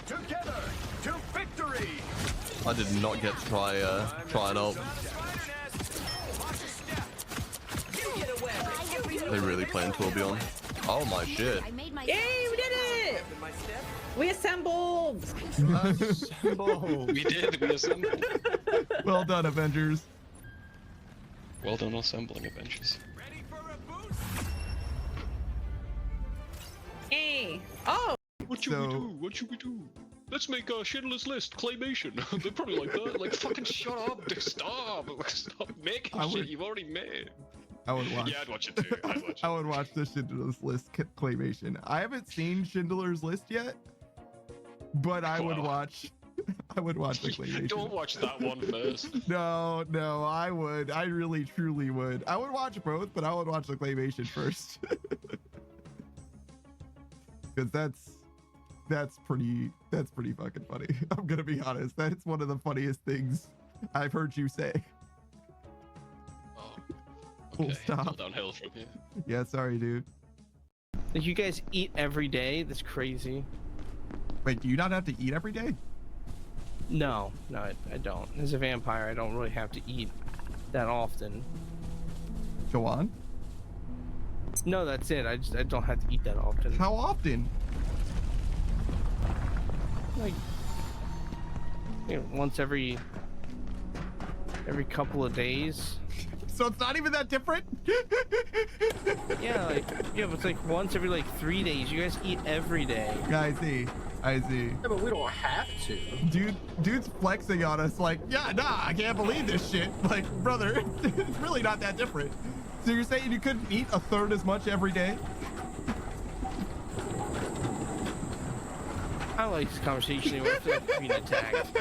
Together to victory. I did not get to try an ult. They really playing Tourbillon. Oh my shit. Yay, we did it! We assembled! Assembled. We did, we assembled. Well done, Avengers. Well done assembling Avengers. Ready for a boost? Hey! Oh! What should we do? What should we do? Let's make a Schindler's List claymation. They're probably like that. Like, fucking shut up. Stop. Stop making shit you've already made. I would watch. Yeah, I'd watch it too. I'd watch it. I would watch the Schindler's List claymation. I haven't seen Schindler's List yet, but I would watch. I would watch the claymation. Don't watch that one first. No, I would. I really, truly would. I would watch both, but I would watch the claymation first. Because that's pretty fucking funny. I'm gonna be honest. That's one of the funniest things I've heard you say. Oh, Full okay. stop. Downhill from here. Yeah, sorry, dude. Like, you guys eat every day? That's crazy. Wait, do you not have to eat every day? No, I don't. As a vampire, I don't really have to eat that often. Go on. No, that's it. I don't have to eat that often. How often? Like, you know, once every couple of days. So it's not even that different? Yeah, it's like once every like 3 days. You guys eat every day. I see. Yeah, but we don't have to. Dude's flexing on us like, yeah, nah, I can't believe this shit. Like, brother, it's really not that different. So you're saying you couldn't eat a third as much every day? I like this conversation anyway. I feel like I'm being attacked.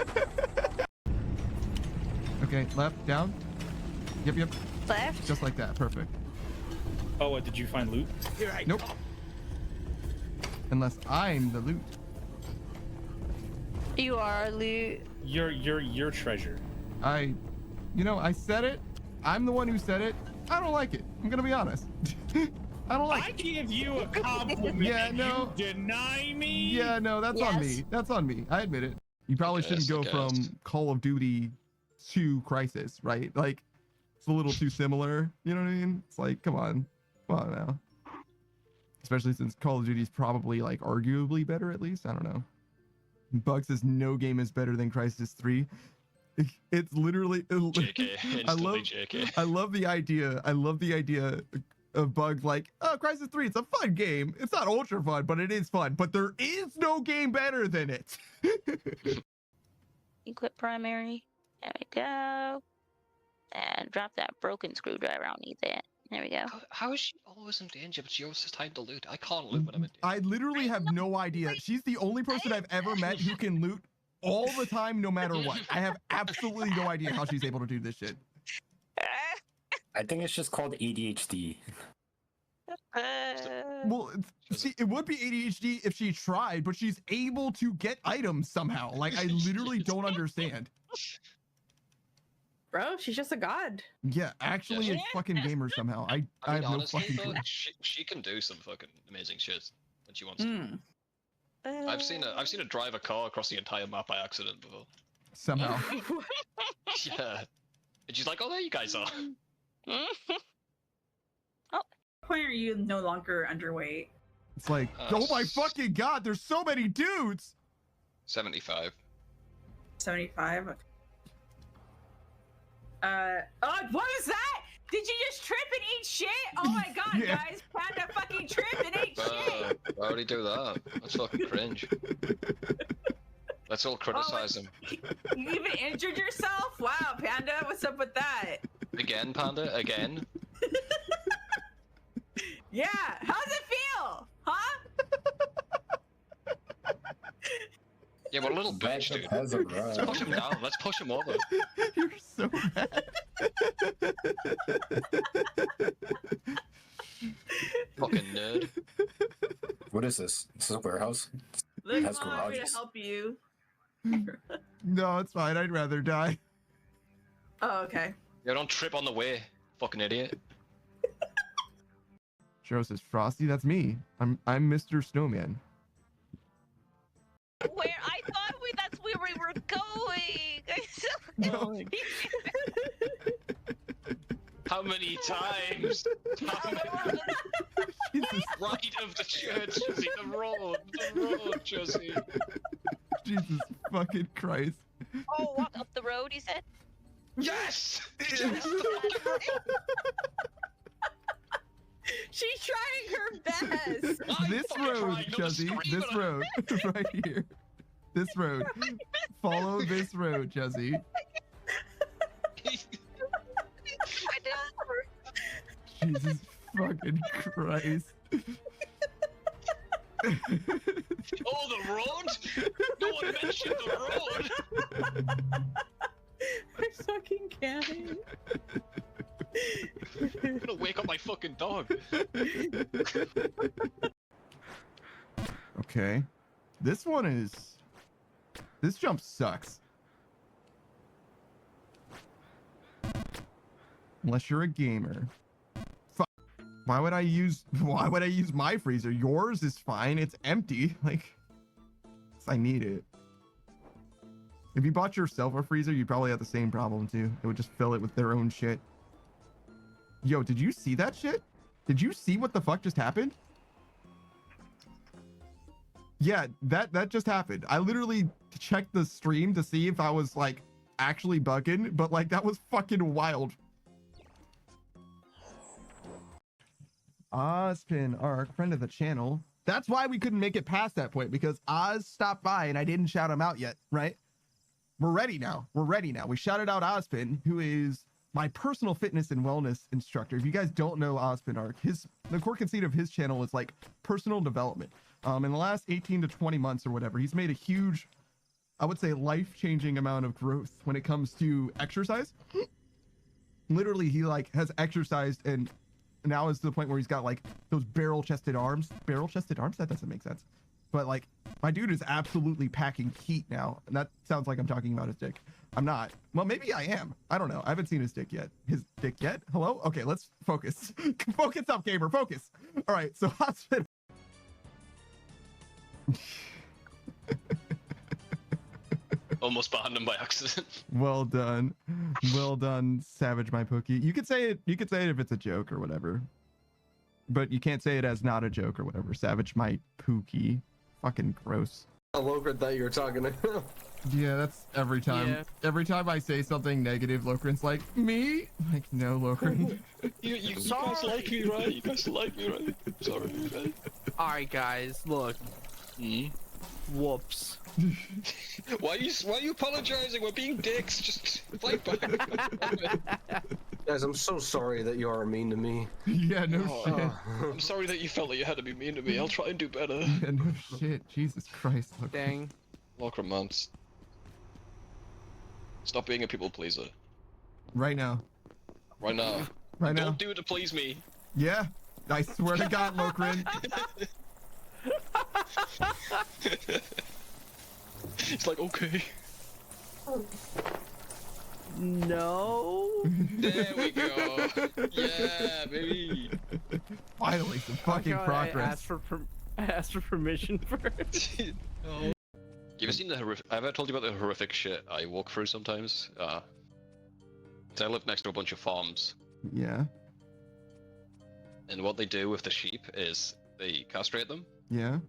Okay, left, down. Yep. Left. Just like that, perfect. Oh, what, did you find loot? Nope. Unless I'm the loot. You are loot. Your treasure. I said it. I'm the one who said it. I don't like it. I'm gonna be honest. I don't like I it. give you a compliment. Yeah, no. You deny me? Yeah, no, that's on me. That's on me. I admit it. You probably shouldn't go from Call of Duty to Crisis, right? Like, it's a little too similar. You know what I mean? It's like, come on now. Especially since Call of Duty is probably like arguably better, at least. I don't know. Bug says no game is better than Crisis 3. It's literally JK. JK. I love the idea. I love the idea of Bug like, oh, Crisis 3, it's a fun game. It's not ultra fun, but it is fun. But there is no game better than it. Equip primary. There we go. And drop that broken screwdriver. I don't need that. There we go. How is she always in danger, but she always has time to loot? I can't loot when I'm in danger. I literally have no idea. She's the only person I've ever met who can loot all the time, no matter what. I have absolutely no idea how she's able to do this shit. I think it's just called ADHD. Well, it would be ADHD if she tried, but she's able to get items somehow. Like, I literally don't understand. Bro, she's just a god. Yeah, actually a fucking gamer somehow. I have no honestly, fucking clue. though, she can do some fucking amazing shit when she wants to. I've seen her drive a car across the entire map by accident before. Somehow. Yeah. And she's like, oh, there you guys are. Point are you no longer underweight? It's like, oh my fucking god, there's so many dudes. 75. 75. Oh, what was that? Did you just trip and eat shit? Oh my god, Yeah. guys! Panda fucking trip and ate shit. Why would he do that? That's fucking cringe. Let's all criticize him. You even injured yourself? Wow, Panda, what's up with that? Again, Panda? Again? Yeah, how's it feel? Huh? Yeah, what a little bitch, dude. Let's push him down. Let's push him over. You're so bad. Fucking nerd. What is this? This is a warehouse? Look, It has Mom, I'm here to garages. help you. No, it's fine. I'd rather die. Oh, okay. Yeah, don't trip on the way, fucking idiot. Churro says, Frosty, that's me. I'm Mr. Snowman. where I thought that's where we were going. No. How many times? How many... Jesus, Right of the church, Jesse. The road, Jesse. Jesus fucking Christ. Oh, walk up the road, he said? Yes! She's trying her best. This road, Jesse. This road. Right here. This road. Follow this road, Jesse. I don't. Jesus fucking Christ. Oh, the road? No one mentioned the road! I fucking can't. I'm gonna wake up my fucking dog. Okay. This jump sucks. Unless you're a gamer. Fuck. Why would I use my freezer? Yours is fine. It's empty. Like, I need it. If you bought yourself a freezer, you'd probably have the same problem too. It would just fill it with their own shit. Yo, did you see that shit? Did you see what the fuck just happened? Yeah, that just happened. I literally checked the stream to see if I was like actually bugging, but like that was fucking wild. Ozpin, our friend of the channel. That's why we couldn't make it past that point, because Oz stopped by and I didn't shout him out yet, right? We're ready now. We're ready now. We shouted out Ozpin, who is my personal fitness and wellness instructor. If you guys don't know Ozpin Arc, the core conceit of his channel is like personal development. In the last 18 to 20 months or whatever, he's made a huge, I would say, life-changing amount of growth when it comes to exercise. Literally, he like has exercised and now is to the point where he's got like those barrel-chested arms. Barrel-chested arms? That doesn't make sense. But like, my dude is absolutely packing heat now. And that sounds like I'm talking about his dick. I'm not. Well, maybe I am. I don't know. I haven't seen his dick yet. His dick yet? Hello? Okay, let's focus. Focus up, gamer. Focus. All right, so Ozpin. Almost behind him by accident. Well done. Well done, Savage my Pookie. You could say it if it's a joke or whatever. But you can't say it as not a joke or whatever. Savage my Pookie. Fucking gross. I Lokrin thought you were talking to him. Yeah, that's every time. Yeah. Every time I say something negative, Lokrin's like, me? Like, no, Lokrin. You guys like me, right? You guys like me, right? Sorry, right? Alright, guys, look. Whoops. Why are you apologizing? We're being dicks. Just fight back. Guys, I'm so sorry that you are mean to me. Yeah, no shit. I'm sorry that you felt like you had to be mean to me. I'll try and do better. Yeah, no shit. Jesus Christ. Lokrin. Dang. Lokrin, man. Stop being a people pleaser. Right now. Right now. Right now. Don't do it to please me. Yeah. I swear to God, Lokrin. It's like, okay. No. There we go. Yeah, baby. Finally, some fucking God, progress. I asked for permission first. You ever seen the horrific? Have I told you about the horrific shit I walk through sometimes? I live next to a bunch of farms, Yeah. and what they do with the sheep is they castrate them, Yeah.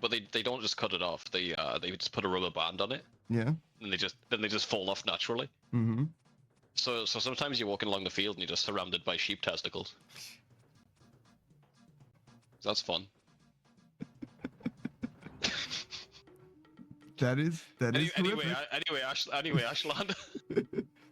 but they don't just cut it off. They just put a rubber band on it, Yeah. and they just fall off naturally. Mm-hmm. So sometimes you're walking along the field and you're just surrounded by sheep testicles. That's fun. That is Anyway, horrific. Ashland.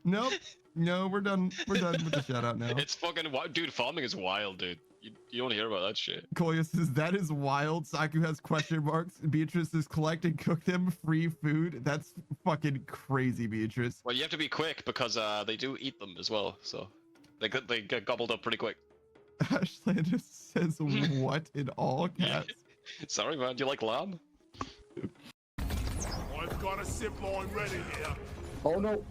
Nope. No, we're done. We're done with the shout out now. It's fucking wild, dude. Farming is wild, dude. You don't hear about that shit. Koya says that is wild. Saku has question marks. Beatrice says collect and cook them free food. That's fucking crazy, Beatrice. Well, you have to be quick because they do eat them as well, so they get gobbled up pretty quick. Ashlander says what in all caps? Sorry, man. Do you like lamb? I've got a zip line ready here. Oh no.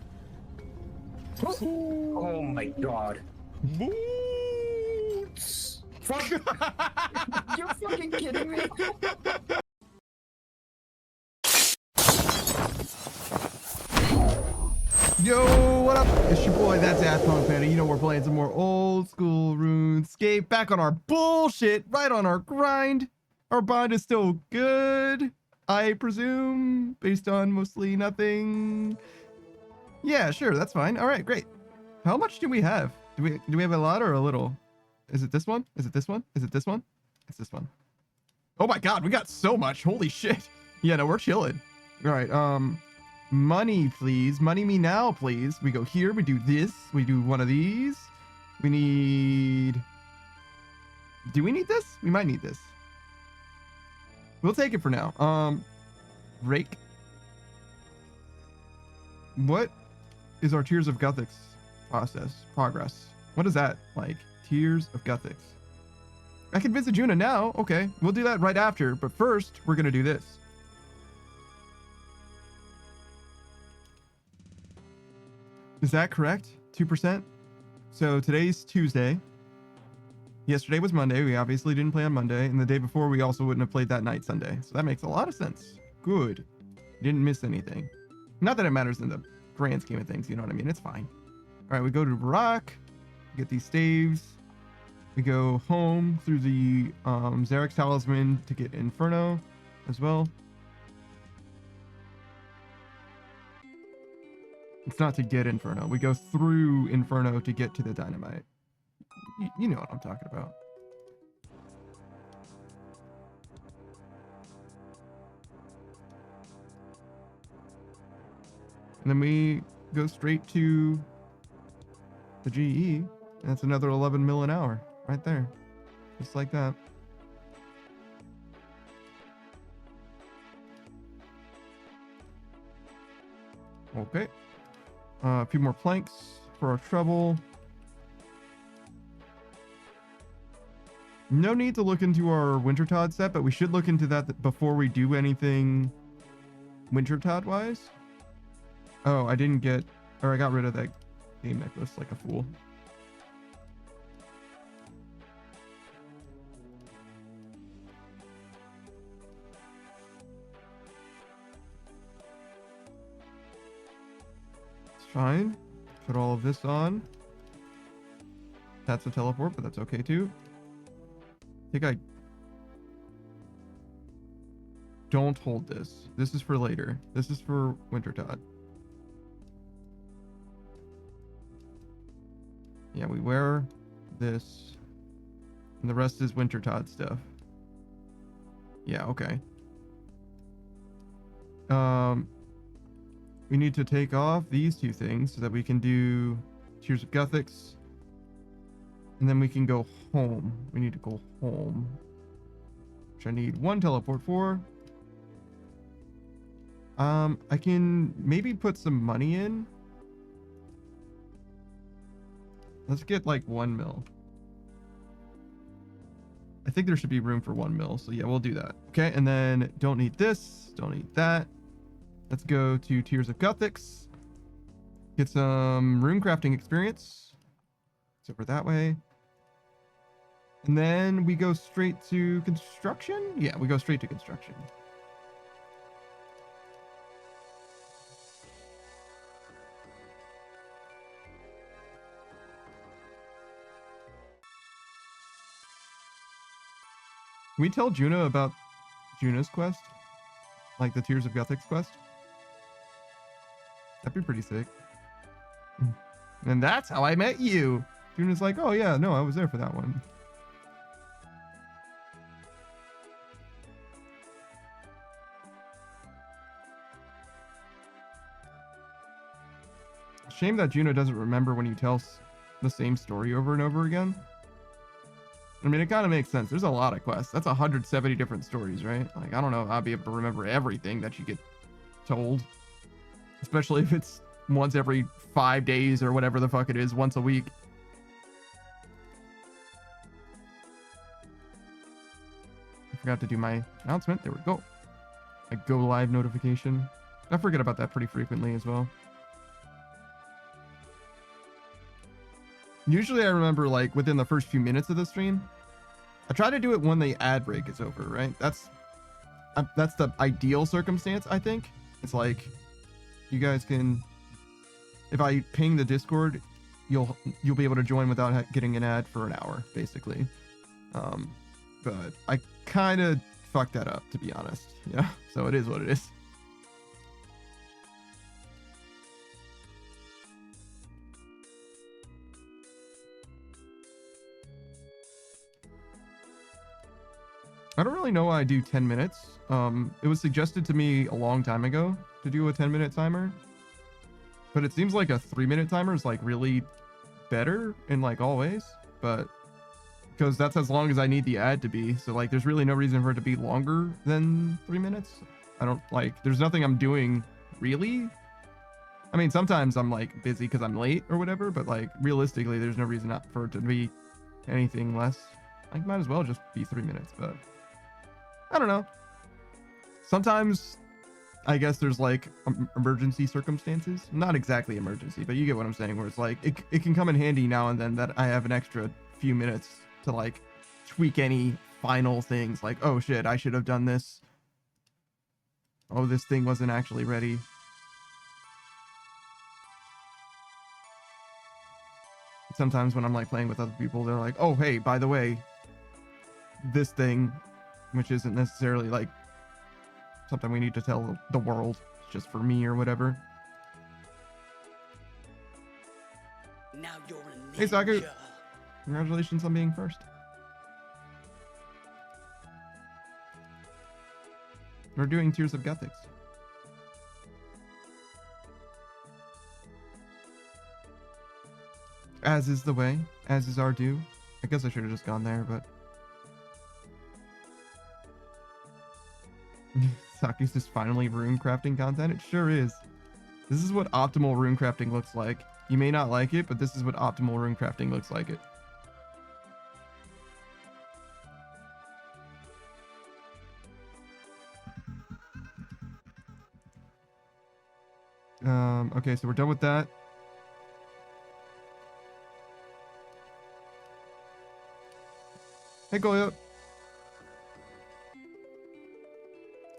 Oh my god. Boots. Fuck. You're fucking kidding me? Yo, what up? It's your boy, that's Punk Panda. You know we're playing some more old school Runescape. Back on our bullshit, right on our grind. Our bond is still good, I presume, based on mostly nothing. Yeah, sure, that's fine. All right, great. How much do we have? Do we have a lot or a little? Is it this one? Is it this one? Is it this one? It's this one. Oh my god, we got so much. Holy shit. Yeah, no, we're chilling. All right, money, please. Money me now, please. We go here, we do this, we do one of these. We need... Do we need this? We might need this. We'll take it for now. Rake. What is our Tears of Guthix progress? What is that like? Tears of Guthix. I can visit Juna now. Okay, we'll do that right after. But first, we're gonna do this. Is that correct? 2%? So today's Tuesday. Yesterday was Monday. We obviously didn't play on Monday. And the day before, we also wouldn't have played that night Sunday. So that makes a lot of sense. Good. Didn't miss anything. Not that it matters in the grand scheme of things. You know what I mean? It's fine. All right, we go to Rock. Get these staves. We go home through the Zarek's Talisman to get Inferno as well. It's not to get Inferno. We go through Inferno to get to the Dynamite. You know what I'm talking about. And then we go straight to the GE. And that's another 11 mil an hour right there. Just like that. Okay. A few more planks for our trouble. No need to look into our Wintertodd set, but we should look into that before we do anything Wintertodd wise. Oh, I didn't get, or I got rid of that game necklace like a fool. It's fine. Put all of this on. That's a teleport, but that's okay too. I think I don't hold this. This is for later. This is for Wintertodd. Yeah, we wear this. And the rest is Wintertodd stuff. Yeah, okay. We need to take off these two things so that we can do Tears of Guthix. And then we can go home. We need to go home. Which I need one teleport for. I can maybe put some money in. Let's get like 1 mil. I think there should be room for 1 mil. So yeah, we'll do that. Okay, and then don't need this. Don't need that. Let's go to Tears of Guthix. Get some rune crafting experience. It's over that way. And then we go straight to construction? Yeah, we go straight to construction. Can we tell Juno about Juno's quest? Like the Tears of Guthix quest? That'd be pretty sick. And that's how I met you. Juno's like, oh yeah, no, I was there for that one. Shame that Juno doesn't remember when you tell the same story over and over again. I mean, it kind of makes sense. There's a lot of quests. That's 170 different stories, right? Like, I don't know if I'll be able to remember everything that you get told. Especially if it's once every 5 days or whatever the fuck it is, once a week. I forgot to do my announcement. There we go. A go live notification. I forget about that pretty frequently as well. Usually I remember like within the first few minutes of the stream. I try to do it when the ad break is over, right? That's the ideal circumstance, I think. It's like you guys can if I ping the Discord, you'll be able to join without getting an ad for an hour, basically. But I kind of fucked that up, to be honest. Yeah, so it is what it is. I don't really know why I do 10 minutes. It was suggested to me a long time ago to do a 10-minute timer, but it seems like a 3-minute timer is like really better in like all ways, but because that's as long as I need the ad to be. So like, there's really no reason for it to be longer than 3 minutes. I don't like, there's nothing I'm doing really. I mean, sometimes I'm like busy because I'm late or whatever, but like realistically, there's no reason for it to be anything less. Like, might as well just be 3 minutes, but I don't know. Sometimes I guess there's like emergency circumstances. Not exactly emergency, but you get what I'm saying, where it's like it can come in handy now and then that I have an extra few minutes to like tweak any final things, like, oh shit, I should have done this. Oh, this thing wasn't actually ready. Sometimes when I'm like playing with other people, they're like, oh hey, by the way, this thing, which isn't necessarily like something we need to tell the world, it's just for me or whatever. Now you're a ninja. Hey Saku, congratulations on being first. We're doing Tears of Gothics. As is the way, as is our due. I guess I should have just gone there, but Saki's just finally rune crafting content. It sure is. This is what optimal rune crafting looks like. You may not like it, but this is what optimal rune crafting looks like it. Okay, so we're done with that. Hey, Goya.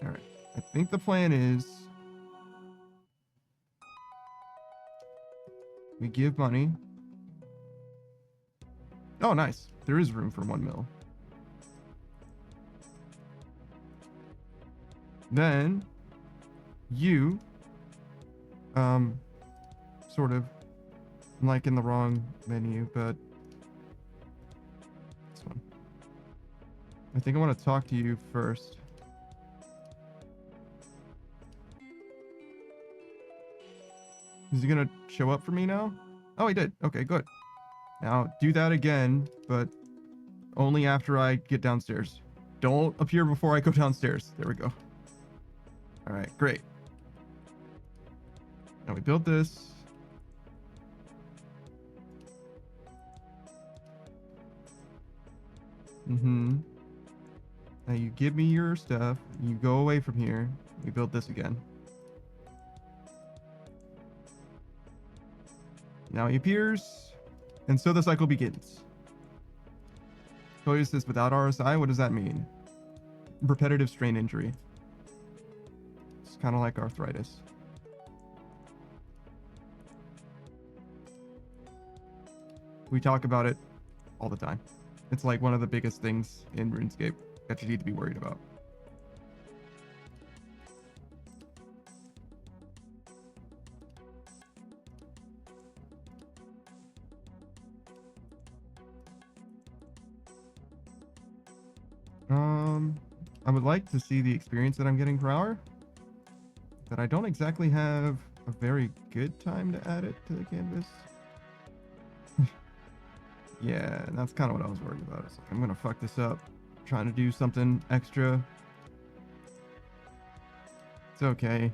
All right. I think the plan is we give money. Oh, nice. There is room for 1 mil. Then you, sort of, I'm like in the wrong menu, but this one. I think I want to talk to you first. Is he gonna show up for me now? Oh, he did. Okay, good. Now do that again, but only after I get downstairs. Don't appear before I go downstairs. There we go. All right, great. Now we built this. Now you give me your stuff. You go away from here. We build this again. Now he appears, and so the cycle begins. Scoliosis without RSI, what does that mean? Repetitive strain injury. It's kind of like arthritis. We talk about it all the time. It's like one of the biggest things in RuneScape that you need to be worried about. I would like to see the experience that I'm getting per hour, but I don't exactly have a very good time to add it to the canvas. Yeah, that's kind of what I was worried about. It's like, I'm gonna fuck this up trying to do something extra. It's okay.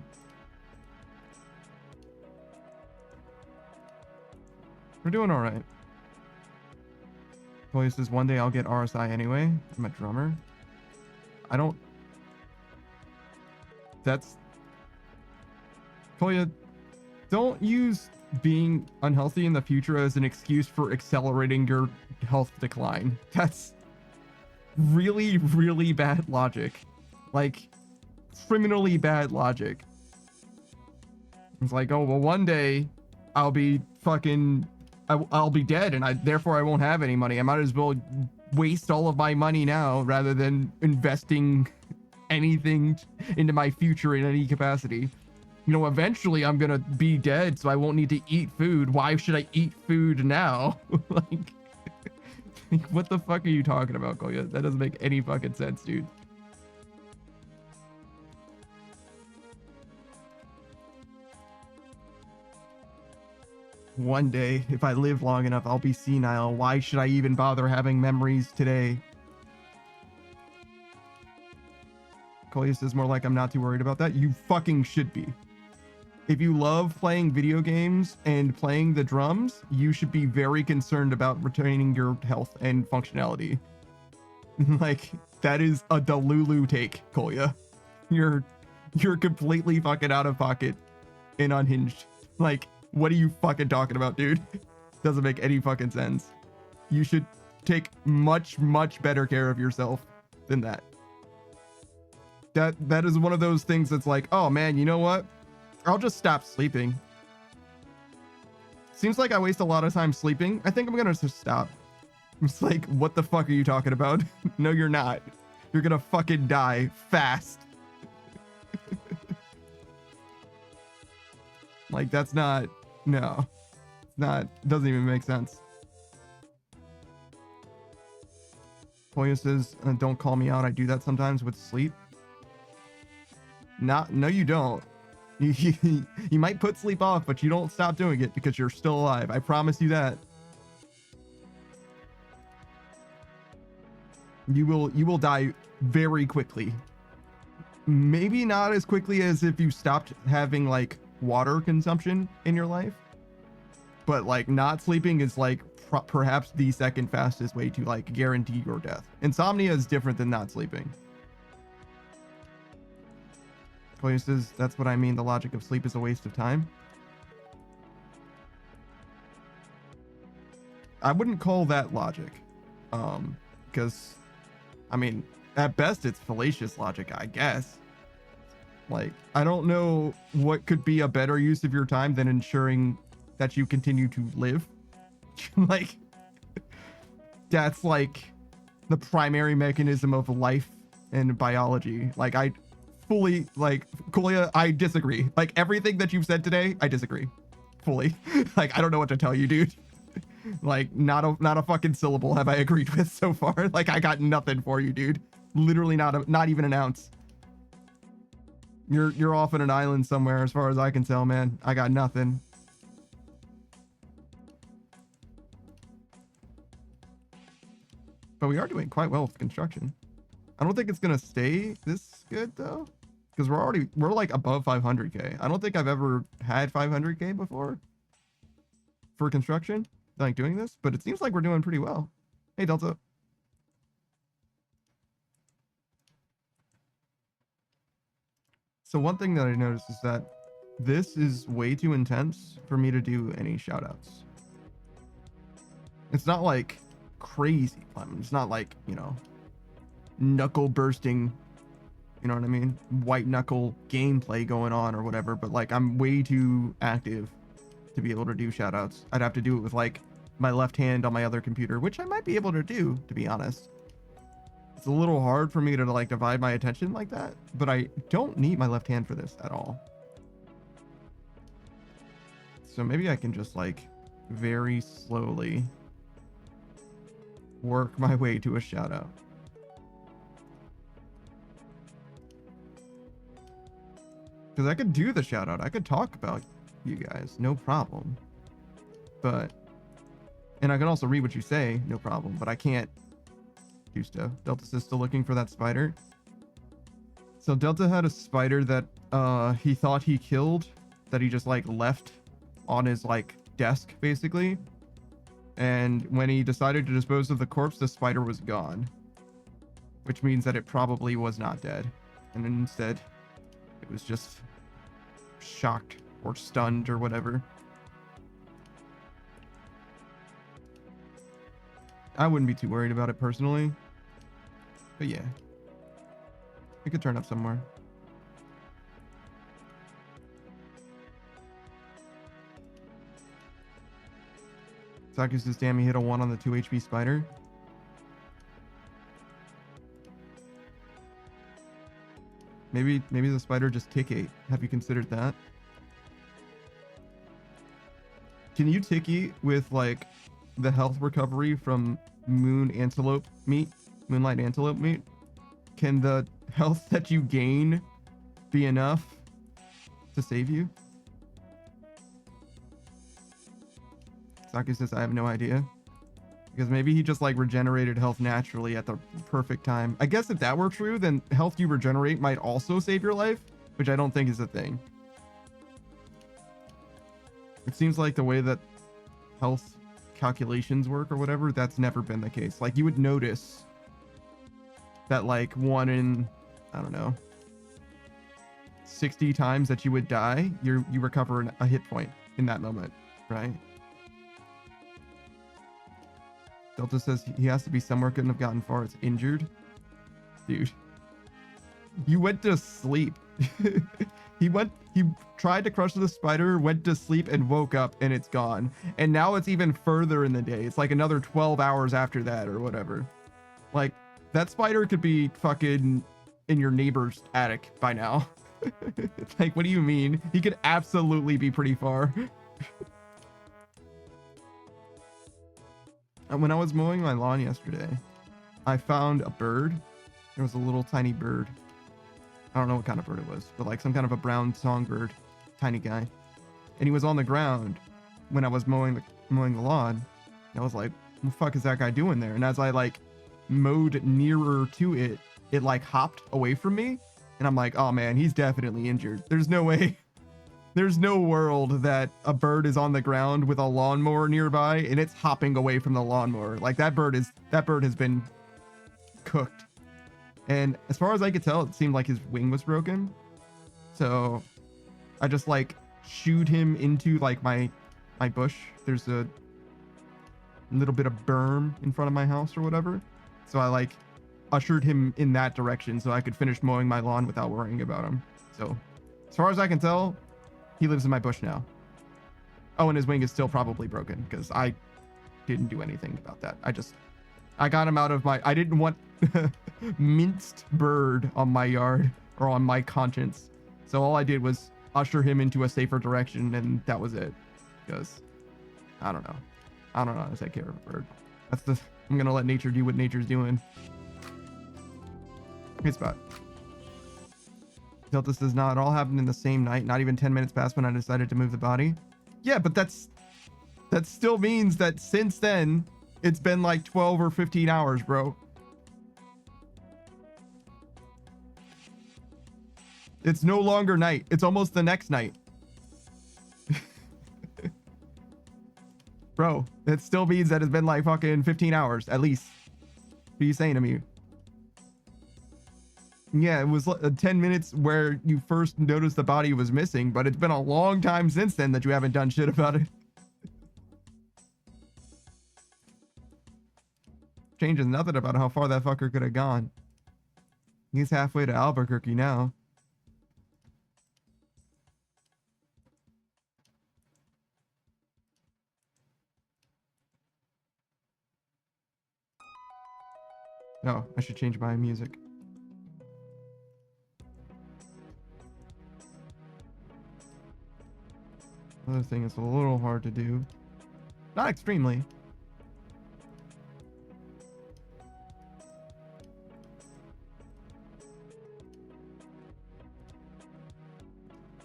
We're doing all right. Chloe says one day I'll get RSI anyway. I'm a drummer. I don't. That's. Chloe, don't use being unhealthy in the future as an excuse for accelerating your health decline. That's really, really bad logic. Like, criminally bad logic. It's like, oh, well, one day I'll be fucking, I'll be dead, and therefore I won't have any money. I might as well waste all of my money now rather than investing anything into my future in any capacity. You know, eventually I'm gonna be dead, so I won't need to eat food. Why should I eat food now? Like, what the fuck are you talking about, Kolya? That doesn't make any fucking sense, dude. One day, if I live long enough, I'll be senile. Why should I even bother having memories today? Kolya says more like I'm not too worried about that. You fucking should be. If you love playing video games and playing the drums, you should be very concerned about retaining your health and functionality. Like, that is a Delulu take, Kolya. You're completely fucking out of pocket and unhinged. Like, what are you fucking talking about, dude? Doesn't make any fucking sense. You should take much, much better care of yourself than that. That is one of those things that's like, oh man, you know what? I'll just stop sleeping. Seems like I waste a lot of time sleeping. I think I'm gonna just stop. It's like, what the fuck are you talking about? No, you're not. You're gonna fucking die fast. Like, that's not, no. It's not, doesn't even make sense. Polya says, don't call me out. I do that sometimes with sleep. No, you don't. You might put sleep off, but you don't stop doing it because you're still alive. I promise you that. You will die very quickly. Maybe not as quickly as if you stopped having like water consumption in your life, but like not sleeping is like perhaps the second fastest way to like guarantee your death. Insomnia is different than not sleeping. Chloe says, that's what I mean. The logic of sleep is a waste of time. I wouldn't call that logic. Because, I mean, at best it's fallacious logic, I guess. Like, I don't know what could be a better use of your time than ensuring that you continue to live. Like, that's like the primary mechanism of life and biology. Like, I fully, like, Kolya, I disagree. Like, everything that you've said today, I disagree fully. Like, I don't know what to tell you, dude. Like, not a fucking syllable have I agreed with so far. Like, I got nothing for you, dude. Literally not even an ounce. You're off on an island somewhere as far as I can tell, man. I got nothing. But we are doing quite well with construction. I don't think it's gonna stay this good though, because we're like above 500k. I don't think I've ever had 500k before for construction, like doing this, but it seems like we're doing pretty well. Hey Delta. So one thing that I noticed is that this is way too intense for me to do any shoutouts. It's not like crazy fun. It's not like, you know, knuckle bursting, you know what I mean? White knuckle gameplay going on or whatever, but like I'm way too active to be able to do shoutouts. I'd have to do it with like my left hand on my other computer, which I might be able to do, to be honest. It's a little hard for me to like divide my attention like that, but I don't need my left hand for this at all. So maybe I can just like very slowly work my way to a shout out. Because I could do the shout out. I could talk about you guys, no problem. But, and I can also read what you say, no problem, but I can't do stuff. Delta is still looking for that spider. So Delta had a spider that he thought he killed, that he just like left on his like desk basically. And when he decided to dispose of the corpse, the spider was gone, which means that it probably was not dead. And instead it was just shocked or stunned or whatever. I wouldn't be too worried about it personally, but yeah, it could turn up somewhere. Saku says, damn, he hit a 1 on the 2 HP spider. Maybe the spider just tick ate. Have you considered that? Can you tick eat with like the health recovery from moonlight antelope meat? Can the health that you gain be enough to save you? Saki says, I have no idea. Because maybe he just like regenerated health naturally at the perfect time. I guess if that were true, then health you regenerate might also save your life, which I don't think is a thing. It seems like the way that health calculations work or whatever, that's never been the case. Like you would notice that like 1 in, I don't know, 60 times that you would die, you recover a hit point in that moment, right? Delta says he has to be somewhere, couldn't have gotten far. It's injured. Dude. You went to sleep. He tried to crush the spider, went to sleep, and woke up, and it's gone. And now it's even further in the day. It's like another 12 hours after that or whatever. Like, that spider could be fucking in your neighbor's attic by now. Like, what do you mean? He could absolutely be pretty far. When I was mowing my lawn yesterday, I found a bird. There was a little tiny bird. I don't know what kind of bird it was, but like some kind of a brown songbird, tiny guy. And he was on the ground when I was mowing the lawn. And I was like, what the fuck is that guy doing there? And as I like mowed nearer to it, it like hopped away from me. And I'm like, oh man, he's definitely injured. There's no way. There's no world that a bird is on the ground with a lawnmower nearby and it's hopping away from the lawnmower. Like that bird has been cooked. And as far as I could tell, it seemed like his wing was broken. So I just like shooed him into like my bush. There's a little bit of berm in front of my house or whatever. So I like ushered him in that direction so I could finish mowing my lawn without worrying about him. So as far as I can tell, he lives in my bush now. Oh, and his wing is still probably broken because I didn't do anything about that. I got him out of my, I didn't want minced bird on my yard or on my conscience. So all I did was usher him into a safer direction and that was it. Because I don't know how to take care of a bird. I'm going to let nature do what nature's doing. Good spot. Delta says, no, it all happened in the same night. Not even 10 minutes passed when I decided to move the body. Yeah, but that still means that since then, it's been like 12 or 15 hours, bro. It's no longer night. It's almost the next night. Bro, it still means that it's been like fucking 15 hours, at least. What are you saying to me? Yeah, it was 10 minutes where you first noticed the body was missing, but it's been a long time since then that you haven't done shit about it. Changes nothing about how far that fucker could have gone. He's halfway to Albuquerque now. Oh, I should change my music. Another thing is a little hard to do. Not extremely.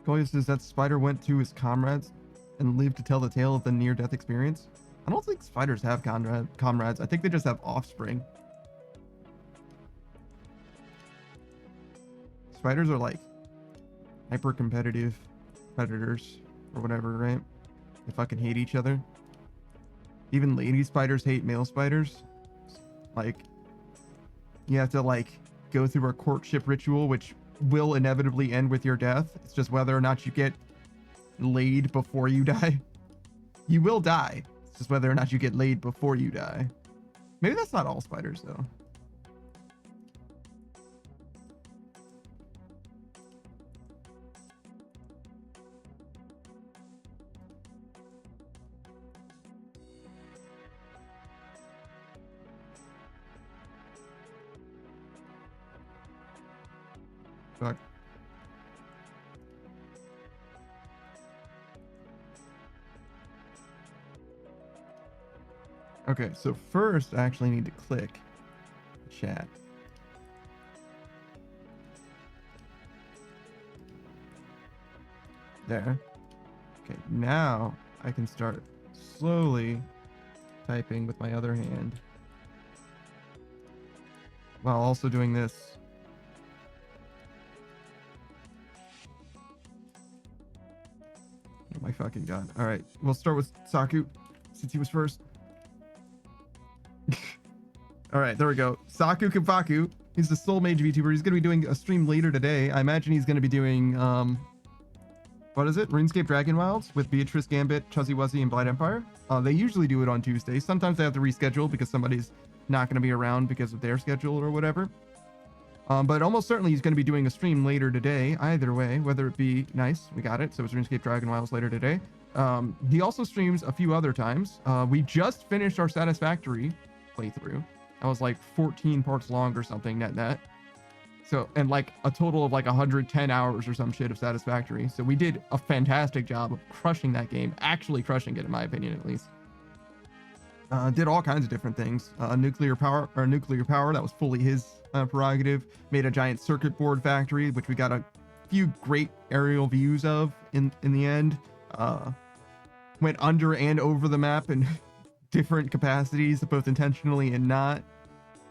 Koya says that spider went to his comrades and lived to tell the tale of the near-death experience. I don't think spiders have comrades. I think they just have offspring. Spiders are like hyper-competitive predators or whatever, right? They fucking hate each other. Even lady spiders hate male spiders. Like, you have to like go through a courtship ritual, which will inevitably end with your death. It's just whether or not you get laid before you die. You will die. It's just whether or not you get laid before you die. Maybe that's not all spiders though. Fuck. Okay, so first I actually need to click chat. There. Okay, now I can start slowly typing with my other hand while also doing this. Oh my fucking god. All right, we'll start with Saku since he was first. All right, there we go. Saku Kifaku. He's the Soul Mage VTuber. He's going to be doing a stream later today. I imagine he's going to be doing, what is it? RuneScape Dragon Wilds with Beatrice Gambit, Chuzzy Wuzzy, and Blight Empire. They usually do it on Tuesdays. Sometimes they have to reschedule because somebody's not going to be around because of their schedule or whatever. But almost certainly he's going to be doing a stream later today. Either way, whether it be nice, we got it. So it's RuneScape Dragon Wilds later today. He also streams a few other times. We just finished our Satisfactory playthrough. That was like 14 parts long or something net. So, and like a total of like 110 hours or some shit of Satisfactory. So we did a fantastic job of crushing that game, actually crushing it in my opinion at least. Did all kinds of different things. Nuclear power, that was fully his prerogative. Made a giant circuit board factory, which we got a few great aerial views of in the end. Went under and over the map in different capacities, both intentionally and not.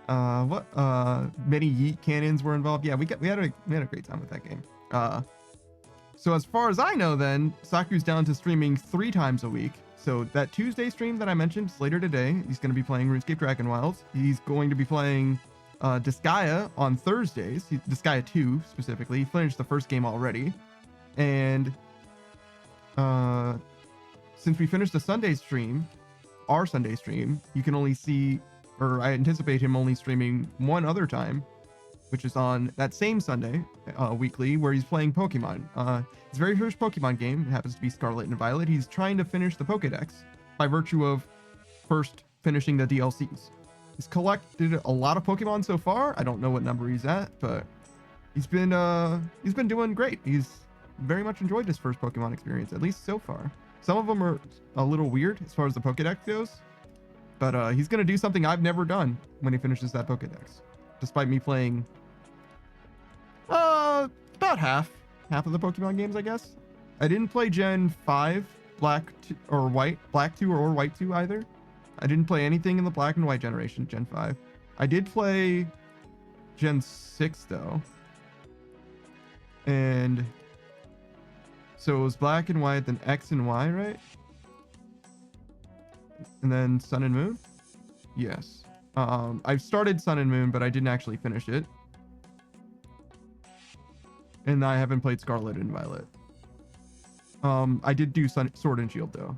Many yeet cannons were involved. Yeah, we had a great time with that game. So as far as I know, then Saku's down to streaming 3 times a week. So that Tuesday stream that I mentioned is later today. He's going to be playing RuneScape Dragon Wilds. He's going to be playing Disgaea on Thursdays. Disgaea 2 specifically. He finished the first game already. And since we finished the Sunday stream, our Sunday stream, you can only see, or I anticipate him only streaming one other time, which is on that same Sunday, weekly, where he's playing Pokemon. His very first Pokemon game happens to be Scarlet and Violet. He's trying to finish the Pokedex by virtue of first finishing the DLCs. He's collected a lot of Pokemon so far. I don't know what number he's at, but he's been doing great. He's very much enjoyed his first Pokemon experience, at least so far. Some of them are a little weird as far as the Pokedex goes, but he's gonna do something I've never done when he finishes that Pokedex, despite me playing about half of the Pokemon games, I guess. I didn't play Gen 5 Black 2 or White, Black 2 or White 2 either. I didn't play anything in the Black and White generation, Gen 5. I did play Gen 6 though. And so it was Black and White, then X and Y, right? And then Sun and Moon? Yes. I've started Sun and Moon, but I didn't actually finish it. And I haven't played Scarlet and Violet. I did do Sword and Shield though.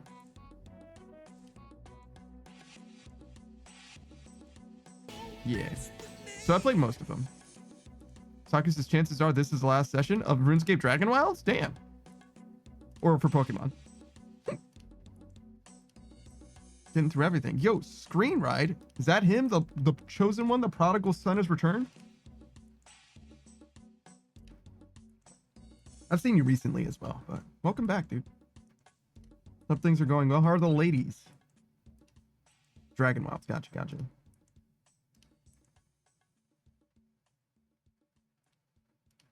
Yes. So I played most of them. Saku says chances are this is the last session of RuneScape Dragon Wilds? Damn. Or for Pokemon. Getting through everything. Yo, Screen Ride. Is that him? The chosen one? The prodigal son has returned? I've seen you recently as well, but welcome back, dude. Hope things are going well. How are the ladies? Dragon Wilds. Gotcha.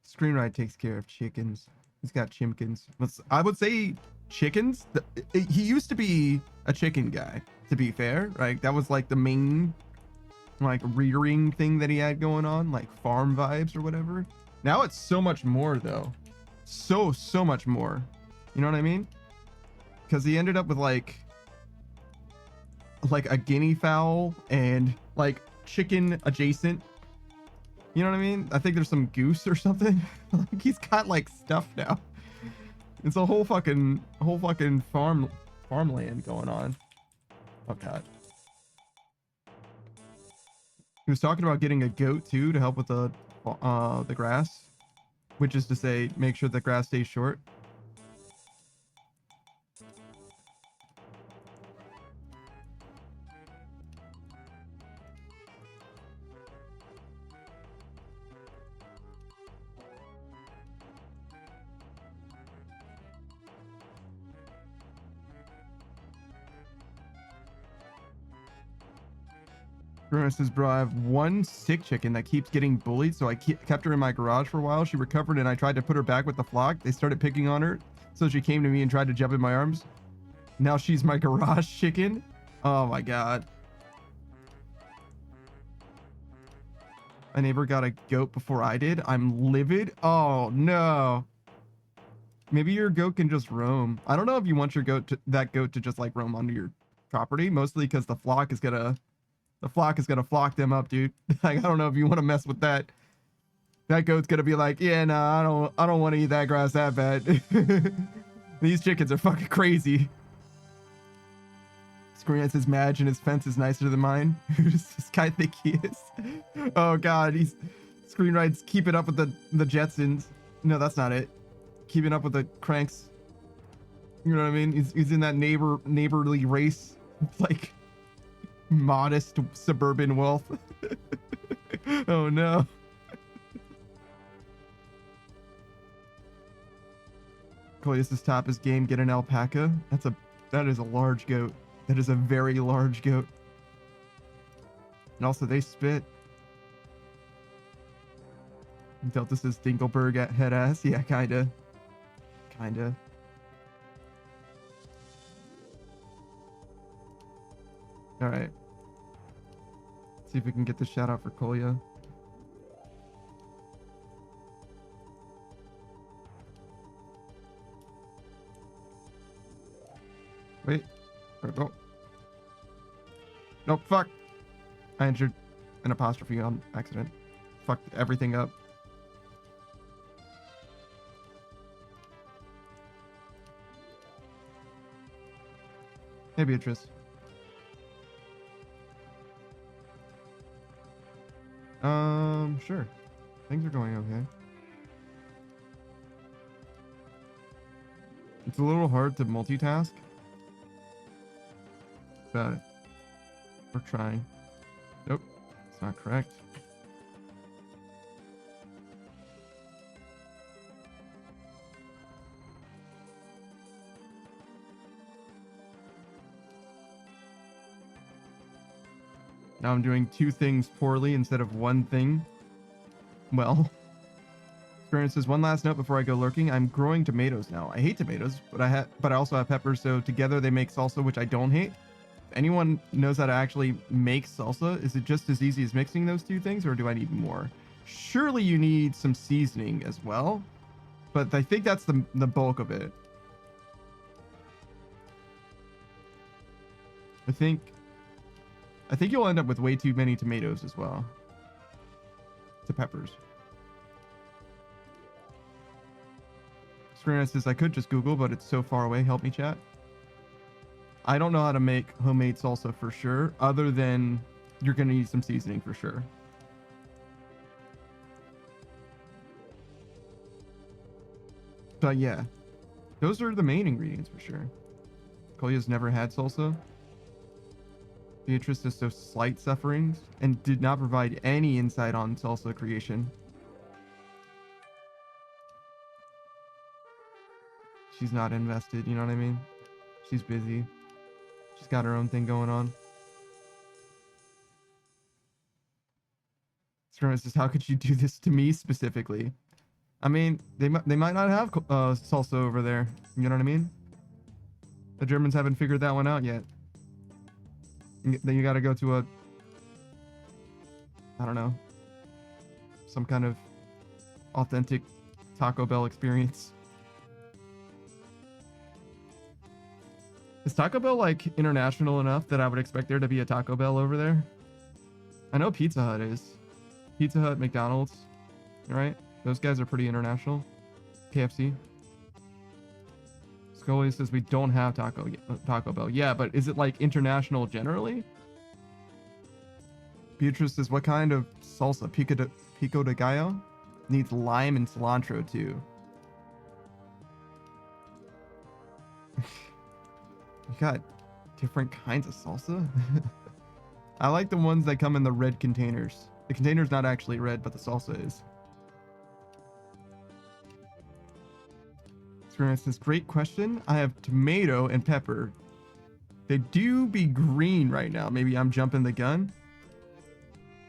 Screen Ride takes care of chickens. He's got chimkins. I would say chickens. He used to be a chicken guy, to be fair. Right? That was like the main like rearing thing that he had going on, like farm vibes or whatever. Now it's so much more though. So much more. You know what I mean? Because he ended up with like a guinea fowl and like chicken adjacent. You know what I mean? I think there's some goose or something. Like he's got like stuff now. It's a whole fucking farmland going on. Oh god. He was talking about getting a goat too to help with the grass, which is to say, make sure the grass stays short. Bruno says, bro, I have one sick chicken that keeps getting bullied, so I kept her in my garage for a while. She recovered, and I tried to put her back with the flock. They started picking on her, so she came to me and tried to jump in my arms. Now she's my garage chicken. Oh my god. My neighbor got a goat before I did. I'm livid. Oh no. Maybe your goat can just roam. I don't know if you want your that goat to just like roam onto your property, mostly because the flock is gonna flock them up, dude. Like, I don't know if you want to mess with that. That goat's gonna be like, yeah, nah, I don't want to eat that grass that bad. These chickens are fucking crazy. Screen says Madge and his fence is nicer than mine. Who does this guy think he is? Oh god, he's Screen writes keep it up with the Jetsons. No, that's not it. Keeping up with the Cranks. You know what I mean? He's in that neighborly race, like modest suburban wealth. Oh no. Coleus's top is game. Get an alpaca. That is a large goat. That is a very large goat. And also they spit. Delta says Dinkelberg at head ass. Yeah, kinda. All right. See if we can get the shout out for Kolya. Wait. There we go. Nope, fuck. I entered an apostrophe on accident. Fucked everything up. Hey, Beatrice. Sure. Things are going okay. It's a little hard to multitask, but we're trying. Nope, it's not correct. Now I'm doing two things poorly instead of one thing. Well, Experience says one last note before I go lurking. I'm growing tomatoes now. I hate tomatoes, but I also have peppers, so together they make salsa, which I don't hate. If anyone knows how to actually make salsa, is it just as easy as mixing those two things, or do I need more? Surely you need some seasoning as well, but I think that's the bulk of it. I think you'll end up with way too many tomatoes as well. To peppers. Screen says I could just Google, but it's so far away. Help me, chat. I don't know how to make homemade salsa for sure, other than you're gonna need some seasoning for sure. But yeah, those are the main ingredients for sure. Kolya's never had salsa. Beatrice is so slight sufferings and did not provide any insight on salsa creation. She's not invested, you know what I mean? She's busy. She's got her own thing going on. Skirmish says, how could you do this to me specifically? I mean, they might not have salsa over there. You know what I mean? The Germans haven't figured that one out yet. Then you gotta go to I don't know, some kind of authentic Taco Bell experience. Is Taco Bell like international enough that I would expect there to be a Taco Bell over there? I know Pizza Hut is. Pizza Hut, McDonald's, right? Those guys are pretty international. KFC. Scully says we don't have Taco Bell. Yeah, but is it like international generally? Beatrice says what kind of salsa? Pico de gallo? Needs lime and cilantro too. You got different kinds of salsa? I like the ones that come in the red containers. The container's not actually red, but the salsa is. For instance, great question. I have tomato and pepper. They do be green right now. Maybe I'm jumping the gun.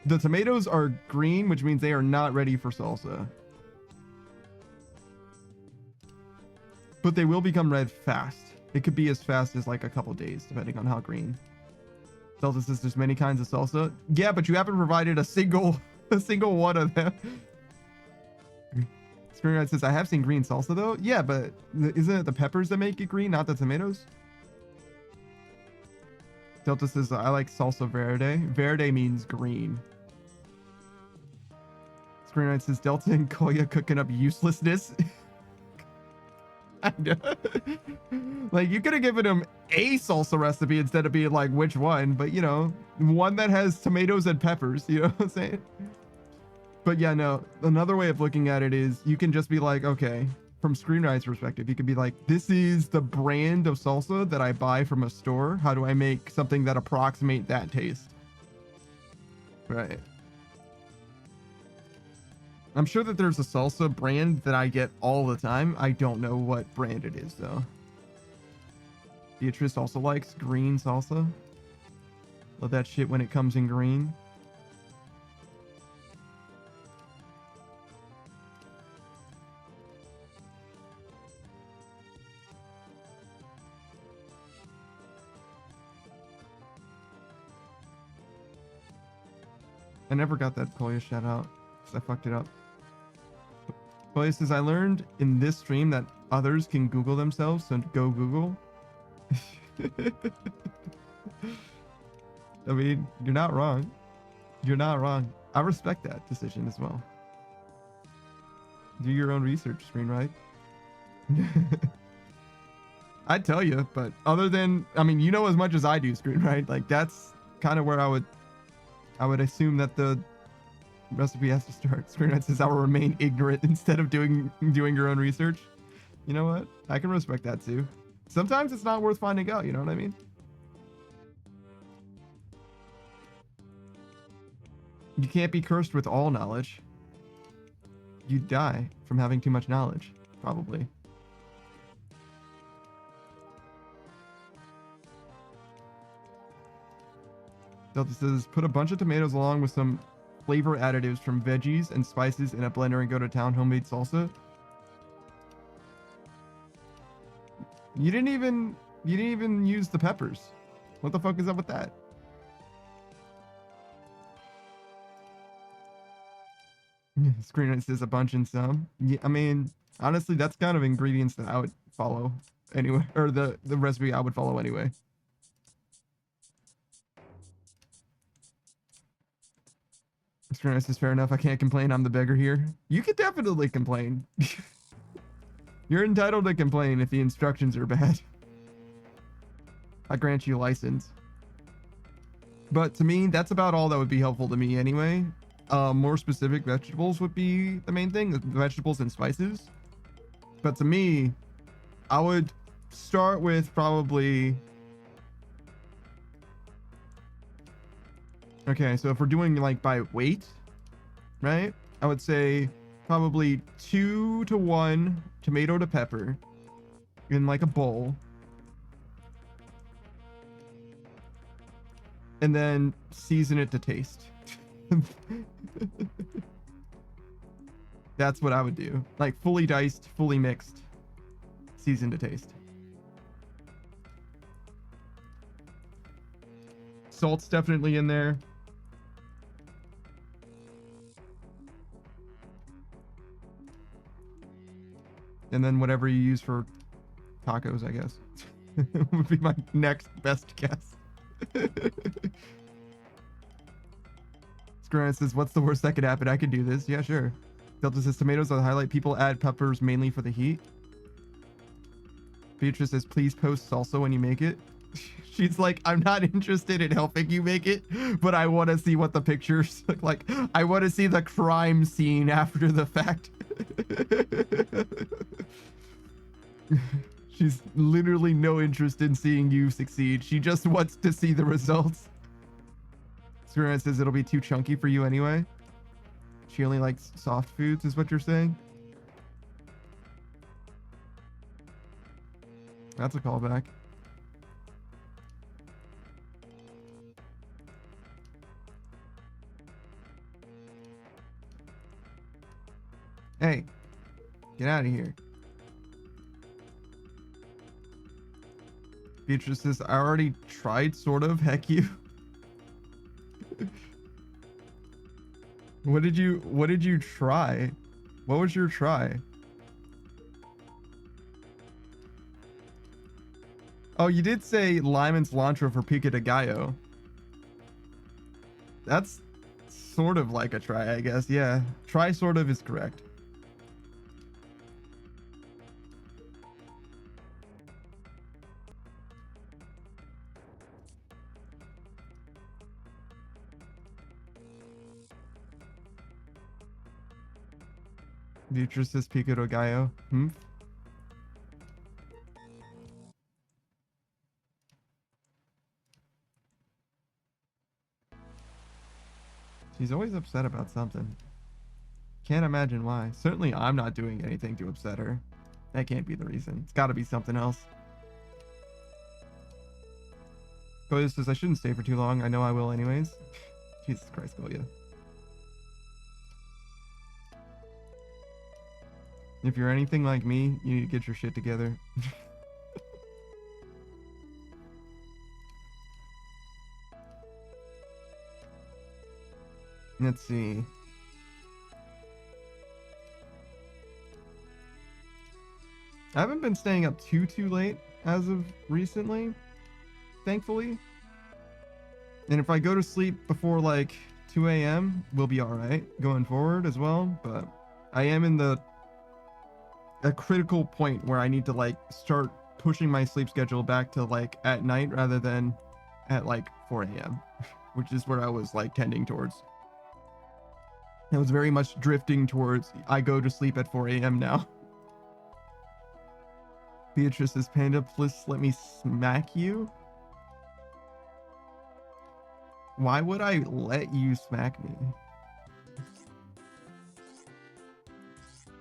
The tomatoes are green, which means they are not ready for salsa. But they will become red fast. It could be as fast as like a couple days, depending on how green. Delta says there's many kinds of salsa. Yeah, but you haven't provided a single one of them. Screenwriter says, I have seen green salsa though. Yeah, but isn't it the peppers that make it green, not the tomatoes? Delta says, I like salsa verde. Verde means green. Screenwriter says, Delta and Koya cooking up uselessness. I know. Like, you could have given him a salsa recipe instead of being like, which one? But, you know, one that has tomatoes and peppers, you know what I'm saying? But yeah, no, another way of looking at it is you can just be like, okay, from Screenwriter's perspective, you could be like, this is the brand of salsa that I buy from a store. How do I make something that approximate that taste? Right. I'm sure that there's a salsa brand that I get all the time. I don't know what brand it is though. Beatrice also likes green salsa. Love that shit when it comes in green. I never got that Koya shout out because I fucked it up. Koya says, I learned in this stream that others can Google themselves, so go Google. I mean, you're not wrong. You're not wrong. I respect that decision as well. Do your own research, Screenwrite. I'd tell you, but other than, I mean, you know as much as I do, Screenwrite. Like, that's kind of where I would assume that the recipe has to start. Screenwrite says, I will remain ignorant instead of doing your own research. You know what? I can respect that too. Sometimes it's not worth finding out, you know what I mean? You can't be cursed with all knowledge. You'd die from having too much knowledge, probably. Delta says, put a bunch of tomatoes along with some flavor additives from veggies and spices in a blender and go to town. Homemade salsa. You didn't even use the peppers. What the fuck is up with that? Screenwriter says a bunch and some. Yeah, I mean, honestly, that's kind of ingredients that I would follow anyway, or the recipe I would follow anyway. Screenwriter says, fair enough. I can't complain. I'm the beggar here. You could definitely complain. You're entitled to complain if the instructions are bad. I grant you license. But to me, that's about all that would be helpful to me anyway. More specific vegetables would be the main thing, the vegetables and spices. But to me, I would start with probably... Okay, so if we're doing like by weight, right? I would say probably 2 to 1 tomato to pepper in like a bowl. And then season it to taste. That's what I would do. Like fully diced, fully mixed, seasoned to taste. Salt's definitely in there. And then whatever you use for tacos, I guess, would be my next best guess. Screenwriter says, what's the worst that could happen? I could do this. Yeah, sure. Delta says, tomatoes are the highlight. People add peppers mainly for the heat. Beatrice says, please post salsa when you make it. She's like, I'm not interested in helping you make it, but I want to see what the pictures look like. I want to see the crime scene after the fact. She's literally no interest in seeing you succeed. She just wants to see the results. Screenwriter says it'll be too chunky for you anyway. She only likes soft foods, is what you're saying? That's a callback. Hey, get out of here. Beatrice says, I already tried, sort of. Heck you. What did you try? What was your try? Oh, you did say Lyman's Elantra for Pico de Gallo. That's sort of like a try, I guess. Yeah. Try sort of is correct. Beatrice says Pico de Gallo. She's always upset about something. Can't imagine why. Certainly I'm not doing anything to upset her. That can't be the reason. It's got to be something else. Goya says, I shouldn't stay for too long. I know I will anyways. Jesus Christ, Goya. If you're anything like me, you need to get your shit together. Let's see. I haven't been staying up too late as of recently, thankfully. And if I go to sleep before like 2 a.m., we'll be all right going forward as well. But I am in a critical point where I need to like start pushing my sleep schedule back to like at night rather than at like 4 a.m., which is where I was like tending towards. I was very much drifting towards I go to sleep at 4 a.m. now. Beatrice says, Panda, please let me smack you. Why would I let you smack me?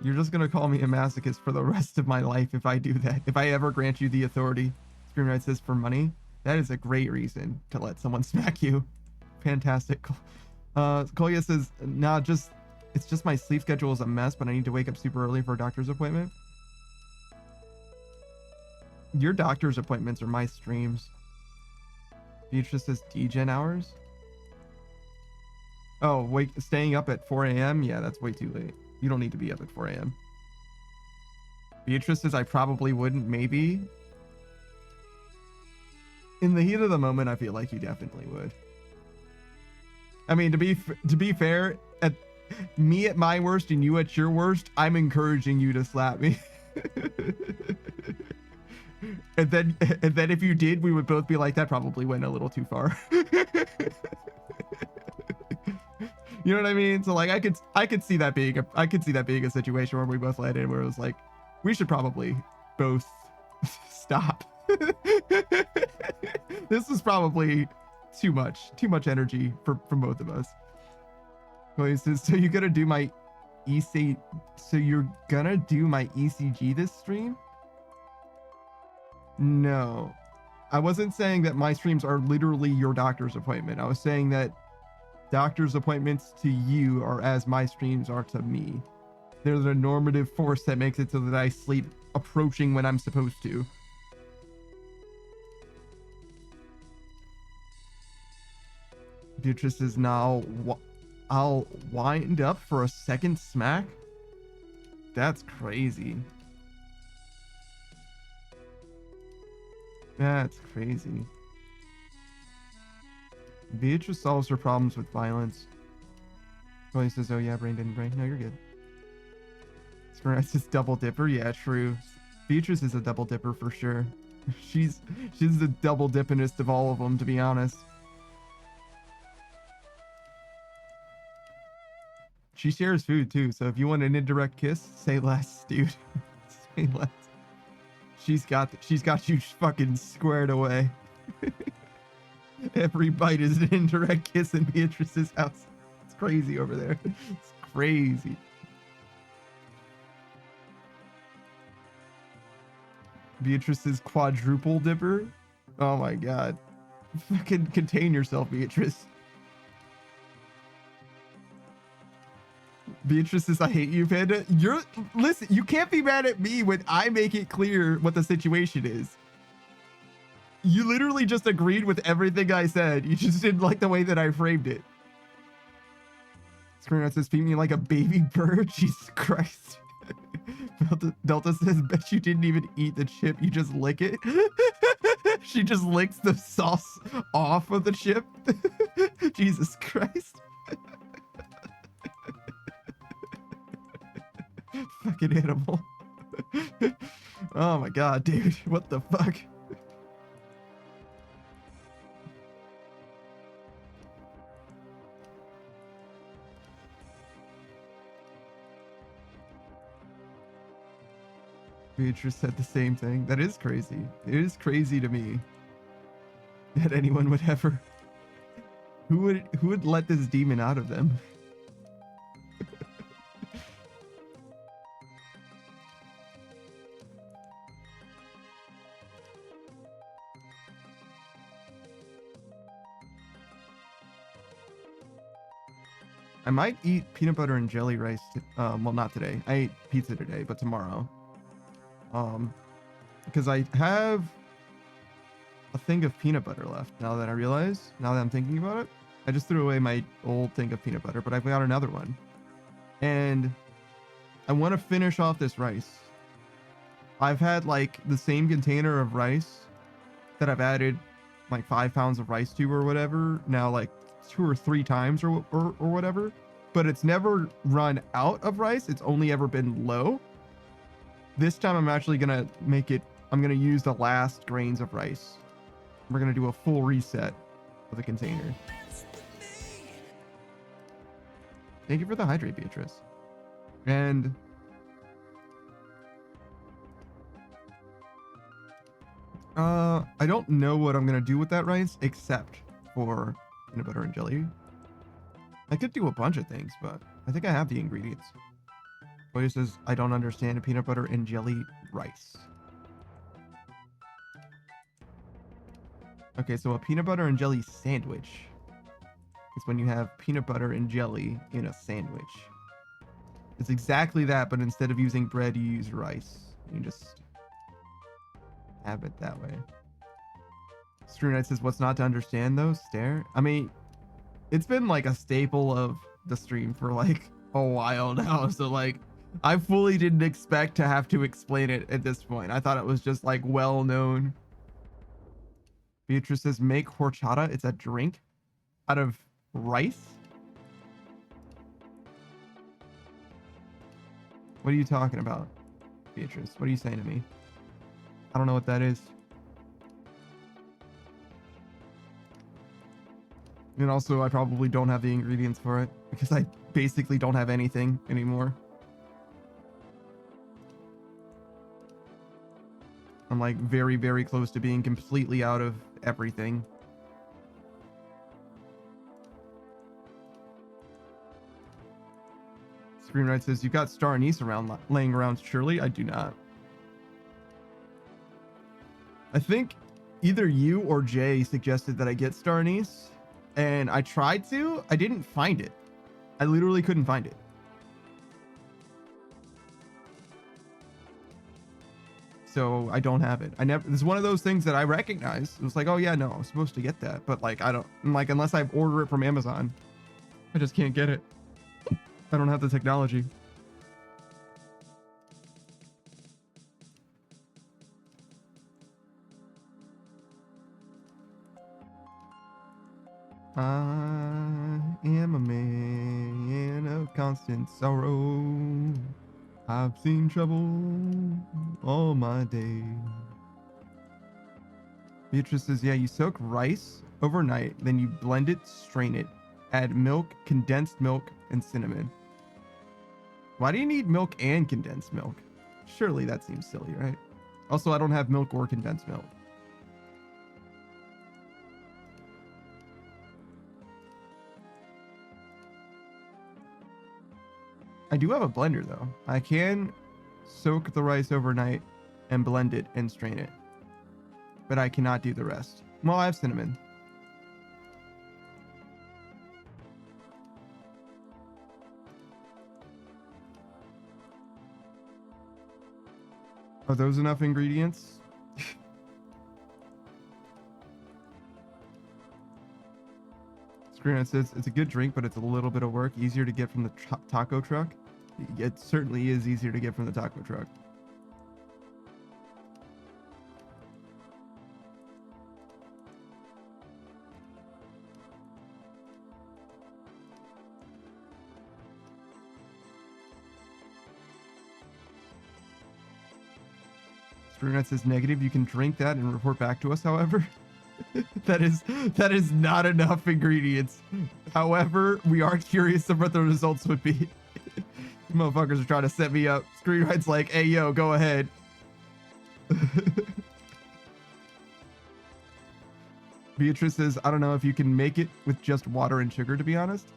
You're just gonna call me a masochist for the rest of my life if I do that. If I ever grant you the authority. Screamrite says, for money. That is a great reason to let someone smack you. Fantastic. Kolya says, nah, it's just my sleep schedule is a mess, but I need to wake up super early for a doctor's appointment. Your doctor's appointments are my streams. Beatrice says degen hours. Oh, staying up at 4 a.m.? Yeah, that's way too late. You don't need to be up at 4 a.m. Beatrice says I probably wouldn't, maybe. In the heat of the moment, I feel like you definitely would. I mean, to be fair, at me at my worst and you at your worst, I'm encouraging you to slap me. and then if you did, we would both be like, that probably went a little too far. You know what I mean? So like, I could see that being a situation where we both let it, where it was like, we should probably both stop. This is probably too much energy from both of us. So you're gonna do my ECG? So you're gonna do my ECG this stream? No, I wasn't saying that my streams are literally your doctor's appointment. I was saying that doctor's appointments to you are as my streams are to me. They're the normative force that makes it so that I sleep approaching when I'm supposed to. Beatrice is now, I'll wind up for a second smack? That's crazy. That's crazy. Beatrice solves her problems with violence. Chloe says, oh yeah, brain didn't brain. No, you're good. Scaress is double dipper. Yeah, true. Beatrice is a double dipper for sure. She's the double dippinest of all of them, to be honest. She shares food too, so if you want an indirect kiss, say less, dude. Say less. She's got you fucking squared away. Every bite is an indirect kiss in Beatrice's house. It's crazy over there. It's crazy. Beatrice's quadruple dipper. Oh my god. Fucking contain yourself, Beatrice. Beatrice says, I hate you, Panda. Listen, you can't be mad at me when I make it clear what the situation is. You literally just agreed with everything I said. You just didn't like the way that I framed it. Screenshot says, feed me like a baby bird. Jesus Christ. Delta says, bet you didn't even eat the chip. You just lick it. She just licks the sauce off of the chip. Jesus Christ. Fucking animal. Oh my god, dude. What the fuck? Beatrice said the same thing. That is crazy. It is crazy to me that anyone would ever... Who would let this demon out of them? I might eat peanut butter and jelly rice. Well, not today. I ate pizza today, but tomorrow. Because I have a thing of peanut butter left. Now that I'm thinking about it, I just threw away my old thing of peanut butter, but I've got another one, and I want to finish off this rice. I've had like the same container of rice that I've added like 5 pounds of rice to or whatever now, like 2 or 3 times or whatever, but it's never run out of rice. It's only ever been low. This time I'm actually gonna I'm gonna use the last grains of rice. We're gonna do a full reset of the container. Thank you for the hydrate, Beatrice. And I don't know what I'm gonna do with that rice except for peanut butter and jelly. I could do a bunch of things, but I think I have the ingredients. Boy says, I don't understand a peanut butter and jelly rice. Okay, so a peanut butter and jelly sandwich is when you have peanut butter and jelly in a sandwich. It's exactly that, but instead of using bread, you use rice. You just have it that way. Stream Knight says, what's not to understand though? Stare? I mean, it's been like a staple of the stream for like a while now, so like I fully didn't expect to have to explain it at this point. I thought it was just like well known. Beatrice says, make horchata. It's a drink out of rice. What are you talking about, Beatrice? What are you saying to me? I don't know what that is. And also, I probably don't have the ingredients for it because I basically don't have anything anymore. I'm like very, very close to being completely out of everything. Screenwriter says, you got star anise laying around. Surely I do not. I think either you or Jay suggested that I get star anise, and I tried to. I didn't find it. I literally couldn't find it. So I don't have it. It's one of those things that I recognize. It was like, oh yeah, no, I'm supposed to get that, but like I'm like, unless I order it from Amazon, I just can't get it. I don't have the technology. I am a man of constant sorrow. I've seen trouble all my days. Beatrice says, yeah, you soak rice overnight, then you blend it, strain it, add milk, condensed milk, and cinnamon. Why do you need milk and condensed milk? Surely that seems silly, right? Also, I don't have milk or condensed milk. I do have a blender though. I can soak the rice overnight and blend it and strain it, but I cannot do the rest. Well, I have cinnamon. Are those enough ingredients? Screen says it's a good drink, but it's a little bit of work. Easier to get from the taco truck. It certainly is easier to get from the taco truck. Screenet says negative. You can drink that and report back to us, however. that is not enough ingredients. However, we are curious of what the results would be. Motherfuckers are trying to set me up. Screenwrite's like, hey yo, go ahead. Beatrice says, I don't know if you can make it with just water and sugar, to be honest.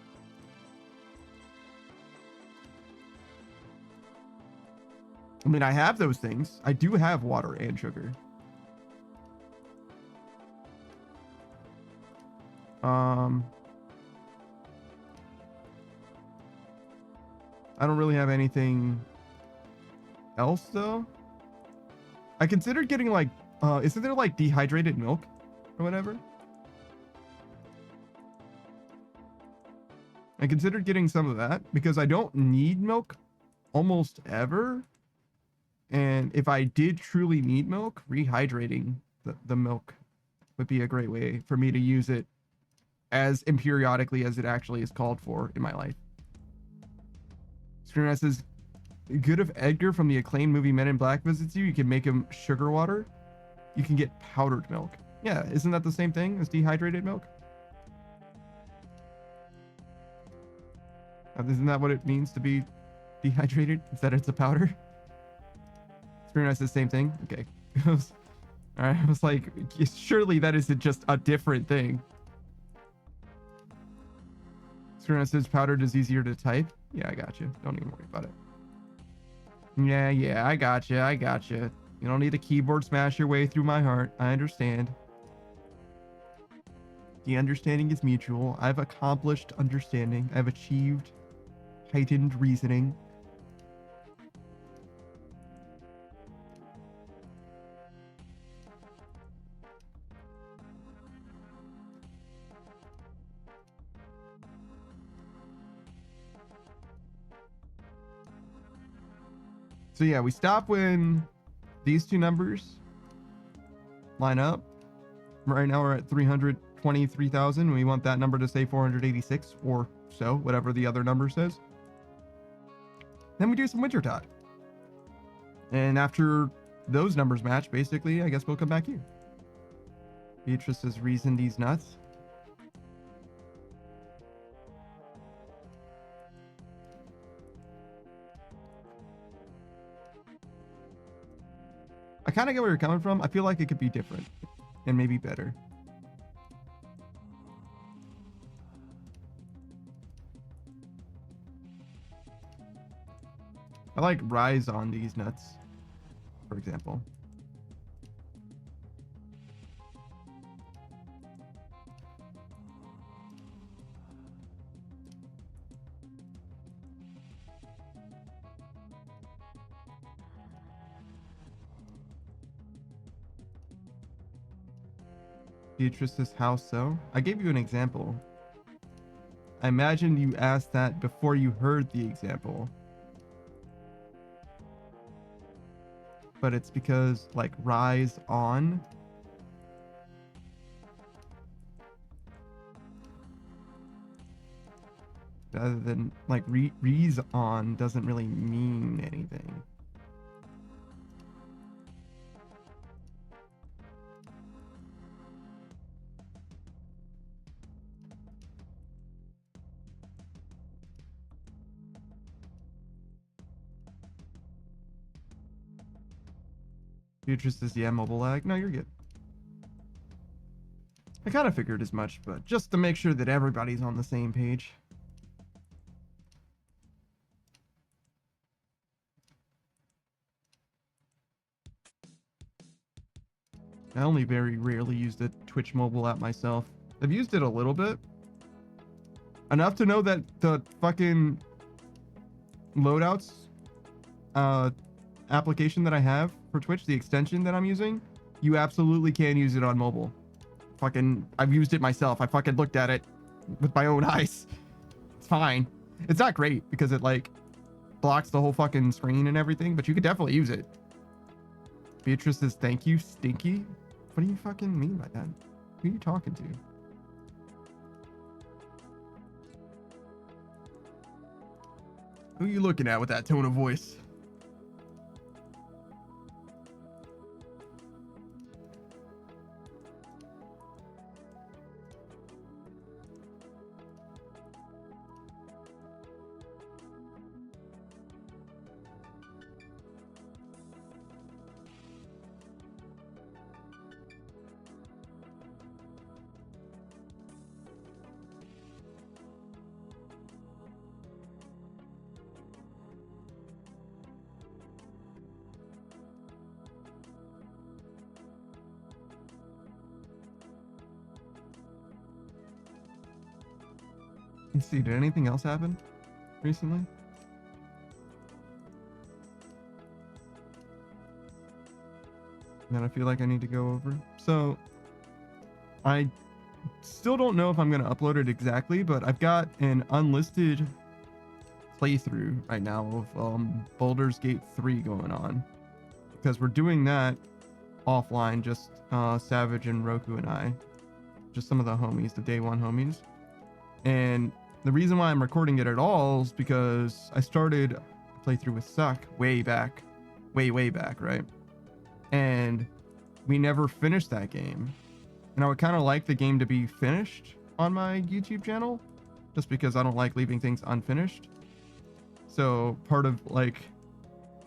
I mean, I have those things. I do have water and sugar. I don't really have anything else though. I considered getting like, isn't there like dehydrated milk or whatever? I considered getting some of that because I don't need milk almost ever. And if I did truly need milk, rehydrating the milk would be a great way for me to use it as periodically as it actually is called for in my life. Screenwriter says, good if Edgar from the acclaimed movie Men in Black visits you, you can make him sugar water. You can get powdered milk. Yeah, isn't that the same thing as dehydrated milk? Isn't that what it means to be dehydrated instead it's a powder? Screenwriter says the same thing. Okay. All right. I was like, surely that isn't just a different thing. Screenwriter says powdered is easier to type. Yeah, I got you. Don't even worry about it. Yeah, I got you. You don't need a keyboard smash your way through my heart. I understand. The understanding is mutual. I've accomplished understanding. I've achieved heightened reasoning. So yeah, we stop when these two numbers line up. Right now we're at 323,000. We want that number to say 486 or so, whatever the other number says. Then we do some winter tide. And after those numbers match, basically, I guess we'll come back here. Beatrice has reasoned these nuts. I kind of get where you're coming from. I feel like it could be different and maybe better. I like rise on these nuts, for example. Beatrice's house, so I gave you an example. I imagine you asked that before you heard the example. But it's because, like, rise on. Rather than, like, rees on doesn't really mean anything. Beatrice says, yeah, mobile lag. No, you're good. I kind of figured as much, but just to make sure that everybody's on the same page. I only very rarely use the Twitch mobile app myself. I've used it a little bit. Enough to know that the fucking loadouts application that I have for Twitch, the extension that I'm using, you absolutely can use it on mobile. Fucking, I've used it myself. I fucking looked at it with my own eyes. It's fine. It's not great because it like blocks the whole fucking screen and everything, but you could definitely use it. Beatrice says, thank you, Stinky. What do you fucking mean by that? Who are you talking to? Who are you looking at with that tone of voice? Let's see, did anything else happen recently? That I feel like I need to go over. So I still don't know if I'm going to upload it exactly, but I've got an unlisted playthrough right now of Baldur's Gate 3 going on, because we're doing that offline, just Savage and Roku and I, just some of the homies, the day one homies. And the reason why I'm recording it at all is because I started a playthrough with Suck way back, way back, right? And we never finished that game. And I would kind of like the game to be finished on my YouTube channel, just because I don't like leaving things unfinished. So part of like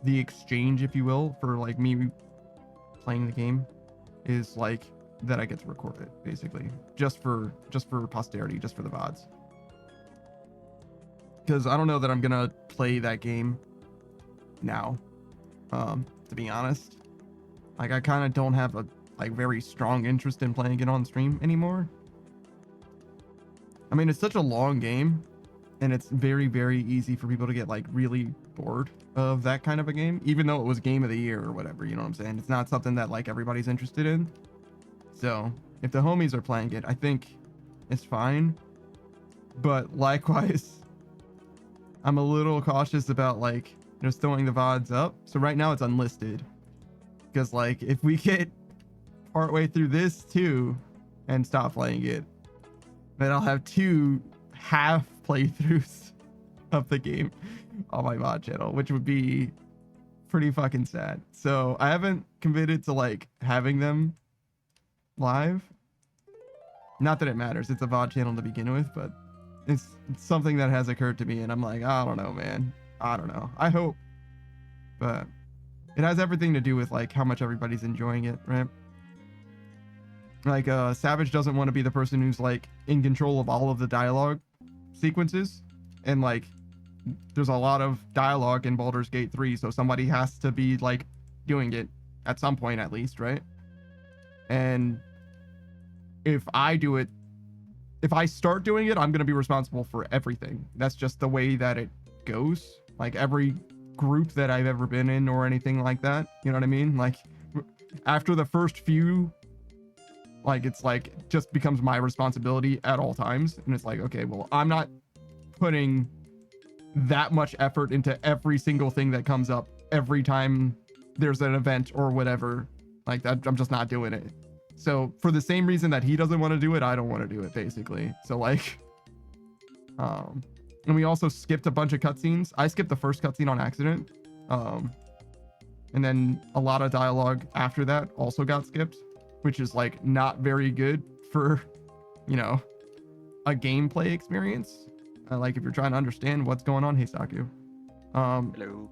the exchange, if you will, for like me playing the game is like that I get to record it, basically, just for posterity, just for the VODs. Because I don't know that I'm gonna play that game now, to be honest. Like, I kind of don't have a like very strong interest in playing it on stream anymore. I mean, it's such a long game, and it's very, very easy for people to get like really bored of that kind of a game, even though it was game of the year or whatever, you know what I'm saying? It's not something that like everybody's interested in. So if the homies are playing it, I think it's fine. But likewise, I'm a little cautious about like just throwing the VODs up. So right now it's unlisted, because like if we get partway through this too and stop playing it, then I'll have 2 half playthroughs of the game on my VOD channel, which would be pretty fucking sad. So I haven't committed to like having them live. Not that it matters, it's a VOD channel to begin with, but it's something that has occurred to me, and I'm like, I don't know, man. I don't know. I hope, but it has everything to do with like how much everybody's enjoying it, right? Like Savage doesn't want to be the person who's like in control of all of the dialogue sequences, and like there's a lot of dialogue in Baldur's Gate 3, so somebody has to be like doing it at some point at least, right? And if I do it, if I start doing it, I'm going to be responsible for everything. That's just the way that it goes. Like every group that I've ever been in or anything like that, you know what I mean? Like after the first few, like it's like just becomes my responsibility at all times. And it's like, okay, well, I'm not putting that much effort into every single thing that comes up every time there's an event or whatever like that. I'm just not doing it. So for the same reason that he doesn't want to do it, I don't want to do it, basically. So like, and we also skipped a bunch of cutscenes. I skipped the first cutscene on accident. And then a lot of dialogue after that also got skipped, which is like not very good for, you know, a gameplay experience. Like if you're trying to understand what's going on. Hey, Saku. Hello.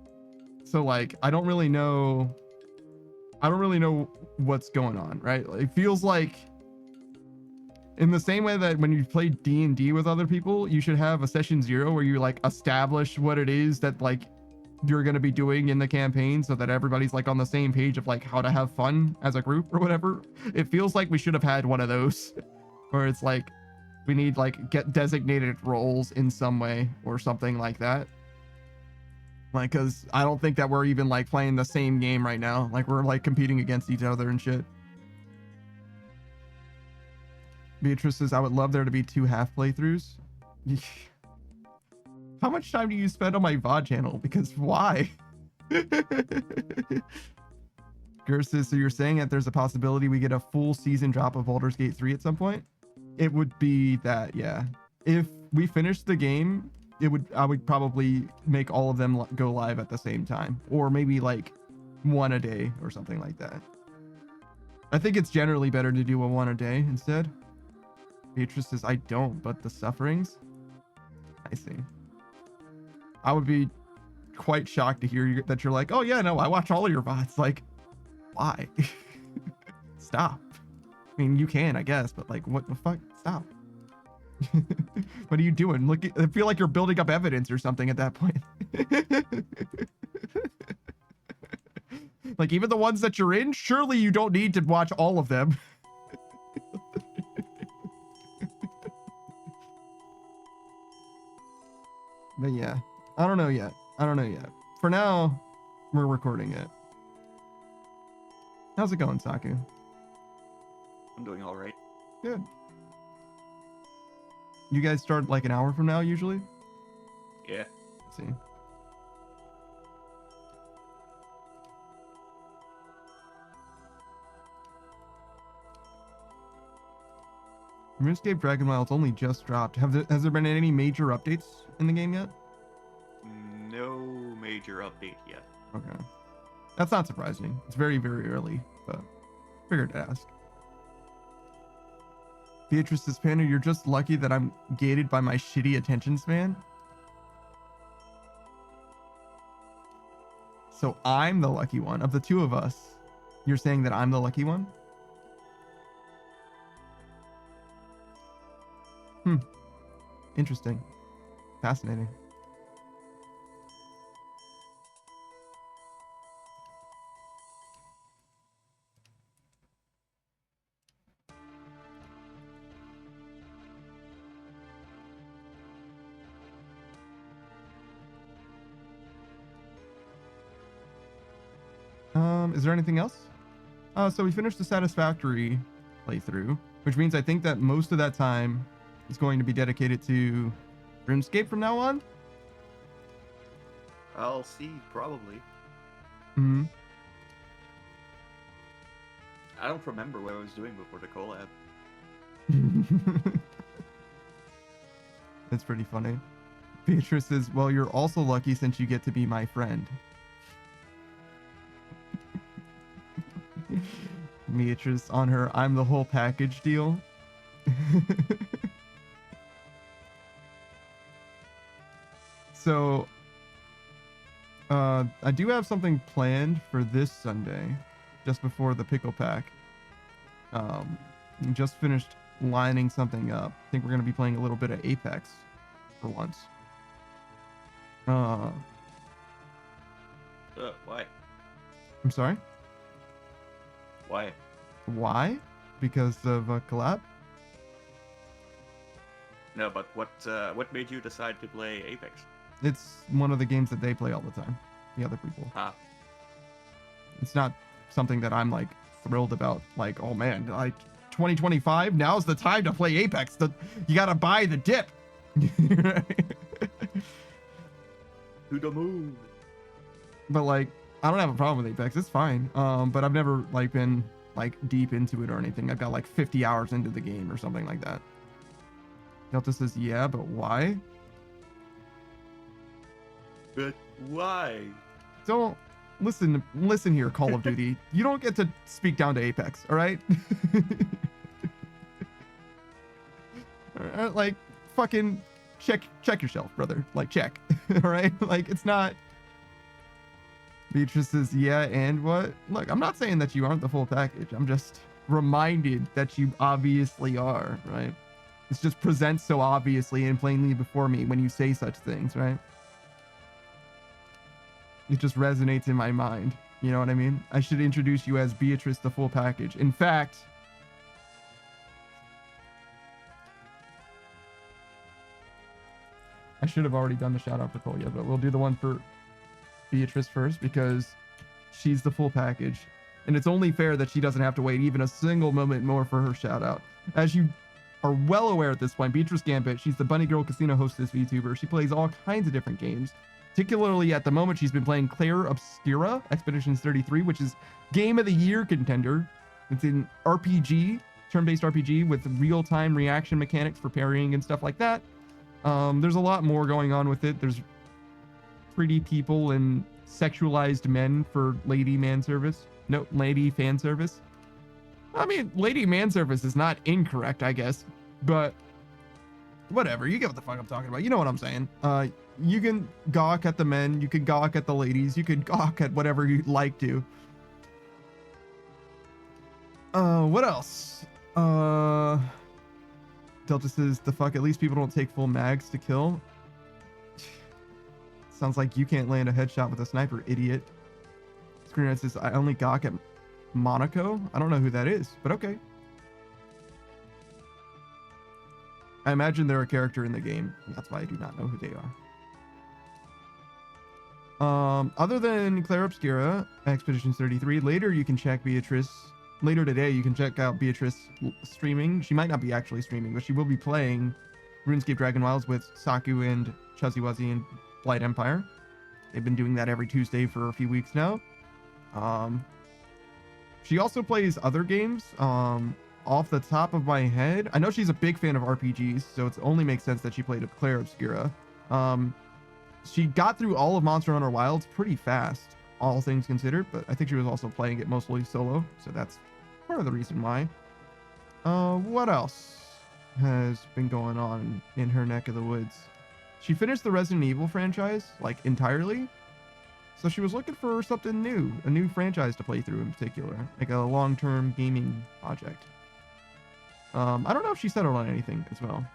So like, I don't really know what's going on, right? It feels like in the same way that when you play D&D with other people, you should have a session 0 where you like establish what it is that like you're going to be doing in the campaign, so that everybody's like on the same page of like how to have fun as a group or whatever. It feels like we should have had one of those where it's like we need like get designated roles in some way or something like that. Like, cause I don't think that we're even like playing the same game right now. Like we're like competing against each other and shit. Beatrice says, I would love there to be 2 half playthroughs. How much time do you spend on my VOD channel? Because why? Gerst says, so you're saying that there's a possibility we get a full season drop of Baldur's Gate 3 at some point? It would be that, yeah. If we finished the game, I would probably make all of them go live at the same time, or maybe like 1 a day or something like that. I think it's generally better to do a 1 a day instead. Beatrice says, I don't, but the sufferings. I see. I would be quite shocked to hear that you're like, oh yeah, no, I watch all of your VODs. Like, why? Stop. I mean, you can, I guess, but like, what the fuck? Stop. What are you doing? Look, I feel like you're building up evidence or something at that point. Like, even the ones that you're in, surely you don't need to watch all of them. But yeah, I don't know yet. For now, we're recording it. How's it going, Saku? I'm doing all right. Good. You guys start like an hour from now, usually? Yeah. Let's see. RuneScape Dragon Wilds only just dropped. Has there been any major updates in the game yet? No major update yet. Okay. That's not surprising. It's very, very early, but figured to ask. Beatrice says, Panda, you're just lucky that I'm gated by my shitty attention span. So I'm the lucky one. Of the two of us, you're saying that I'm the lucky one? Interesting. Fascinating. Is there anything else? So we finished the Satisfactory playthrough, which means I think that most of that time is going to be dedicated to RuneScape from now on. I'll see, probably. Mm-hmm. I don't remember what I was doing before the collab. That's pretty funny. Beatrice says, well, you're also lucky since you get to be my friend. Beatrice on her I'm the whole package deal. So I do have something planned for this Sunday, just before the pickle pack. Just finished lining something up. I think we're going to be playing a little bit of Apex for once. Why? I'm sorry? Why? Why? Because of a collab? No, but what made you decide to play Apex? It's one of the games that they play all the time. The other people. Ah. It's not something that I'm like thrilled about. Like, oh man, like 2025, now's the time to play Apex. You gotta buy the dip. To the moon. But like, I don't have a problem with Apex. It's fine. But I've never like been like deep into it or anything. I've got like 50 hours into the game or something like that. Delta says, yeah, but why? But why? Don't listen here, Call of Duty. You don't get to speak down to Apex, all right? Like, fucking check yourself, brother. Like, check. All right? Like, it's not. Beatrice says, yeah, and what? Look, I'm not saying that you aren't the full package. I'm just reminded that you obviously are, right? This just presents so obviously and plainly before me when you say such things, right? It just resonates in my mind. You know what I mean? I should introduce you as Beatrice the full package. In fact, I should have already done the shout out for Kolya, but we'll do the one for Beatrice first because she's the full package. And it's only fair that she doesn't have to wait even a single moment more for her shout out. As you are well aware at this point, Beatrice Gambit, she's the Bunny Girl Casino hostess VTuber. She plays all kinds of different games. Particularly at the moment, she's been playing Claire Obscura, Expeditions 33, which is Game of the Year contender. It's an RPG, turn-based RPG with real-time reaction mechanics for parrying and stuff like that. There's a lot more going on with it. There's pretty people and sexualized men for lady man service. No, lady fan service. I mean, lady man service is not incorrect, I guess, but whatever. You get what the fuck I'm talking about. You know what I'm saying. You can gawk at the men. You can gawk at the ladies. You can gawk at whatever you'd like to. What else? Delta says, the fuck, at least people don't take full mags to kill. Sounds like you can't land a headshot with a sniper, idiot. Screenwriter says, I only gawk at Monaco. I don't know who that is, but okay. I imagine they're a character in the game. That's why I do not know who they are. Other than Claire Obscura, Expeditions 33, later you can check Beatrice. Later today, you can check out Beatrice streaming. She might not be actually streaming, but she will be playing RuneScape Dragon Wilds with Saku and Chuzzy Wuzzy and Blight Empire. They've been doing that every Tuesday for a few weeks now. She also plays other games. Off the top of my head, I know she's a big fan of RPGs, so it only makes sense that she played Claire Obscura. She got through all of Monster Hunter Wilds pretty fast, all things considered, but I think she was also playing it mostly solo, so that's part of the reason why. What else has been going on in her neck of the woods? She finished the Resident Evil franchise, like, entirely. So she was looking for something new, a new franchise to play through in particular, like a long-term gaming project. I don't know if she settled on anything as well.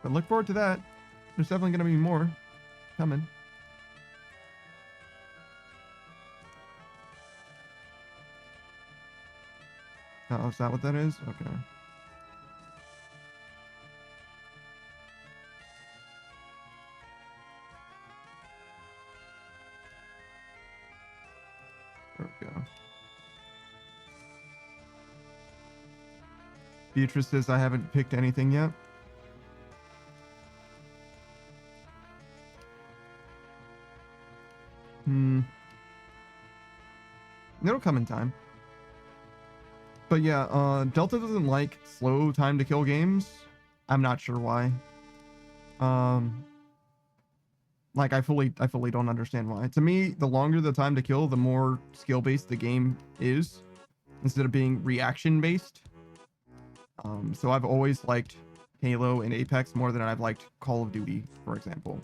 But look forward to that. There's definitely going to be more coming. Oh, is that what that is? Okay. There we go. Beatrice says, I haven't picked anything yet. It'll come in time. But yeah, Delta doesn't like slow time to kill games. I'm not sure why. Like I fully don't understand why. To me, the longer the time to kill, the more skill-based the game is, instead of being reaction-based. So I've always liked Halo and Apex more than I've liked Call of Duty, for example.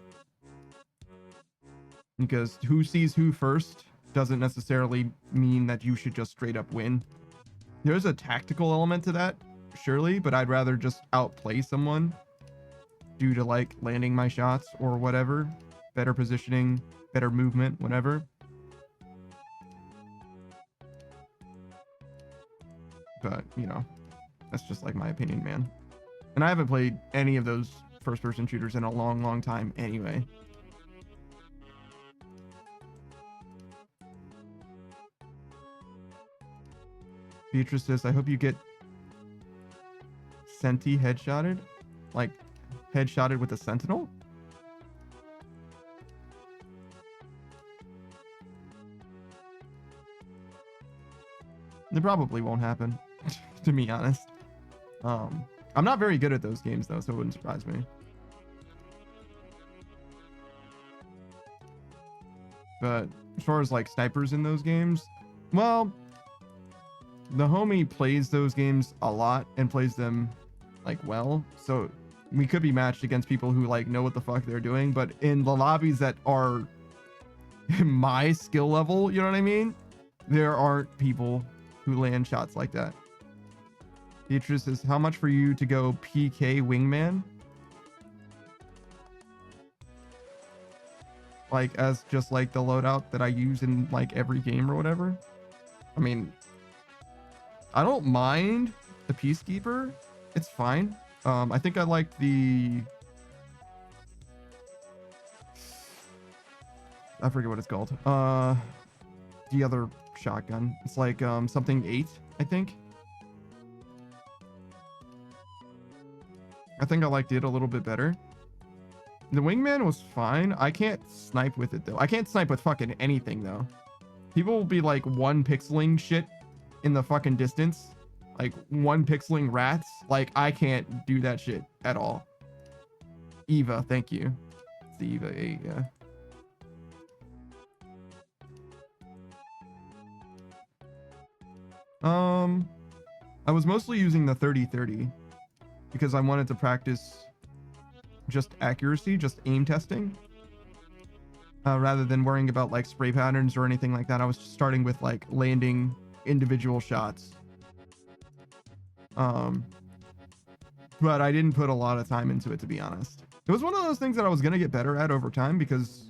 Because who sees who first doesn't necessarily mean that you should just straight up win. There's a tactical element to that, surely, but I'd rather just outplay someone due to like landing my shots or whatever, better positioning, better movement, whatever. But, you know, that's just like my opinion, man. And I haven't played any of those first-person shooters in a long, long time anyway. Beatrice says, I hope you get Senti headshotted? Like, headshotted with a Sentinel? It probably won't happen, to be honest. I'm not very good at those games, though, so it wouldn't surprise me. But as far as, like, snipers in those games, well, the homie plays those games a lot and plays them, like, well. So we could be matched against people who, like, know what the fuck they're doing. But in the lobbies that are my skill level, you know what I mean? There aren't people who land shots like that. Beatrice says, how much for you to go PK wingman? Like, as just like the loadout that I use in like every game or whatever. I mean, I don't mind the Peacekeeper. It's fine. I think I like the I forget what it's called. The other shotgun. It's like something 8, I think. I think I liked it a little bit better. The wingman was fine. I can't snipe with it though. I can't snipe with fucking anything though. People will be like one pixeling shit in the fucking distance. Like one pixeling rats. Like I can't do that shit at all. Eva, thank you. It's the Eva 8, yeah. I was mostly using the 30-30 because I wanted to practice just accuracy, just aim testing, rather than worrying about like spray patterns or anything like that. I was just starting with like landing individual shots. But I didn't put a lot of time into it, to be honest. It was one of those things that I was gonna get better at over time because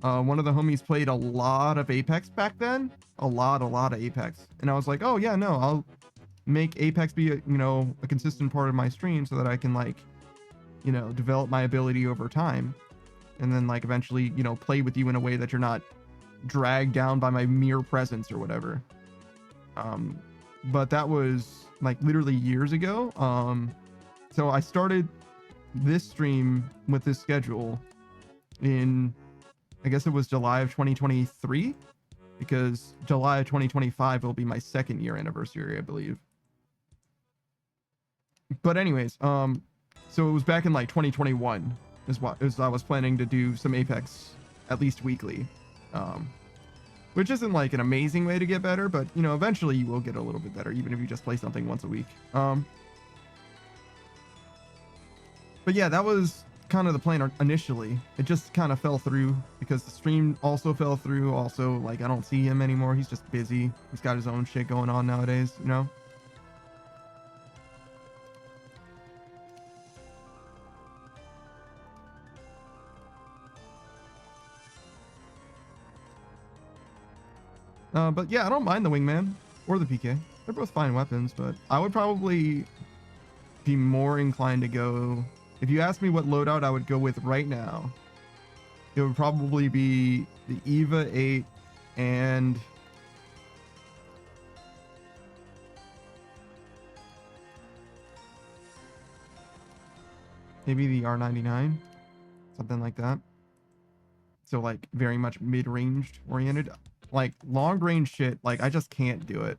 one of the homies played a lot of Apex back then, a lot of Apex, and I was like, oh yeah, no, I'll make Apex be a consistent part of my stream so that I can like, develop my ability over time, and then like eventually, play with you in a way that you're not dragged down by my mere presence or whatever. But that was like literally years ago. So I started this stream with this schedule in, I guess it was July of 2023, because July of 2025 will be my 2nd year anniversary, I believe. But anyways, so it was back in like 2021 is I was planning to do some Apex at least weekly, which isn't like an amazing way to get better, but eventually you will get a little bit better even if you just play something once a week. But yeah, that was kind of the plan initially. It just kind of fell through because the stream also fell through. Also, like I don't see him anymore. He's just busy. He's got his own shit going on nowadays, But yeah, I don't mind the wingman or the PK. They're both fine weapons, but I would probably be more inclined to go. If you ask me what loadout I would go with right now, it would probably be the Eva 8 and maybe the R99, something like that. So like very much mid-ranged oriented. Like long range shit, like I just can't do it.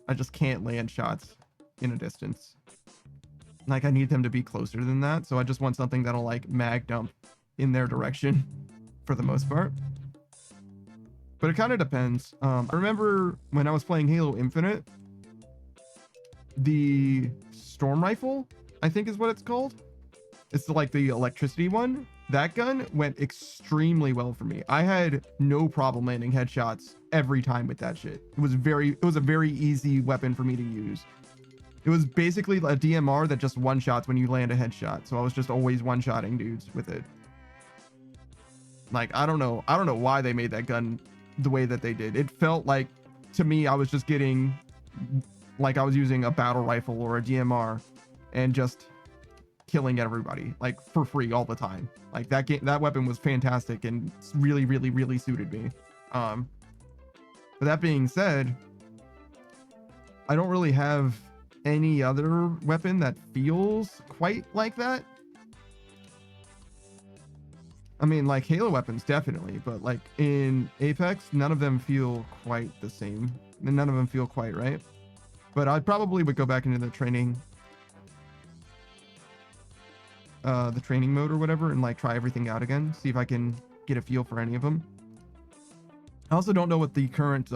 I just can't land shots in a distance. Like I need them to be closer than that, so I just want something that'll like mag dump in their direction for the most part. But it kind of depends. I remember when I was playing Halo Infinite, the storm rifle, I think is what it's called. It's like the electricity one. That gun went extremely well for me. I had no problem landing headshots every time with that shit. It was a very easy weapon for me to use. It was basically a DMR that just one-shots when you land a headshot. So I was just always one-shotting dudes with it. Like, I don't know why they made that gun the way that they did. It felt like, to me, I was just getting, like I was using a battle rifle or a DMR and just killing everybody, like, for free all the time. Like, that weapon was fantastic and really suited me. But that being said, I don't really have any other weapon that feels quite like that. I mean, like Halo weapons definitely, but like in Apex, none of them feel quite the same. None of them feel quite right. But I probably would go back into the training mode or whatever and like try everything out again, see if I can get a feel for any of them. I also don't know what the current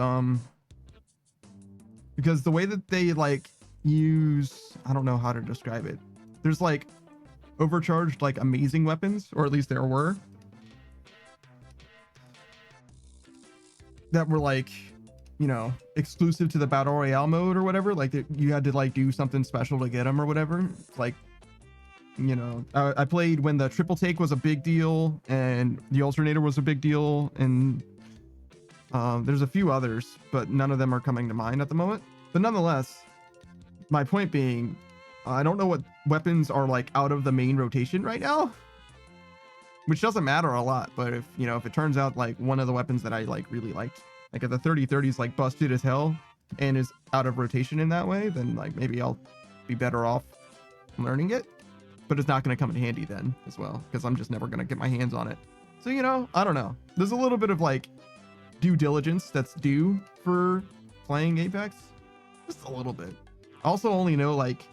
because the way that they like use, I don't know how to describe it. There's like overcharged like amazing weapons, or at least there were, that were like, exclusive to the battle royale mode or whatever. Like you had to like do something special to get them or whatever. Like, I played when the triple take was a big deal and the alternator was a big deal, and there's a few others, but none of them are coming to mind at the moment. But nonetheless, my point being, I don't know what weapons are like out of the main rotation right now. which doesn't matter a lot. But if you know, if it turns out like one of the weapons that I like really liked, like if the 30-30 is like busted as hell and is out of rotation in that way, then like maybe I'll be better off learning it. But it's not going to come in handy then as well, because I'm just never going to get my hands on it. So, you know, I don't know. There's a little bit of like due diligence that's due for playing Apex. Just a little bit. I also only know like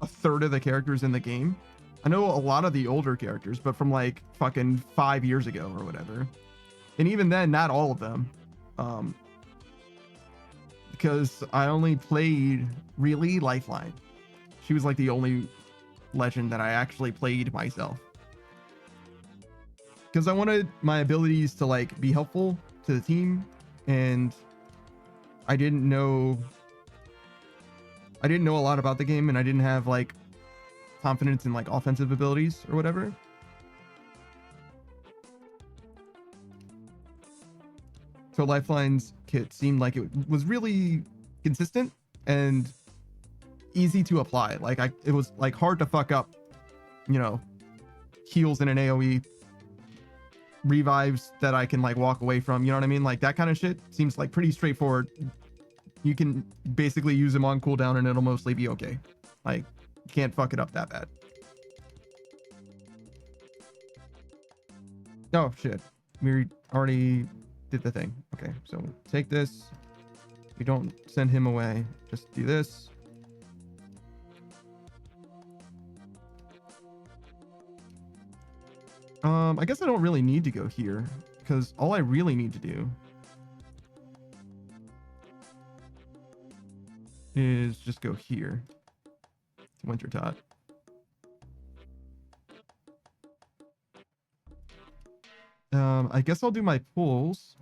a third of the characters in the game. I know a lot of the older characters, but from like fucking 5 years ago or whatever. And even then, not all of them. Because I only played really Lifeline. She was like the only legend that I actually played myself, because I wanted my abilities to like be helpful to the team, and I didn't know a lot about the game, and I didn't have like confidence in like offensive abilities or whatever. So Lifeline's kit seemed like it was really consistent and easy to apply. Like it was like hard to fuck up, you know, heals in an AoE, revives that I can like walk away from, you know what I mean? Like that kind of shit seems like pretty straightforward. You can basically use them on cooldown and it'll mostly be okay. Like you can't fuck it up that bad. Oh shit, we already did the thing. Okay, so take this. We don't send him away, just do this. I guess I don't really need to go here, because all I really need to do is just go here to Wintertot. I guess I'll do my pulls.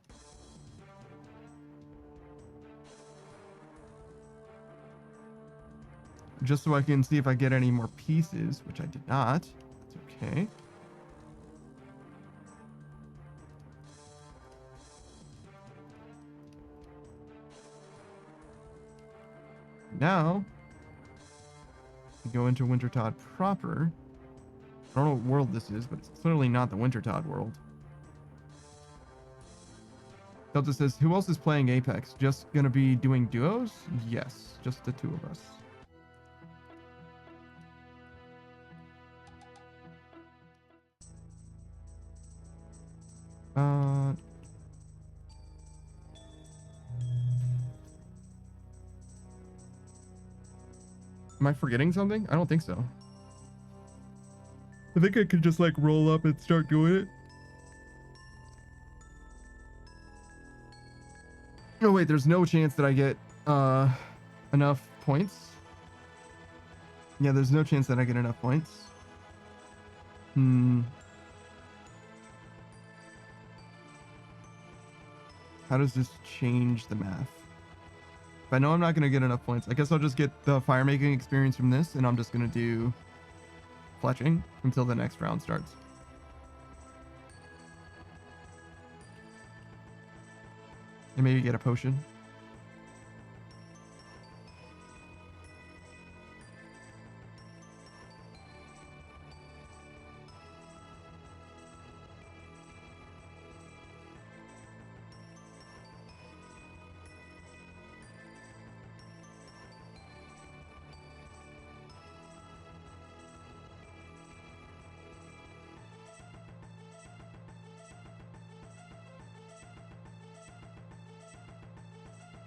Just so I can see if I get any more pieces, which I did not. It's okay. Now, we go into Wintertot proper. I don't know what world this is, but it's clearly not the Wintertot world. Delta says, who else is playing Apex? Just gonna be doing duos? Yes, just the two of us. Am I forgetting something? I don't think so. I think I could just like roll up and start doing it. Oh wait, there's no chance that I get enough points. Yeah, there's no chance that I get enough points. How does this change the math? If I know I'm not going to get enough points, I guess I'll just get the fire making experience from this, and I'm just going to do fletching until the next round starts. And maybe get a potion.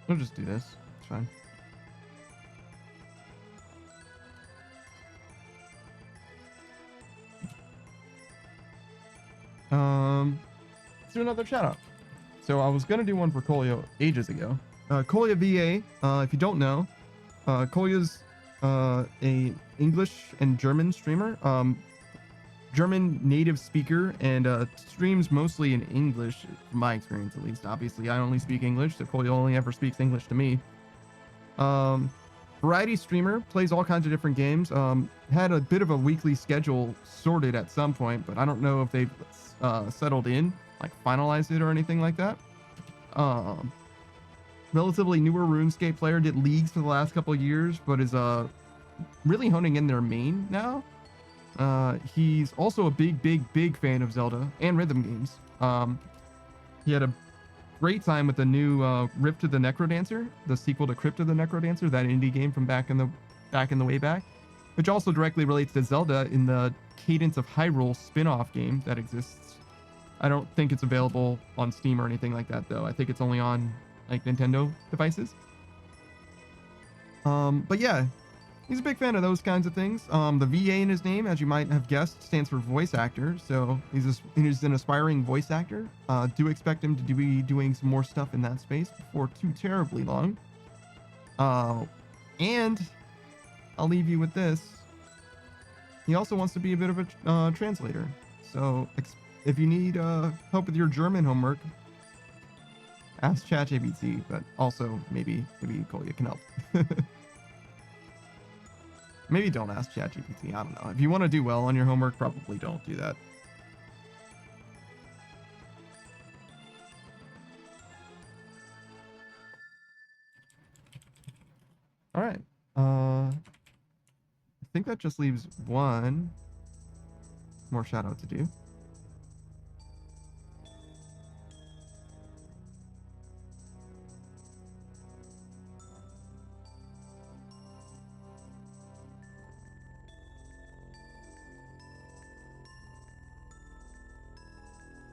I'll just do this. It's fine. Let's do another shout out. So I was gonna do one for Kolya ages ago. Kolya VA, if you don't know, Kolya's a English and German streamer. German native speaker, and streams mostly in English, from my experience at least. Obviously, I only speak English, so Kolya only ever speaks English to me. Variety streamer, plays all kinds of different games. Had a bit of a weekly schedule sorted at some point, but I don't know if they've settled in, like finalized it or anything like that. Relatively newer RuneScape player, did leagues for the last couple of years, but is really honing in their main now. He's also a big fan of Zelda and rhythm games. He had a great time with the new Rift of the Necrodancer, the sequel to Crypt of the Necrodancer, that indie game from back in the way back, which also directly relates to Zelda in the Cadence of Hyrule spin-off game that exists. I don't think it's available on Steam or anything like that, though. I think it's only on like Nintendo devices. But yeah, he's a big fan of those kinds of things. The VA in his name, as you might have guessed, stands for voice actor. So he's an aspiring voice actor. Do expect him to be doing some more stuff in that space before too terribly long. And I'll leave you with this. He also wants to be a bit of a translator. So if you need help with your German homework, ask ChatGPT, but also maybe Kolya can help. Maybe don't ask ChatGPT. I don't know. If you want to do well on your homework, probably don't do that. All right. I think that just leaves one more shout out to do.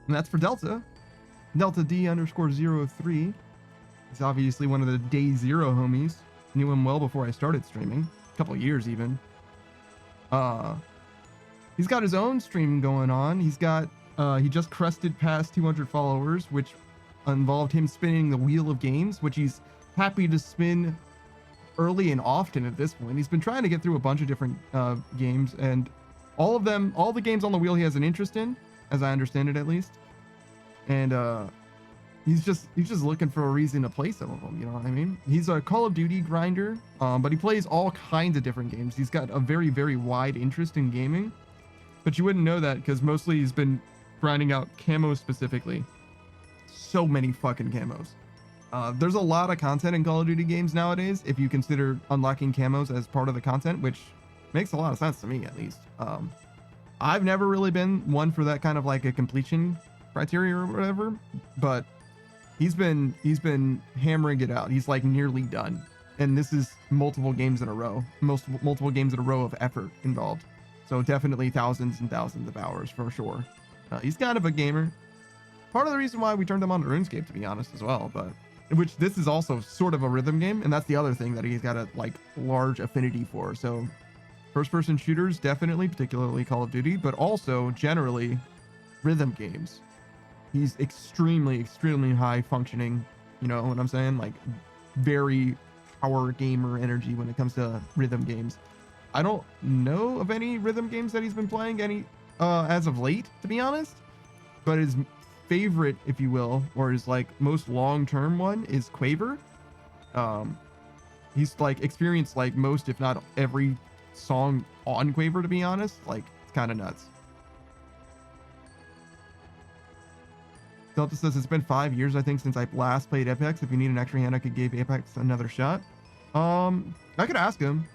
And that's for Delta. Delta D_03. He's obviously one of the day zero homies. Knew him well before I started streaming. A couple years even. He's got his own stream going on. He's got he just crested past 200 followers, which involved him spinning the wheel of games, which he's happy to spin early and often at this point. He's been trying to get through a bunch of different games, and all the games on the wheel he has an interest in, as I understand it at least. And he's just looking for a reason to play some of them, you know what I mean? He's a Call of Duty grinder, but he plays all kinds of different games. He's got a very, very wide interest in gaming, but you wouldn't know that because mostly he's been grinding out camos specifically. So many fucking camos. There's a lot of content in Call of Duty games nowadays if you consider unlocking camos as part of the content, which makes a lot of sense to me at least. I've never really been one for that kind of like a completion criteria or whatever, but he's been hammering it out. He's like nearly done, and this is multiple games in a row, multiple games in a row of effort involved. So definitely thousands and thousands of hours for sure. He's kind of a gamer. Part of the reason why we turned him on to RuneScape, to be honest, as well. But which this is also sort of a rhythm game, and that's the other thing that he's got a like large affinity for. So first-person shooters, definitely, particularly Call of Duty, but also generally rhythm games. He's extremely high functioning, you know what I'm saying? Like very power gamer energy when it comes to rhythm games. I don't know of any rhythm games that he's been playing as of late, to be honest, but his favorite, if you will, or his like most long-term one is Quaver. He's like experienced like most, if not every song on Quaver, to be honest. Like it's kind of nuts. Delta says it's been 5 years, I think, since I last played Apex. If you need an extra hand, I could give Apex another shot. I could ask him,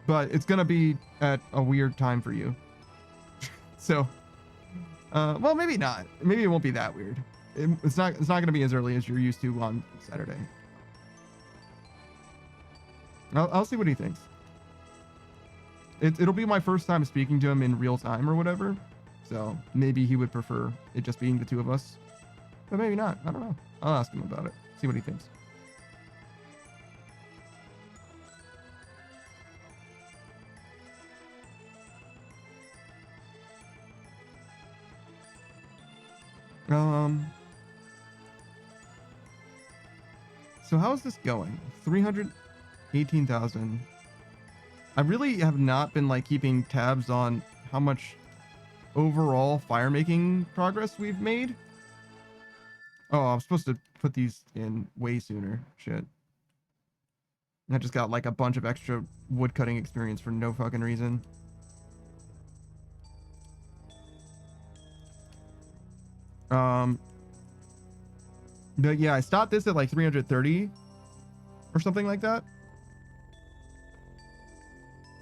but it's gonna be at a weird time for you. So, well, maybe not. Maybe it won't be that weird. It's not gonna be as early as you're used to on Saturday. I'll see what he thinks. It'll be my first time speaking to him in real time or whatever, so maybe he would prefer it just being the two of us. But maybe not. I don't know. I'll ask him about it. See what he thinks. So how is this going? 318,000. I really have not been like keeping tabs on how much overall fire making progress we've made. Oh, I'm supposed to put these in way sooner. Shit. I just got like a bunch of extra wood cutting experience for no fucking reason. But yeah, I stopped this at like 330 or something like that,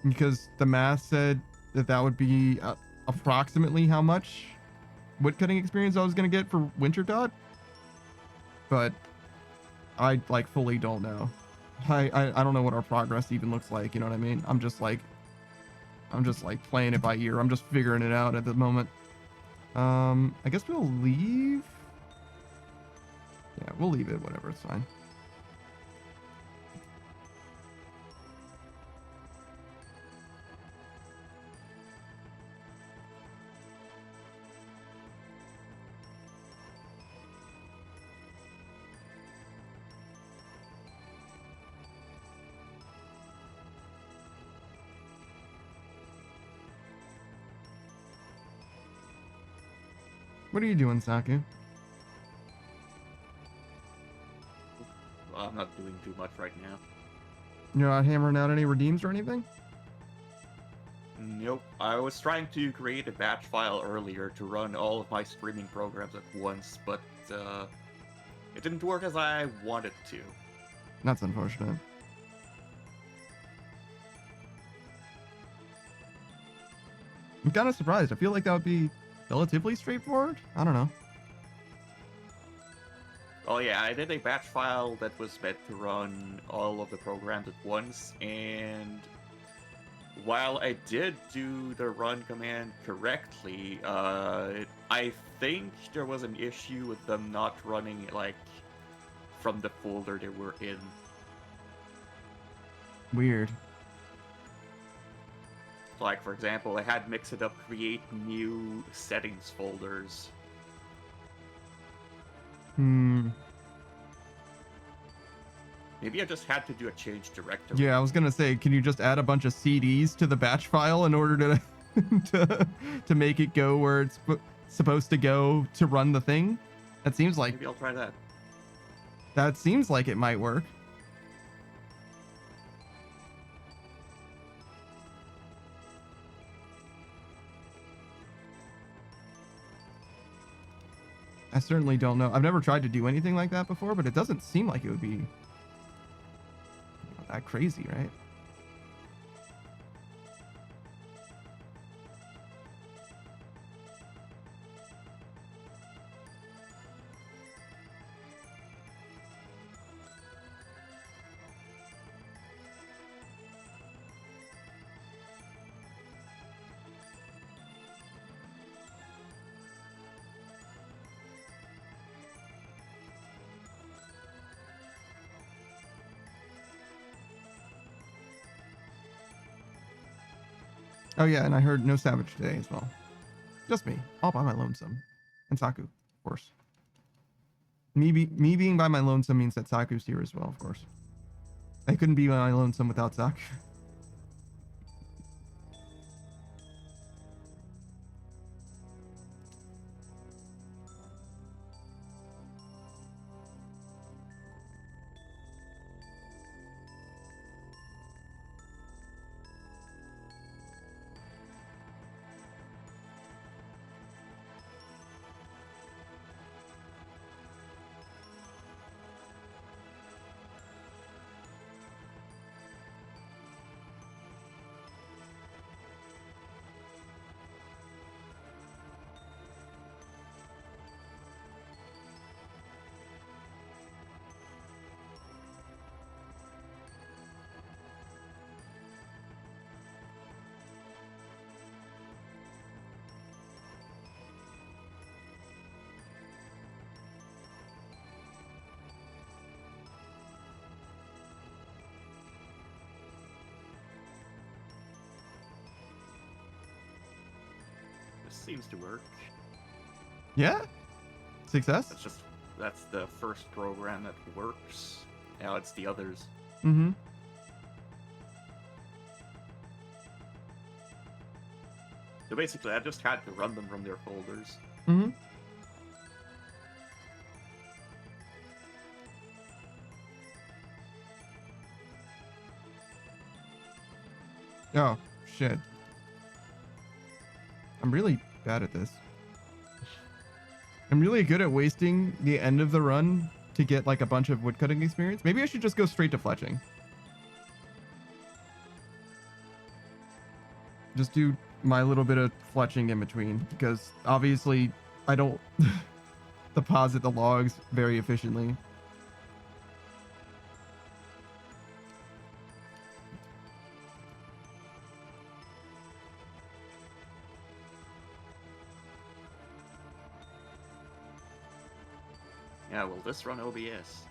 because the math said that would be approximately how much woodcutting experience I was gonna get for Winter Dot, but I like fully don't know. I don't know what our progress even looks like. You know what I mean? I'm just like playing it by ear. I'm just figuring it out at the moment. I guess we'll leave. Yeah, we'll leave it. Whatever, it's fine. What are you doing, Saku? I'm not doing too much right now. You're not hammering out any redeems or anything? Nope. I was trying to create a batch file earlier to run all of my streaming programs at once, but it didn't work as I wanted to. That's unfortunate. I'm kind of surprised. I feel like that would be relatively straightforward. I don't know. Oh yeah, I did a batch file that was meant to run all of the programs at once, and while I did do the run command correctly, I think there was an issue with them not running like from the folder they were in. Weird. Like, for example, I had Mix It Up create new settings folders. Hmm. Maybe I just had to do a change directory. Yeah, I was gonna say, can you just add a bunch of CDs to the batch file in order to to make it go where it's supposed to go to run the thing? That seems like Maybe I'll try that. that seems like it might work. I certainly don't know. I've never tried to do anything like that before, but it doesn't seem like it would be that crazy, right? Oh yeah, and I heard no Savage today as well. Just me, all by my lonesome. And Saku, of course. Me being by my lonesome means that Saku's here as well, of course. I couldn't be by my lonesome without Saku. Seems to work. Yeah? Success? That's the first program that works. Now it's the others. Mm-hmm. So basically, I just had to run them from their folders. Mm-hmm. Oh, shit. I'm really bad at this. I'm really good at wasting the end of the run to get like a bunch of woodcutting experience. Maybe I should just go straight to fletching. Just do my little bit of fletching in between, because obviously I don't deposit the logs very efficiently. Yeah, will this run OBS?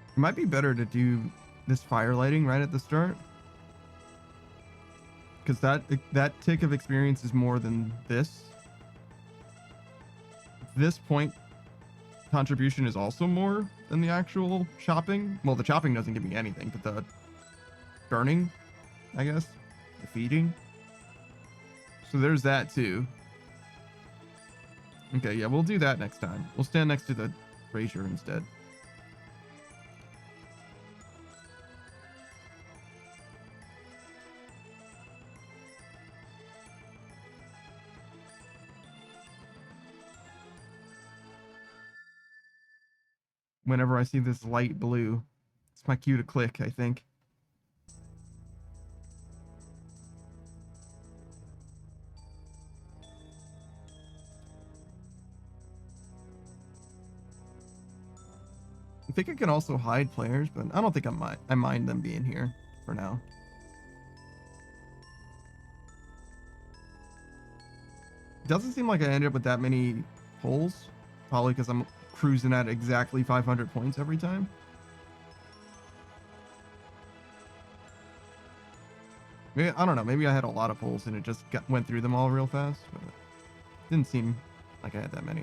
It might be better to do this fire lighting right at the start, because that tick of experience is more than this. This point contribution is also more than the actual chopping. Well, the chopping doesn't give me anything, but the burning, I guess, the feeding. So there's that too. Okay, yeah, we'll do that next time. We'll stand next to the brazier instead. Whenever I see this light blue, it's my cue to click, I think. I think I can also hide players, but I don't think I mind them being here for now. It doesn't seem like I ended up with that many holes, probably because I'm cruising at exactly 500 points every time. Maybe, I don't know, maybe I had a lot of holes and it just went through them all real fast, but it didn't seem like I had that many.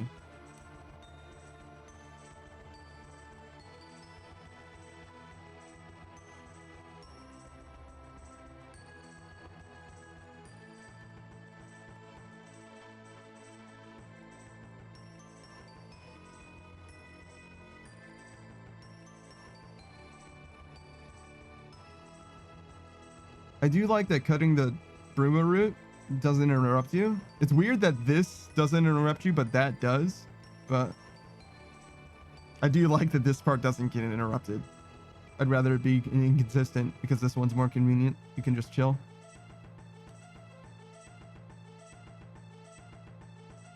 I do like that cutting the Bruma route doesn't interrupt you. It's weird that this doesn't interrupt you, but that does. But I do like that this part doesn't get interrupted. I'd rather it be inconsistent because this one's more convenient. You can just chill.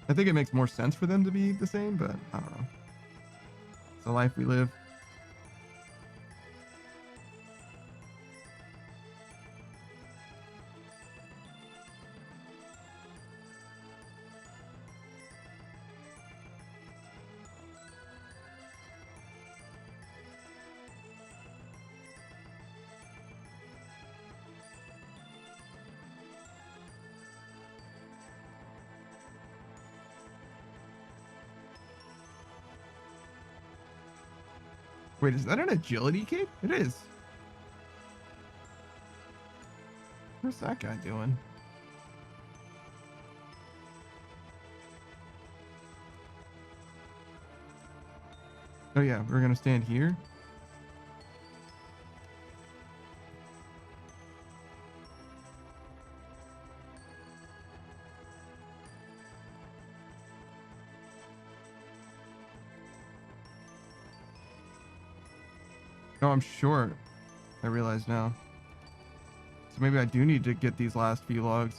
I think it makes more sense for them to be the same, but I don't know. It's the life we live. Wait, is that an agility cape? It is. What's that guy doing? Oh yeah, we're gonna stand here. Oh, I'm short. I realize now. So maybe I do need to get these last few logs.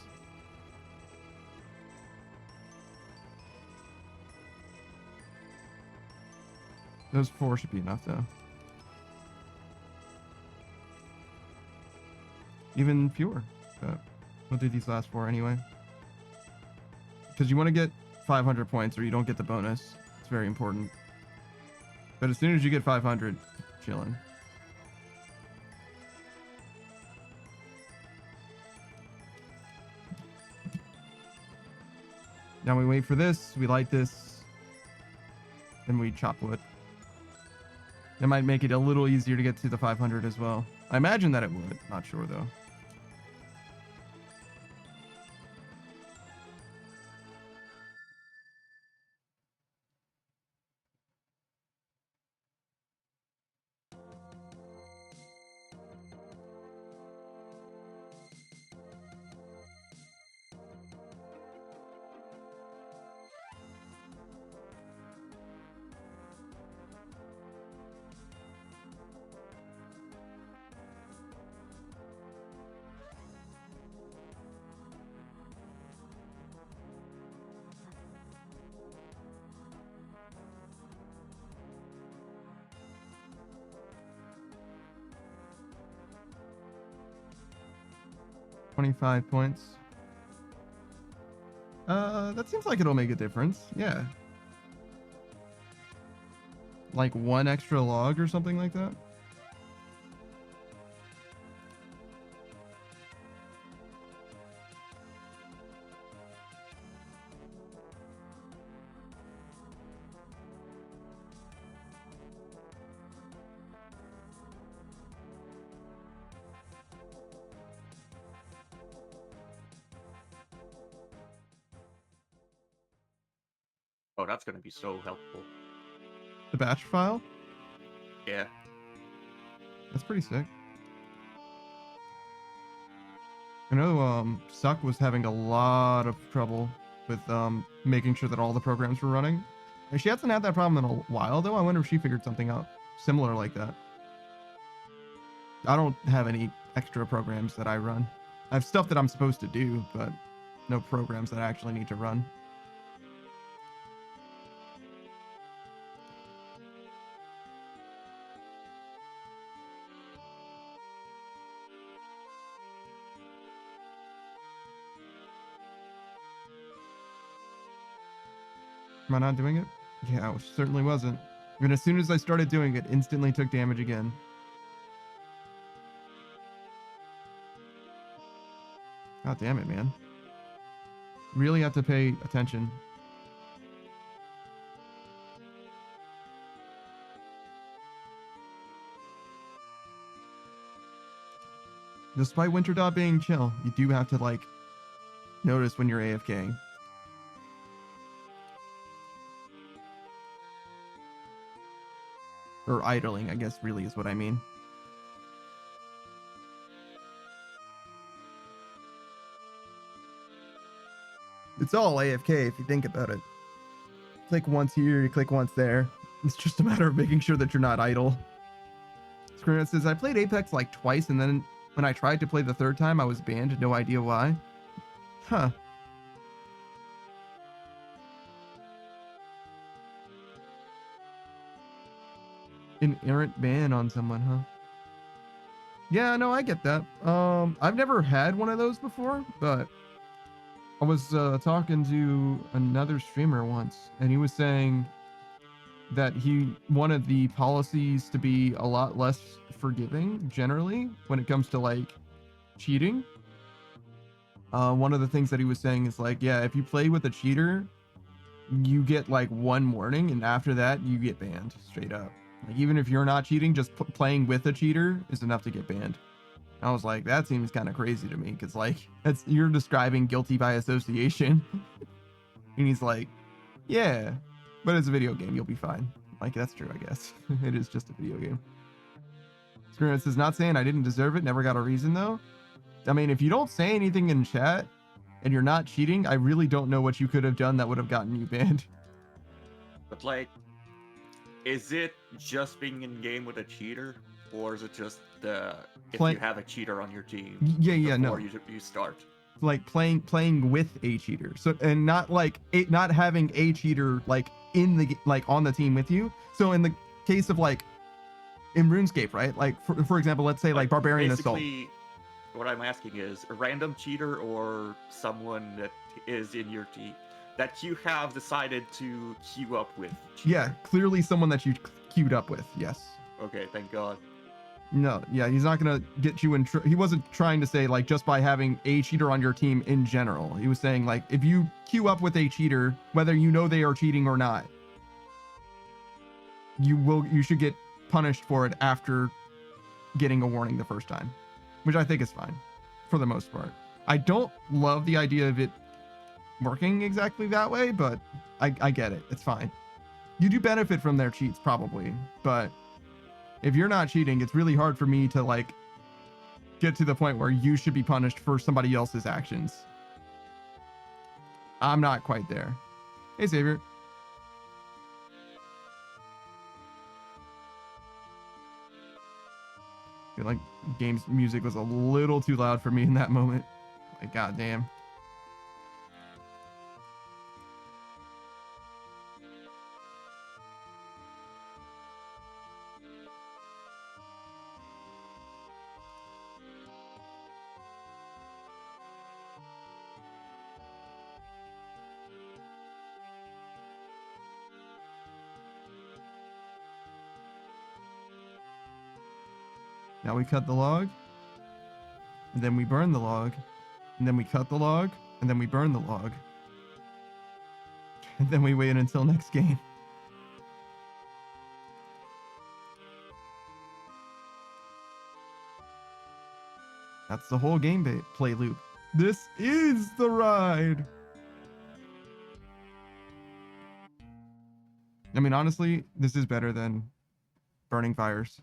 Those 4 should be enough though. Even fewer, but we'll do these last 4 anyway. Because you want to get 500 points or you don't get the bonus. It's very important. But as soon as you get 500, chilling. Now we wait for this, we light this, then we chop wood. That might make it a little easier to get to the 500 as well. I imagine that it would, not sure though. 25 points. That seems like it'll make a difference. Yeah. Like 1 extra log or something like that. Oh, that's gonna be so helpful. The batch file? Yeah. That's pretty sick. I know Suck was having a lot of trouble with making sure that all the programs were running. And she hasn't had that problem in a while though. I wonder if she figured something out similar like that. I don't have any extra programs that I run. I have stuff that I'm supposed to do, but no programs that I actually need to run. Am I not doing it? Yeah, I certainly wasn't. I mean, as soon as I started doing it, instantly took damage again. God damn it, man. Really have to pay attention. Despite Winter Dot being chill, you do have to, like, notice when you're AFKing. Or idling, I guess, really is what I mean. It's all AFK if you think about it. Click once here, you click once there. It's just a matter of making sure that you're not idle. Screenshot says, I played Apex like twice, and then when I tried to play the third time, I was banned. No idea why. Huh. An errant ban on someone, huh? Yeah, no, I get that. I've never had one of those before, but I was talking to another streamer once, and he was saying that he wanted the policies to be a lot less forgiving generally when it comes to like cheating. One of the things that he was saying is like, yeah, if you play with a cheater, you get like 1 warning, and after that you get banned straight up. Like, even if you're not cheating, just playing with a cheater is enough to get banned. I was like, that seems kind of crazy to me, because like you're describing guilty by association. And he's like, yeah, but it's a video game, you'll be fine. Like, that's true, I guess. It is just a video game. Screenshot says, not saying I didn't deserve it, never got a reason though. I mean, if you don't say anything in chat and you're not cheating, I really don't know what you could have done that would have gotten you banned. But like, is it just being in game with a cheater, or is it just if you have a cheater on your team? Yeah, no. Before you start. Like playing with a cheater, so, and not like not having a cheater like in the on the team with you. So in the case of like in RuneScape, right? Like for example, let's say like Barbarian Assault. What I'm asking is a random cheater or someone that is in your team that you have decided to queue up with. Cheater. Yeah, clearly someone that you queued up with. Yes. Okay, thank God. No, yeah, he's not gonna get you in. He wasn't trying to say like just by having a cheater on your team in general. He was saying like if you queue up with a cheater, whether you know they are cheating or not, you should get punished for it after getting a warning the first time, which I think is fine for the most part. I don't love the idea of it working exactly that way, but I get it. It's fine. You do benefit from their cheats probably, but if you're not cheating, it's really hard for me to like get to the point where you should be punished for somebody else's actions. I'm not quite there. Hey, Xavier. I feel like game's music was a little too loud for me in that moment. Like, goddamn. Now we cut the log, and then we burn the log, and then we cut the log, and then we burn the log. And then we wait until next game. That's the whole play loop. This is the ride. I mean, honestly, this is better than burning fires.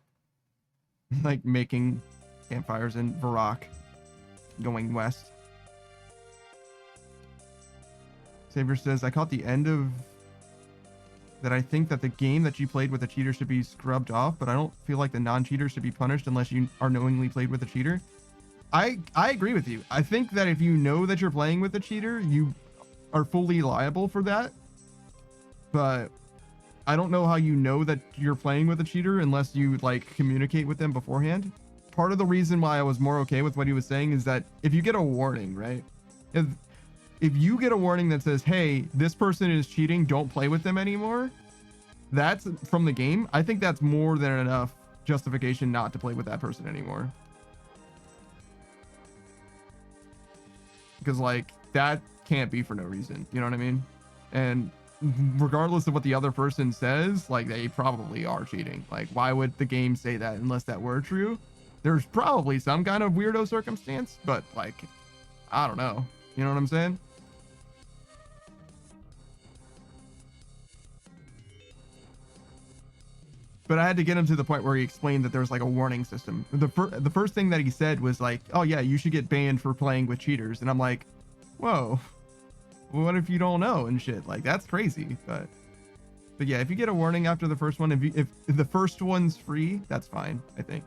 Like making campfires in Varrock, going west. Saber says, I caught the end of that. I think that the game that you played with a cheater should be scrubbed off, but I don't feel like the non-cheater should be punished unless you are knowingly played with a cheater. I agree with you. I think that if you know that you're playing with a cheater, you are fully liable for that. But I don't know how you know that you're playing with a cheater unless you like communicate with them beforehand. Part of the reason why I was more okay with what he was saying is that if you get a warning, right? If you get a warning that says, hey, this person is cheating, don't play with them anymore, that's from the game. I think that's more than enough justification not to play with that person anymore. Because like that can't be for no reason, you know what I mean? And regardless of what the other person says, like they probably are cheating. Like why would the game say that unless that were true? There's probably some kind of weirdo circumstance, but like I don't know, you know what I'm saying? But I had to get him to the point where he explained that there's like a warning system. The first thing that he said was like, oh yeah, you should get banned for playing with cheaters. And I'm like, whoa, what if you don't know and shit? Like that's crazy. But yeah, if you get a warning after the first one, if the first one's free, that's fine, I think.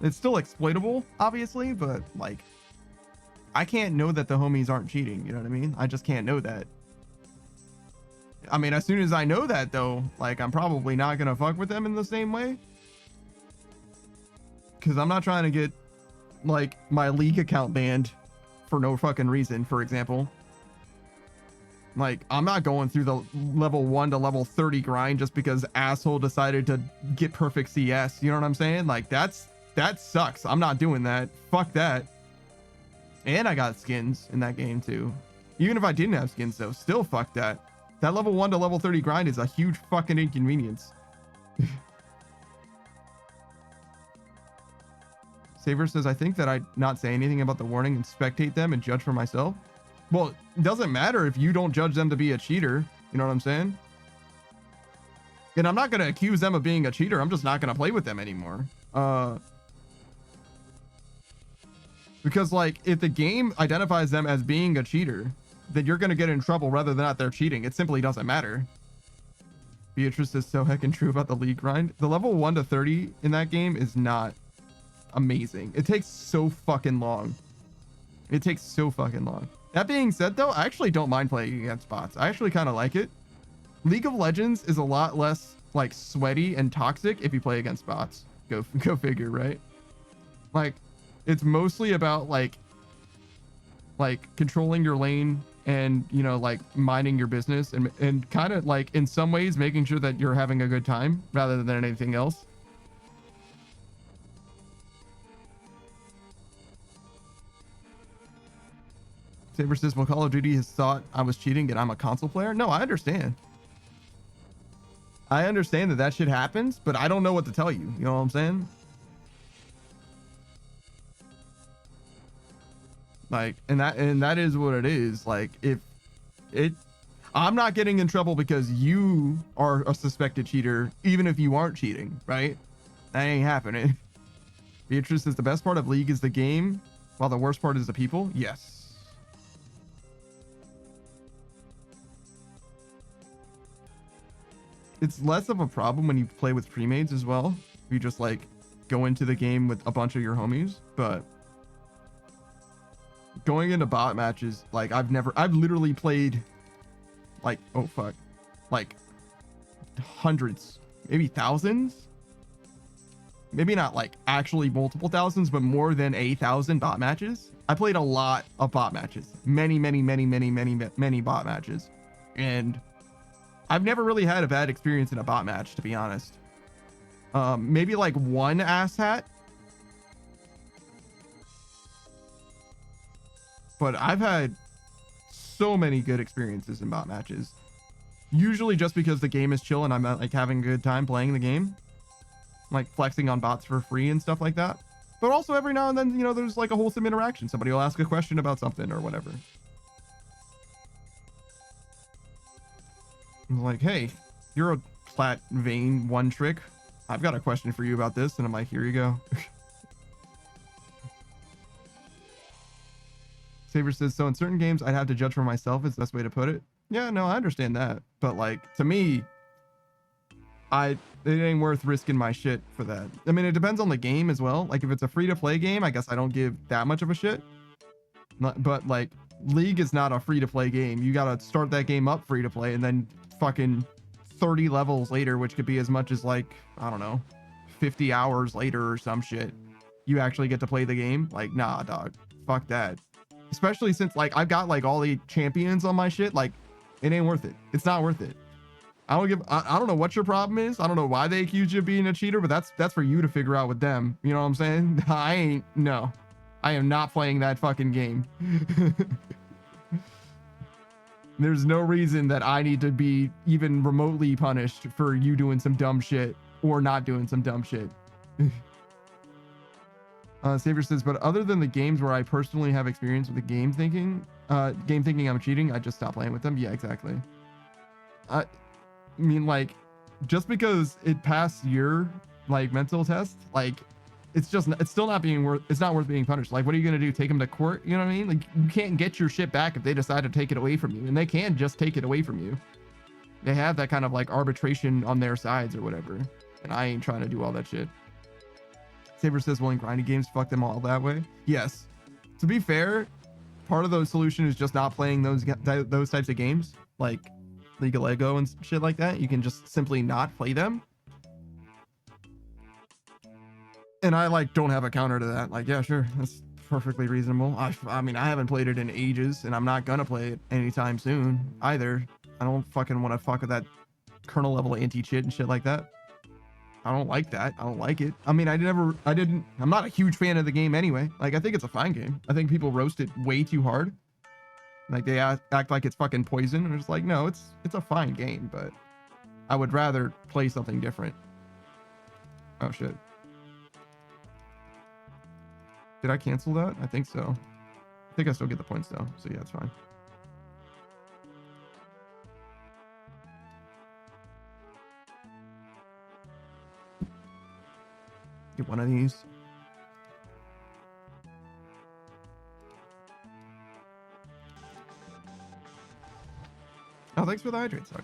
It's still exploitable, obviously, but like I can't know that the homies aren't cheating, you know what I mean? I just can't know that. I mean, as soon as I know that though, like I'm probably not gonna fuck with them in the same way, because I'm not trying to get like my league account banned for no fucking reason. For example, like I'm not going through the level 1 to level 30 grind just because asshole decided to get perfect CS. You know what I'm saying? Like that sucks. I'm not doing that. Fuck that. And I got skins in that game too. Even if I didn't have skins though, still fuck that. That level 1 to level 30 grind is a huge fucking inconvenience. Saver says, I think that I not say anything about the warning and spectate them and judge for myself. Well, it doesn't matter if you don't judge them to be a cheater. You know what I'm saying? And I'm not going to accuse them of being a cheater. I'm just not going to play with them anymore. Because like if the game identifies them as being a cheater, then you're going to get in trouble rather than not they're cheating. It simply doesn't matter. Beatrice is so heckin' true about the league grind. The level 1 to 30 in that game is not amazing. It takes so fucking long. It takes so fucking long. That being said though, I actually don't mind playing against bots. I actually kind of like it. League of Legends is a lot less like sweaty and toxic if you play against bots. Go figure, right? Like it's mostly about like controlling your lane and, you know, like minding your business and kind of like in some ways making sure that you're having a good time rather than anything else. Saber says, well, Call of Duty has thought I was cheating and I'm a console player. No, I understand. I understand that shit happens, but I don't know what to tell you. You know what I'm saying? Like, and that is what it is. Like, I'm not getting in trouble because you are a suspected cheater, even if you aren't cheating, right? That ain't happening. Beatrice says the best part of League is the game, while the worst part is the people. Yes. It's less of a problem when you play with pre-mades as well. You just like go into the game with a bunch of your homies, but going into bot matches, like I've literally played like, oh fuck, like hundreds, maybe thousands, maybe not like actually multiple thousands, but more than 1,000 bot matches. I played a lot of bot matches, many bot matches, and I've never really had a bad experience in a bot match, to be honest. Maybe like one asshat. But I've had so many good experiences in bot matches. Usually just because the game is chill and I'm like having a good time playing the game. Like flexing on bots for free and stuff like that. But also every now and then, you know, there's like a wholesome interaction. Somebody will ask a question about something or whatever. I'm like, hey, you're a plat vein one trick. I've got a question for you about this. And I'm like, here you go. Saber says, so in certain games, I'd have to judge for myself is the best way to put it. Yeah, no, I understand that. But like, to me, it ain't worth risking my shit for that. I mean, it depends on the game as well. Like if it's a free to play game, I guess I don't give that much of a shit. But like League is not a free to play game. You got to start that game up free to play and then fucking 30 levels later, which could be as much as like, I don't know, 50 hours later or some shit. You actually get to play the game. Like, nah, dog, fuck that. Especially since like I've got like all the champions on my shit. Like it ain't worth it. It's not worth it. I don't know what your problem is. I don't know why they accuse you of being a cheater, but that's for you to figure out with them. You know what I'm saying? I am not playing that fucking game. There's no reason that I need to be even remotely punished for you doing some dumb shit or not doing some dumb shit. Savior says, but other than the games where I personally have experience with the game thinking I'm cheating, I just stop playing with them. Yeah, exactly. I mean, like, just because it passed your like mental test, like it's still not worth being punished. Like, what are you gonna do? Take them to court? You know what I mean? Like, you can't get your shit back if they decide to take it away from you, and they can just take it away from you. They have that kind of like arbitration on their sides or whatever, and I ain't trying to do all that shit. Saber says, well, in grinding games, fuck them all that way. Yes. To be fair, part of the solution is just not playing those types of games, like League of Lego and shit like that. You can just simply not play them. And I like don't have a counter to that. Like, yeah, sure, that's perfectly reasonable. I mean, I haven't played it in ages, and I'm not gonna play it anytime soon either. I don't fucking want to fuck with that kernel level anti-cheat and shit like that. I don't like that. I don't like it. I mean, I'm not a huge fan of the game anyway. Like, I think it's a fine game. I think people roast it way too hard. Like, they act like it's fucking poison. And it's like, no, it's a fine game, but I would rather play something different. Oh, shit. Did I cancel that? I think so. I think I still get the points, though. So, yeah, it's fine. Get one of these. Oh, thanks for the hydrate suck.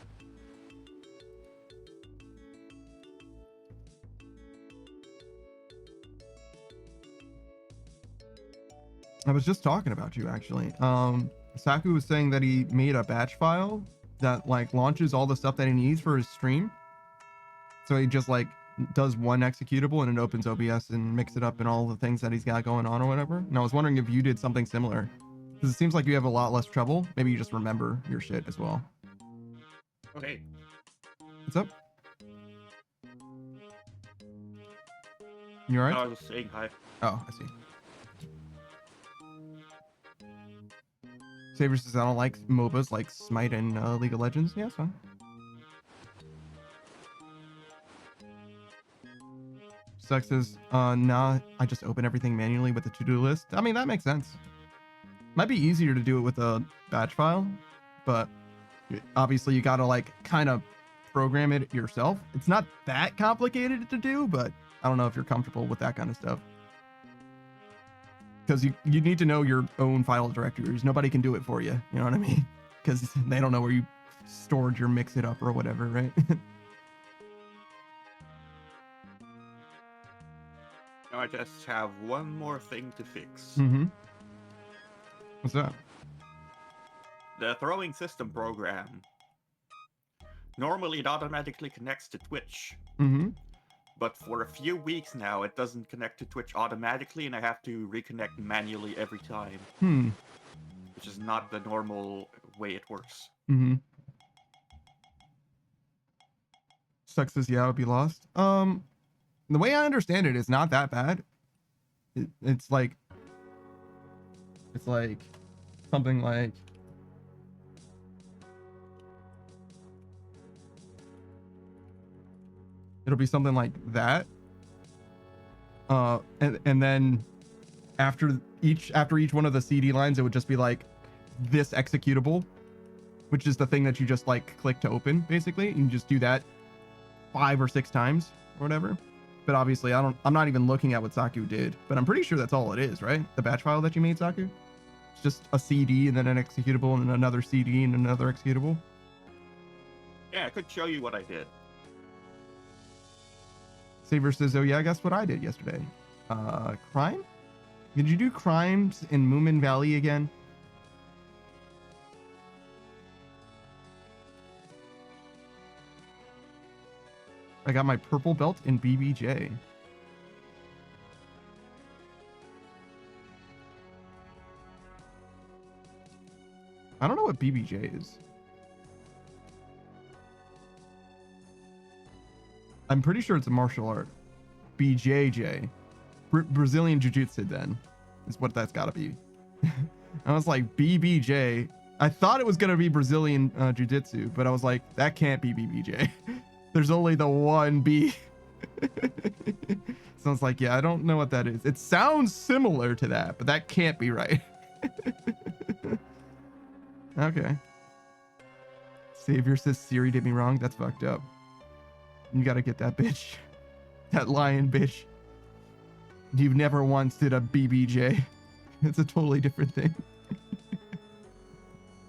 I was just talking about you actually. Saku was saying that he made a batch file that like launches all the stuff that he needs for his stream. So he just like does one executable and it opens OBS and mix it up in all the things that he's got going on or whatever. And I was wondering if you did something similar, because it seems like you have a lot less trouble. Maybe you just remember your shit as well. Okay. What's up? You alright? I was just saying hi. Oh, I see. Saber says, I don't like MOBAs like Smite and League of Legends. Yeah, it's fine. Sex says, nah, I just open everything manually with the to-do list. I mean, that makes sense. Might be easier to do it with a batch file, but obviously you gotta like kind of program it yourself. It's not that complicated to do, but I don't know if you're comfortable with that kind of stuff. Because you need to know your own file directories. Nobody can do it for you. You know what I mean? Because they don't know where you stored your mix it up or whatever, right? I just have one more thing to fix. Mm-hmm. What's that? The throwing system program. Normally it automatically connects to Twitch. Mm-hmm. But for a few weeks now, it doesn't connect to Twitch automatically, and I have to reconnect manually every time. Which is not the normal way it works. Mm-hmm. Sucks says, yeah, I would be lost. The way I understand it, it's not that bad. It's like something like it'll be something like that. And then after each one of the CD lines, it would just be like this executable, which is the thing that you just like click to open, basically. You can just do that 5 or 6 times or whatever. But obviously I'm not even looking at what Saku did, but I'm pretty sure that's all it is, right? The batch file that you made, Saku? It's just a CD and then an executable and then another CD and another executable. Yeah, I could show you what I did. Saber says, oh yeah, guess what I did yesterday? Crime? Did you do crimes in Moomin Valley again? I got my purple belt in BBJ. I don't know what BBJ is. I'm pretty sure it's a martial art. BJJ. Brazilian Jiu-Jitsu then is what that's got to be. I was like, BBJ. I thought it was going to be Brazilian Jiu-Jitsu, but I was like, that can't be BBJ. There's only the one B. So I was like, yeah, I don't know what that is. It sounds similar to that, but that can't be right. Okay. Savior says Siri did me wrong. That's fucked up. You gotta get that bitch. That lion bitch. You've never once did a BBJ. It's a totally different thing.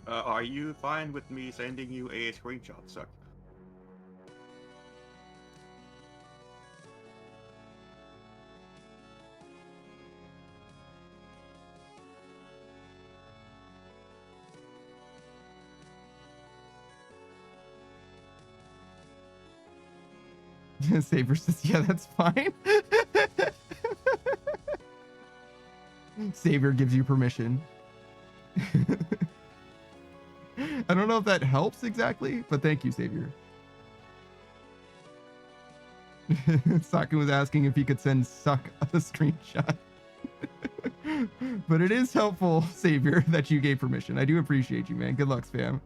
Are you fine with me sending you a screenshot, Suck? Saber says, yeah, that's fine. Saber gives you permission. I don't know if that helps exactly, but thank you, Savior. Saku was asking if he could send Suck a screenshot. But it is helpful, Savior, that you gave permission. I do appreciate you, man. Good luck, spam.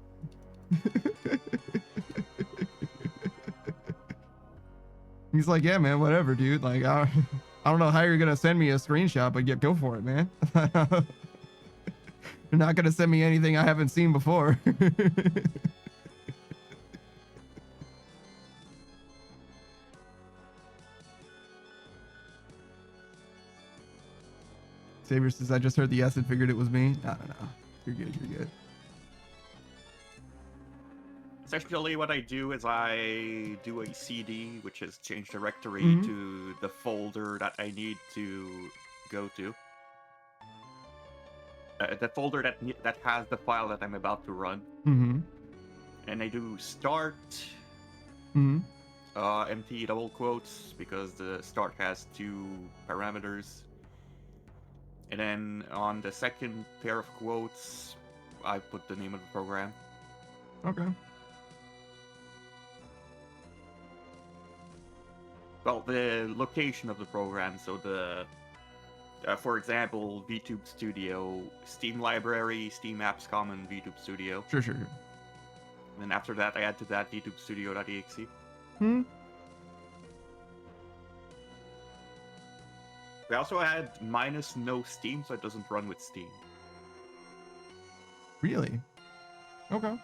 He's like, yeah, man, whatever, dude. Like, I don't know how you're going to send me a screenshot, but yeah, go for it, man. You're not going to send me anything I haven't seen before. Saber says, I just heard the S and figured it was me. No. You're good, you're good. Essentially, what I do is I do a CD, which is change directory to the folder that I need to go to. The folder that has the file that I'm about to run. And I do start, empty double quotes, because the start has 2 parameters. And then on the second pair of quotes, I put the name of the program. Okay. Well, the location of the program, so the, for example, VTube Studio, Steam Library, Steam Apps Common, VTube Studio. Sure. And then after that, I add to that VTube Studio.exe. We also add -no Steam, so it doesn't run with Steam. Really? Okay.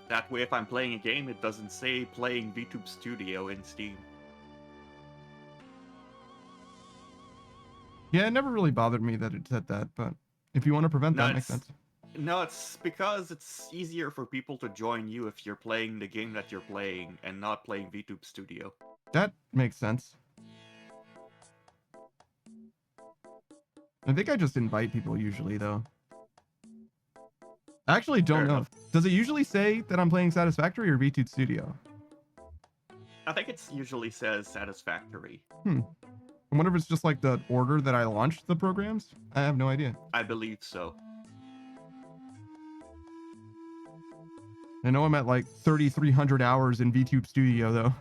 That way, if I'm playing a game, it doesn't say playing VTube Studio in Steam. Yeah, it never really bothered me that it said that, but if you want to prevent that, makes sense. No, it's because it's easier for people to join you if you're playing the game that you're playing and not playing VTube Studio. That makes sense. I think I just invite people usually, though. I actually don't know. Does it usually say that I'm playing Satisfactory or VTube Studio? I think it usually says Satisfactory. I wonder if it's just like the order that I launched the programs. I have no idea. I believe so. I know I'm at like 3,300 hours in VTube Studio, though.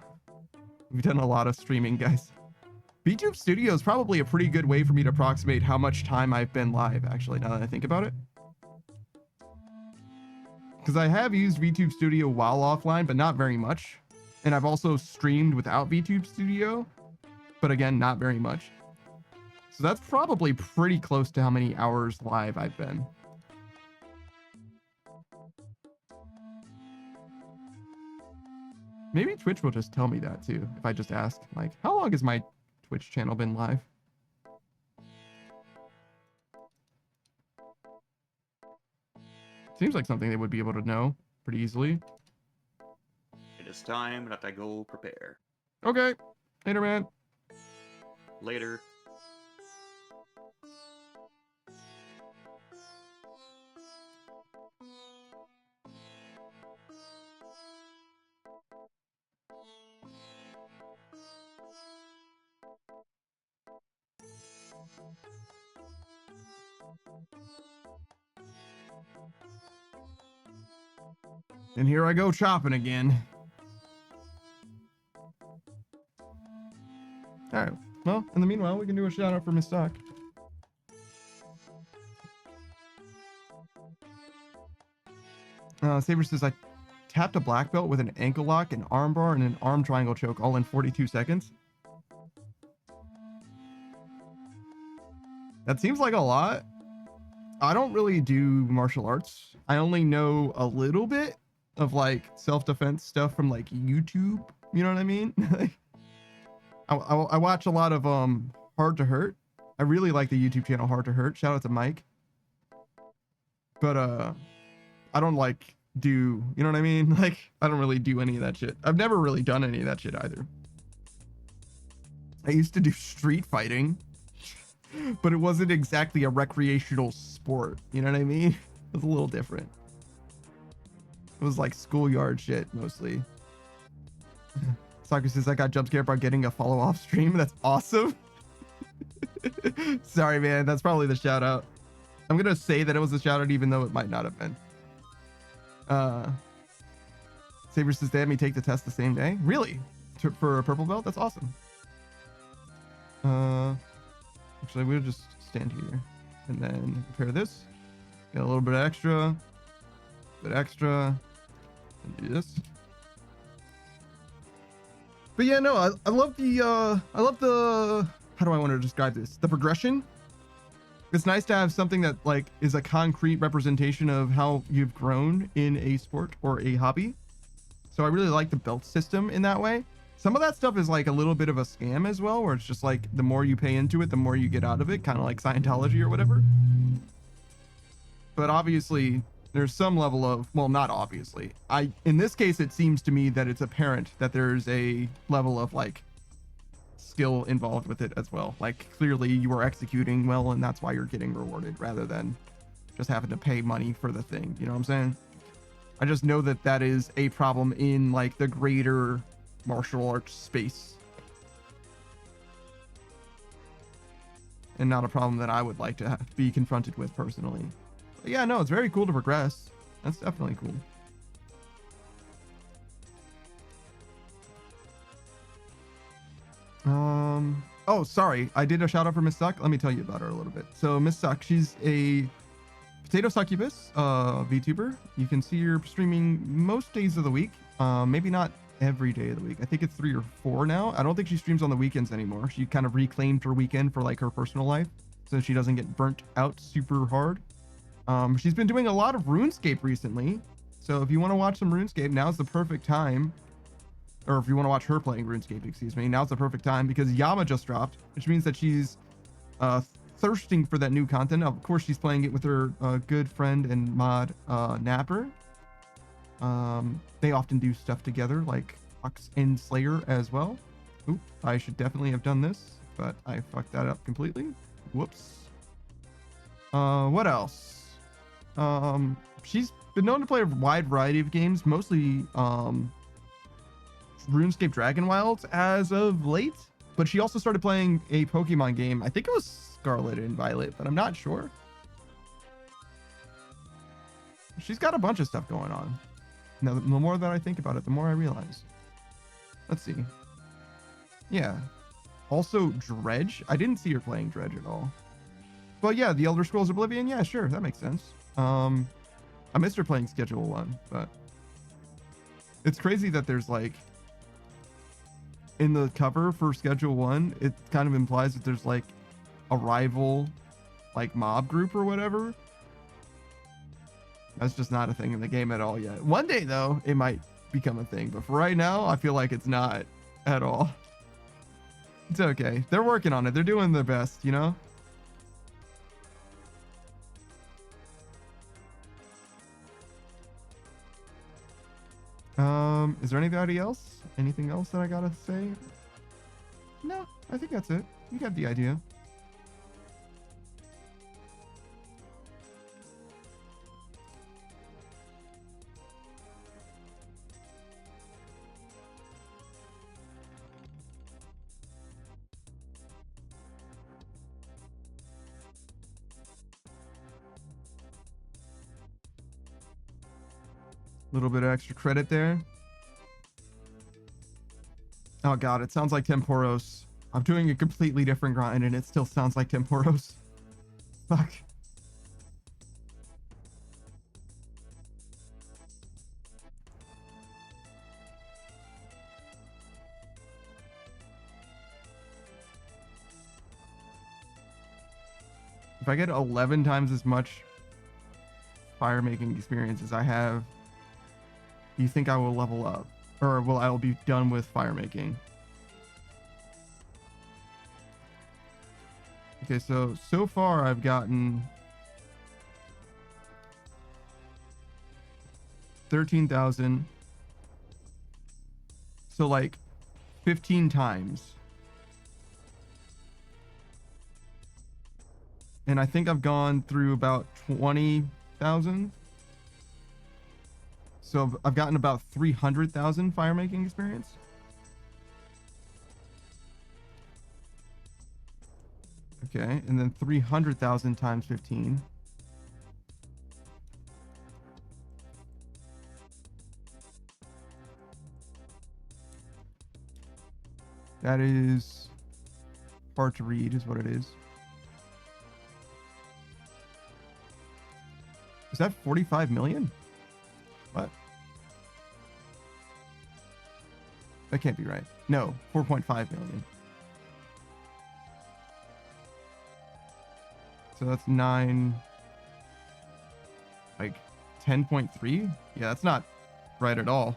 We've done a lot of streaming, guys. VTube Studio is probably a pretty good way for me to approximate how much time I've been live, actually, now that I think about it. Because I have used VTube Studio while offline, but not very much. And I've also streamed without VTube Studio, but again, not very much. So that's probably pretty close to how many hours live I've been. Maybe Twitch will just tell me that too, if I just ask, like, how long has my Twitch channel been live? Seems like something they would be able to know pretty easily. It is time that I go prepare. Okay. Later, man. Later. And here I go chopping again. All right. Well, in the meanwhile, we can do a shout out for Miss Stock. Saber says, I tapped a black belt with an ankle lock, an arm bar, and an arm triangle choke all in 42 seconds. That seems like a lot. I don't really do martial arts. I only know a little bit of like self-defense stuff from like YouTube. You know what I mean? I watch a lot of Hard to Hurt. I really like the YouTube channel Hard to Hurt. Shout out to Mike. But I don't like do, you know what I mean? Like I don't really do any of that shit. I've never really done any of that shit either. I used to do street fighting, but it wasn't exactly a recreational sport. You know what I mean? It was a little different. It was like schoolyard shit mostly. Soccer says, I got jump scared by getting a follow off stream. That's awesome. Sorry, man. That's probably the shout out. I'm going to say that it was a shout out, even though it might not have been. Saber says, they had me take the test the same day. Really? For a purple belt? That's awesome. Actually, we'll just stand here and then prepare this. Get a little bit extra. Bit extra. And do this. But yeah, no, I love the how do I want to describe this? The progression. It's nice to have something that like is a concrete representation of how you've grown in a sport or a hobby. So I really like the belt system in that way. Some of that stuff is like a little bit of a scam as well, where it's just like the more you pay into it, the more you get out of it, kind of like Scientology or whatever. But obviously there's some level of, well, not obviously. In this case, it seems to me that it's apparent that there's a level of like skill involved with it as well. Like clearly you are executing well and that's why you're getting rewarded rather than just having to pay money for the thing. You know what I'm saying? I just know that that is a problem in like the greater martial arts space. And not a problem that I would like to be confronted with personally. But yeah, no, it's very cool to progress. That's definitely cool. Oh, sorry. I did a shout out for Miss Suck. Let me tell you about her a little bit. So Miss Suck, she's a potato succubus VTuber. You can see her streaming most days of the week. Maybe not every day of the week. I think it's 3 or 4 now. I don't think she streams on the weekends anymore. She kind of reclaimed her weekend for like her personal life so she doesn't get burnt out super hard. She's been doing a lot of Runescape recently. So if you want to watch some Runescape, now's the perfect time. Or if you want to watch her playing RuneScape, excuse me, now's the perfect time because Yama just dropped, which means that she's thirsting for that new content. Of course, she's playing it with her good friend and mod, Napper. They often do stuff together, like Fox and Slayer as well. Oop, I should definitely have done this, but I fucked that up completely. Whoops. What else? She's been known to play a wide variety of games, mostly RuneScape Dragon Wilds as of late, but she also started playing a Pokemon game. I think it was Scarlet and Violet, but I'm not sure. She's got a bunch of stuff going on. Now, the more that I think about it, the more I realize. Let's see. Yeah. Also, Dredge. I didn't see her playing Dredge at all. But yeah, the Elder Scrolls Oblivion. Yeah, sure, that makes sense. I missed her playing Schedule 1, but it's crazy that there's like in the cover for Schedule 1, it kind of implies that there's like a rival like mob group or whatever. That's just not a thing in the game at all yet. One day though, it might become a thing, but for right now, I feel like it's not at all. It's okay. They're working on it. They're doing their best, you know? Is there anybody else? Anything else that I gotta say? No, I think that's it. You got the idea. Little bit of extra credit there. Oh god, it sounds like Temporos. I'm doing a completely different grind and it still sounds like Temporos. Fuck. If I get 11 times as much fire making experience as I have, do you think I will level up? Or will I be done with fire making? Okay, so far I've gotten 13,000. So like 15 times. And I think I've gone through about 20,000. So I've gotten about 300,000 fire making experience. Okay, and then 300,000 times 15. That is hard to read, is what it is. Is that 45 million? What? That can't be right. No, 4.5 million. So that's 9, like 10.3? Yeah, that's not right at all.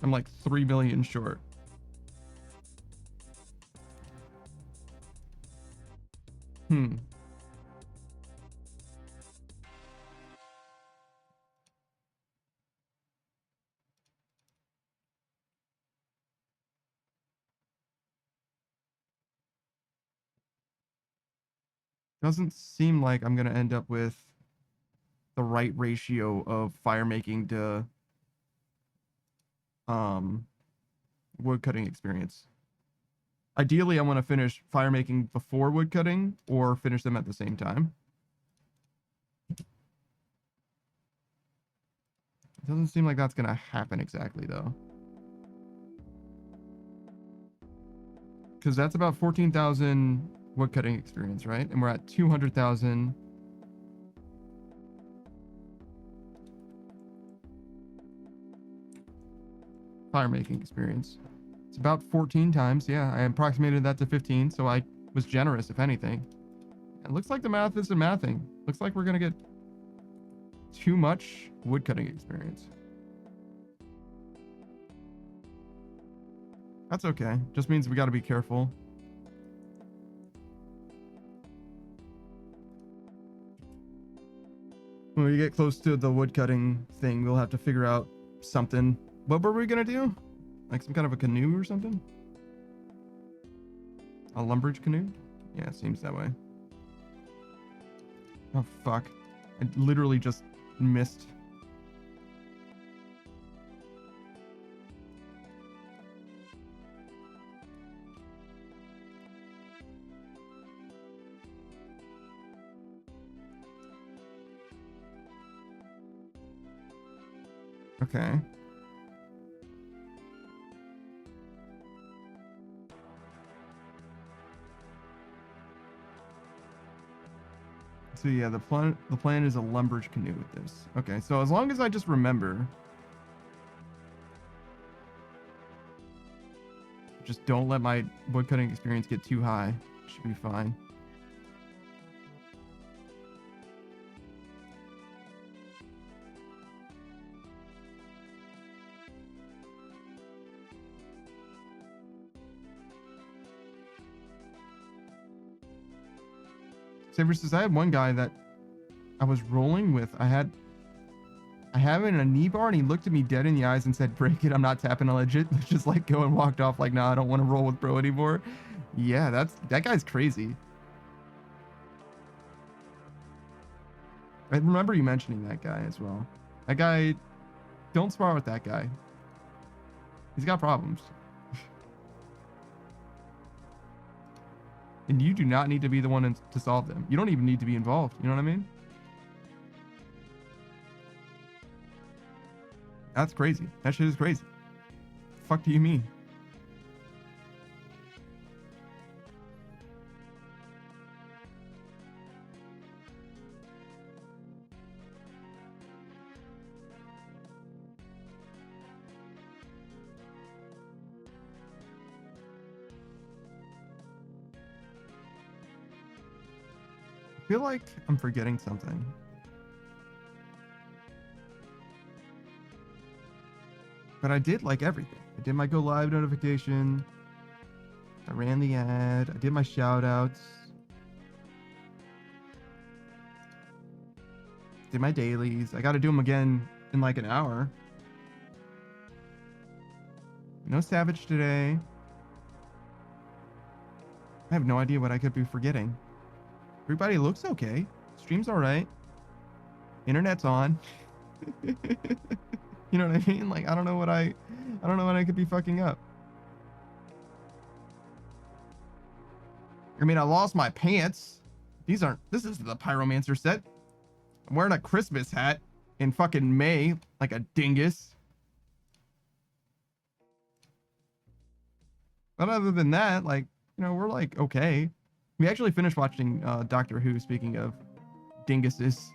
I'm like 3 million short. Doesn't seem like I'm gonna end up with the right ratio of fire making to wood cutting experience. Ideally, I want to finish fire making before wood cutting or finish them at the same time. It doesn't seem like that's gonna happen exactly though. Because that's about 14,000 wood cutting experience, right? And we're at 200,000. Fire making experience. It's about 14 times. Yeah, I approximated that to 15, so I was generous, if anything. It looks like the math isn't mathing. Looks like we're gonna get too much wood cutting experience. That's okay. Just means we gotta be careful. When we get close to the wood cutting thing, we'll have to figure out something. What were we gonna do? Like some kind of a canoe or something? A lumberage canoe? Yeah, it seems that way. Oh, fuck. I literally just missed. Okay. So yeah, the plan is a lumberge canoe with this. Okay, so as long as I just remember, just don't let my woodcutting experience get too high. Should be fine. Saber says, I had one guy that I was rolling with. I had him in a knee bar and he looked at me dead in the eyes and said, break it. I'm not tapping a legit. Just let go and walked off like, nah, I don't want to roll with bro anymore. Yeah, that guy's crazy. I remember you mentioning that guy as well. That guy, don't spar with that guy. He's got problems. And you do not need to be the one to solve them. You don't even need to be involved. You know what I mean? That's crazy. That shit is crazy. The fuck do you mean? I feel like I'm forgetting something. But I did like everything. I did my go live notification. I ran the ad. I did my shout outs. Did my dailies. I got to do them again in like an hour. No Savage today. I have no idea what I could be forgetting. Everybody looks okay. Stream's all right. Internet's on. You know what I mean? Like, I don't know what I could be fucking up. I mean, I lost my pants. This isn't the Pyromancer set. I'm wearing a Christmas hat in fucking May, like a dingus. But other than that, like, you know, we're like, okay. We actually finished watching Doctor Who, speaking of dinguses.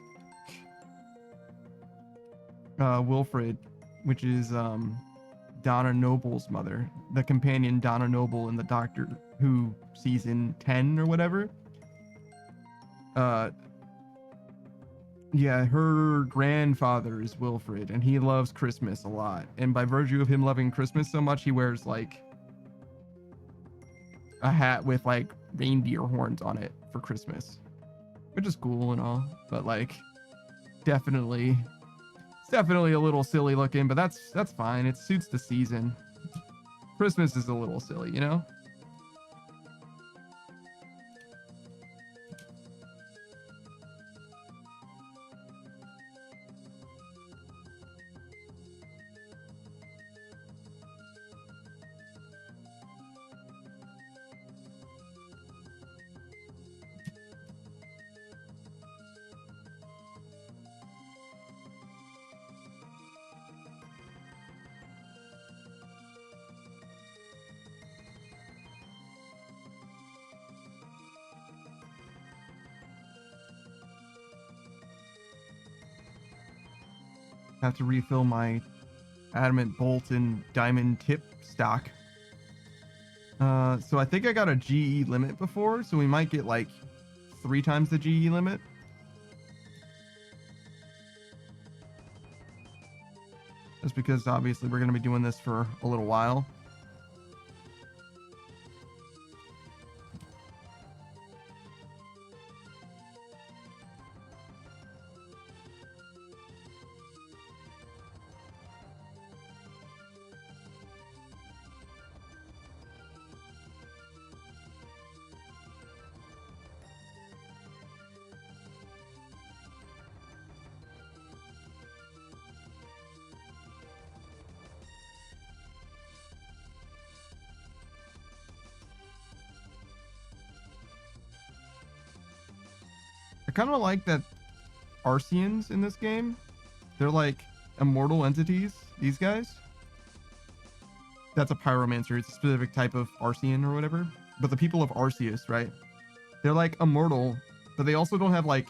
Wilfred, which is Donna Noble's mother, the companion Donna Noble in the Doctor Who season 10 or whatever. Yeah, her grandfather is Wilfred, and he loves Christmas a lot. And by virtue of him loving Christmas so much, he wears like a hat with like reindeer horns on it for Christmas, which is cool and all, but like definitely a little silly looking, but that's fine. It suits the season. Christmas is a little silly, you know? Have to refill my adamant bolt and diamond tip stock. So I think I got a GE limit before, so we might get like 3 times the GE limit. Just because obviously we're going to be doing this for a little while. I kind of like that Arceans in this game. They're like immortal entities, these guys. That's a pyromancer. It's a specific type of Arcean or whatever. But the people of Arceus, right? They're like immortal, but they also don't have like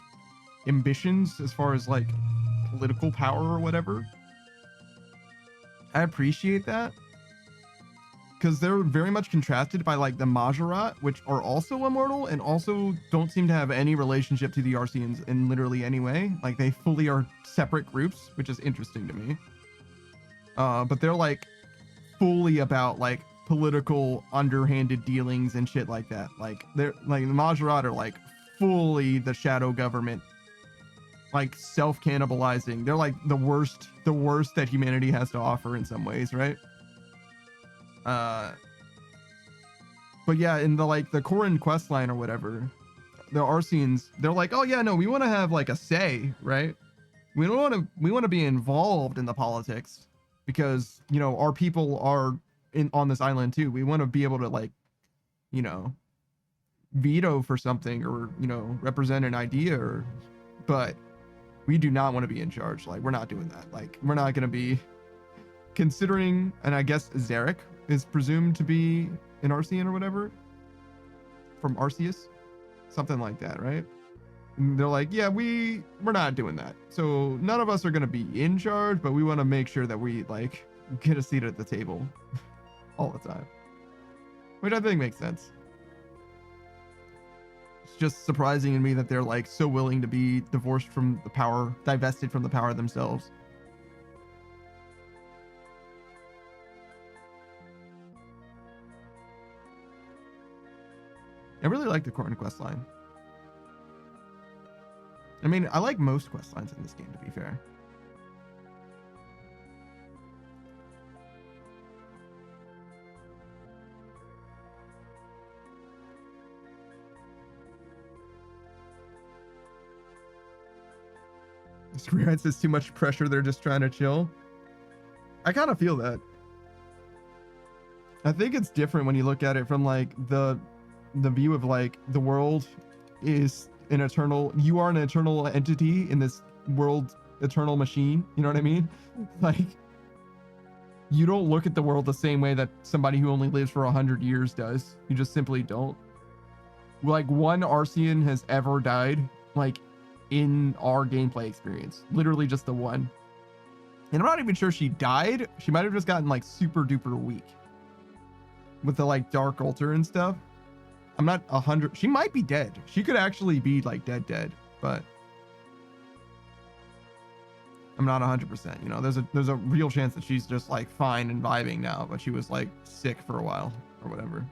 ambitions as far as like political power or whatever. I appreciate that because they're very much contrasted by like the Majorat, which are also immortal and also don't seem to have any relationship to the Arceans in literally any way. Like they fully are separate groups, which is interesting to me. But they're like fully about like political underhanded dealings and shit like that. Like they're like the Majorat are like fully the shadow government, like self-cannibalizing. They're like the worst that humanity has to offer in some ways, right? But yeah, in the like the Corrin quest line or whatever, the Arceans, they're like, oh yeah, no, we want to have like a say, right? We want to be involved in the politics because, you know, our people are on this island too. We want to be able to like, you know, veto for something or, you know, represent an idea but we do not want to be in charge. Like, we're not doing that. Like, we're not going to be considering, and I guess Zarek is presumed to be an Arcean or whatever from Arceus, something like that, right? And they're like, yeah, we're not doing that. So none of us are going to be in charge, but we want to make sure that we like get a seat at the table all the time, which I think makes sense. It's just surprising to me that they're like so willing to be divested from the power themselves. I really like the Corrin quest line. I mean, I like most quest lines in this game, to be fair. Screenwrites is too much pressure. They're just trying to chill. I kind of feel that. I think it's different when you look at it from like the view of like the world is an eternal. You are an eternal entity in this world, eternal machine. You know what I mean? Like, you don't look at the world the same way that somebody who only lives for 100 years does. You just simply don't. Like, one Arcean has ever died, like, in our gameplay experience. Literally just the one. And I'm not even sure she died. She might have just gotten like super duper weak with the like dark altar and stuff. I'm not 100. She might be dead. She could actually be like dead, but I'm not 100%. You know, there's a real chance that she's just like fine and vibing now, but she was like sick for a while or whatever.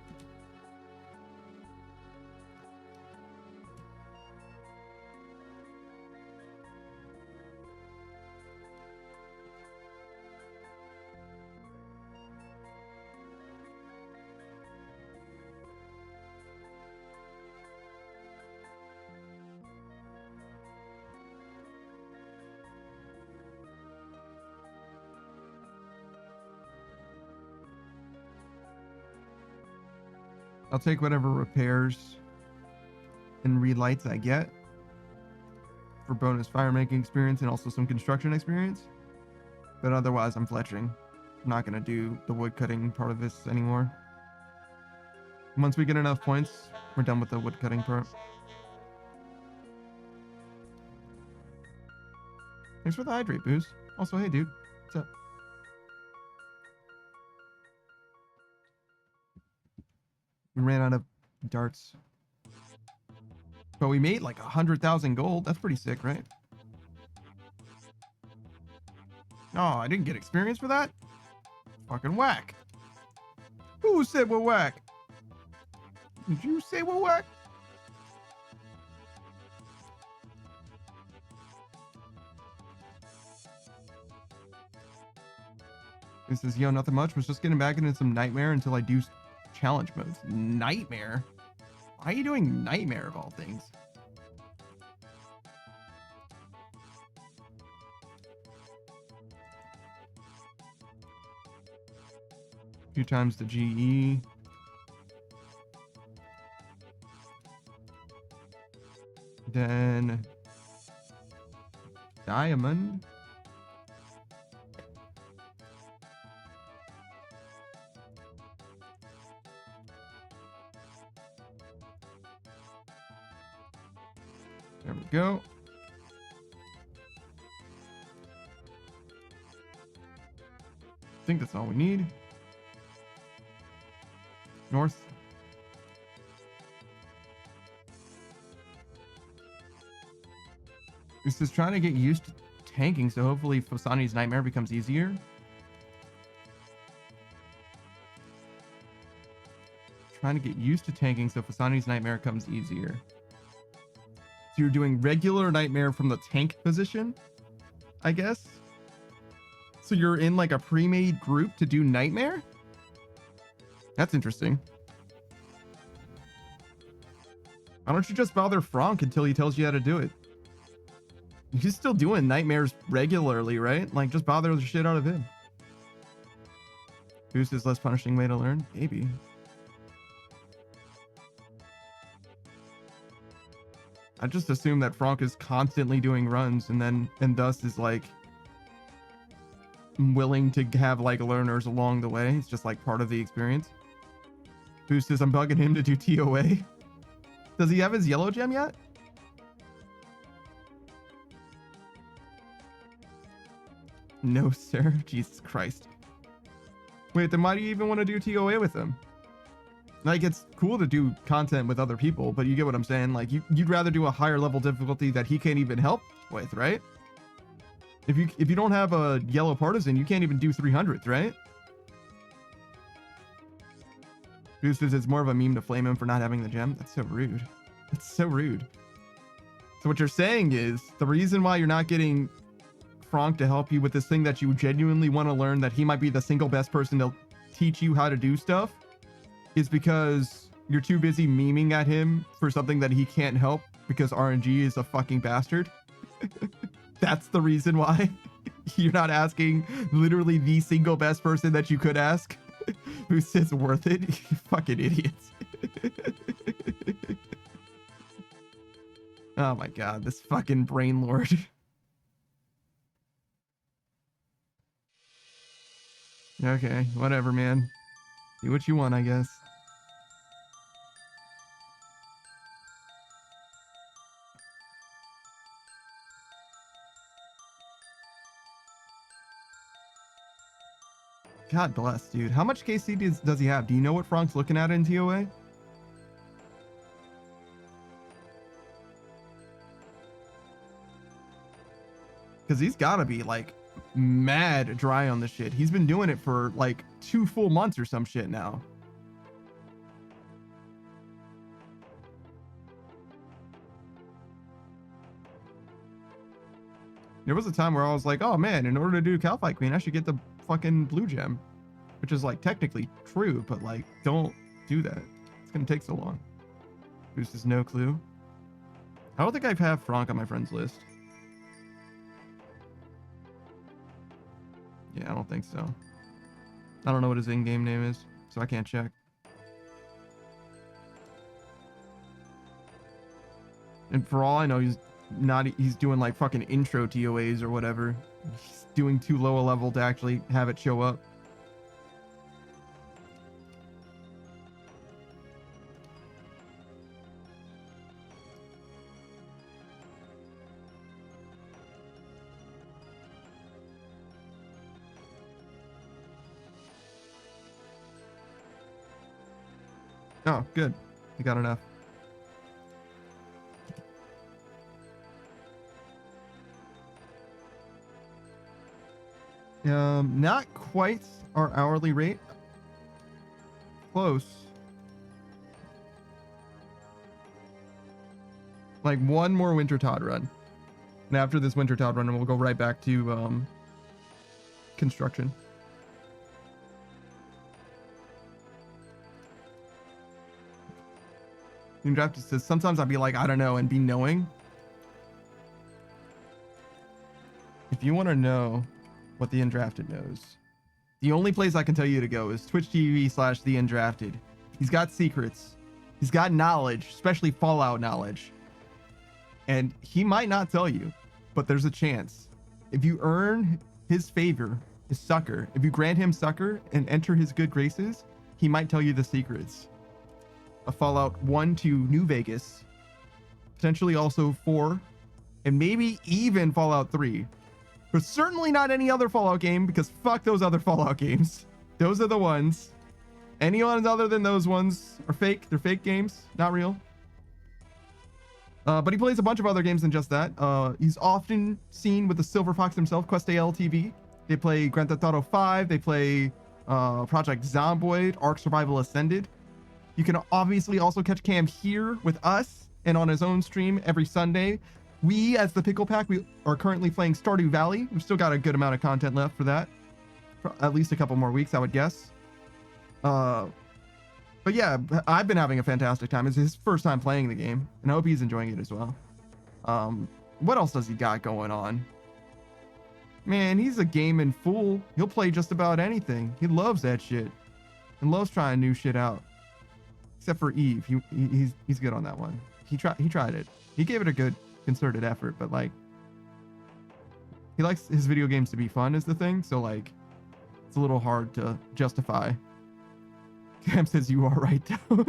I'll take whatever repairs and relights I get for bonus fire making experience and also some construction experience. But otherwise, I'm fletching. I'm not going to do the wood cutting part of this anymore. Once we get enough points, we're done with the wood cutting part. Thanks for the hydrate, Booze. Also, hey, dude. What's up? We ran out of darts. But we made like 100,000 gold. That's pretty sick, right? Oh, I didn't get experience for that? Fucking whack. Who said we're whack? Did you say we're whack? It says, yo, nothing much. Was just getting back into some Nightmare until I do challenge modes. Nightmare? Why are you doing Nightmare of all things? A few times the GE. Then Diamond. There we go. I think that's all we need. North. This is trying to get used to tanking, so hopefully Fosani's Nightmare becomes easier. Trying to get used to tanking, so Fosani's Nightmare comes easier. So you're doing regular Nightmare from the tank position, I guess? So you're in like a pre-made group to do Nightmare? That's interesting. Why don't you just bother Franck until he tells you how to do it? He's still doing Nightmares regularly, right? Like, just bother the shit out of him. Boost is less punishing way to learn? Maybe. I just assume that Franck is constantly doing runs and thus is like willing to have like learners along the way. It's just like part of the experience. Boost says I'm bugging him to do TOA. Does he have his yellow gem yet? No, sir. Jesus Christ. Wait, then why do you even want to do TOA with him? Like, it's cool to do content with other people, but you get what I'm saying? Like, you'd rather do a higher level difficulty that he can't even help with, right? If you don't have a yellow partisan, you can't even do 300th, right? Boosters, it's more of a meme to flame him for not having the gem. That's so rude. That's so rude. So what you're saying is the reason why you're not getting Franck to help you with this thing that you genuinely want to learn, that he might be the single best person to teach you how to do stuff, is because you're too busy memeing at him for something that he can't help because RNG is a fucking bastard. That's the reason why you're not asking literally the single best person that you could ask who says worth it. You fucking idiots. Oh my god, this fucking brain lord. Okay, whatever, man. Do what you want, I guess. God bless, dude. How much KC does he have? Do you know what Franck's looking at in TOA? Because he's got to be, like, mad dry on this shit. He's been doing it for, like, 2 full months or some shit now. There was a time where I was like, oh, man, in order to do Calfight Queen, I should get the fucking blue gem. Which is, like, technically true, but, like, don't do that. It's gonna take so long. Boost is no clue. I don't think I have Franck on my friends list. Yeah, I don't think so. I don't know what his in-game name is, so I can't check. And for all I know, he's doing like fucking intro TOAs or whatever. He's doing too low a level to actually have it show up. Oh, good. You got enough. Not quite our hourly rate. Close. Like one more Winter Todd run. And after this Winter Todd run, we'll go right back to construction. Draft says sometimes I'd be like, I don't know, and be knowing. If you want to know what the Undrafted knows, the only place I can tell you to go is Twitch TV/The Undrafted. He's got secrets. He's got knowledge, especially Fallout knowledge. And he might not tell you, but there's a chance. If you earn his favor, his succor, if you grant him succor and enter his good graces, he might tell you the secrets. A Fallout 1 to New Vegas, potentially also 4, and maybe even Fallout 3. But certainly not any other Fallout game, because fuck those other Fallout games. Those are the ones. Any ones other than those ones are fake. They're fake games, not real. But he plays a bunch of other games than just that. He's often seen with the Silver Fox himself, Quest AL TV. They play Grand Theft Auto 5. They play Project Zomboid, Ark Survival Ascended. You can obviously also catch Cam here with us and on his own stream every Sunday. We, as the Pickle Pack, we are currently playing Stardew Valley. We've still got a good amount of content left for that. For at least a couple more weeks, I would guess. But yeah, I've been having a fantastic time. It's his first time playing the game, and I hope he's enjoying it as well. What else does he got going on? Man, he's a gaming fool. He'll play just about anything. He loves that shit and loves trying new shit out. Except for Eve, he's good on that one. He tried it. He gave it a good concerted effort, but like, he likes his video games to be fun is the thing. So like, it's a little hard to justify. Cam says you are right though.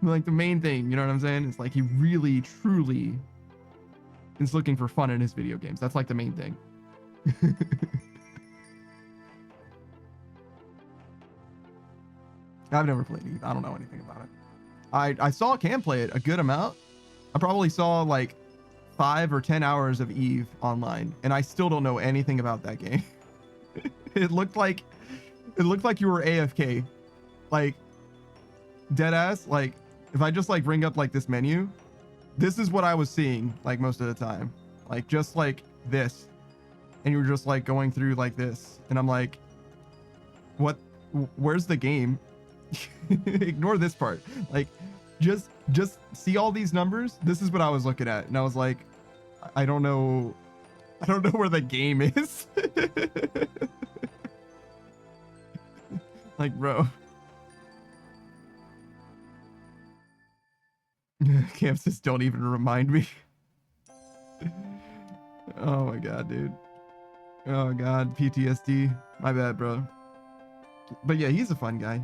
Like the main thing, you know what I'm saying? It's like he really, truly is looking for fun in his video games. That's like the main thing. I've never played Eve. I don't know anything about it. I saw Cam play it a good amount. I probably saw like 5 or 10 hours of Eve online, and I still don't know anything about that game. It looked like you were AFK, like dead ass. Like if I just like bring up like this menu, this is what I was seeing like most of the time, like just like this, and you were just like going through like this, and I'm like, what? Where's the game? Ignore this part. Like just see all these numbers. This is what I was looking at, and I was like, I don't know where the game is. Like, bro. Cam says, don't even remind me. Oh my god, dude. Oh god, PTSD. My bad, bro. But yeah, he's a fun guy.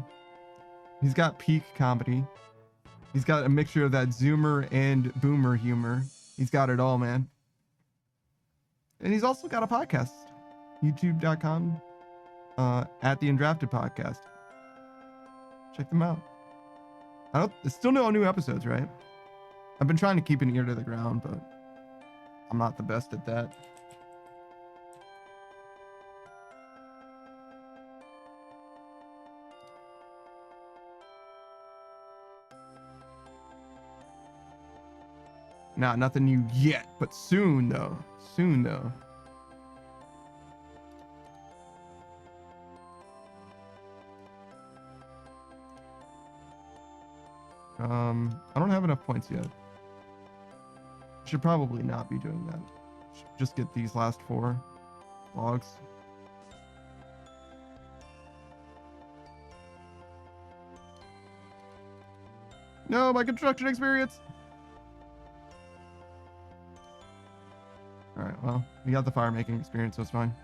He's got peak comedy. He's got a mixture of that Zoomer and Boomer humor. He's got it all, man. And he's also got a podcast. YouTube.com at the Undrafted Podcast. Check them out. There's still no new episodes, right? I've been trying to keep an ear to the ground, but I'm not the best at that. Nah, nothing new yet, but soon though. Soon though. I don't have enough points yet. Should probably not be doing that. Should just get these last 4 logs. No, my construction experience. All right, well, we got the fire making experience, so it's fine.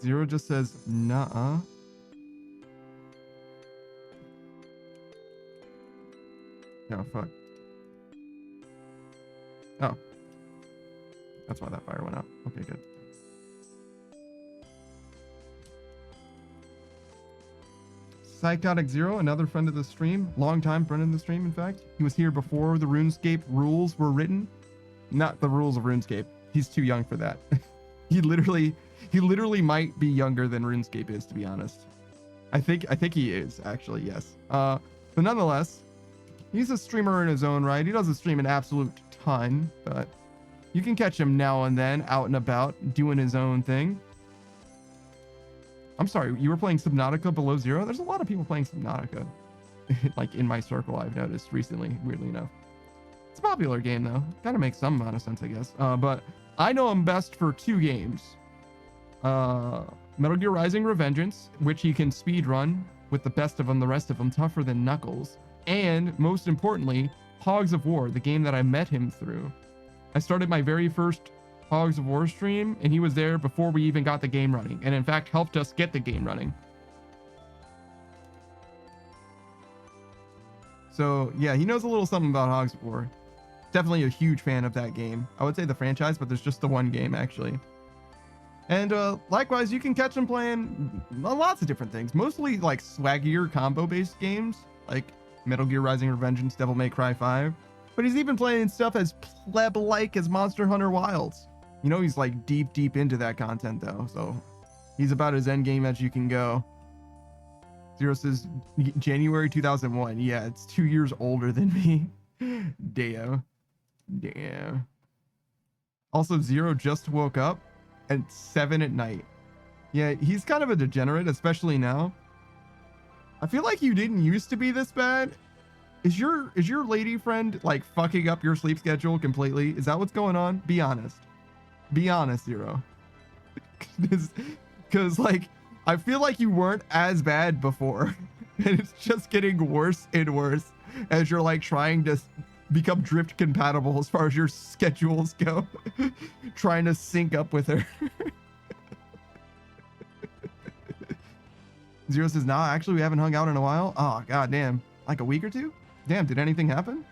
Zero just says, nuh-uh. Oh, fuck. Oh. That's why that fire went out. Okay, good. Psychotic Zero, another friend of the stream. Long-time friend of the stream, in fact. He was here before the RuneScape rules were written. Not the rules of RuneScape. He's too young for that. He literally might be younger than RuneScape is, to be honest. I think he is, actually, yes. But nonetheless, he's a streamer in his own right. He doesn't stream an absolute ton, but you can catch him now and then out and about doing his own thing. I'm sorry, you were playing Subnautica Below Zero? There's a lot of people playing Subnautica, like in my circle, I've noticed recently, weirdly enough. It's a popular game, though. Kind of makes some amount of sense, I guess. But I know him best for 2 games. Metal Gear Rising Revengeance, which he can speed run with the best of them, the rest of them, tougher than Knuckles. And most importantly, Hogs of War, the game that I met him through. I started my very first Hogs of War stream, and he was there before we even got the game running, and in fact helped us get the game running. So yeah, he knows a little something about Hogs of War. Definitely a huge fan of that game. I would say the franchise, but there's just the one game actually. And likewise, you can catch him playing lots of different things, mostly like swaggier combo-based games, like Metal Gear Rising: Revengeance, Devil May Cry 5. But he's even playing stuff as pleb-like as Monster Hunter Wilds. You know, he's like deep into that content though, so he's about as endgame as you can go. Zero says January 2001. Yeah, it's 2 years older than me. Damn. Also, Zero just woke up at 7 at night. Yeah, he's kind of a degenerate, especially now. I feel like you didn't used to be this bad. Is your lady friend like fucking up your sleep schedule completely? Is that what's going on? Be honest. Be honest, Zero. Because like I feel like you weren't as bad before, and it's just getting worse and worse as you're like trying to become drift compatible as far as your schedules go. Trying to sync up with her. Zero says, nah, actually we haven't hung out in a while. Oh, god damn. Like a week or two? Damn, did anything happen?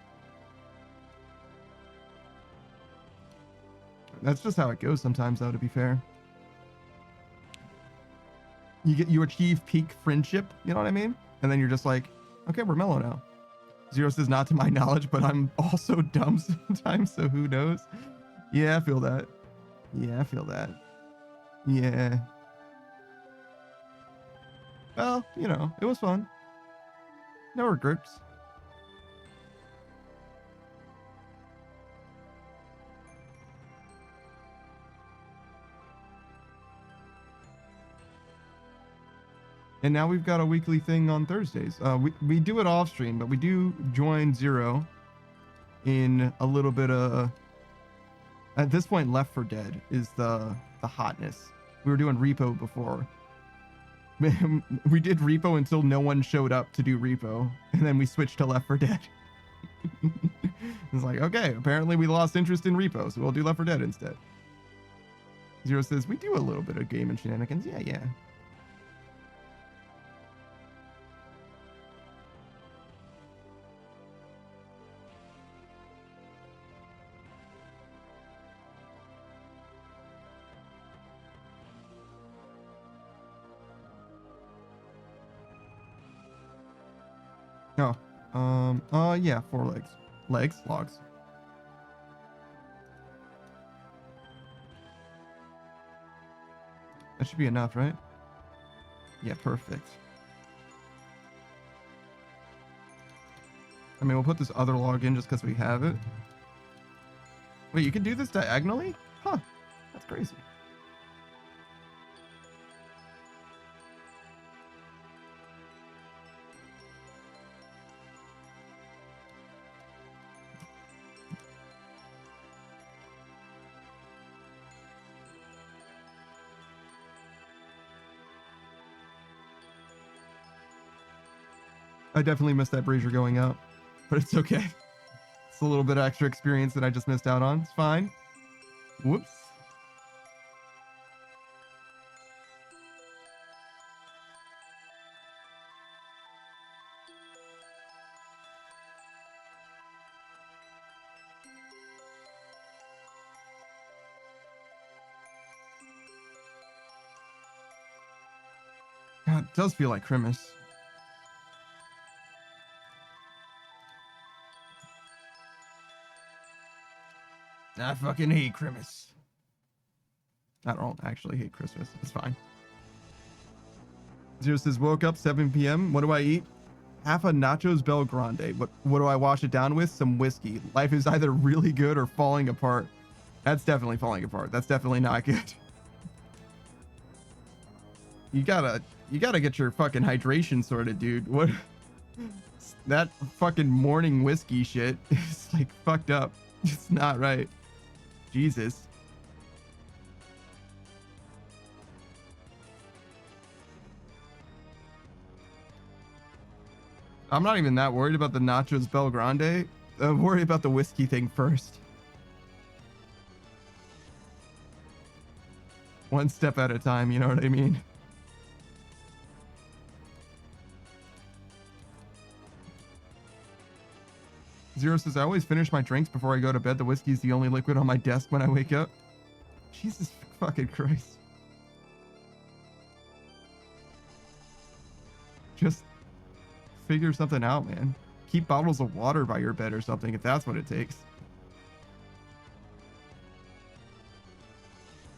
That's just how it goes sometimes, though, to be fair. You achieve peak friendship, you know what I mean? And then you're just like, okay, we're mellow now. Zero says, not to my knowledge, but I'm also dumb sometimes, so who knows? Yeah, I feel that. Yeah, I feel that. Yeah. Well, you know, it was fun. No regrets. And now we've got a weekly thing on Thursdays. We do it off stream, but we do join Zero in a little bit of, at this point, Left 4 Dead is the hotness. We were doing Repo before. We did Repo until no one showed up to do Repo, and then we switched to Left 4 Dead. It's like, okay, apparently we lost interest in Repo, so we'll do Left 4 Dead instead. Zero says, we do a little bit of game and shenanigans. Yeah. Yeah, 4 legs. Logs. That should be enough, right? Yeah, perfect. I mean, we'll put this other log in just because we have it. Wait, you can do this diagonally? Huh, that's crazy. I definitely missed that brazier going up, but it's okay. It's a little bit of extra experience that I just missed out on. It's fine. Whoops. God, it does feel like Christmas. I fucking hate Christmas. I don't actually hate Christmas. It's fine. Zero says, woke up 7 p.m. What do I eat? Half a Nachos Bel Grande. What do I wash it down with? Some whiskey. Life is either really good or falling apart. That's definitely falling apart. That's definitely not good. You gotta get your fucking hydration sorted, dude. What? That fucking morning whiskey shit is like fucked up. It's not right. Jesus. I'm not even that worried about the nachos Bel Grande. I'm worried about the whiskey thing first. One step at a time, you know what I mean? Zero says, I always finish my drinks before I go to bed. The whiskey's the only liquid on my desk when I wake up. Jesus fucking Christ. Just figure something out, man. Keep bottles of water by your bed or something if that's what it takes.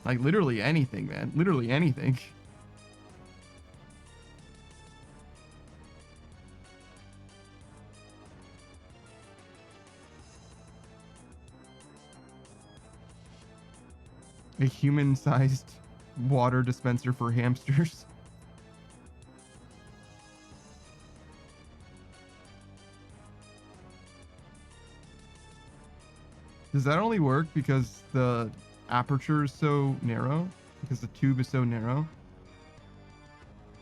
Like literally anything, man. Literally anything. A human-sized water dispenser for hamsters. Does that only work because the aperture is so narrow? Because the tube is so narrow?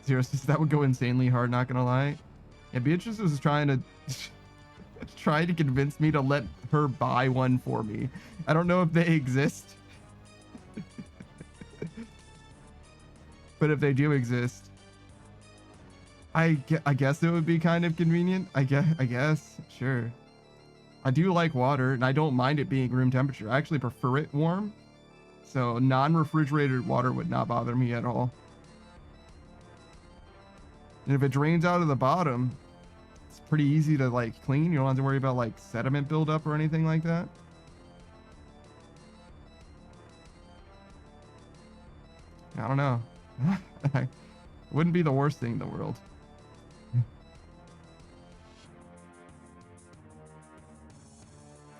Zero says that would go insanely hard, not gonna lie. Yeah, Beatrice is trying to try to convince me to let her buy one for me. I don't know if they exist. But if they do exist, I guess it would be kind of convenient. I guess, sure. I do like water, and I don't mind it being room temperature. I actually prefer it warm. So non-refrigerated water would not bother me at all. And if it drains out of the bottom, it's pretty easy to like clean. You don't have to worry about like sediment buildup or anything like that. I don't know. It wouldn't be the worst thing in the world.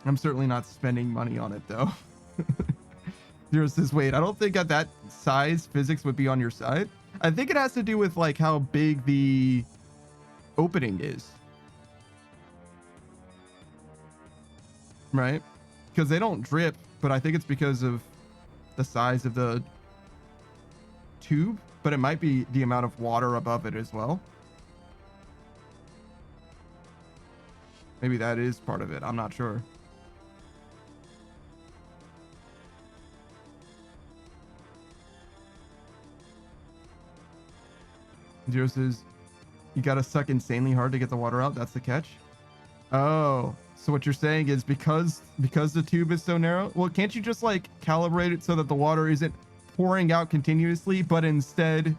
I'm certainly not spending money on it though. Zero says, wait, I don't think at that size physics would be on your side. I think it has to do with like how big the opening is. Right? Because they don't drip, but I think it's because of the size of the tube, but it might be the amount of water above it as well. Maybe that is part of it. I'm not sure. Zero says, you gotta suck insanely hard to get the water out. That's the catch. Oh, so what you're saying is because the tube is so narrow, well, can't you just like calibrate it so that the water isn't pouring out continuously, but instead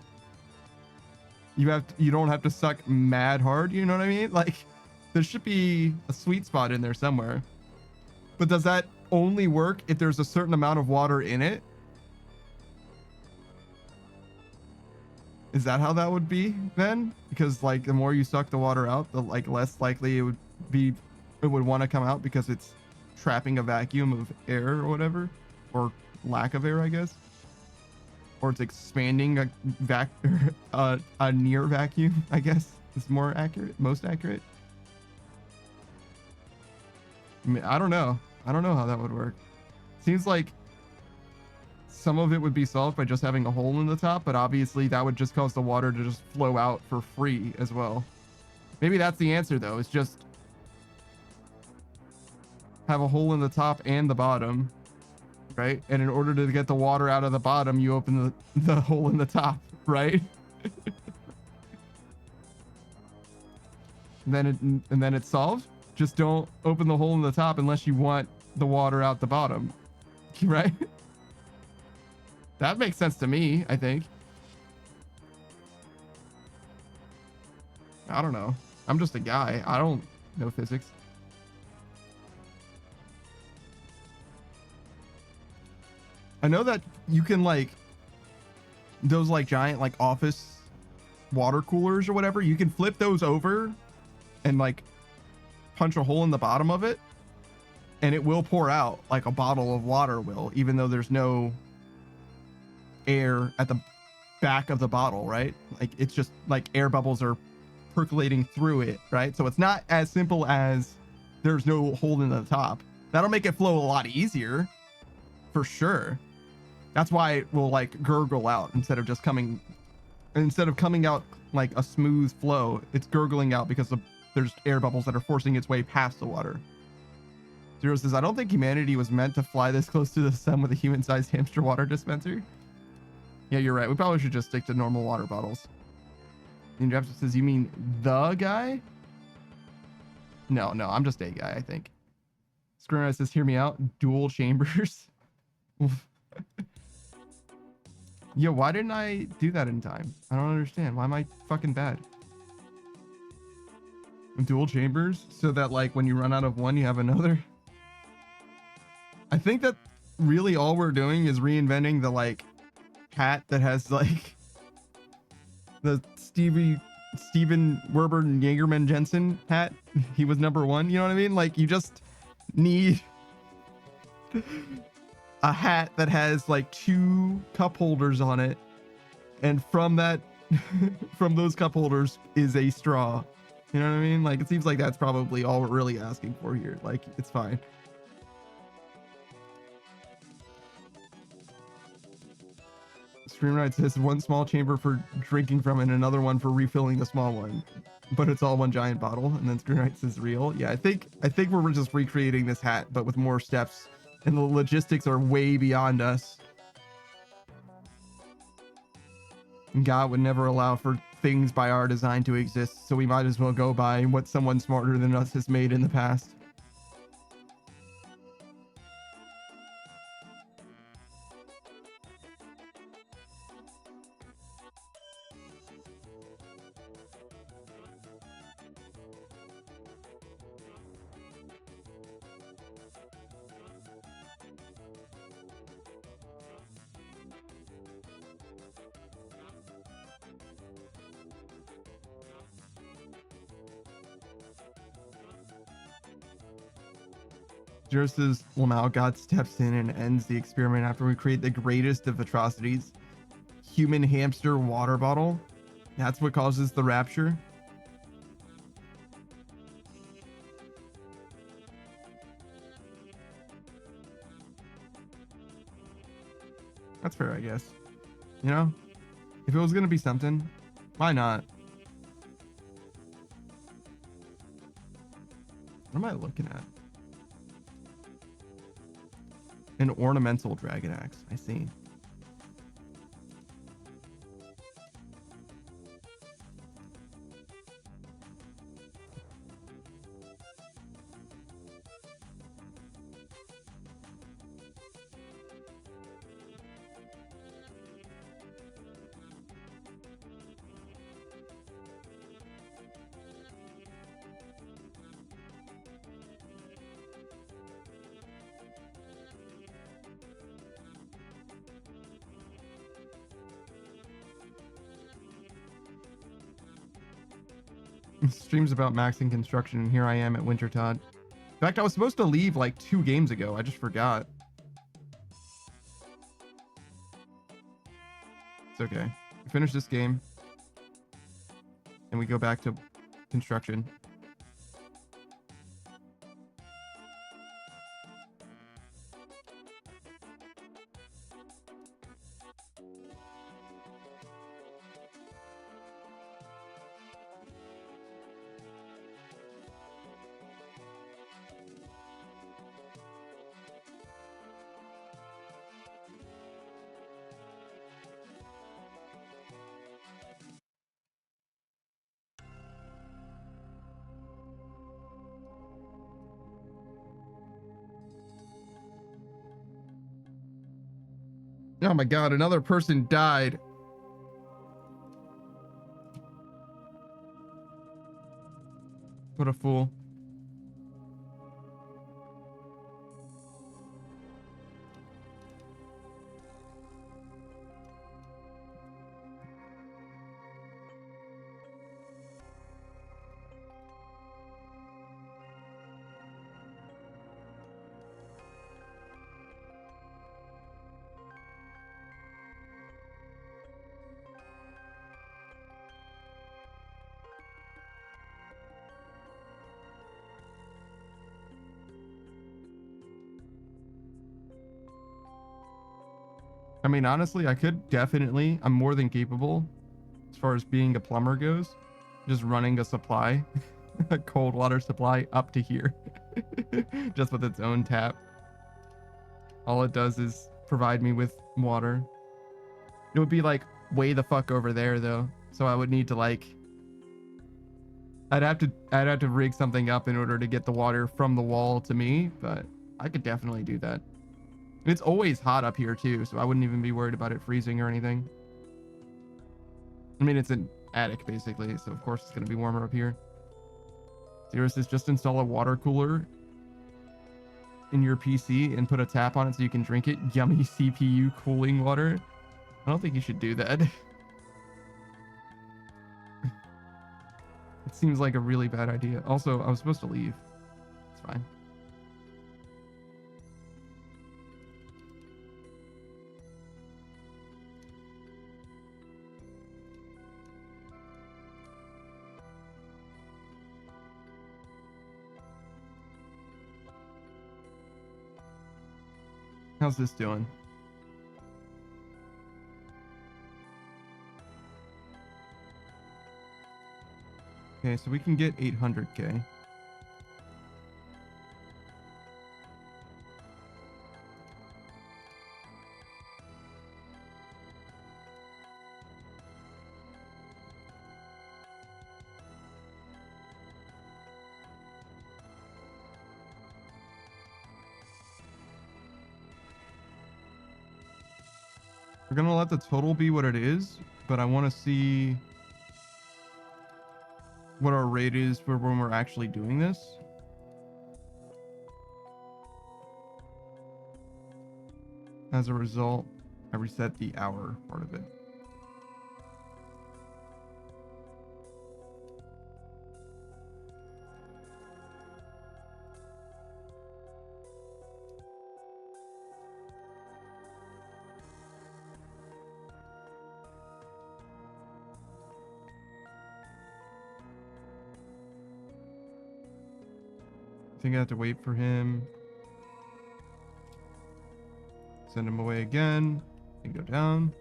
you don't have to suck mad hard? You know what I mean? Like there should be a sweet spot in there somewhere. But does that only work if there's a certain amount of water in it? Is that how that would be then? Because like the more you suck the water out, the like less likely it would want to come out because it's trapping a vacuum of air or whatever, or lack of air, I guess. Or it's expanding a near vacuum, I guess is more accurate, most accurate. I mean, I don't know how that would work. Seems like some of it would be solved by just having a hole in the top, but obviously that would just cause the water to just flow out for free as well. Maybe that's the answer though, is just have a hole in the top and the bottom, right? And in order to get the water out of the bottom, you open the hole in the top, right? and then it's solved. Just don't open the hole in the top unless you want the water out the bottom, right? That makes sense to me, I think. I don't know. I'm just a guy. I don't know physics. I know that you can like those like giant like office water coolers or whatever, you can flip those over and like punch a hole in the bottom of it and it will pour out like a bottle of water will, even though there's no air at the back of the bottle, right? Like it's just like air bubbles are percolating through it, right? So it's not as simple as there's no hole in the top. That'll make it flow a lot easier for sure. That's why it will like gurgle out instead of coming out like a smooth flow. It's gurgling out because there's air bubbles that are forcing its way past the water. Zero says, I don't think humanity was meant to fly this close to the sun with a human-sized hamster water dispenser. Yeah, you're right. We probably should just stick to normal water bottles. And Jeff says, you mean the guy? No, I'm just a guy, I think. Screenwriter says, hear me out. Dual chambers. Yeah, why didn't I do that in time? I don't understand. Why am I fucking bad? Dual chambers so that like when you run out of one, you have another. I think that really all we're doing is reinventing the like hat that has like the Steven Werber Jaegerman Jensen hat. He was number one. You know what I mean? Like you just need a hat that has like 2 cup holders on it. And from that, from those cup holders is a straw. You know what I mean? Like it seems like that's probably all we're really asking for here. Like it's fine. Streamlight says one small chamber for drinking from and another one for refilling the small one, but it's all one giant bottle. And then Streamlight says real. Yeah, I think we're just recreating this hat, but with more steps, and the logistics are way beyond us. And God would never allow for things by our design to exist, so we might as well go by what someone smarter than us has made in the past. Just as well, now God steps in and ends the experiment after we create the greatest of atrocities. Human hamster water bottle. That's what causes the rapture. That's fair, I guess. You know, if it was going to be something, why not? What am I looking at? An ornamental dragon axe. I see. Streams about maxing construction, and here I am at Wintertodd. In fact, I was supposed to leave like 2 games ago. I just forgot. It's okay. We finish this game, and we go back to construction. Oh my God, another person died. What a fool. I mean, honestly, I could definitely, I'm more than capable as far as being a plumber goes, just running a supply a cold water supply up to here, just with its own tap. All it does is provide me with water. It would be like way the fuck over there though, so I would need to like, I'd have to rig something up in order to get the water from the wall to me, but I could definitely do that. It's always hot up here too, so I wouldn't even be worried about it freezing or anything. I mean, it's an attic basically, so of course it's going to be warmer up here. Zero says just install a water cooler in your PC and put a tap on it so you can drink it. Yummy CPU cooling water. I don't think you should do that. It seems like a really bad idea. Also, I was supposed to leave. It's fine. How's this doing? Okay, so we can get 800K. We're gonna let the total be what it is, but I want to see what our rate is for when we're actually doing this. As a result, I reset the hour part of it. I think I have to wait for him. Send him away again and go down.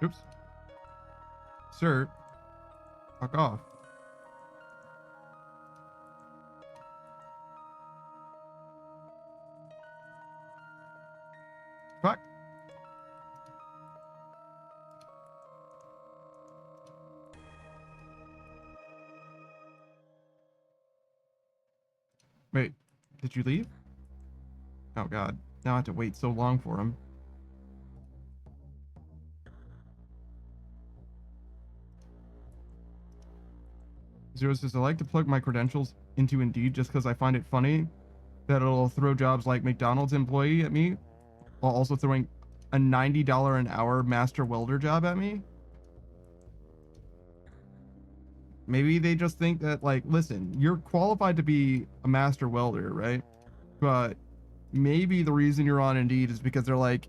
Oops. Sir, fuck off. Fuck. Wait, did you leave? Oh god, now I have to wait so long for him. Zero says, I like to plug my credentials into Indeed just because I find it funny that it'll throw jobs like McDonald's employee at me while also throwing a $90 an hour master welder job at me. Maybe they just think that, like, listen, you're qualified to be a master welder, right? But maybe the reason you're on Indeed is because they're like,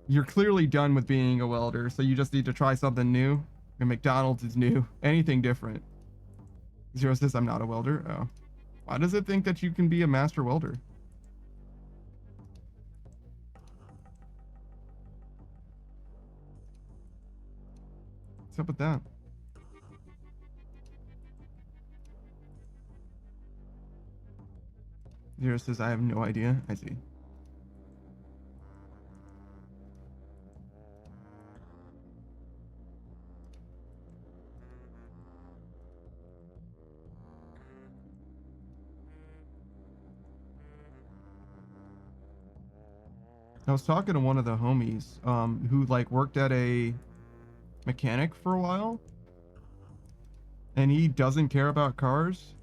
you're clearly done with being a welder, so you just need to try something new. And McDonald's is new. Anything different. Zero says, I'm not a welder. Oh. Why does it think that you can be a master welder? What's up with that? Zero says, I have no idea. I see. I was talking to one of the homies who like worked at a mechanic for a while, and he doesn't care about cars.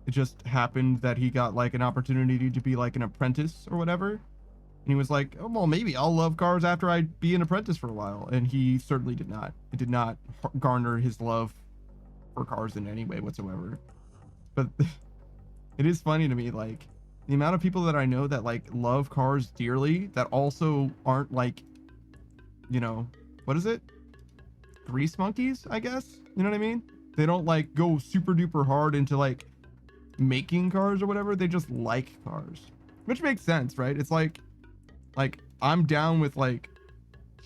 It just happened that he got like an opportunity to be like an apprentice or whatever, and he was like, oh, well, maybe I'll love cars after I be an apprentice for a while. And he certainly did not. It did not garner his love for cars in any way whatsoever. But it is funny to me, like the amount of people that I know that like love cars dearly that also aren't like, you know, what is it? Grease monkeys, I guess. You know what I mean? They don't like go super duper hard into like making cars or whatever. They just like cars, which makes sense, right? It's like I'm down with like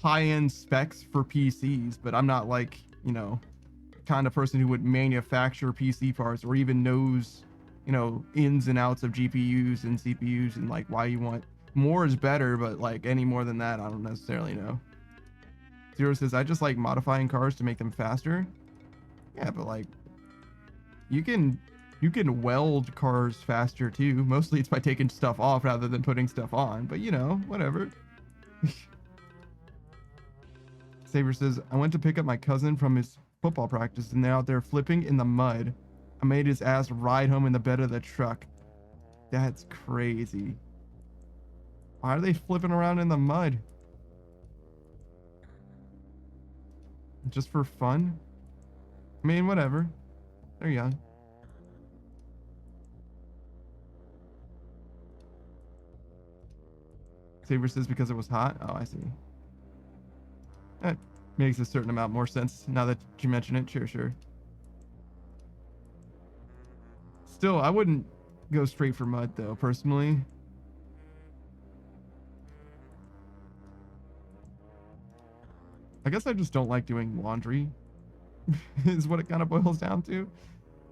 high-end specs for PCs, but I'm not like, you know, kind of person who would manufacture PC parts or even knows, you know, ins and outs of GPUs and CPUs and like why you want more is better, but like any more than that, I don't necessarily know. Zero says, I just like modifying cars to make them faster. Yeah, but like you can weld cars faster too. Mostly it's by taking stuff off rather than putting stuff on, but you know, whatever. Saber says, I went to pick up my cousin from his football practice and they're out there flipping in the mud. I made his ass ride home in the bed of the truck. That's crazy. Why are they flipping around in the mud? Just for fun? I mean, whatever. They're young. Saber says because it was hot. Oh, I see. That makes a certain amount more sense now that you mention it. Sure. Still, I wouldn't go straight for mud though, personally. I guess I just don't like doing laundry is what it kind of boils down to.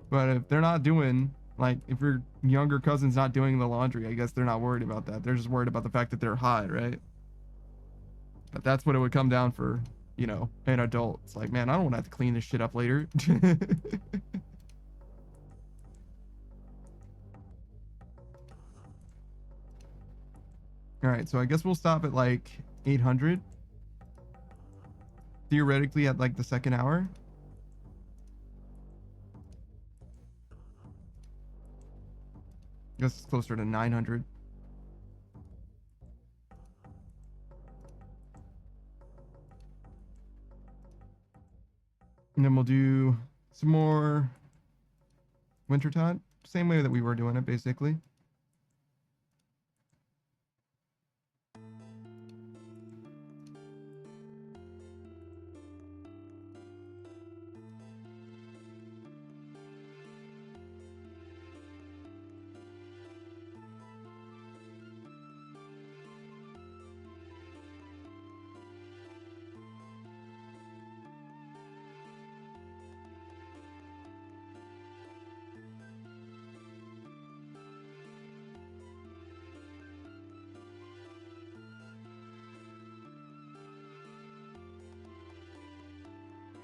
But if they're not doing, like, if your younger cousin's not doing the laundry, I guess they're not worried about that. They're just worried about the fact that they're hot, right? But that's what it would come down for, you know, an adult. It's like, man, I don't want to have to clean this shit up later. All right, so I guess we'll stop at like 800. Theoretically at like the second hour. I guess it's closer to 900. And then we'll do some more Wintertide. Same way that we were doing it, basically.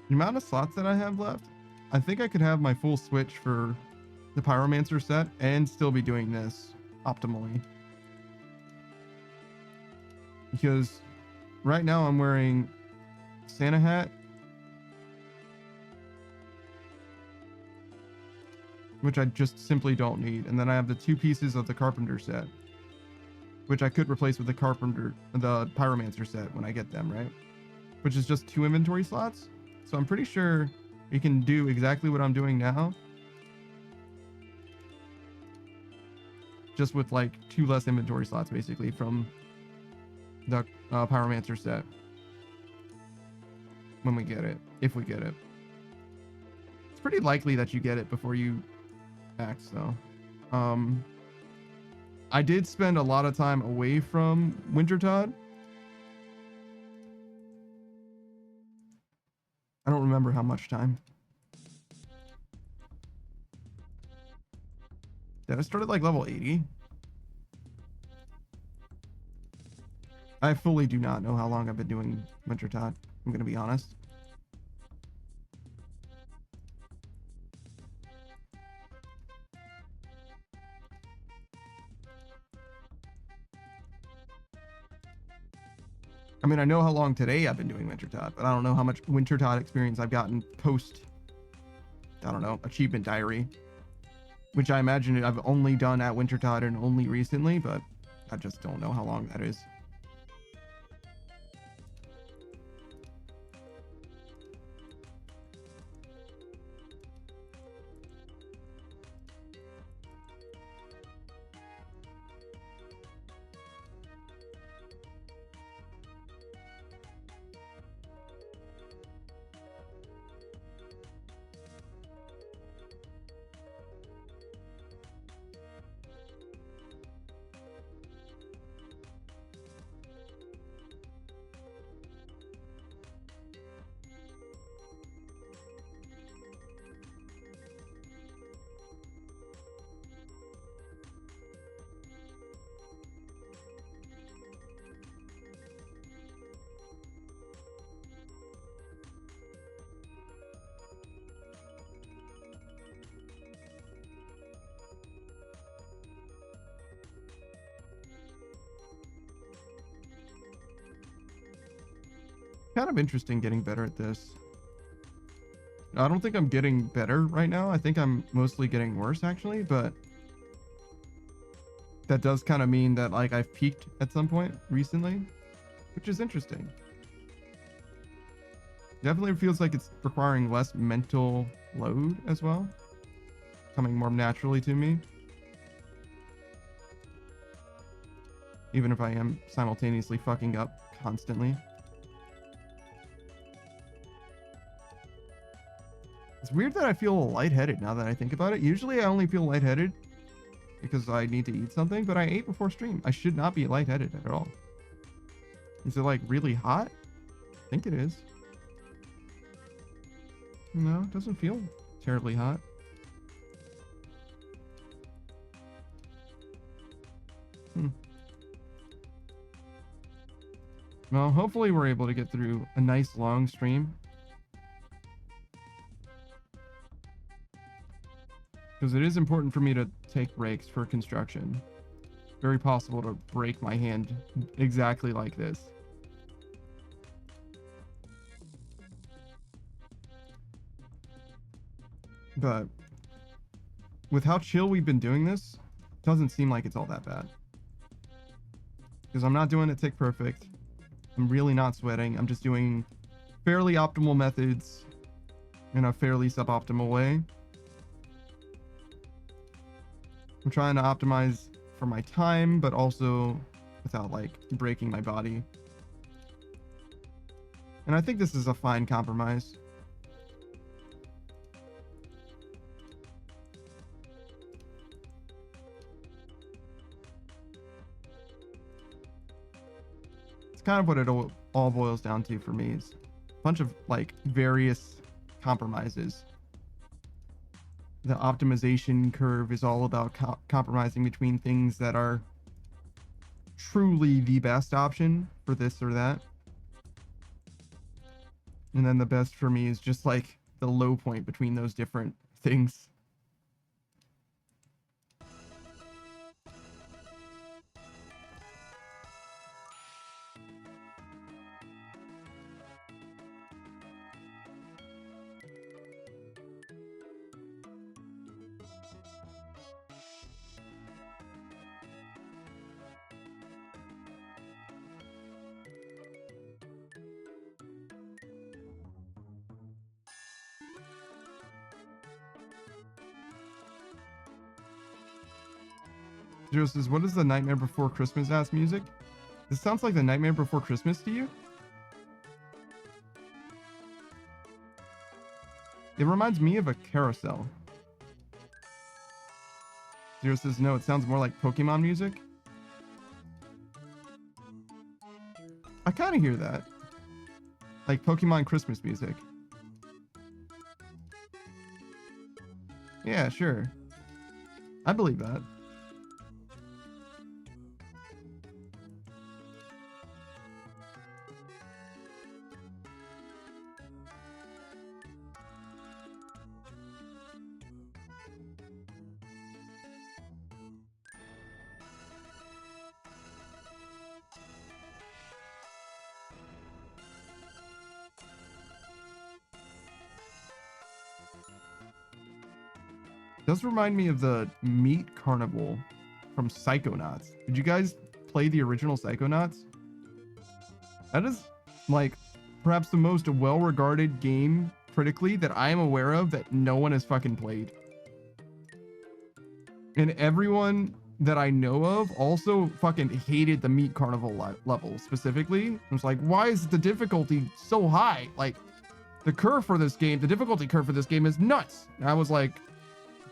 The amount of slots that I have left, I think I could have my full switch for the Pyromancer set and still be doing this optimally. Because right now I'm wearing Santa hat, which I just simply don't need. And then I have the 2 pieces of the Carpenter set, which I could replace with the Pyromancer set when I get them, right? Which is just 2 inventory slots. So I'm pretty sure we can do exactly what I'm doing now, just with like 2 less inventory slots, basically, from the Pyromancer set when we get it, if we get it. It's pretty likely that you get it before you axe, though. I did spend a lot of time away from Wintertide. I don't remember how much time. Did I start at like level 80? I fully do not know how long I've been doing Wintertide. I'm gonna be honest. I mean, I know how long today I've been doing Wintertide, but I don't know how much Wintertide experience I've gotten post, I don't know, Achievement Diary, which I imagine I've only done at Wintertide and only recently, but I just don't know how long that is. Kind of interesting getting better at this. I don't think I'm getting better right now. I think I'm mostly getting worse actually, but that does kind of mean that like I've peaked at some point recently, which is interesting. Definitely feels like it's requiring less mental load as well, coming more naturally to me. Even if I am simultaneously fucking up constantly. It's weird that I feel lightheaded now that I think about it. Usually I only feel lightheaded because I need to eat something, but I ate before stream. I should not be lightheaded at all. Is it like really hot? I think it is. No, it doesn't feel terribly hot. Well, hopefully we're able to get through a nice long stream. Because it is important for me to take breaks for construction. Very possible to break my hand exactly like this. But with how chill we've been doing this, it doesn't seem like it's all that bad. Because I'm not doing it tick perfect. I'm really not sweating. I'm just doing fairly optimal methods in a fairly suboptimal way. I'm trying to optimize for my time, but also without like breaking my body. And I think this is a fine compromise. It's kind of what it all boils down to for me, is a bunch of like various compromises. The optimization curve is all about compromising between things that are truly the best option for this or that. And then the best for me is just like the low point between those different things. Joe says, what is the Nightmare Before Christmas ass music? This sounds like the Nightmare Before Christmas to you? It reminds me of a carousel. Zero says, no, it sounds more like Pokemon music. I kind of hear that. Like Pokemon Christmas music. Yeah, sure. I believe that. Does remind me of the meat carnival from Psychonauts. Did you guys play the original Psychonauts? That is like perhaps the most well-regarded game critically that I am aware of that no one has fucking played. And everyone that I know of also fucking hated the meat carnival level specifically. It was like, why is the difficulty so high? Like the curve for this game, the difficulty curve for this game is nuts. And I was like,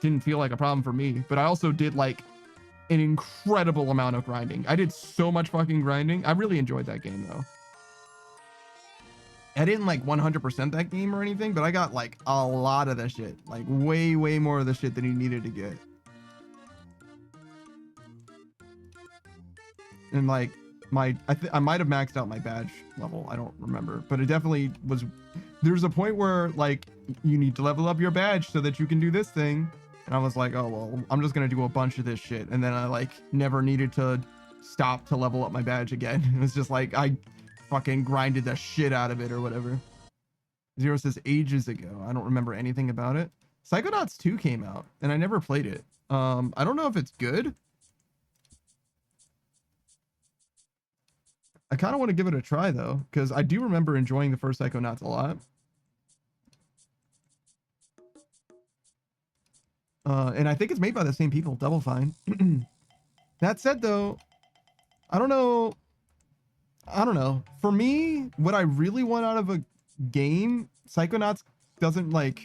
didn't feel like a problem for me, but I also did like an incredible amount of grinding. I did so much fucking grinding. I really enjoyed that game though. I didn't like 100% that game or anything, but I got like a lot of the shit, like way more of the shit than you needed to get. And like I might have maxed out my badge level. I don't remember, but it definitely was. There's a point where like you need to level up your badge so that you can do this thing. And I was like, oh, well, I'm just going to do a bunch of this shit. And then I like never needed to stop to level up my badge again. It was just like, I fucking grinded the shit out of it or whatever. Zero says ages ago. I don't remember anything about it. Psychonauts 2 came out and I never played it. I don't know if it's good. I kind of want to give it a try though, because I do remember enjoying the first Psychonauts a lot. And I think it's made by the same people, Double Fine. That said though, I don't know. For me, what I really want out of a game, Psychonauts doesn't like...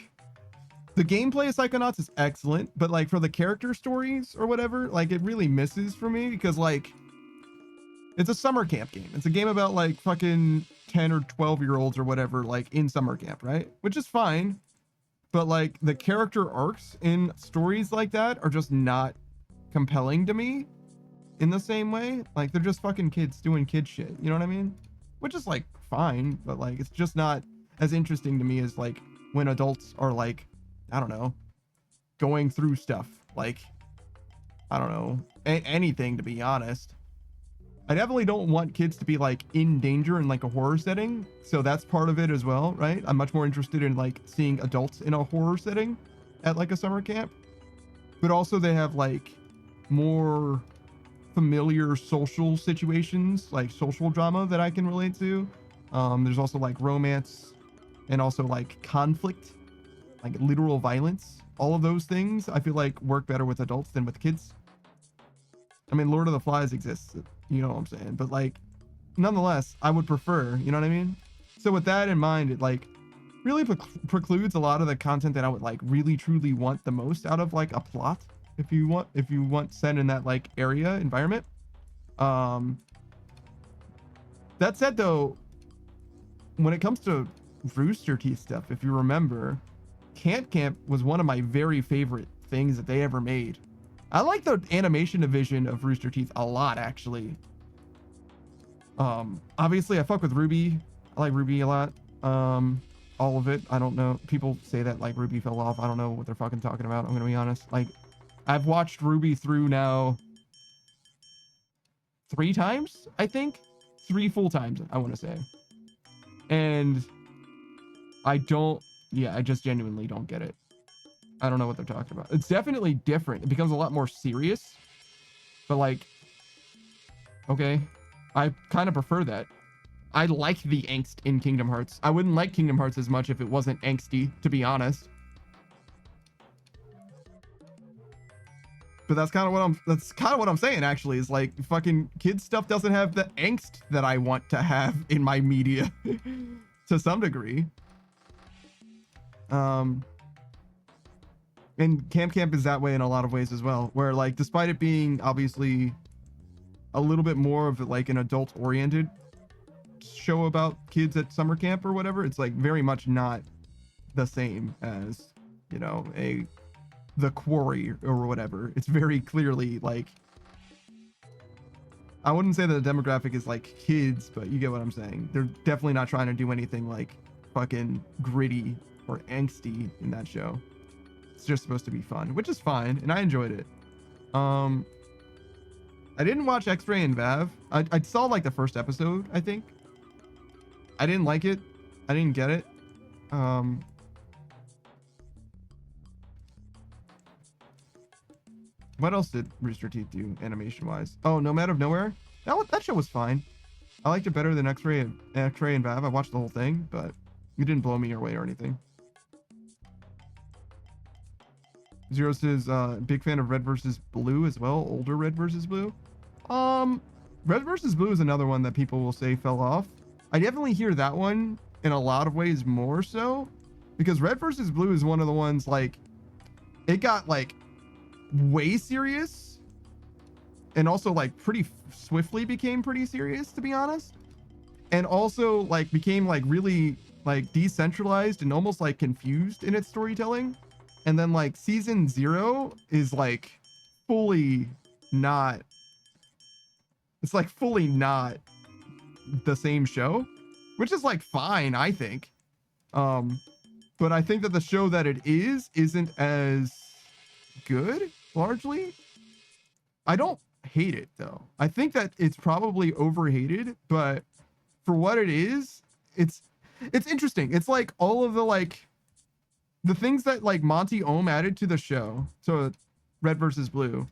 The gameplay of Psychonauts is excellent, but like for the character stories or whatever, like it really misses for me because like it's a summer camp game. It's a game about like fucking 10 or 12-year-olds or whatever, like in summer camp, right? Which is fine. But like the character arcs in stories like that are just not compelling to me in the same way. Like they're just fucking kids doing kid shit. You know what I mean? Which is like fine, but like it's just not as interesting to me as like when adults are like, I don't know, going through stuff. Like, I don't know, anything to be honest. I definitely don't want kids to be like in danger in like a horror setting. So that's part of it as well, right? I'm much more interested in like seeing adults in a horror setting at like a summer camp. But also they have like more familiar social situations, like social drama that I can relate to. There's also like romance and also like conflict, like literal violence. All of those things I feel like work better with adults than with kids. I mean, Lord of the Flies exists, you know what I'm saying? But like, nonetheless, I would prefer, you know what I mean? So with that in mind, it like really precludes a lot of the content that I would like really truly want the most out of like a plot. If you want set in that like area environment. That said though, when it comes to Rooster Teeth stuff, if you remember, Camp was one of my very favorite things that they ever made. I like the animation division of Rooster Teeth a lot, actually. Obviously I fuck with Ruby. I like Ruby a lot. All of it. I don't know. People say that like Ruby fell off. I don't know what they're fucking talking about. I'm gonna be honest. Like, I've watched Ruby through now 3 times, I think. 3 full times, I want to say. And I just genuinely don't get it. I don't know what they're talking about. It's definitely different. It becomes a lot more serious. But like, okay, I kind of prefer that. I like the angst in Kingdom Hearts. I wouldn't like Kingdom Hearts as much if it wasn't angsty, to be honest. But that's kind of what I'm saying, actually, is like fucking kids stuff doesn't have the angst that I want to have in my media to some degree. And Camp is that way in a lot of ways as well, where like despite it being obviously a little bit more of like an adult oriented show about kids at summer camp or whatever, it's like very much not the same as, you know, The Quarry or whatever. It's very clearly like, I wouldn't say that the demographic is like kids, but you get what I'm saying. They're definitely not trying to do anything like fucking gritty or angsty in that show. It's just supposed to be fun, which is fine, and I enjoyed it. I didn't watch X-Ray and Vav. I saw like the first episode, I think. I didn't like it. I didn't get it. What else did Rooster Teeth do animation-wise? Oh, Nomad of Nowhere? That show was fine. I liked it better than X-Ray and Vav. I watched the whole thing, but it didn't blow me away or anything. Zero says, big fan of Red vs. Blue as well. Older Red vs. Blue. Red vs. Blue is another one that people will say fell off. I definitely hear that one in a lot of ways more so, because Red vs. Blue is one of the ones like, it got like way serious and also like pretty swiftly became pretty serious, to be honest, and also like became like really like decentralized and almost like confused in its storytelling. And then like season 0 is like fully not, it's like fully not the same show, which is like fine, I think. But I think that the show that it isn't as good, largely. I don't hate it though. I think that it's probably overhated, but for what it is, it's interesting. It's like all of the like the things that like Monty Ohm added to the show. So Red versus Blue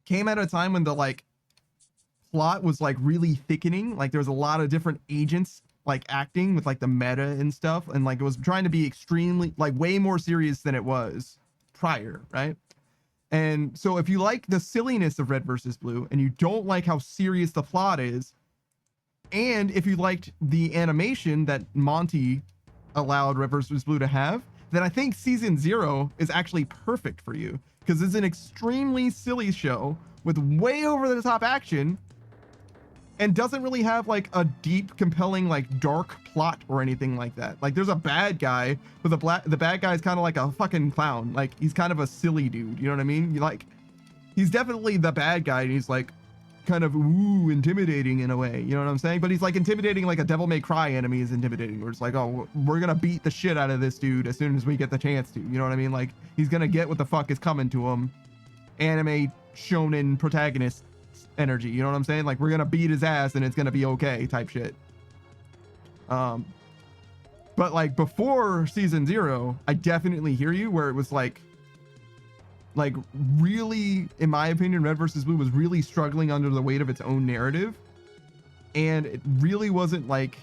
came at a time when the like plot was like really thickening. Like there was a lot of different agents like acting with like the meta and stuff, and like it was trying to be extremely like way more serious than it was prior, right? And so if you like the silliness of Red versus Blue and you don't like how serious the plot is, and if you liked the animation that Monty allowed Red versus Blue to have, then I think season 0 is actually perfect for you, because it's an extremely silly show with way over the top action and doesn't really have like a deep, compelling, like dark plot or anything like that. Like there's a bad guy with the bad guy is kind of like a fucking clown. Like he's kind of a silly dude. You know what I mean? Like he's definitely the bad guy, and he's like kind of intimidating in a way. You know what I'm saying? But he's like intimidating, like a Devil May Cry enemy is intimidating, where it's like, oh, we're gonna beat the shit out of this dude as soon as we get the chance to. You know what I mean? Like he's gonna get what the fuck is coming to him. Anime shonen protagonist energy, you know what I'm saying? Like we're gonna beat his ass and it's gonna be okay type shit. But like before season 0, I definitely hear you, where it was like really, in my opinion, Red versus Blue was really struggling under the weight of its own narrative, and it really wasn't like,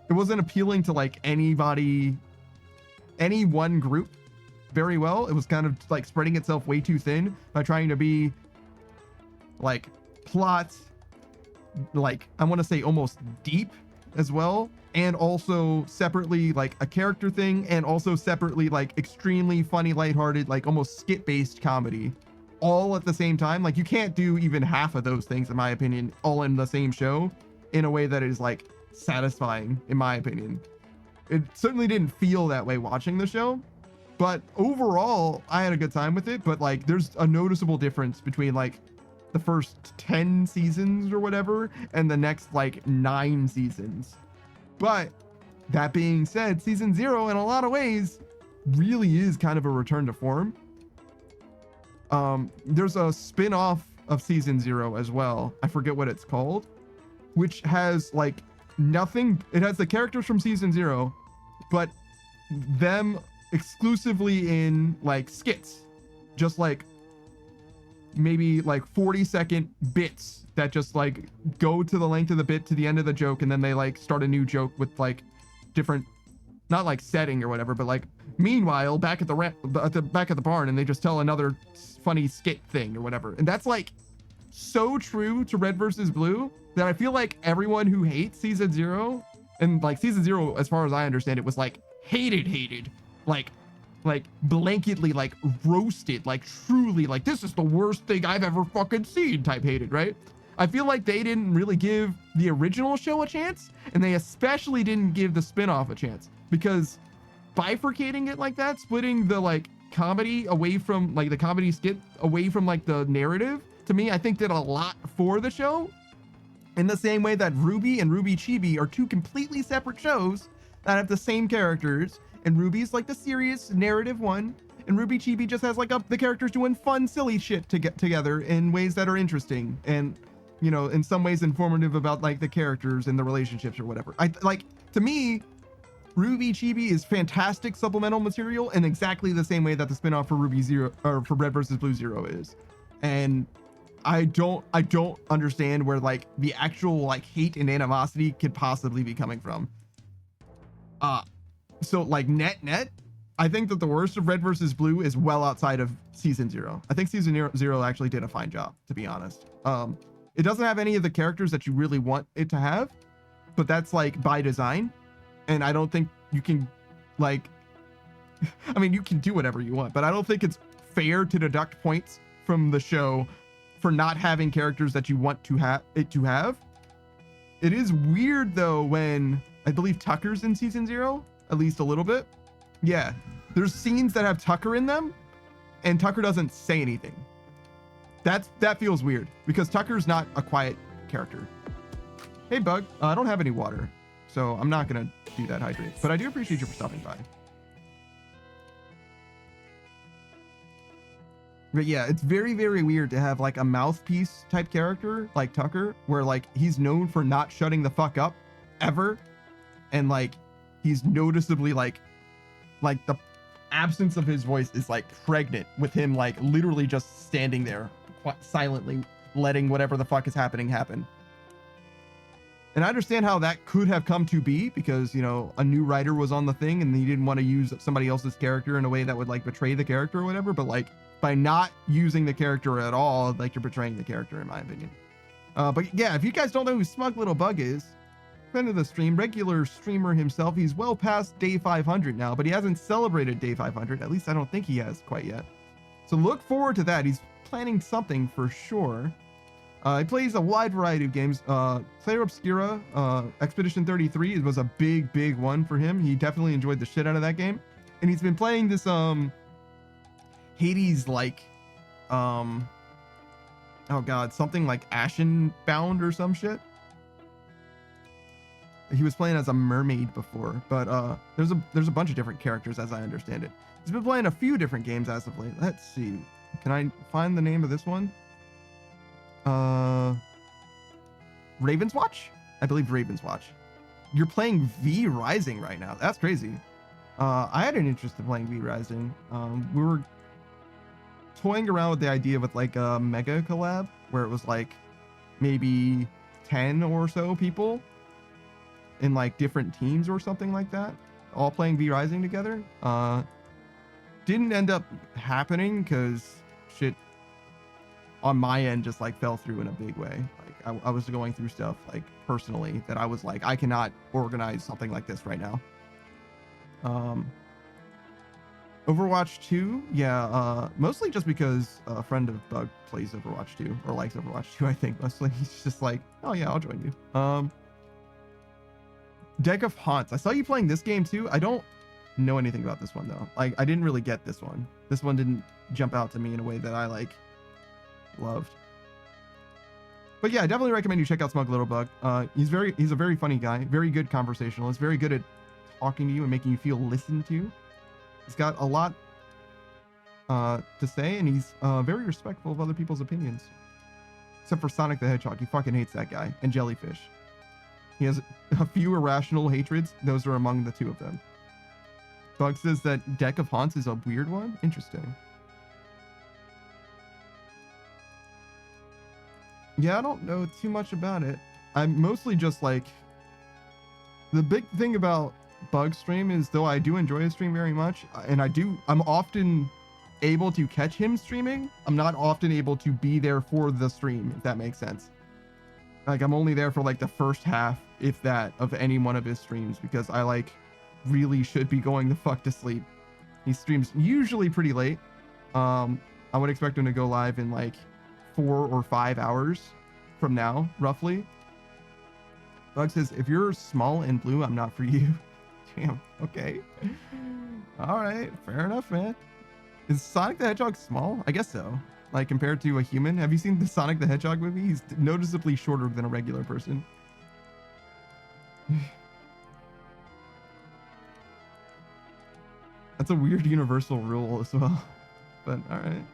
it wasn't appealing to like anybody, any one group very well. It was kind of like spreading itself way too thin by trying to be like plot, like I want to say almost deep as well, and also separately like a character thing, and also separately like extremely funny, lighthearted, like almost skit based comedy, all at the same time. Like you can't do even half of those things, in my opinion, all in the same show in a way that is like satisfying, in my opinion. It certainly didn't feel that way watching the show, but overall I had a good time with it. But like there's a noticeable difference between like the first 10 seasons or whatever and the next like 9 seasons. But that being said, season 0 in a lot of ways really is kind of a return to form. There's a spin-off of season 0 as well, I forget what it's called, which has like nothing. It has the characters from season 0, but them exclusively in like skits, just like maybe like 40-second bits that just like go to the length of the bit to the end of the joke, and then they like start a new joke with like different, not like setting or whatever, but like meanwhile back at the back of the barn, and they just tell another funny skit thing or whatever. And that's like so true to Red versus Blue that I feel like everyone who hates season 0, and like season 0 as far as I understand it was like hated like blanketly like roasted, like truly like this is the worst thing I've ever fucking seen type hated, right? I feel like they didn't really give the original show a chance, and they especially didn't give the spin-off a chance, because bifurcating it like that, splitting the like comedy away from like the comedy skit away from like the narrative, to me I think did a lot for the show, in the same way that Ruby and Ruby Chibi are two completely separate shows that have the same characters. And Ruby's like the serious narrative one, and Ruby Chibi just has like the characters doing fun, silly shit to get together in ways that are interesting and, you know, in some ways informative about like the characters and the relationships or whatever. I like, to me, Ruby Chibi is fantastic supplemental material in exactly the same way that the spinoff for Ruby 0 or for Red versus Blue 0 is. And I don't understand where like the actual like hate and animosity could possibly be coming from. So like net, I think that the worst of Red versus Blue is well outside of season 0. I think season 0 actually did a fine job, to be honest. It doesn't have any of the characters that you really want it to have, but that's like by design. And I don't think you can like, I mean, you can do whatever you want, but I don't think it's fair to deduct points from the show for not having characters that you want to have it to have. It is weird though, when I believe Tucker's in season 0, at least a little bit. Yeah, there's scenes that have Tucker in them and Tucker doesn't say anything. That feels weird, because Tucker's not a quiet character. Hey Bug, I don't have any water, so I'm not gonna do that hydrate, but I do appreciate you for stopping by. But yeah, it's very, very weird to have like a mouthpiece type character like Tucker, where like he's known for not shutting the fuck up ever. And like he's noticeably like the absence of his voice is like pregnant with him like literally just standing there silently letting whatever the fuck is happening happen. And I understand how that could have come to be because, you know, a new writer was on the thing and he didn't want to use somebody else's character in a way that would like betray the character or whatever. But like by not using the character at all, like you're betraying the character in my opinion. But yeah, if you guys don't know who Smug Little Bug is, friend of the stream, regular streamer himself, he's well past day 500 now, but he hasn't celebrated day 500. At least I don't think he has quite yet. So look forward to that. He's planning something for sure. He plays a wide variety of games. Claire Obscura, Expedition 33 was a big one for him. He definitely enjoyed the shit out of that game. And he's been playing this Hades like oh god, something like Ashen Bound or some shit. He was playing as a mermaid before, but there's a bunch of different characters as I understand it. He's been playing a few different games as of late. Let's see. Can I find the name of this one? Raven's Watch? I believe Raven's Watch. You're playing V Rising right now. That's crazy. I had an interest in playing V Rising. We were toying around with the idea with like a mega collab where it was like maybe 10 or so people in like different teams or something like that, all playing V Rising together. Didn't end up happening because shit on my end just like fell through in a big way. Like I was going through stuff like personally that I was like, I cannot organize something like this right now. Overwatch 2, yeah, mostly just because a friend of Bug plays Overwatch 2 or likes Overwatch 2. I think mostly he's just like, oh yeah, I'll join you. Deck of Haunts. I saw you playing this game too. I don't know anything about this one though. Like I didn't really get this one. This one didn't jump out to me in a way that I like loved. But yeah, I definitely recommend you check out Smug Little Bug. He's a very funny guy, very good conversationalist, very good at talking to you and making you feel listened to. He's got a lot to say, and he's very respectful of other people's opinions. Except for Sonic the Hedgehog. He fucking hates that guy. And Jellyfish. He has a few irrational hatreds. Those are among the two of them. Bug says that Deck of Haunts is a weird one. Interesting. Yeah, I don't know too much about it. I'm mostly just like... The big thing about Bug stream is, though I do enjoy his stream very much, and I'm often able to catch him streaming, I'm not often able to be there for the stream, if that makes sense. Like, I'm only there for like the first half, if that, of any one of his streams, because I like really should be going the fuck to sleep. He streams usually pretty late. I would expect him to go live in like 4 or 5 hours from now, roughly. Bug says, if you're small and blue, I'm not for you. Damn, okay. All right, fair enough, man. Is Sonic the Hedgehog small? I guess so. Like, compared to a human. Have you seen the Sonic the Hedgehog movie? He's noticeably shorter than a regular person. That's a weird universal rule as well. But, all right.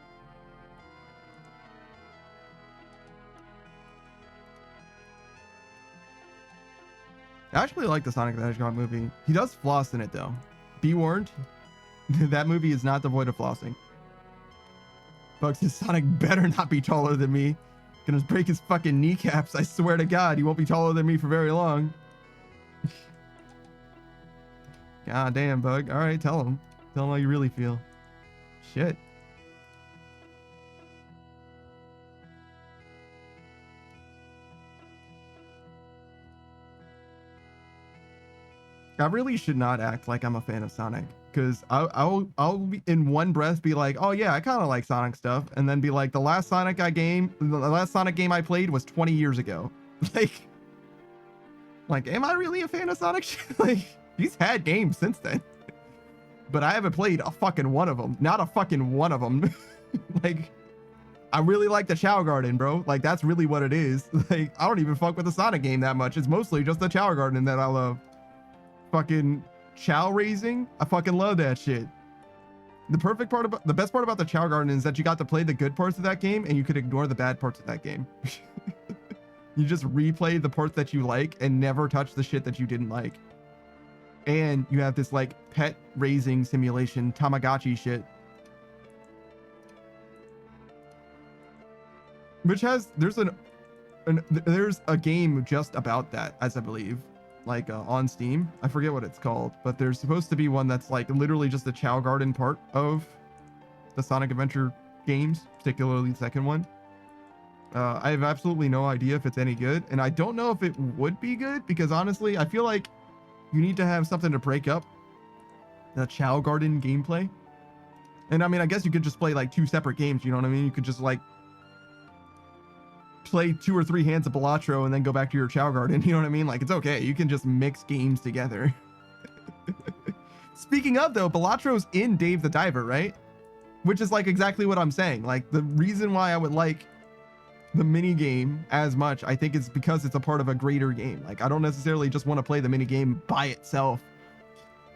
I actually like the Sonic the Hedgehog movie. He does floss in it, though. Be warned, that movie is not devoid of flossing. Bugs says, Sonic better not be taller than me. Gonna break his fucking kneecaps. I swear to God, he won't be taller than me for very long. God damn, Bug. All right, tell him. Tell him how you really feel. Shit. I really should not act like I'm a fan of Sonic, because I'll be in one breath be like, oh yeah, I kind of like Sonic stuff, and then be like, the last Sonic game I played was 20 years ago. Like, am I really a fan of Sonic? Like, he's had games since then, but I haven't played a fucking one of them. Not a fucking one of them. Like, I really like the Chow Garden, bro. Like, that's really what it is. Like, I don't even fuck with the Sonic game that much. It's mostly just the Chow Garden that I love. Fucking chow raising, I fucking love that shit. the best part about the Chow Garden is that you got to play the good parts of that game and you could ignore the bad parts of that game. You just replay the parts that you like and never touch the shit that you didn't like. And you have this like pet raising simulation, Tamagotchi shit. Which has, there's a game just about that, as I believe, like on Steam. I forget what it's called, but there's supposed to be one that's like literally just the Chow Garden part of the Sonic Adventure games, particularly the second one. I have absolutely no idea if it's any good, and I don't know if it would be good because honestly, I feel like you need to have something to break up the Chow Garden gameplay. And I mean, I guess you could just play like 2 separate games, you know what I mean? You could just like play 2 or 3 hands of Balatro and then go back to your Chow Garden, you know what I mean? Like, it's okay. You can just mix games together. Speaking of though, Balatro's in Dave the Diver, right? Which is like exactly what I'm saying. Like, the reason why I would like the mini game as much, I think it's because it's a part of a greater game. Like, I don't necessarily just want to play the mini game by itself.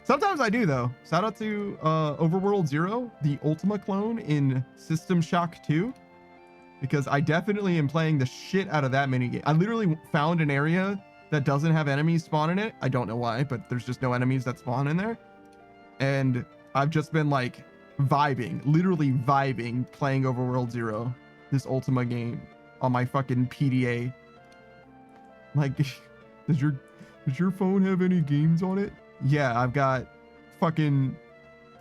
Sometimes I do though. Shout out to Overworld Zero, the Ultima clone in System Shock 2, because I definitely am playing the shit out of that mini game. I literally found an area that doesn't have enemies spawn in it. I don't know why, but there's just no enemies that spawn in there. And I've just been like vibing, literally vibing, playing Overworld Zero, this Ultima game, on my fucking PDA. Like, does your phone have any games on it? Yeah, I've got fucking,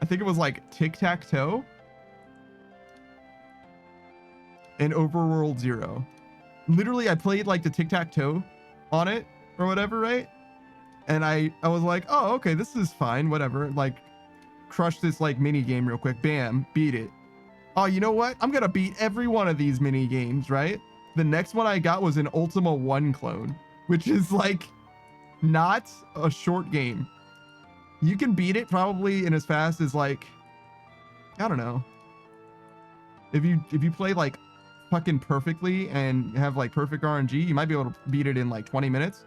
I think it was like Tic-Tac-Toe and Overworld Zero. Literally, I played like the Tic-Tac-Toe on it or whatever, right? And I was like, oh, okay, this is fine, whatever. Like, crush this like mini game real quick. Bam, beat it. Oh, you know what? I'm gonna beat every one of these mini games, right? The next one I got was an Ultima 1 clone, which is like not a short game. You can beat it probably in as fast as like, I don't know. If you play like fucking perfectly and have like perfect RNG, you might be able to beat it in like 20 minutes.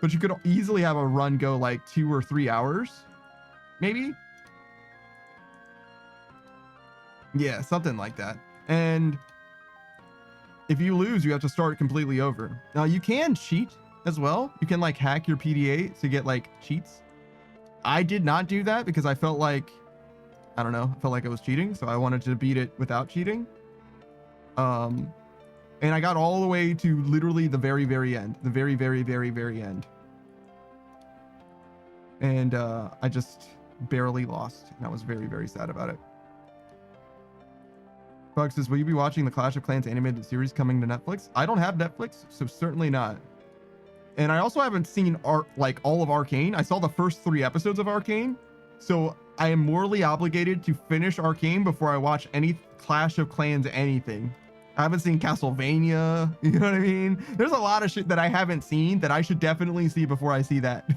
But you could easily have a run go like 2 or 3 hours, maybe. Yeah, something like that. And if you lose, you have to start completely over. Now you can cheat as well. You can like hack your PDA to get like cheats. I did not do that because I felt like, I don't know, I felt like I was cheating. So I wanted to beat it without cheating. And I got all the way to literally the very, very end, the very, very, very, very end. And I just barely lost. And I was very, very sad about it. Bug says, will you be watching the Clash of Clans animated series coming to Netflix? I don't have Netflix, so certainly not. And I also haven't seen like all of Arcane. I saw the first 3 episodes of Arcane. So I am morally obligated to finish Arcane before I watch any Clash of Clans anything. I haven't seen Castlevania. You know what I mean? There's a lot of shit that I haven't seen that I should definitely see before I see that.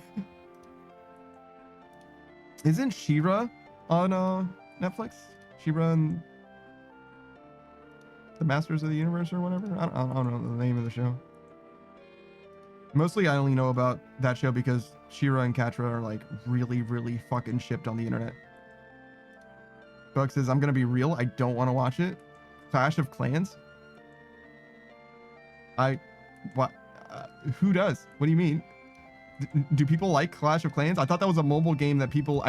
Isn't She-Ra on Netflix? She-Ra and the Masters of the Universe or whatever? I don't know the name of the show. Mostly I only know about that show because She-Ra and Catra are like really, really fucking shipped on the internet. Bug says, I'm gonna be real, I don't want to watch it. Clash of Clans? What? Who does? What do you mean? Do people like Clash of Clans? I thought that was a mobile game that people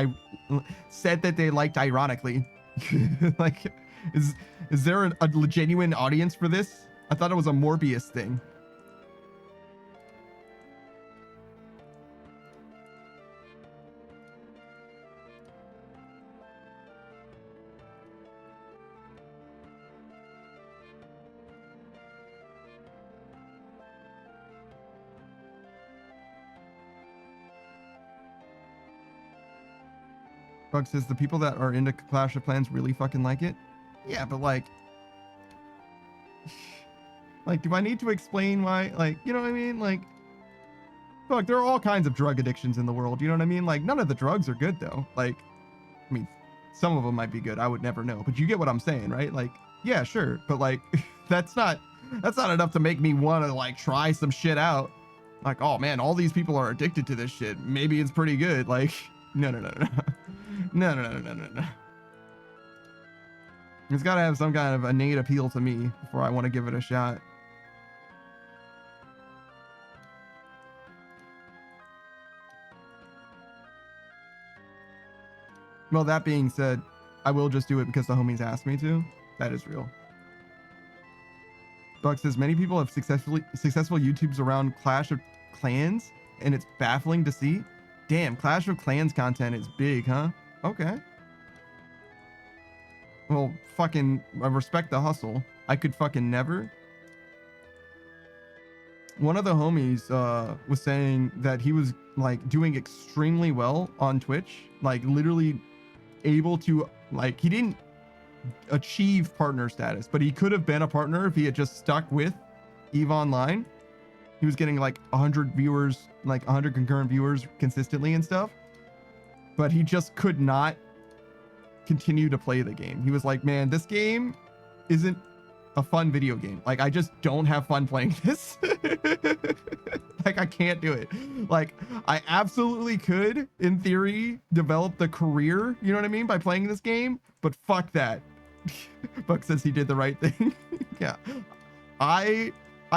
said that they liked ironically. Like, is there a genuine audience for this? I thought it was a Morbius thing. Bug says the people that are into Clash of Clans really fucking like it. Yeah, but like, do I need to explain why? Like, you know what I mean? Like, look, there are all kinds of drug addictions in the world. You know what I mean? Like, none of the drugs are good though. Like, I mean, some of them might be good. I would never know, but you get what I'm saying, right? Like, yeah, sure, but like, that's not enough to make me want to like try some shit out. Like, oh man, all these people are addicted to this shit. Maybe it's pretty good. Like, no. No. It's got to have some kind of innate appeal to me before I want to give it a shot. Well, that being said, I will just do it because the homies asked me to. That is real. Buck says many people have successful YouTubes around Clash of Clans, and it's baffling to see. Damn, Clash of Clans content is big, huh? Okay. Well, fucking, I respect the hustle. I could fucking never. One of the homies was saying that he was like doing extremely well on Twitch, like literally able to, like, he didn't achieve partner status, but he could have been a partner if he had just stuck with EVE Online. He was getting like 100 viewers, like 100 concurrent viewers consistently and stuff, but he just could not continue to play the game. He was like, man, this game isn't a fun video game. Like, I just don't have fun playing this. Like, I can't do it. Like, I absolutely could, in theory, develop the career, you know what I mean, by playing this game, but fuck that. Buck says he did the right thing. Yeah. I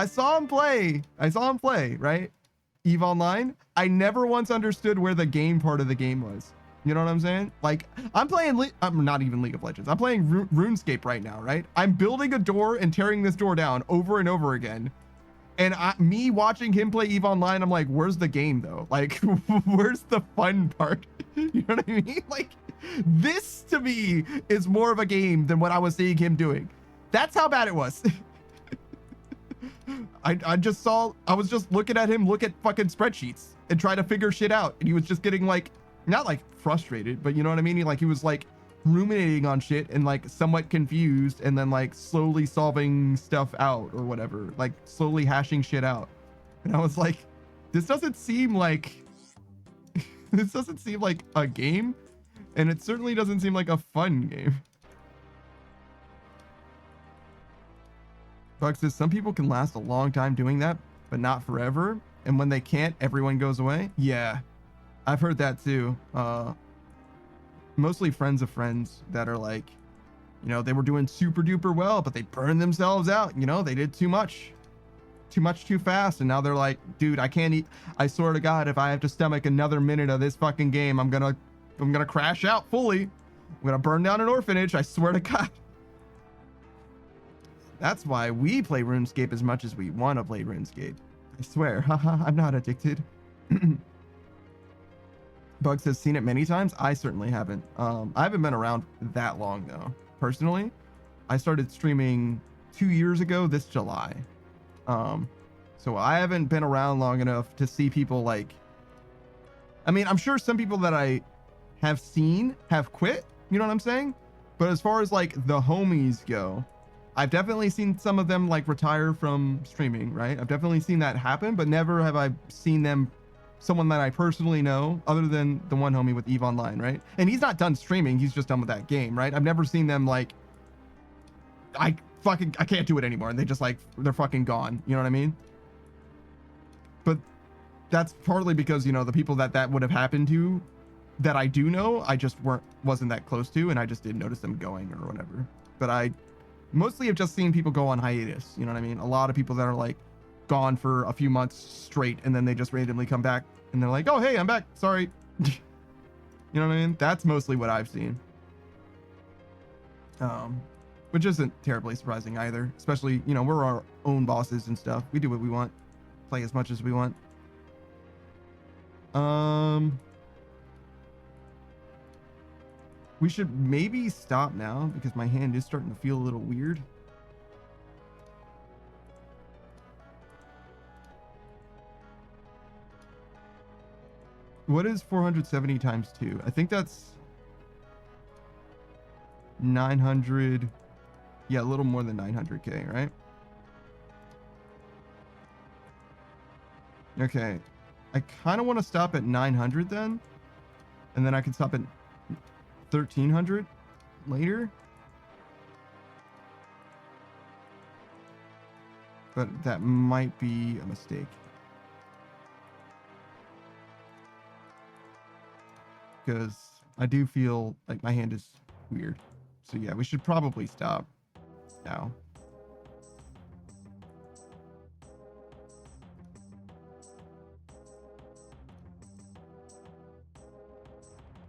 saw him play. Right? EVE Online. I never once understood where the game part of the game was. You know what I'm saying? Like, I'm playing, I'm not even League of Legends. I'm playing Runescape right now, right? I'm building a door and tearing this door down over and over again. And me watching him play EVE Online, I'm like, where's the game though? Like, where's the fun part? You know what I mean? Like, this to me is more of a game than what I was seeing him doing. That's how bad it was. I was just looking at him look at fucking spreadsheets and try to figure shit out. And he was just getting like, not like frustrated, but you know what I mean? He was like ruminating on shit and like somewhat confused and then like slowly solving stuff out or whatever, like slowly hashing shit out. And I was like, this doesn't seem like a game, and it certainly doesn't seem like a fun game. Buck says some people can last a long time doing that, but not forever. And when they can't, everyone goes away. Yeah, I've heard that too. Mostly friends of friends that are like, you know, they were doing super duper well, but they burned themselves out. You know, they did too much too fast. And now they're like, dude, I can't eat. I swear to God, if I have to stomach another minute of this fucking game, I'm gonna crash out fully. I'm gonna burn down an orphanage. I swear to God. That's why we play RuneScape as much as we want to play RuneScape. I swear. Haha, I'm not addicted. Bugs has seen it many times. I certainly haven't. I haven't been around that long though. Personally, I started streaming 2 years ago this July. So I haven't been around long enough to see people like, I mean, I'm sure some people that I have seen have quit, you know what I'm saying? But as far as like the homies go, I've definitely seen some of them like retire from streaming, right? I've definitely seen that happen, but never have I seen them, someone that I personally know, other than the one homie with EVE Online, right? And he's not done streaming, he's just done with that game, right? I've never seen them like, I can't do it anymore, and they just like, they're fucking gone, you know what I mean? But that's partly because, you know, the people that would have happened to, that I do know, I just wasn't that close to, and I just didn't notice them going or whatever. But I mostly have just seen people go on hiatus, you know what I mean? A lot of people that are like gone for a few months straight, and then they just randomly come back and they're like, oh hey, I'm back, sorry. You know what I mean? That's mostly what I've seen, which isn't terribly surprising either, especially, you know, we're our own bosses and stuff. We do what we want, play as much as we want. We should maybe stop now because my hand is starting to feel a little weird. What is 470 times 2? I think that's 900. Yeah, a little more than 900k, right? Okay. I kind of want to stop at 900 then. And then I can stop at 1300 later. But that might be a mistake. Because I do feel like my hand is weird. So yeah, we should probably stop now.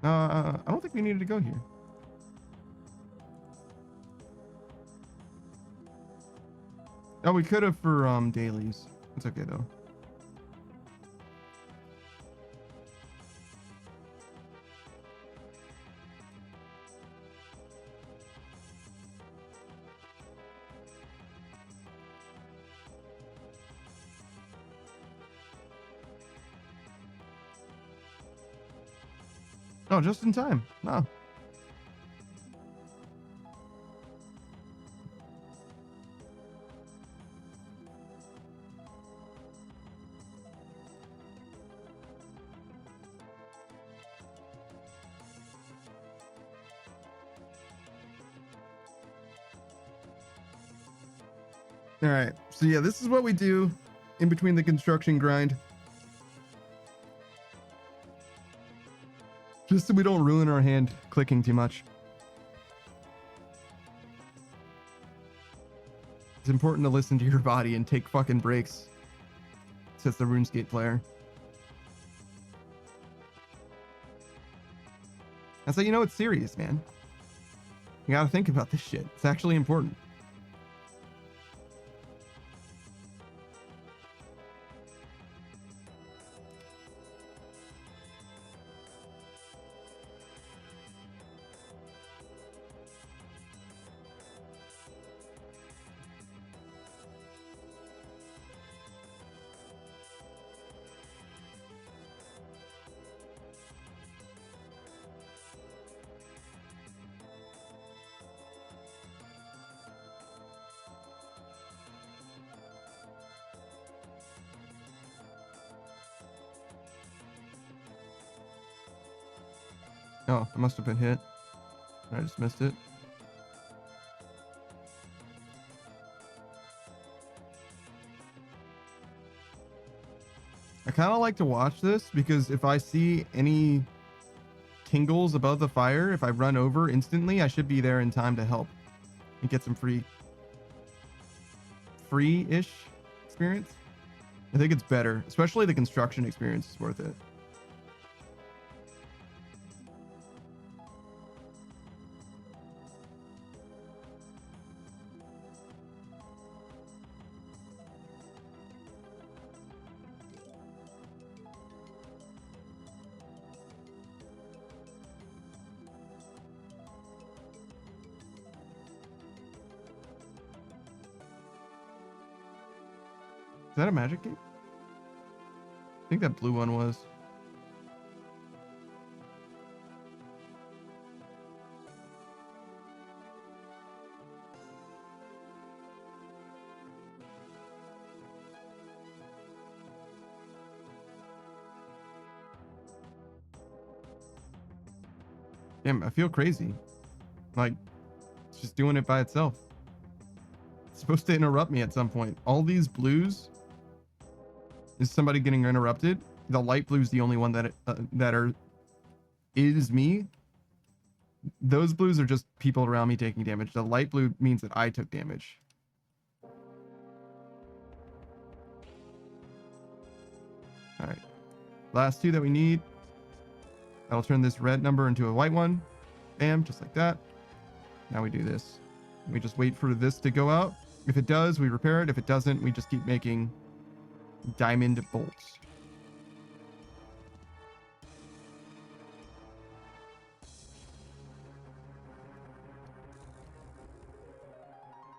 I don't think we needed to go here. Oh, we could have for dailies. It's okay though. Oh, just in time. No. All right. So yeah, this is what we do in between the construction grind. Just so we don't ruin our hand clicking too much. It's important to listen to your body and take fucking breaks, says the RuneScape player. That's how you know it's serious, man. You gotta think about this shit. It's actually important. Oh, I must have been hit. I just missed it. I kind of like to watch this because if I see any tingles above the fire, if I run over instantly, I should be there in time to help and get some free-ish experience. I think it's better, especially the construction experience is worth it. Is that a magic gate? I think that blue one was. Damn, I feel crazy. Like, it's just doing it by itself. It's supposed to interrupt me at some point. All these blues. Is somebody getting interrupted? The light blue is the only one that is me. Those blues are just people around me taking damage. The light blue means that I took damage. All right, last two that we need. That'll turn this red number into a white one. Bam, just like that. Now we do this. We just wait for this to go out. If it does, we repair it. If it doesn't, we just keep making diamond bolts.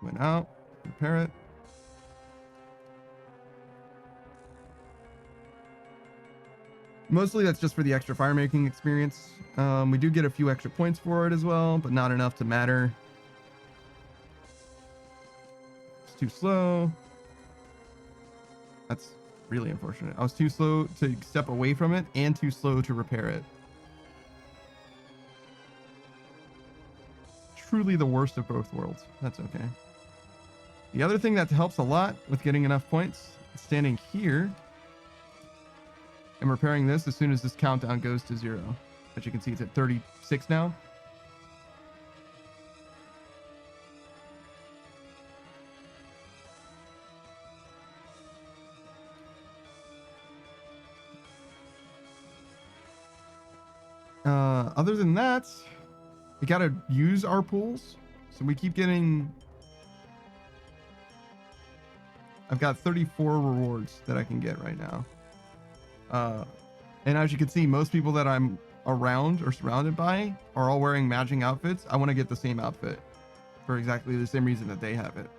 Went out, repair it. Mostly that's just for the extra fire making experience. We do get a few extra points for it as well, but not enough to matter. It's too slow. That's really unfortunate. I was too slow to step away from it and too slow to repair it. Truly the worst of both worlds. That's okay. The other thing that helps a lot with getting enough points is standing here and repairing this as soon as this countdown goes to 0. As you can see, it's at 36 now. Other than that, we gotta use our pools. So we keep getting... I've got 34 rewards that I can get right now. And as you can see, most people that I'm around or surrounded by are all wearing matching outfits. I want to get the same outfit for exactly the same reason that they have it.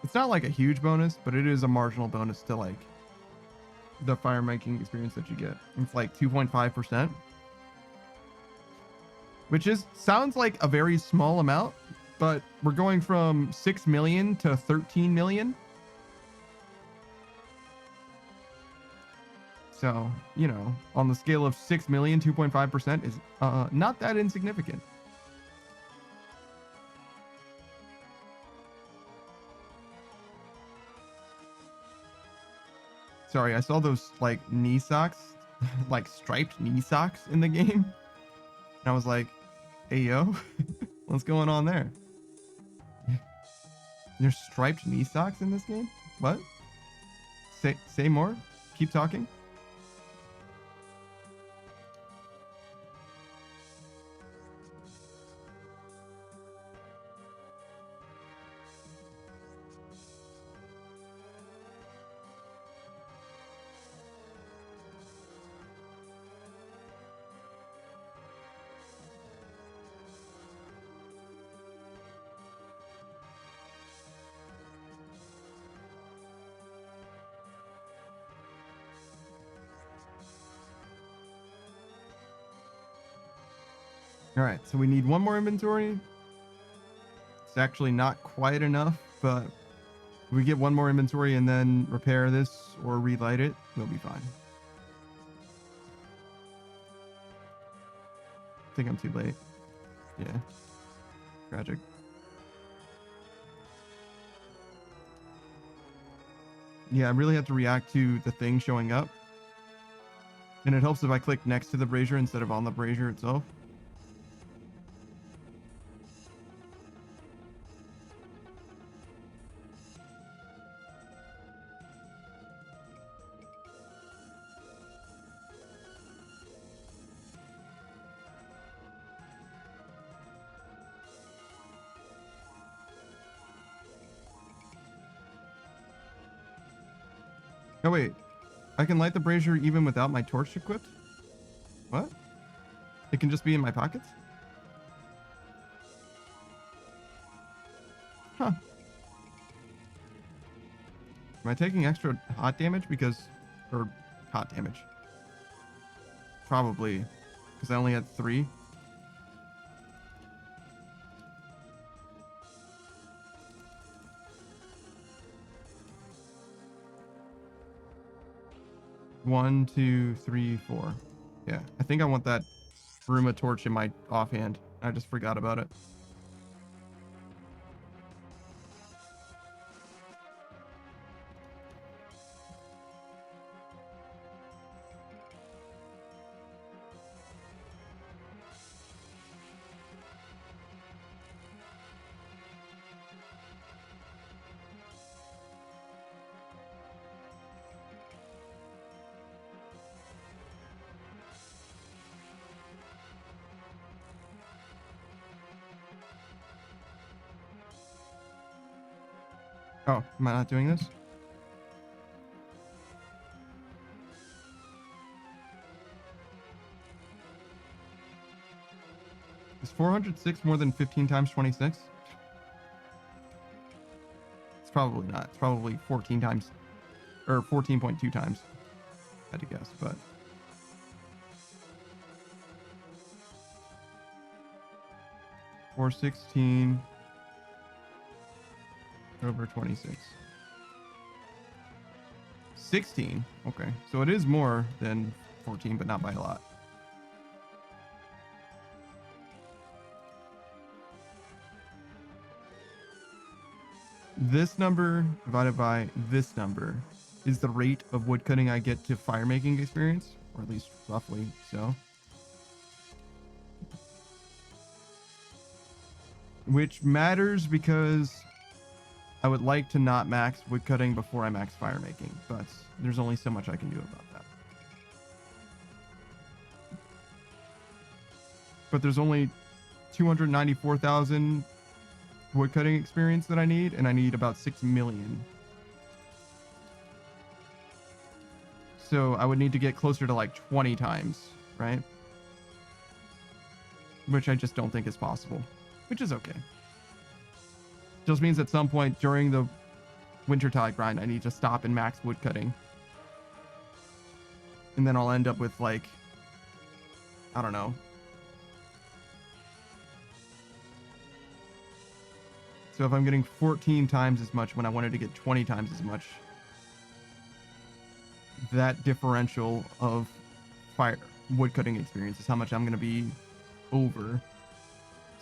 It's not like a huge bonus, but it is a marginal bonus to like the fire making experience that you get. It's like 2.5%, which sounds like a very small amount, but we're going from 6 million to 13 million. So, you know, on the scale of 6 million, 2.5% is not that insignificant. Sorry, I saw those like knee socks, like striped knee socks in the game. And I was like, hey, yo, what's going on there? There's striped knee socks in this game? What? Say more? Keep talking? All right, so we need one more inventory. It's actually not quite enough, but if we get one more inventory and then repair this or relight it, we'll be fine. I think I'm too late. Yeah. Tragic. Yeah, I really have to react to the thing showing up. And it helps if I click next to the brazier instead of on the brazier itself. Oh wait, I can light the brazier even without my torch equipped? What? It can just be in my pockets? Huh. Am I taking extra hot damage or hot damage? Probably, because I only had 3. One, 2, 3, 4. Yeah, I think I want that Ruma torch in my offhand. I just forgot about it. Oh, am I not doing this? Is 406 more than 15 times 26? It's probably not. It's probably 14 times, or 14.2 times. I had to guess, but... $416 over 26. 16. Okay, so it is more than 14, but not by a lot. This number divided by this number is the rate of wood cutting I get to fire making experience, or at least roughly so. Which matters because I would like to not max wood cutting before I max fire making, but there's only so much I can do about that. But there's only 294,000 wood cutting experience that I need, and I need about 6 million. So I would need to get closer to like 20 times, right? Which I just don't think is possible, which is okay. Just means at some point during the wintertide grind, I need to stop and max wood cutting. And then I'll end up with like, I don't know. So if I'm getting 14 times as much when I wanted to get 20 times as much, that differential of fire wood cutting experience is how much I'm going to be over.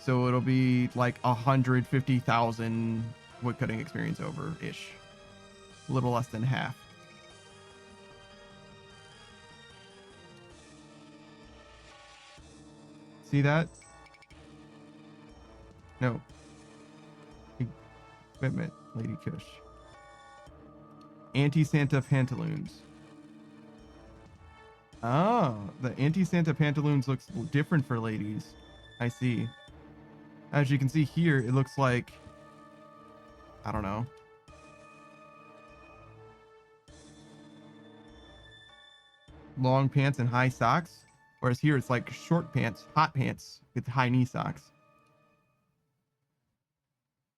So it'll be like 150,000 wood cutting experience over ish, a little less than half. See that? No. Equipment, Lady Kush. Anti-Santa pantaloons. Oh, the anti-Santa pantaloons looks different for ladies. I see. As you can see here, it looks like, I don't know. Long pants and high socks. Whereas here it's like short pants, hot pants with high knee socks.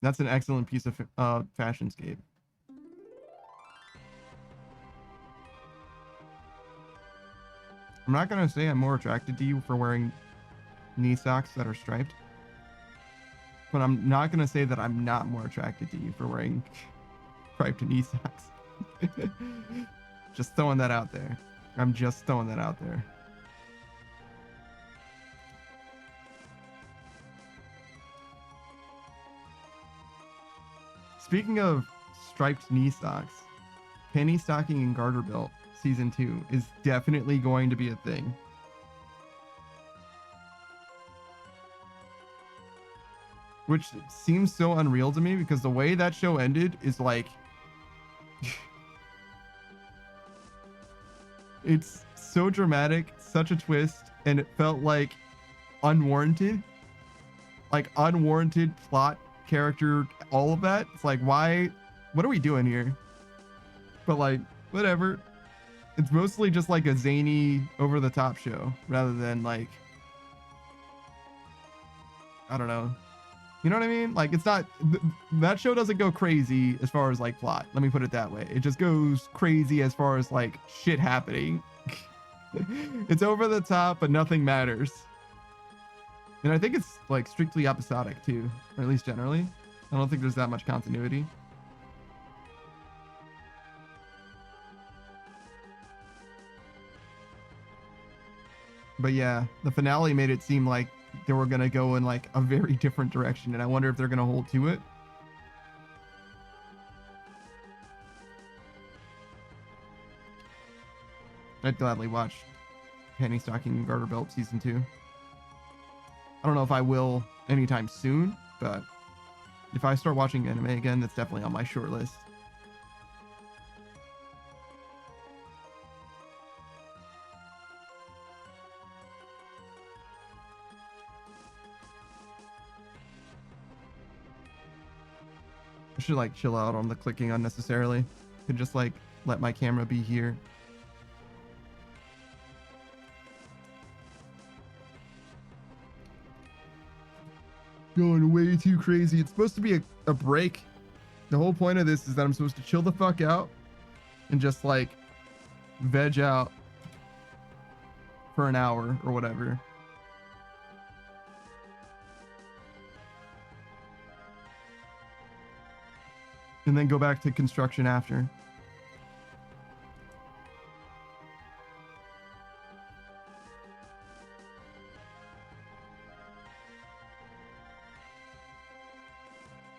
That's an excellent piece of fashion scape. I'm not going to say I'm more attracted to you for wearing knee socks that are striped. But I'm not going to say that I'm not more attracted to you for wearing striped knee socks. Just throwing that out there. I'm just throwing that out there. Speaking of striped knee socks, penny stocking and garter belt season 2 is definitely going to be a thing. Which seems so unreal to me because the way that show ended is like it's so dramatic, such a twist, and it felt like unwarranted. Like unwarranted plot, character, all of that. It's like, why? What are we doing here? But like, whatever. It's mostly just like a zany, over-the-top show rather than like, I don't know. You know what I mean? Like, it's not, that show doesn't go crazy as far as like plot. Let me put it that way. It just goes crazy as far as like shit happening. It's over the top, but nothing matters. And I think it's like strictly episodic too, or at least generally. I don't think there's that much continuity. But yeah, the finale made it seem like they were going to go in like a very different direction, and I wonder if they're going to hold to it. I'd gladly watch Penny Stocking and Garter Belt season 2. I don't know if I will anytime soon, but if I start watching anime again, that's definitely on my short list. I should like chill out on the clicking unnecessarily and just like let my camera be here. Going way too crazy. It's supposed to be a break. The whole point of this is that I'm supposed to chill the fuck out and just like veg out for an hour or whatever. And then go back to construction after.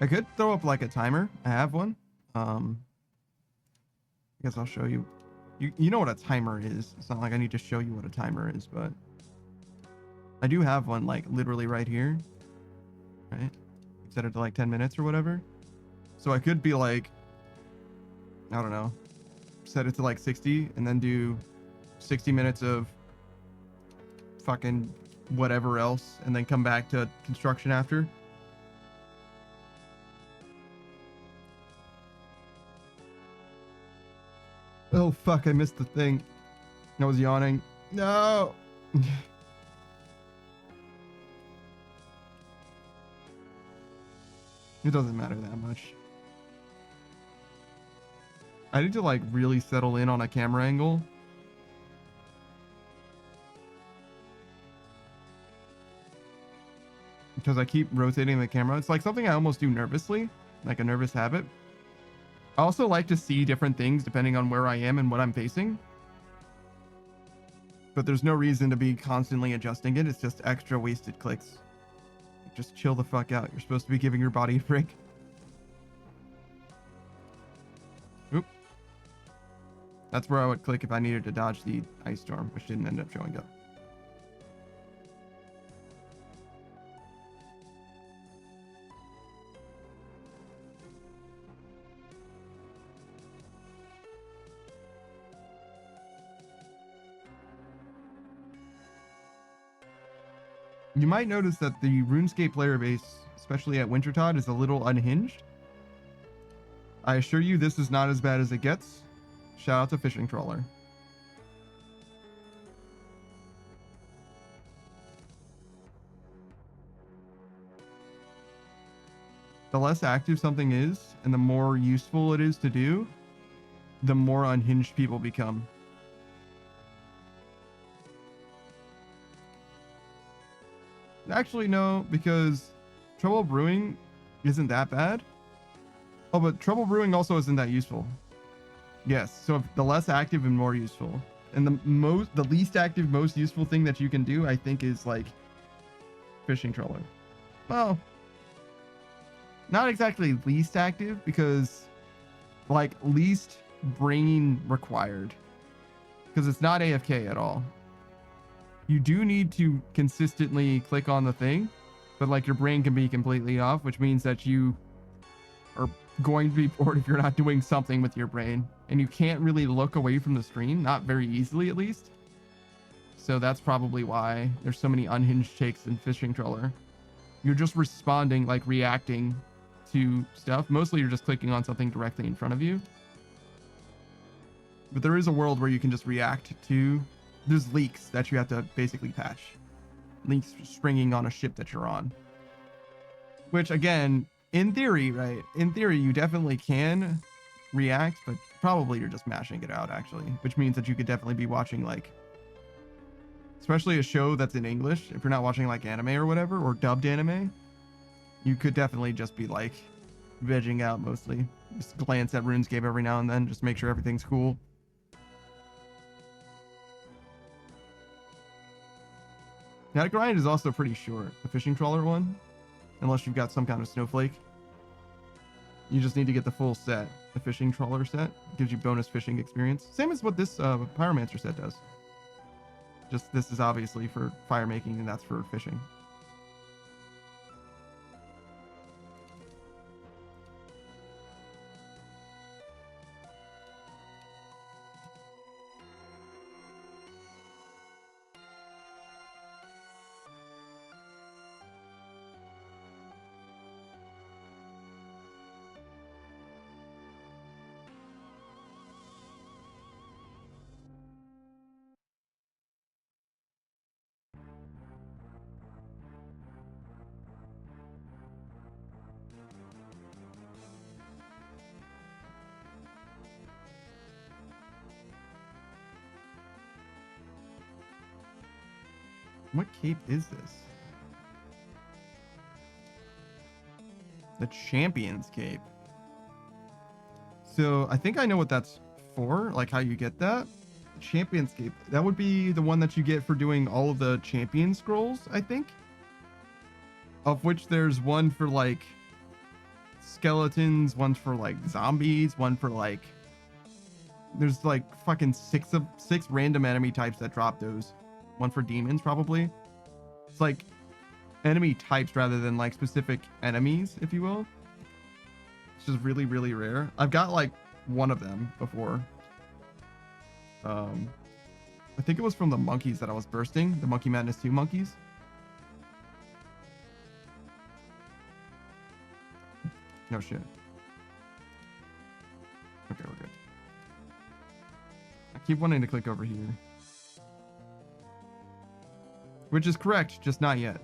I could throw up like a timer. I have one. I guess I'll show you. You know what a timer is. It's not like I need to show you what a timer is, but I do have one like literally right here. Right? Set it to like 10 minutes or whatever. So I could be like, I don't know, set it to like 60 and then do 60 minutes of fucking whatever else and then come back to construction after. Oh fuck, I missed the thing. I was yawning. No. It doesn't matter that much. I need to like really settle in on a camera angle. Because I keep rotating the camera. It's like something I almost do nervously, like a nervous habit. I also like to see different things depending on where I am and what I'm facing. But there's no reason to be constantly adjusting it. It's just extra wasted clicks. Just chill the fuck out. You're supposed to be giving your body a break. Oop. That's where I would click if I needed to dodge the ice storm, which didn't end up showing up. You might notice that the RuneScape player base, especially at Wintertod, is a little unhinged. I assure you this is not as bad as it gets. Shout out to Fishing Trawler. The less active something is, and the more useful it is to do, the more unhinged people become. Actually, no, because Trouble Brewing isn't that bad. Oh, but Trouble Brewing also isn't that useful. Yes, so the less active and more useful. And the least active, most useful thing that you can do, I think, is like Fishing Trawler. Well, not exactly least active, because like least brain required, because it's not AFK at all. You do need to consistently click on the thing, but like your brain can be completely off, which means that you are going to be bored if you're not doing something with your brain, and you can't really look away from the screen, not very easily at least. So that's probably why there's so many unhinged takes in Fishing Trawler. You're just responding, like reacting to stuff. Mostly you're just clicking on something directly in front of you. But there is a world where you can just react to. There's leaks that you have to basically patch. Leaks springing on a ship that you're on. Which again, in theory, right? In theory, you definitely can react, but probably you're just mashing it out actually. Which means that you could definitely be watching like, especially a show that's in English. If you're not watching like anime or whatever, or dubbed anime, you could definitely just be like vegging out mostly. Just glance at RuneScape every now and then, just make sure everything's cool. That grind is also pretty short, the Fishing Trawler one, unless you've got some kind of snowflake. You just need to get the full set. The Fishing Trawler set gives you bonus fishing experience. Same as what this Pyromancer set does. Just this is obviously for fire making and that's for fishing. What cape is this? The Champion's Cape. So I think I know what that's for, like how you get that. Champion's Cape. That would be the one that you get for doing all of the champion scrolls, I think. Of which there's one for like skeletons, one for like zombies, one for like There's like fucking six random enemy types that drop those. One for demons, probably. It's like enemy types rather than like specific enemies, if you will. It's just really, really rare. I've got like one of them before. I think it was from the monkeys that I was bursting, the Monkey Madness 2 monkeys. No shit. Okay, we're good. I keep wanting to click over here. Which is correct, just not yet.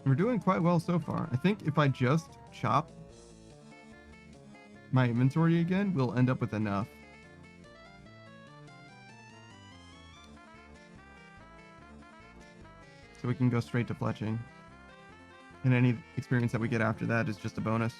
We're doing quite well so far. I think if I just chop my inventory again, we'll end up with enough. So we can go straight to fletching. And any experience that we get after that is just a bonus.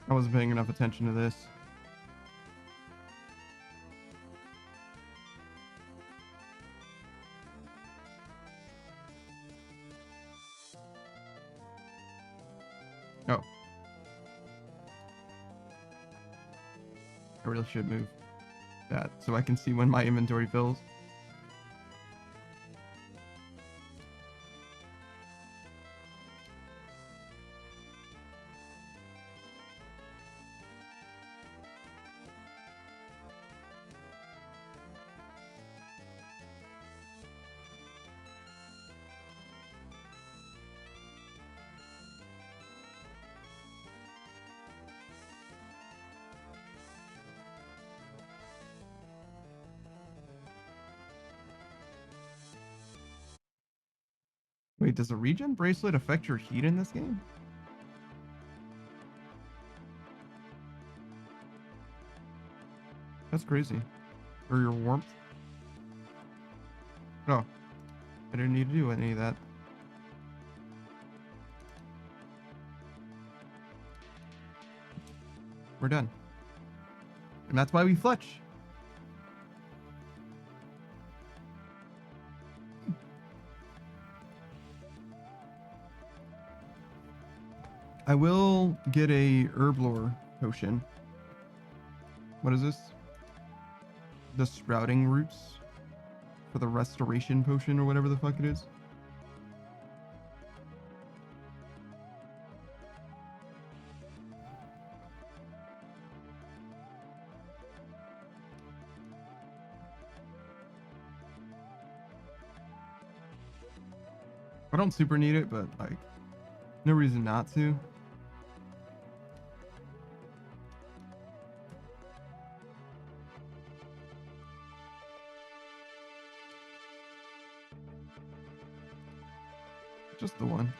I wasn't paying enough attention to this. Oh. I really should move that so I can see when my inventory fills. Wait, does a regen bracelet affect your heat in this game? That's crazy. Or your warmth? Oh, I didn't need to do any of that. We're done. And that's why we fletch. I will get a herb lore potion. What is this? The sprouting roots for the restoration potion or whatever the fuck it is. I don't super need it, but like, no reason not to. Just the one.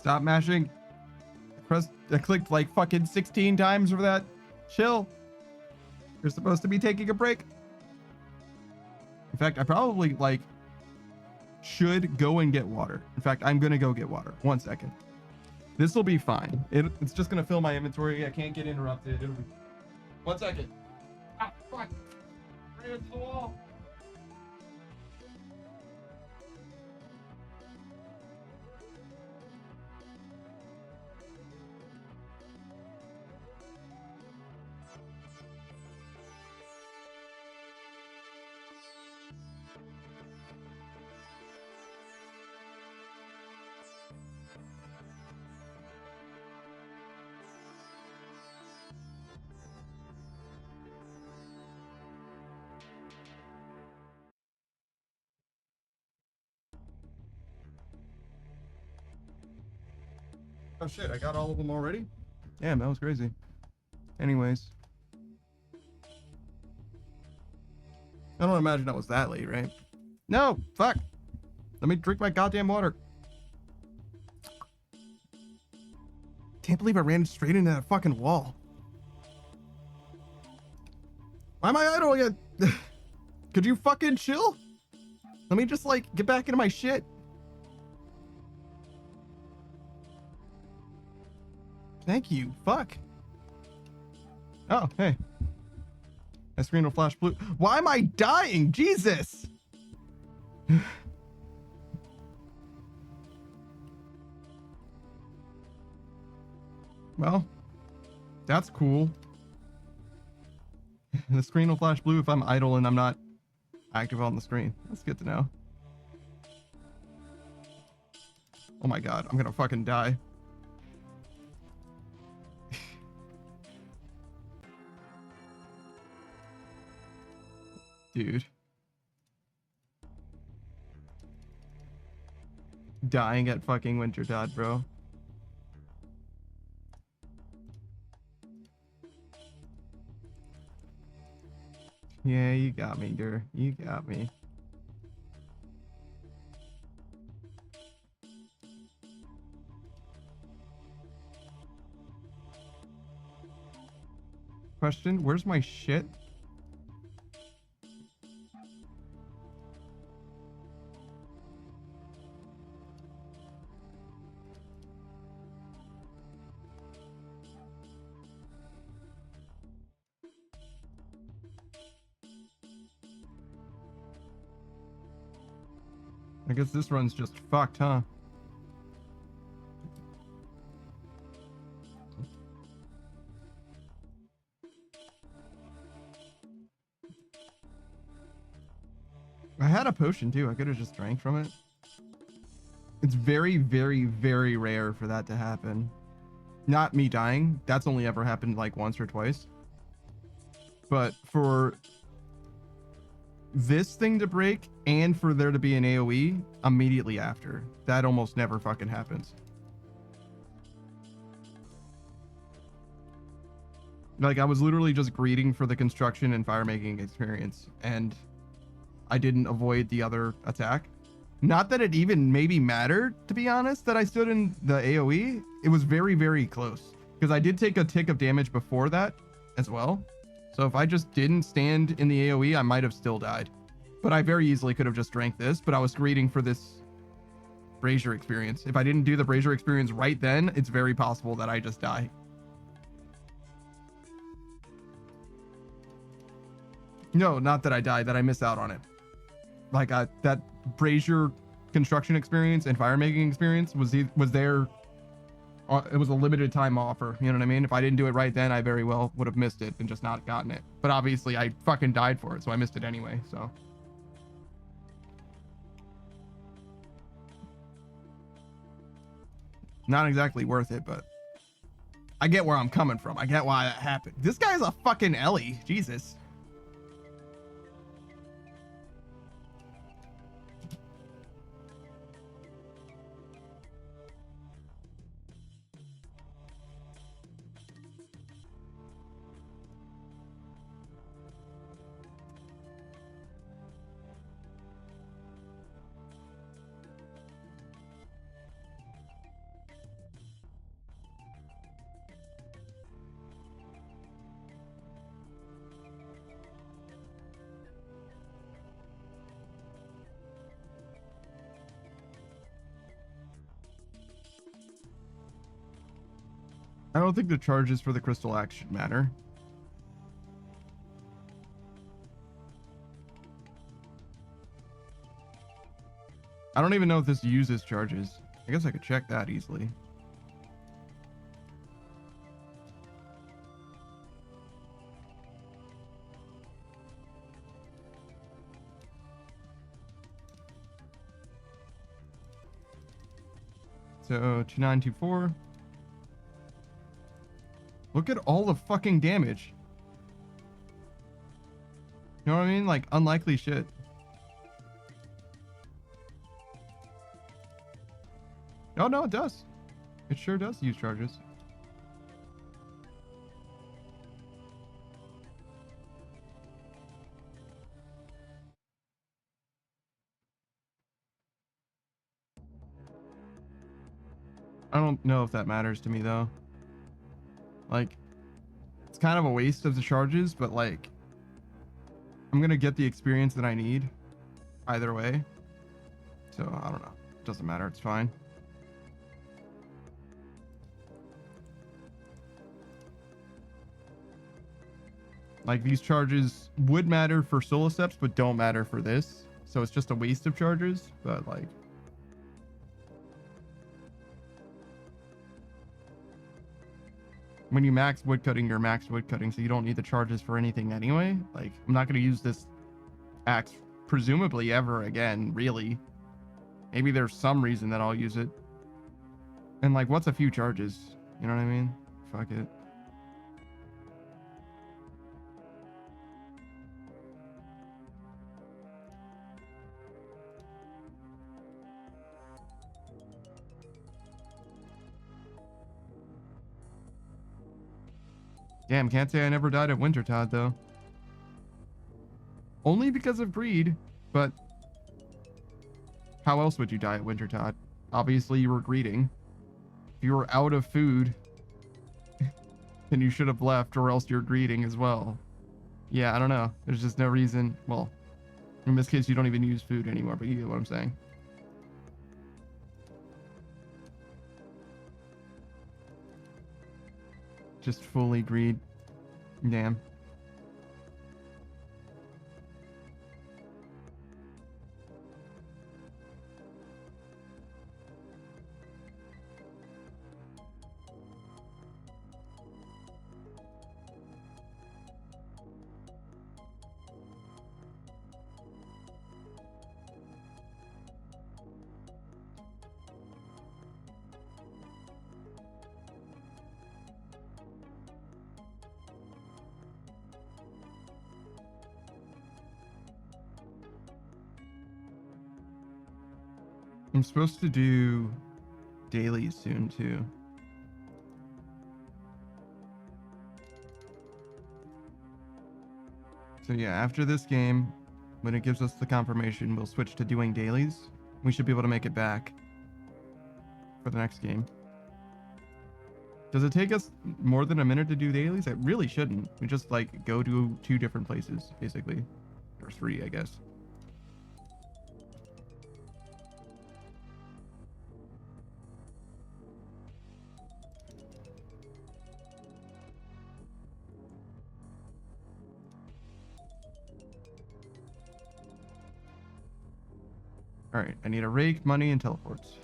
Stop mashing. I clicked like fucking 16 times for that. Chill. You're supposed to be taking a break. In fact, I probably like should go and get water. In fact, I'm gonna go get water. 1 second. This will be fine. It's just gonna fill my inventory. I can't get interrupted. It'll be... 1 second. Ah, fuck. Right into the wall. Oh shit, I got all of them already? Damn, that was crazy. Anyways. I don't imagine that was that late, right? No, fuck. Let me drink my goddamn water. Can't believe I ran straight into that fucking wall. Why am I idle again? Could you fucking chill? Let me just like get back into my shit. Thank you. Fuck. Oh, hey. My screen will flash blue. Why am I dying? Jesus. Well, that's cool. The screen will flash blue if I'm idle and I'm not active on the screen. That's good to know. Oh my god, I'm gonna fucking die. Dude. Dying at fucking Wintertod, bro. Yeah, you got me, girl. You got me. Question, where's my shit? I guess this run's just fucked, huh? I had a potion too. I could have just drank from it. It's very, very, very rare for that to happen. Not me dying. That's only ever happened like once or twice. But for this thing to break and for there to be an AoE immediately after, that almost never fucking happens. Like, I was literally just greeting for the construction and fire making experience, and I didn't avoid the other attack. Not that it even maybe mattered, to be honest, that I stood in the AoE. It was very, very close, because I did take a tick of damage before that as well. So if I just didn't stand in the AoE, I might have still died. But I very easily could have just drank this, but I was greeting for this brazier experience. If I didn't do the brazier experience right then, it's very possible that I just die. No, not that I died, that I miss out on it. Like, that brazier construction experience and fire making experience was there. It was a limited time offer, you know what I mean? If I didn't do it right then, I very well would have missed it and just not gotten it. But obviously I fucking died for it, so I missed it anyway, so. Not exactly worth it, but I get where I'm coming from. I get why that happened. This guy's a fucking Ellie, Jesus. don't think the charges for the crystal axe should matter. I don't even know if this uses charges. I guess I could check that easily. So 2924. Look at all the fucking damage. You know what I mean? Like unlikely shit. Oh no, it does. It sure does use charges. I don't know if that matters to me though. Like, it's kind of a waste of the charges, but like, I'm gonna get the experience that I need either way. So I don't know. It doesn't matter. It's fine. Like, these charges would matter for solo steps, but don't matter for this. So it's just a waste of charges, but like, when you max woodcutting, you're max woodcutting, so you don't need the charges for anything anyway. Like, I'm not going to use this axe presumably ever again, really. Maybe there's some reason that I'll use it. And like, what's a few charges? You know what I mean? Fuck it. Damn, can't say I never died at Wintertod, though. Only because of greed, but how else would you die at Wintertod? Obviously, you were greeding. If you were out of food, then you should have left, or else you're greeding as well. Yeah, I don't know. There's just no reason. Well, in this case, you don't even use food anymore, but you get what I'm saying. Just fully greed. Damn. I'm supposed to do dailies soon too. So yeah, after this game, when it gives us the confirmation, we'll switch to doing dailies. We should be able to make it back for the next game. Does it take us more than a minute to do dailies? It really shouldn't. We just like go to 2 different places, basically. Or 3, I guess. All right, I need a rake, money, and teleports.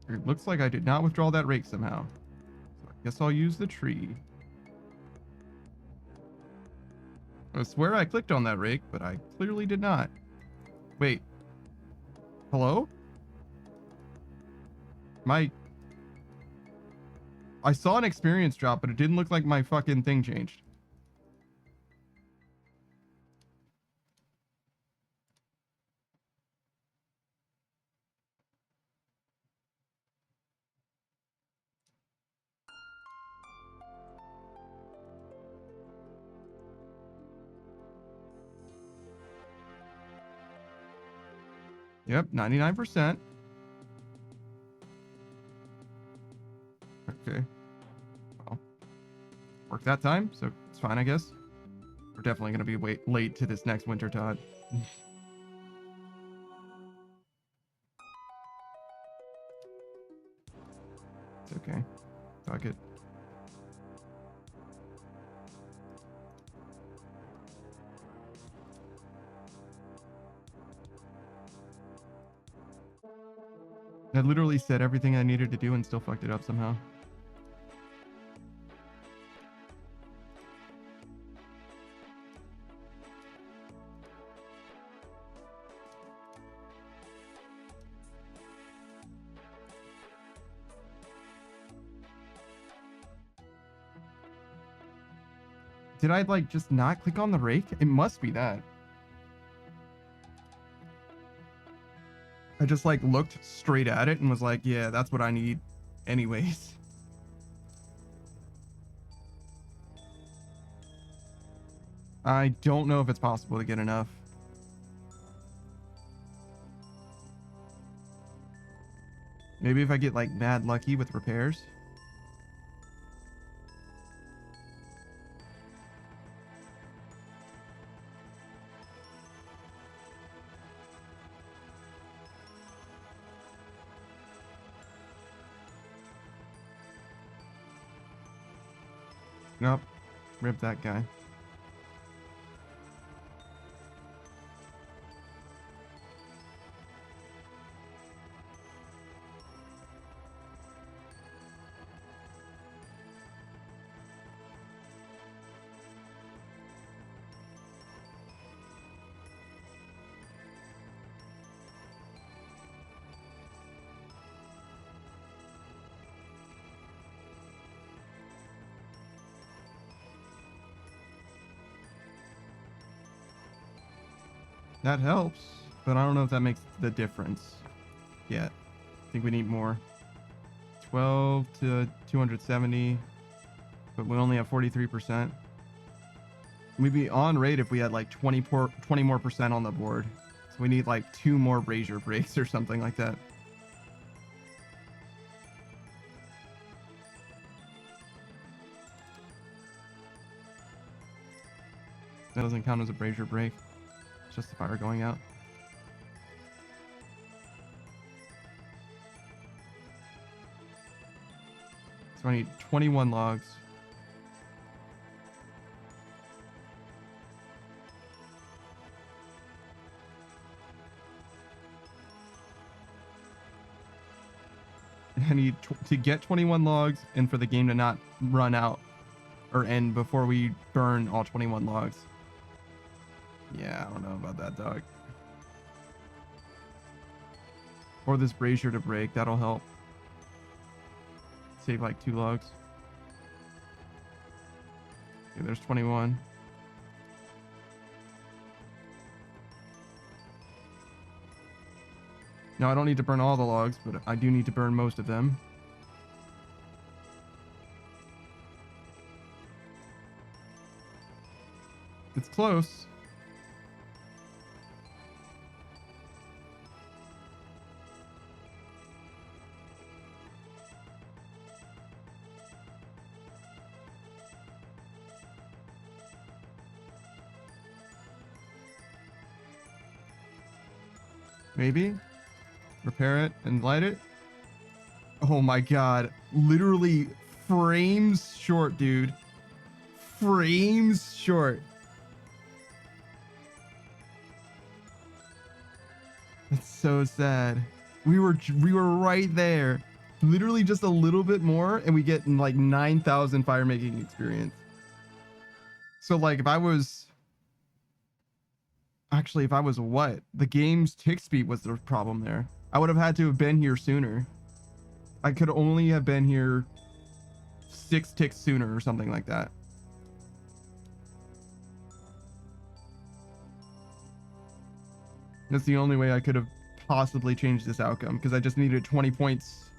It looks like I did not withdraw that rake somehow. So I guess I'll use the tree. I swear I clicked on that rake, but I clearly did not. Wait. Hello? I saw an experience drop, but it didn't look like my fucking thing changed. Yep, 99%. Okay. Well, worked that time, so it's fine, I guess. We're definitely going to be late to this next winter, Todd. It's okay. Fuck it. I literally said everything I needed to do and still fucked it up somehow. Did I like just not click on the rake? It must be that. I just like looked straight at it and was like, yeah, that's what I need anyways. I don't know if it's possible to get enough. Maybe if I get like mad lucky with repairs. Nope. Rip that guy. That helps, but I don't know if that makes the difference yet. I think we need more. 12 to 270, but we only have 43%. We'd be on rate if we had like 20 more percent on the board. So we need like 2 more brazier breaks or something like that. That doesn't count as a brazier break. It's just the fire going out. So I need 21 logs. I need to get 21 logs and for the game to not run out or end before we burn all 21 logs. Yeah, I don't know about that, dog. Or this brazier to break, that'll help. Save like 2 logs. Okay, there's 21. Now I don't need to burn all the logs, but I do need to burn most of them. It's close. Maybe repair it and light it. Oh my god, literally frames short, dude. Frames short. That's so sad. We were right there. Literally just a little bit more and we get like 9,000 fire making experience. So like if I was what? The game's tick speed was the problem there. I would have had to have been here sooner. I could only have been here 6 ticks sooner or something like that. That's the only way I could have possibly changed this outcome because I just needed 20 points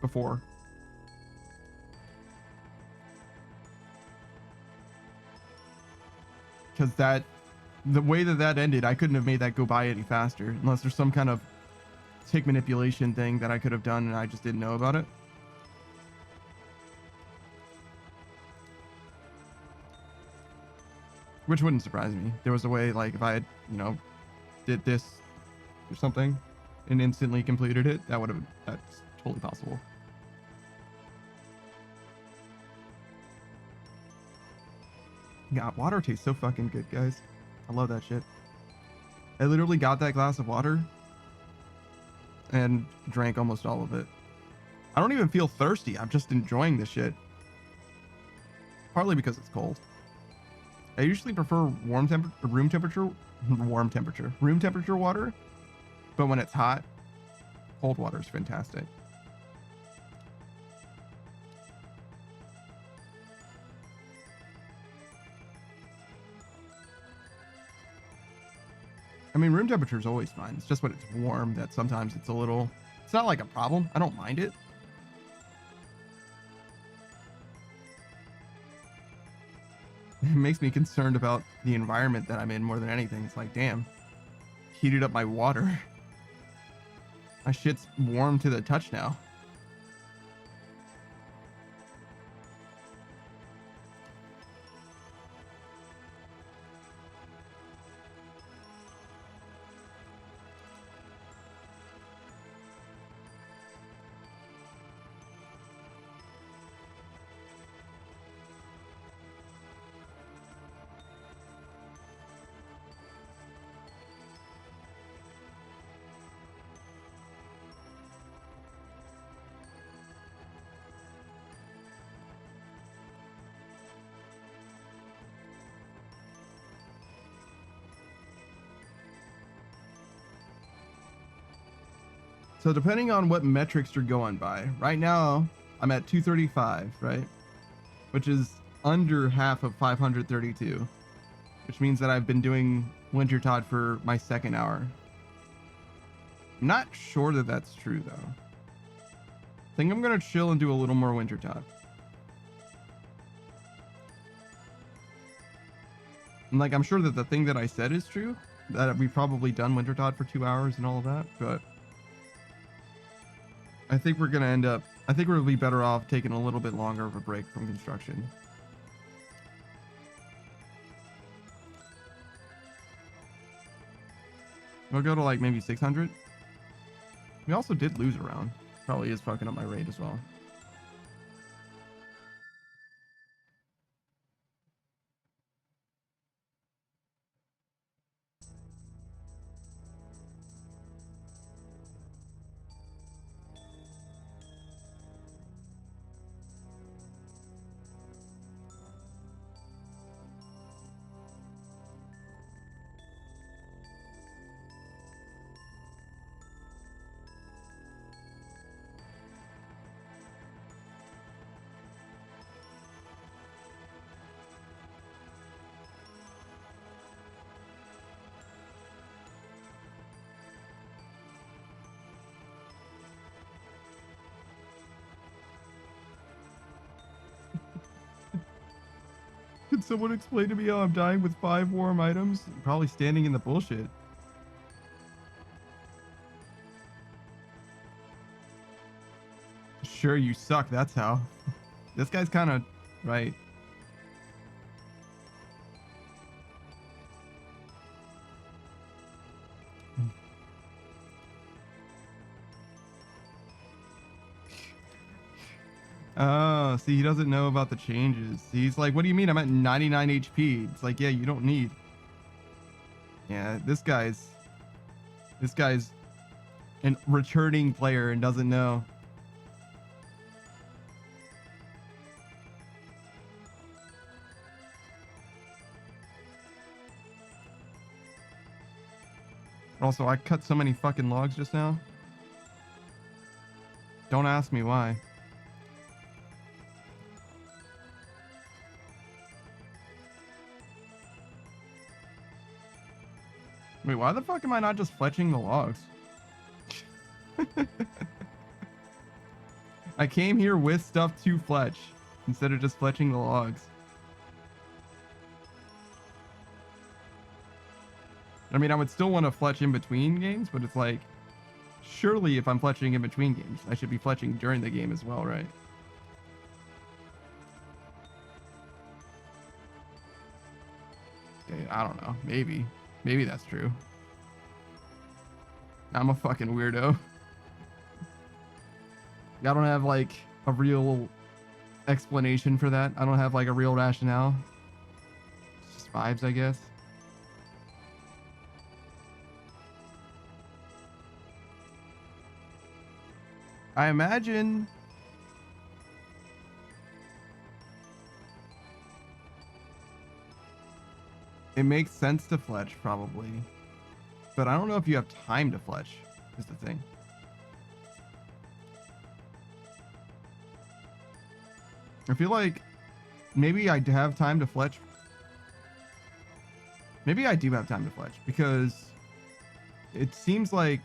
before. Because the way that ended, I couldn't have made that go by any faster unless there's some kind of tick manipulation thing that I could have done and I just didn't know about it. which wouldn't surprise me. There was a way, like, if I had, you know, did this or something and instantly completed it, that's totally possible. God, water tastes so fucking good, guys. I love that shit. I literally got that glass of water and drank almost all of it. I don't even feel thirsty. I'm just enjoying this shit. Partly because it's cold. I usually prefer room temperature water, but when it's hot, cold water is fantastic. I mean, room temperature is always fine. It's just when it's warm that sometimes it's a little, it's not like a problem. I don't mind it. It makes me concerned about the environment that I'm in more than anything. It's like, damn, heated up my water. My shit's warm to the touch now. So depending on what metrics you're going by, right now I'm at 235, right? Which is under half of 532, which means that I've been doing Wintertod for my second hour. I'm not sure that that's true though. I think I'm gonna chill and do a little more Wintertod. And like, I'm sure that the thing that I said is true, that we've probably done Wintertod for 2 hours and all of that, but I think we're gonna end up, I think we'll be better off taking a little bit longer of a break from construction. We'll go to like maybe 600. We also did lose a round. Probably is fucking up my rate as well. Could someone explain to me how I'm dying with 5 warm items? Probably standing in the bullshit. Sure, you suck, that's how. This guy's kind of right. Oh, see, he doesn't know about the changes. He's like, what do you mean? I'm at 99 HP. It's like, yeah, you don't need. Yeah, this guy's a returning player and doesn't know. Also, I cut so many fucking logs just now. Don't ask me why. Wait, why the fuck am I not just fletching the logs? I came here with stuff to fletch instead of just fletching the logs. I mean, I would still want to fletch in between games, but it's like, surely if I'm fletching in between games, I should be fletching during the game as well, right? I don't know. Maybe that's true. I'm a fucking weirdo. I don't have like a real explanation for that. I don't have like a real rationale. It's just vibes, I guess. I imagine it makes sense to fletch, probably. But I don't know if you have time to fletch, is the thing. I feel like maybe I have time to fletch. Maybe I do have time to fletch, because it seems like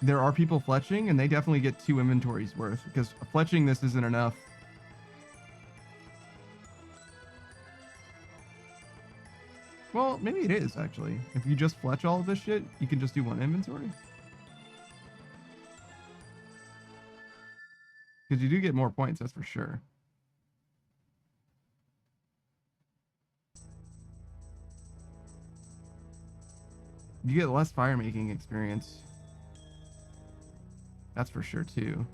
there are people fletching and they definitely get 2 inventories worth, because fletching this isn't enough. Well, maybe it is, actually. If you just fletch all of this shit, you can just do 1 inventory. Because you do get more points, that's for sure. You get less fire making experience. That's for sure, too.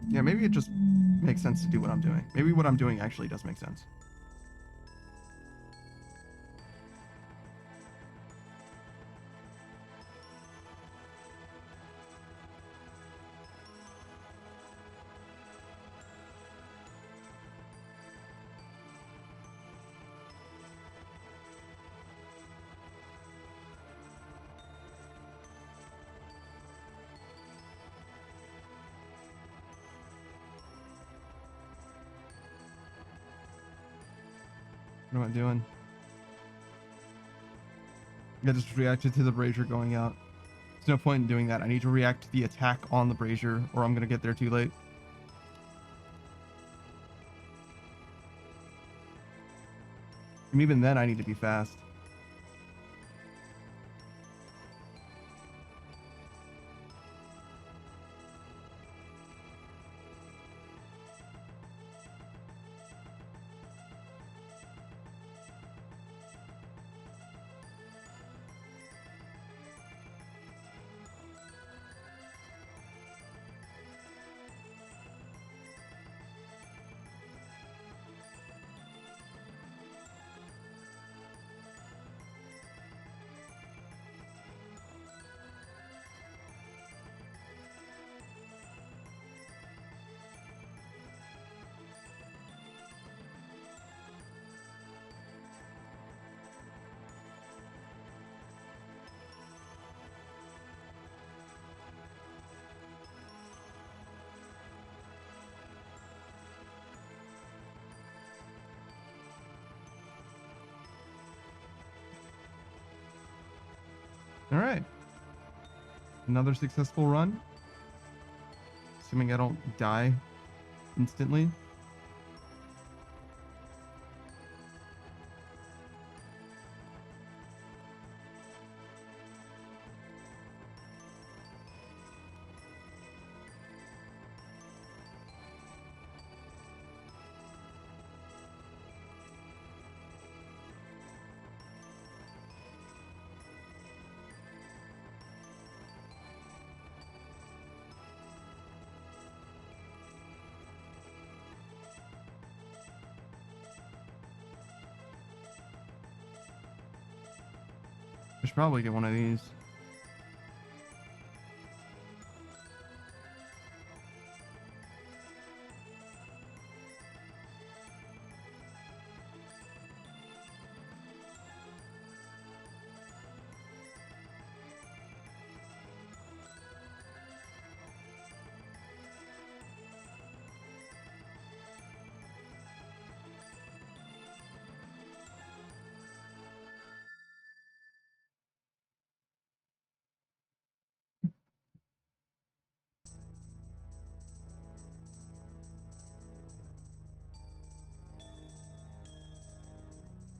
Yeah, maybe it just makes sense to do what I'm doing. Maybe what I'm doing actually does make sense. What am I doing? I just reacted to the brazier going out. There's no point in doing that. I need to react to the attack on the brazier, or I'm going to get there too late. And even then, I need to be fast. All right. Another successful run. Assuming I don't die instantly. I should probably get one of these.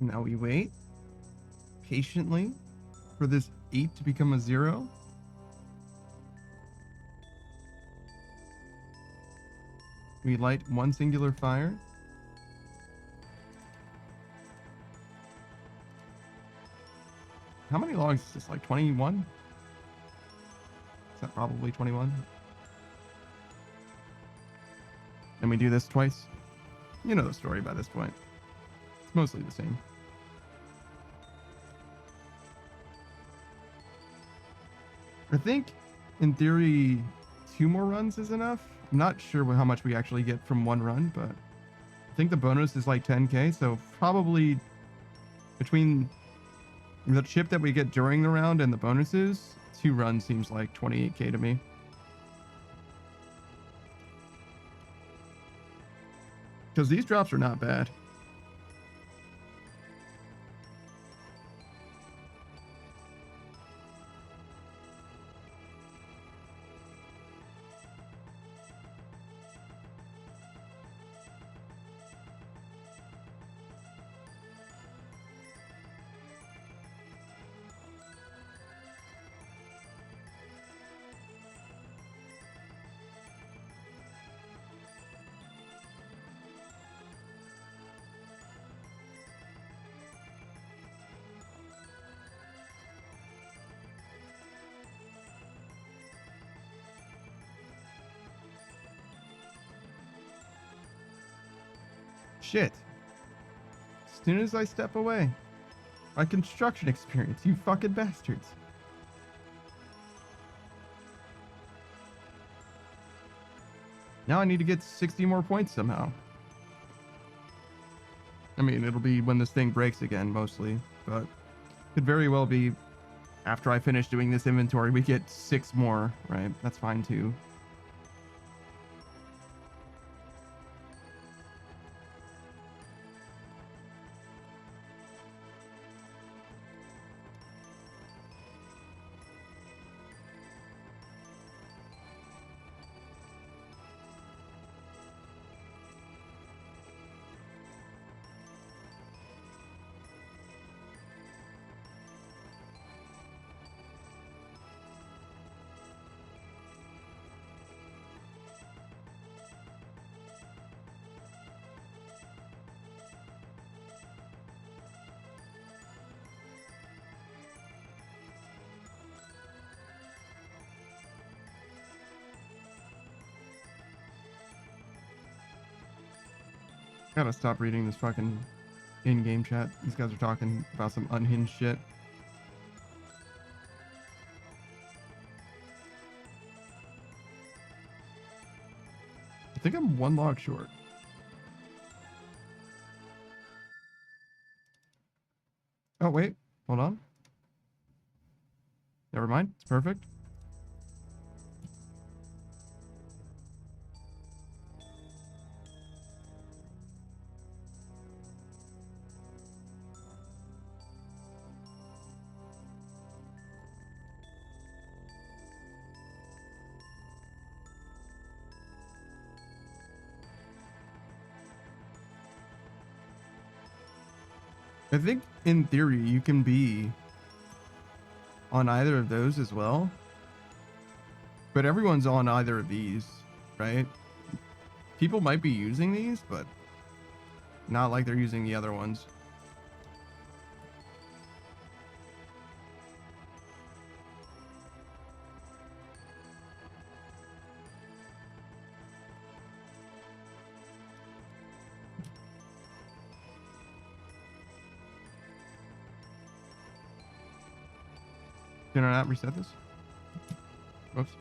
Now we wait patiently for this 8 to become a 0. We light one singular fire. How many logs is this? Like 21? Is that probably 21? And we do this twice. You know the story by this point. It's mostly the same. I think, in theory, 2 more runs is enough. I'm not sure how much we actually get from 1 run, but I think the bonus is like 10k, so probably between the chip that we get during the round and the bonuses, 2 runs seems like 28k to me. Because these drops are not bad. Shit. As soon as I step away. My construction experience, you fucking bastards. Now I need to get 60 more points somehow. I mean, it'll be when this thing breaks again, mostly. But could very well be after I finish doing this inventory, we get 6 more, right? That's fine too. Gotta stop reading this fucking in-game chat. These guys are talking about some unhinged shit. I think I'm 1 log short. Oh, wait. Hold on. Never mind. It's perfect. I think in theory you can be on either of those as well, but everyone's on either of these, right? People might be using these, but not like they're using the other ones. Can I not reset this? Whoops.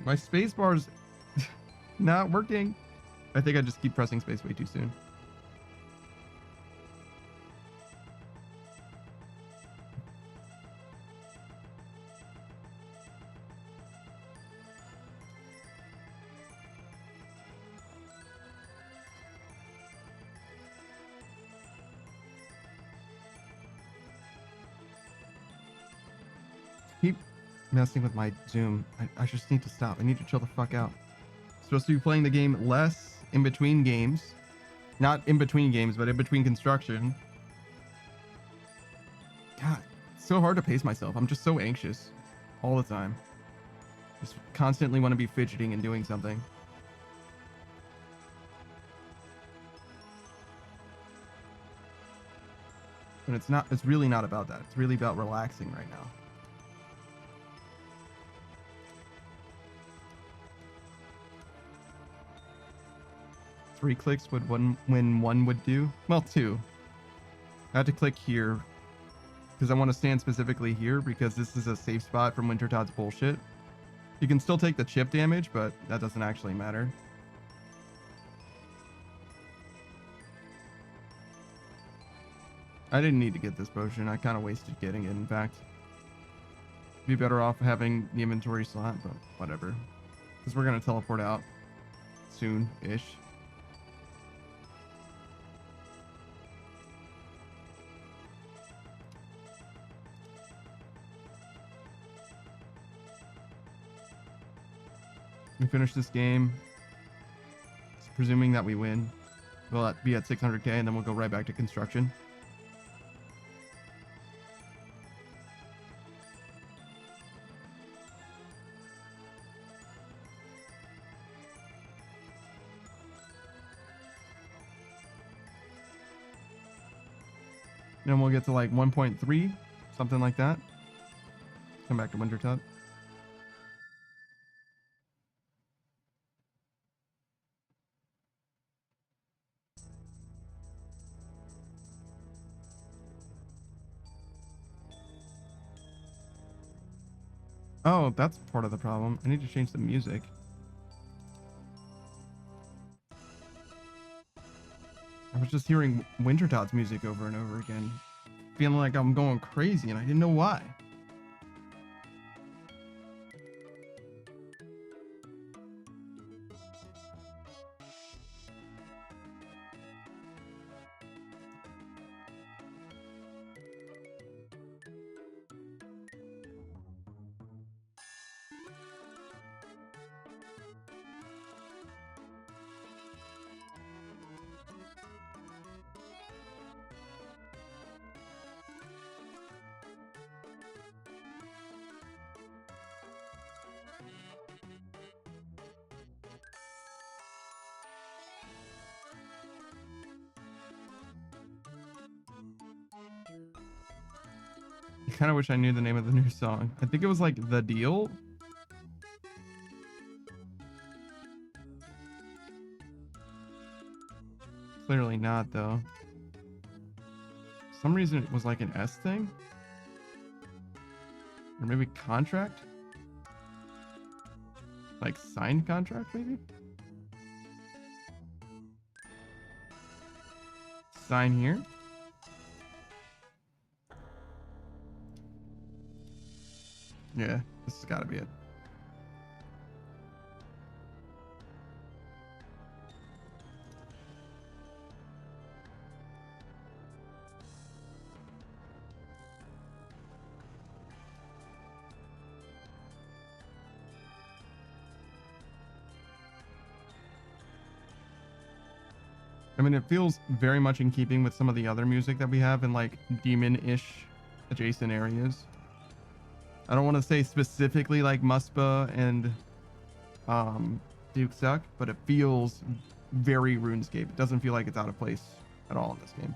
My space bar's not working. I think I just keep pressing space way too soon. Messing with my zoom. I just need to stop. I need to chill the fuck out. I'm supposed to be playing the game less in between games. Not in between games, but in between construction. God, it's so hard to pace myself. I'm just so anxious. all the time. Just constantly want to be fidgeting and doing something. And it's really not about that. It's really about relaxing right now. Three clicks would when one would do. Well, two. I had to click here because I want to stand specifically here because this is a safe spot from Winter Todd's bullshit. You can still take the chip damage, but that doesn't actually matter. I didn't need to get this potion. I kind of wasted getting it, in fact. Be better off having the inventory slot, but whatever. Because we're going to teleport out soon-ish. We finish this game, presuming that we win. We'll be at 600k, and then we'll go right back to construction. Then we'll get to like 1.3, something like that. Come back to Wintertut. Oh, that's part of the problem. I need to change the music. I was just hearing Wintertot's music over and over again, feeling like I'm going crazy, and I didn't know why. I kind of wish I knew the name of the new song. I think it was like The Deal. Clearly not, though. For some reason it was like an S thing. Or maybe contract? Like signed contract, maybe? Sign here? Yeah, this has got to be it. I mean, it feels very much in keeping with some of the other music that we have in like demon-ish adjacent areas. I don't want to say specifically like Muspa and Duke Suck, but it feels very RuneScape. It doesn't feel like it's out of place at all in this game.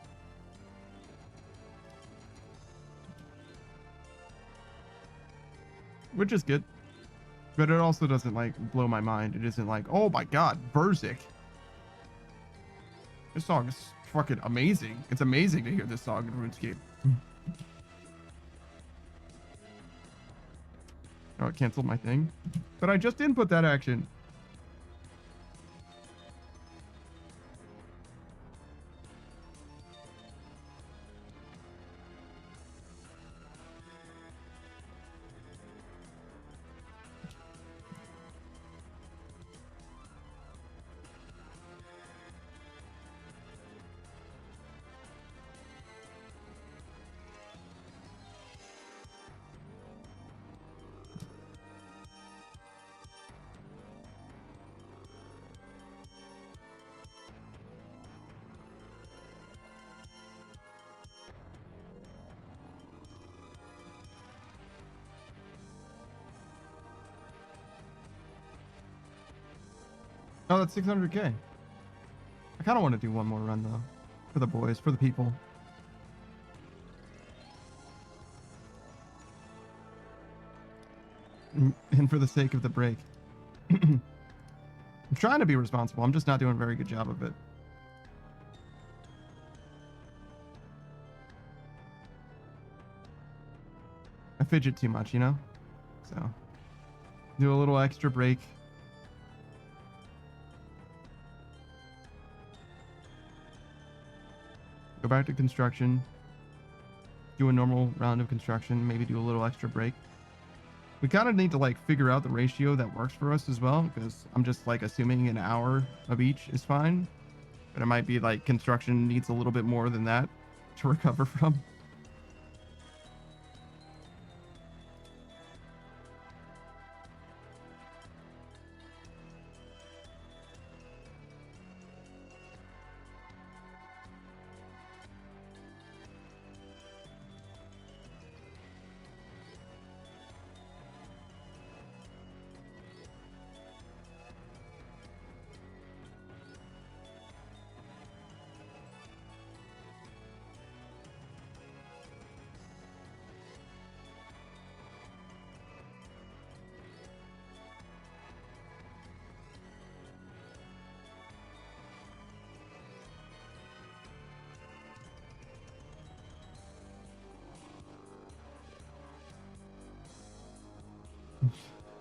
Which is good. But it also doesn't like blow my mind. It isn't like, oh my god, Berserk. This song is fucking amazing. It's amazing to hear this song in RuneScape. Oh, it canceled my thing. But I just input that action. Oh, that's 600k. I kind of want to do one more run though, for the boys, for the people. And for the sake of the break. I'm trying to be responsible. I'm just not doing a very good job of it. I fidget too much, you know? So, do a little extra break. Go back to construction. Do a normal round of construction. Maybe do a little extra break. We kind of need to like figure out the ratio that works for us as well, because I'm just like assuming an hour of each is fine. But it might be like construction needs a little bit more than that to recover from.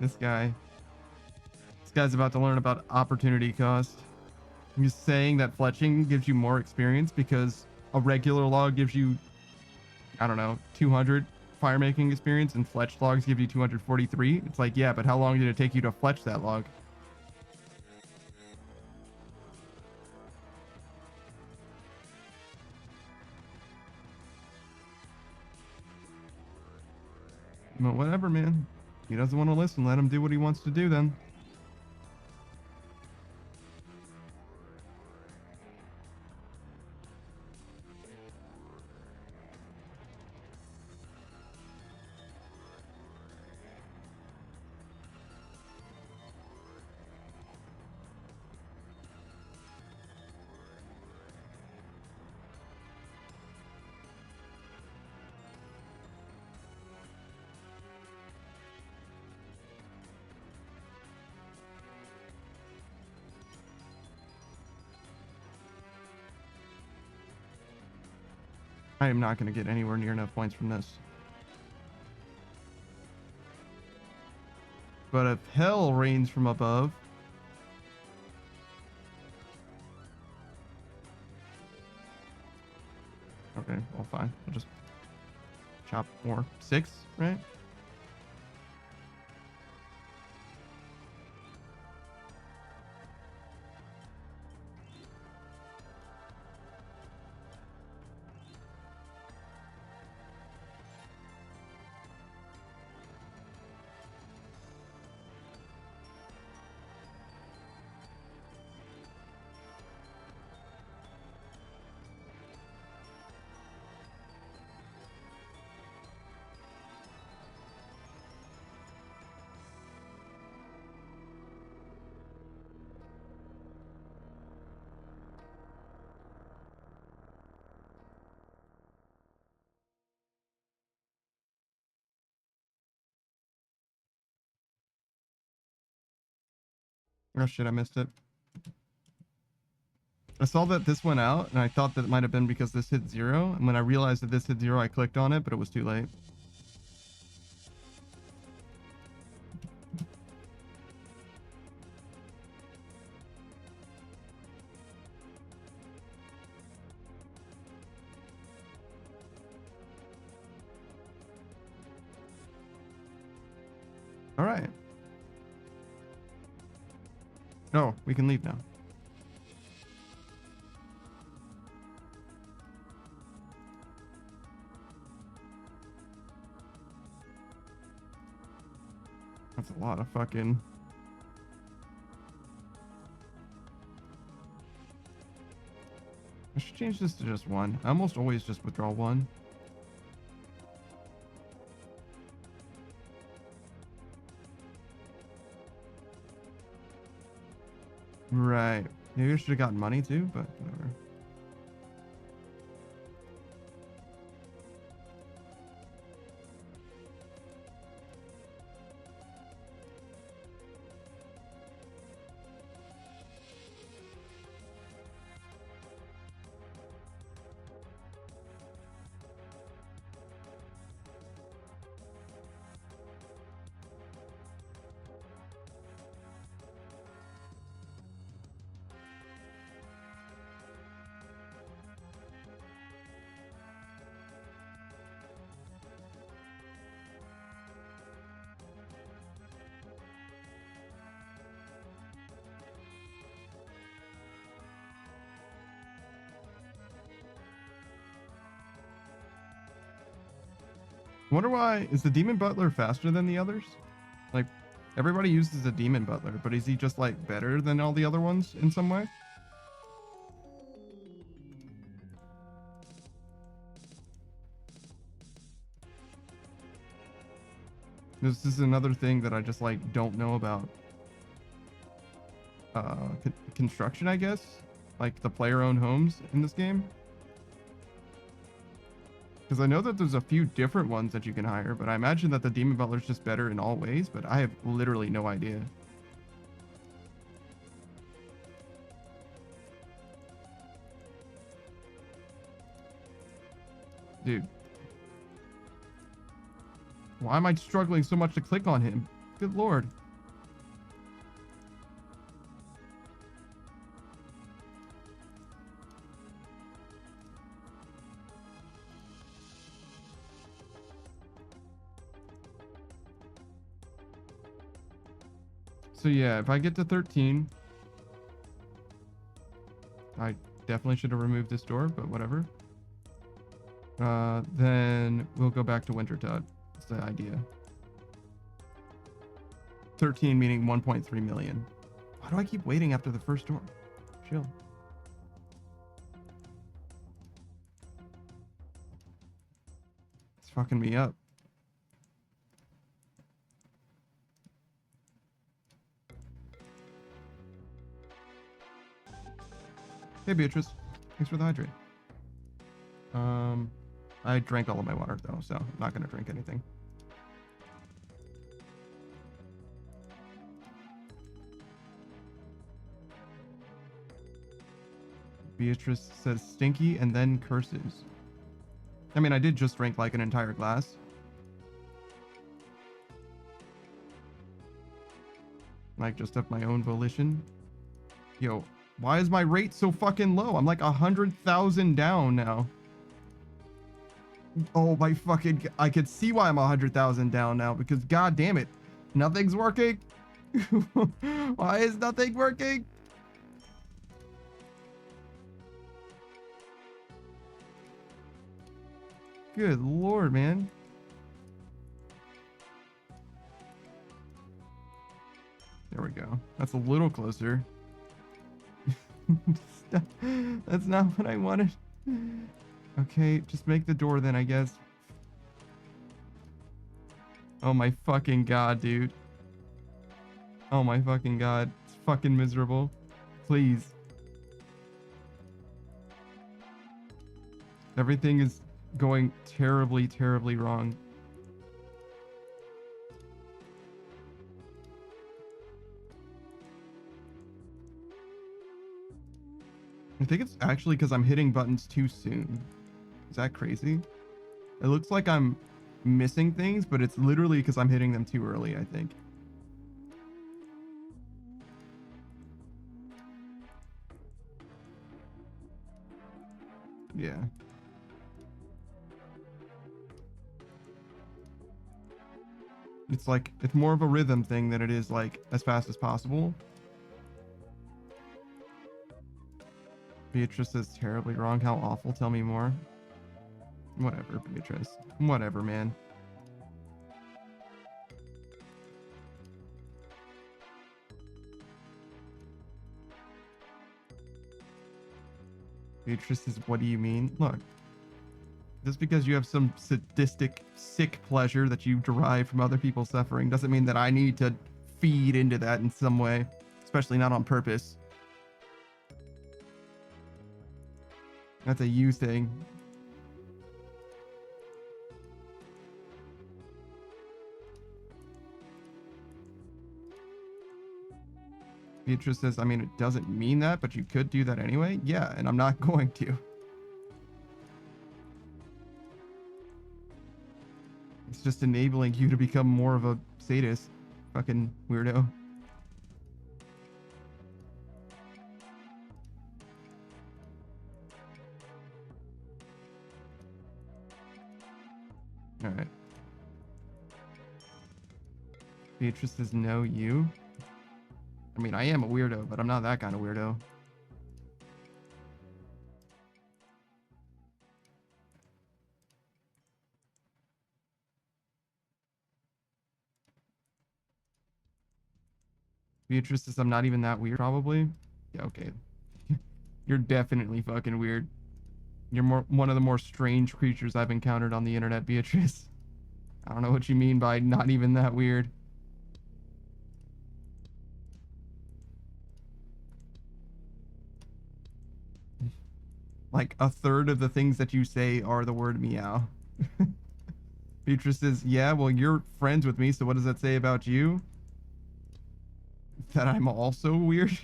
This guy's about to learn about opportunity cost. I'm just saying that fletching gives you more experience because a regular log gives you, I don't know, 200 fire making experience, and fletched logs give you 243. It's like, yeah, but how long did it take you to fletch that log? But whatever, man. He doesn't want to listen. Let him do what he wants to do then. I am not going to get anywhere near enough points from this. But if hell rains from above... Okay, well, fine. I'll just chop more. 6, right? Oh shit, I missed it. I saw that this went out, and I thought that it might have been because this hit 0. And when I realized that this hit 0, I clicked on it, but it was too late. All right. Oh, we can leave now. That's a lot of fucking... I should change this to just 1. I almost always just withdraw 1. Right. Maybe I should have gotten money too, but whatever. I wonder why is the Demon Butler faster than the others? Like, everybody uses the Demon Butler, but is he just like better than all the other ones in some way? This is another thing that I just like don't know about. Construction, I guess, like the player-owned homes in this game. Because I know that there's a few different ones that you can hire, but I imagine that the Demon Butler is just better in all ways, but I have literally no idea. Dude. Why am I struggling so much to click on him? Good lord. So yeah, if I get to 13, I definitely should have removed this door, but whatever. Then we'll go back to Wintertod. That's the idea. 13 meaning 1.3 million. Why do I keep waiting after the first door? Chill. It's fucking me up. Hey Beatrice, thanks for the hydrate. I drank all of my water though, so I'm not gonna drink anything. Beatrice says stinky and then curses. I mean, I did just drink like an entire glass. Like just of my own volition. Yo, why is my rate so fucking low? I'm like 100,000 down now. Oh my fucking, I could see why I'm 100,000 down now because god damn it, nothing's working. Why is nothing working? Good lord, man. There we go. That's a little closer. That's not what I wanted. Okay, just make the door then, I guess. Oh my fucking god, dude. Oh my fucking god. It's fucking miserable. Please. Everything is going terribly, terribly wrong. I think it's actually because I'm hitting buttons too soon. Is that crazy? It looks like I'm missing things, but it's literally because I'm hitting them too early, I think. Yeah. It's like, it's more of a rhythm thing than it is like as fast as possible. Beatrice is terribly wrong. How awful. Tell me more. Whatever, Beatrice. Whatever, man. Beatrice is, what do you mean? Look. Just because you have some sadistic, sick pleasure that you derive from other people's suffering doesn't mean that I need to feed into that in some way. Especially not on purpose. That's a you thing. Beatrice says, I mean, it doesn't mean that, but you could do that anyway. Yeah, and I'm not going to. It's just enabling you to become more of a sadist. Fucking weirdo. Alright. Beatrice says, no, you. I mean, I am a weirdo, but I'm not that kind of weirdo. Beatrice says, I'm not even that weird, probably. Yeah, okay. You're definitely fucking weird. You're one of the more strange creatures I've encountered on the internet, Beatrice. I don't know what you mean by not even that weird. Like a third of the things that you say are the word meow. Beatrice says, yeah, well, you're friends with me, so what does that say about you? That I'm also weird?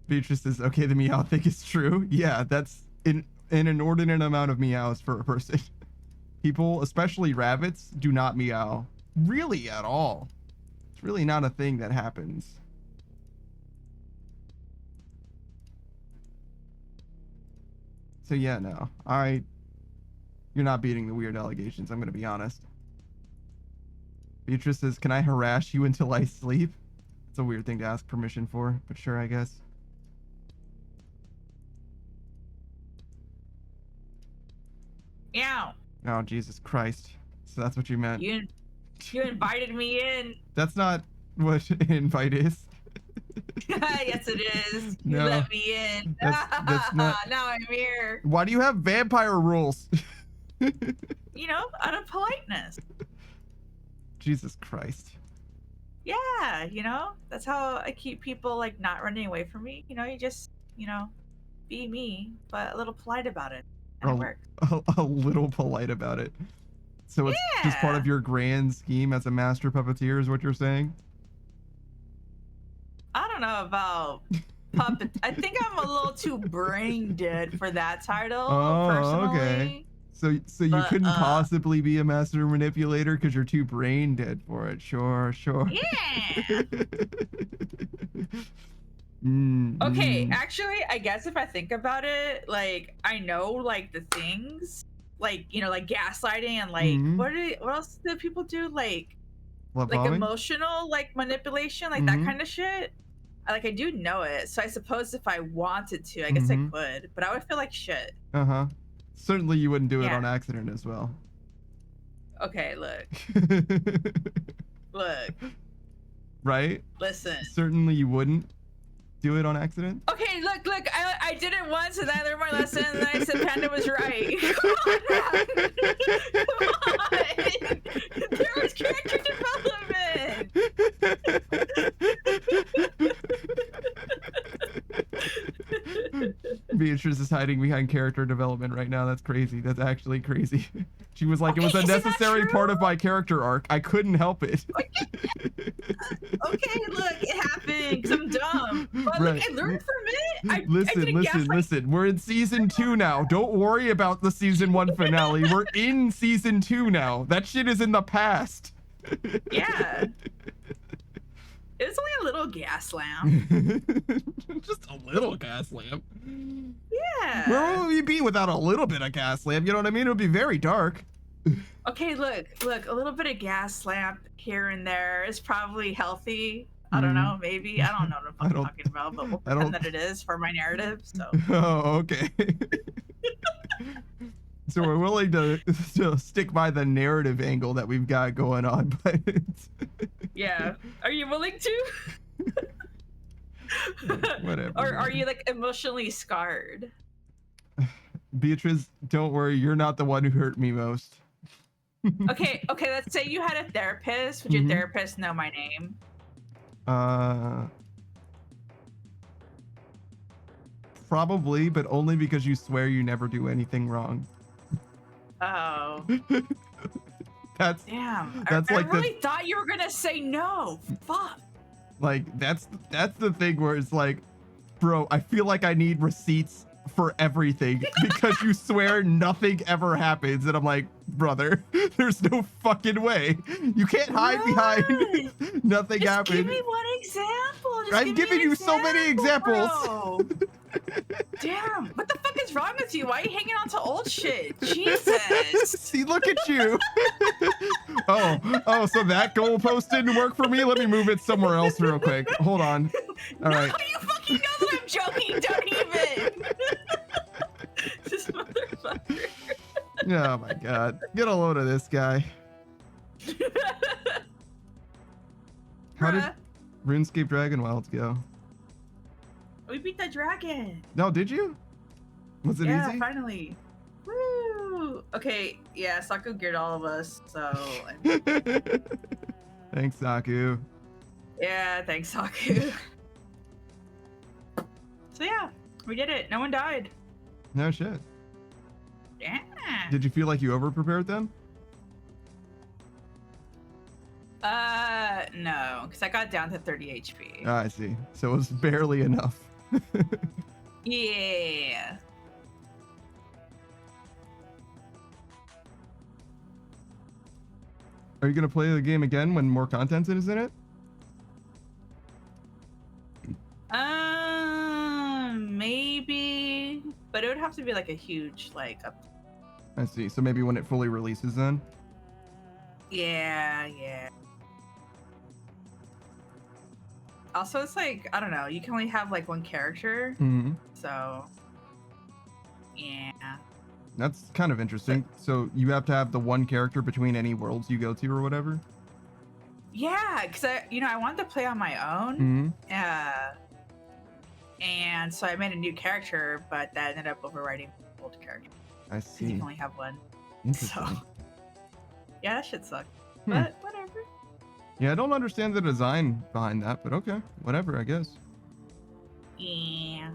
Beatrice says, okay, the meow thing is true. Yeah, that's an inordinate amount of meows for a person. People, especially rabbits, do not meow. Really at all. It's really not a thing that happens. So yeah, no. You're not beating the weird allegations, I'm gonna be honest. Beatrice says, can I harass you until I sleep? It's a weird thing to ask permission for, but sure, I guess. Meow. Oh, Jesus Christ. So that's what you meant. You invited me in. That's not what an invite is. Yes, it is. You No. let me in. That's not... Now I'm here. Why do you have vampire rules? You know, out of politeness. Jesus Christ. Yeah, you know, that's how I keep people like not running away from me. You know, you just, you know, be me, but a little polite about it. And it works. A little polite about it. So it's just part of your grand scheme as a master puppeteer is what you're saying? I don't know about puppet. I think I'm a little too brain dead for that title, personally. Okay. So you couldn't possibly be a master manipulator because you're too brain dead for it. Sure. Yeah. Okay, actually, I guess if I think about it, like I know like the things, like you know, like gaslighting and like what else do people do? Like emotional like manipulation, like that kind of shit. I do know it, so I suppose if I wanted to, I guess I could, but I would feel like shit. Certainly you wouldn't do it on accident as well. Okay, look. Look. Right? Listen. Certainly you wouldn't do it on accident. Okay, look. I did it once, and then I learned my lesson, and then I said Panda was right. Come on, man. Come on. There was character development. Beatrice is hiding behind character development right now. That's crazy. That's actually crazy. She was like, it was a necessary part of my character arc. I couldn't help it. Okay, look, it happened because I'm dumb. But Right. look, I learned from it. Listen. We're in season 2 now. Don't worry about the season 1 finale. We're in season 2 now. That shit is in the past. Yeah. It's only a little gas lamp. Just a little gas lamp. Yeah. Where would we be without a little bit of gas lamp? You know what I mean? It would be very dark. Okay, look, a little bit of gas lamp here and there is probably healthy. I don't know, maybe. I don't know what I'm talking about, but we'll pretend that it is for my narrative. So. Oh, okay. So we're willing to stick by the narrative angle that we've got going on, but yeah. Are you willing to? Whatever. Or are you like emotionally scarred? Beatrice, don't worry, you're not the one who hurt me most. Okay, let's say you had a therapist. Would your therapist know my name? Probably, but only because you swear you never do anything wrong. Oh. That's Damn. That's I like really thought you were gonna say no. Fuck. like that's the thing where it's like, bro, I feel like I need receipts for everything because you swear nothing ever happens, and I'm like, brother, there's no fucking way. You can't hide behind nothing happened. Give me one example. I'm giving you so many examples. Bro. Damn, what the fuck is wrong with you? Why are you hanging on to old shit? Jesus. See, look at you. oh, so that goalpost didn't work for me? Let me move it somewhere else real quick. Hold on. All right. No, you fucking know that I'm joking. Don't even. This motherfucker. Oh my god. Get a load of this guy. How did RuneScape Dragon Wilds go? We beat the dragon. No, did you? Was it easy? Yeah, finally. Woo! Okay, yeah, Saku geared all of us, so. Thanks, Saku. Yeah, thanks, Saku. So yeah, we did it. No one died. No shit. Yeah. Did you feel like you over-prepared then? No, because I got down to 30 HP. Oh, I see. So it was barely enough. Yeah. Are you gonna play the game again when more content is in it? Maybe, but it would have to be like a huge up. I see. So maybe when it fully releases then? Yeah. Also, it's like, I don't know, you can only have like one character. Mm-hmm. So, yeah. That's kind of interesting. So you have to have the one character between any worlds you go to or whatever? Yeah, because I wanted to play on my own. Mm-hmm. And so I made a new character, but that ended up overriding the old character. I Because you see. can only have one. Interesting. So, yeah, that shit sucked. Hmm. But whatever. Yeah, I don't understand the design behind that, but okay. Whatever, I guess. Yeah.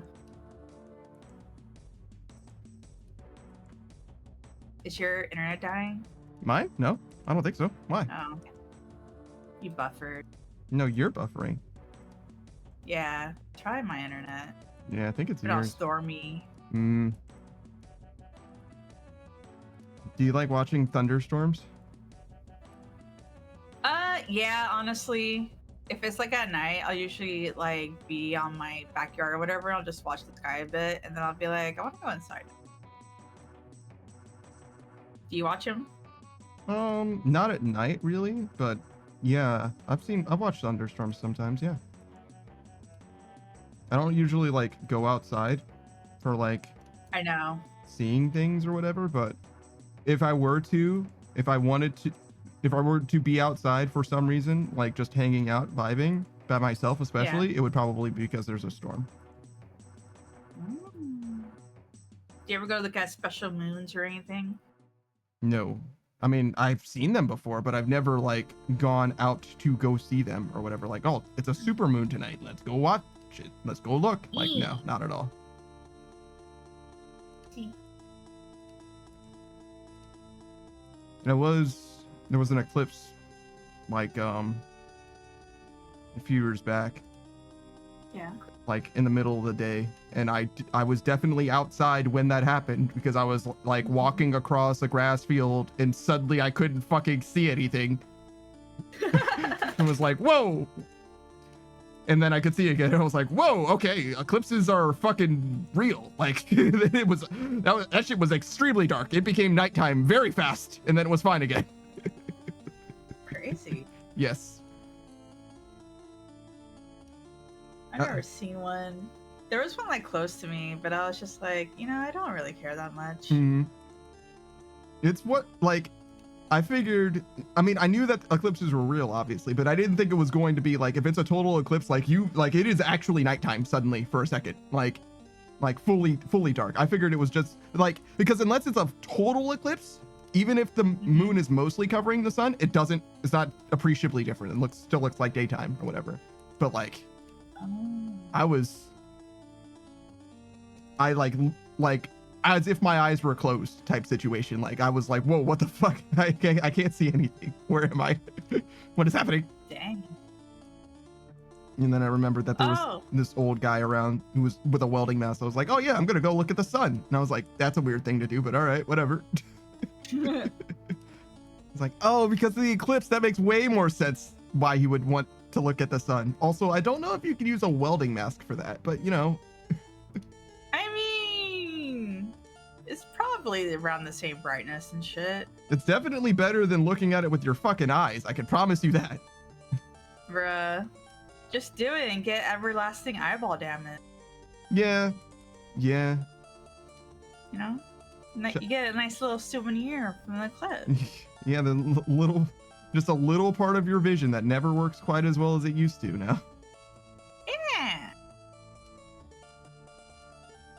Is your internet dying? Mine? No, I don't think so. Why? Oh. You buffered. No, you're buffering. Yeah. Try my internet. Yeah, I think it's But all yours. stormy. Hmm. Do you like watching thunderstorms? Yeah, honestly. If it's like at night, I'll usually like be on my backyard or whatever. I'll just watch the sky a bit and then I'll be like, I want to go inside. Do you watch them? Not at night really, but yeah, I've watched thunderstorms sometimes, yeah. I don't usually like go outside for like I know. seeing things or whatever, but if I were to be outside for some reason, like just hanging out, vibing by myself especially, it would probably be because there's a storm. Do you ever go look at special moons or anything? No. I mean, I've seen them before, but I've never like gone out to go see them or whatever. Like, oh, it's a super moon tonight. Let's go watch it. Let's go look. Like, no, not at all. See. There was an eclipse like a few years back, Yeah. like in the middle of the day, and I was definitely outside when that happened because I was like walking across a grass field and suddenly I couldn't fucking see anything. It was like, whoa, and then I could see again and I was like, whoa, okay, eclipses are fucking real. Like that shit was extremely dark. It became nighttime very fast and then it was fine again. Crazy. Yes. I've never seen one. There was one like close to me, but I was just like, I don't really care that much. Mm-hmm. It's what, like, I figured, I mean, I knew that eclipses were real, obviously, but I didn't think it was going to be like, if it's a total eclipse, like it is actually nighttime suddenly for a second, like fully dark. I figured it was just like, because unless it's a total eclipse, even if the moon is mostly covering the sun, it's not appreciably different. It still looks like daytime or whatever. But like, I was I like as if my eyes were closed type situation. Like I was like, whoa, what the fuck? I can't see anything. Where am I? What is happening? Dang. And then I remembered that there was this old guy around who was with a welding mask. I was like, oh yeah, I'm gonna go look at the sun. And I was like, that's a weird thing to do, but all right, whatever. It's like, oh, because of the eclipse, that makes way more sense why he would want to look at the sun. Also, I don't know if you can use a welding mask for that, but you know. I mean, it's probably around the same brightness and shit. It's definitely better than looking at it with your fucking eyes. I can promise you that. Bruh. Just do it and get everlasting eyeball damage. Yeah. Yeah. You know? You get a nice little souvenir from the clip. Yeah, the little, just a little part of your vision that never works quite as well as it used to now. Yeah.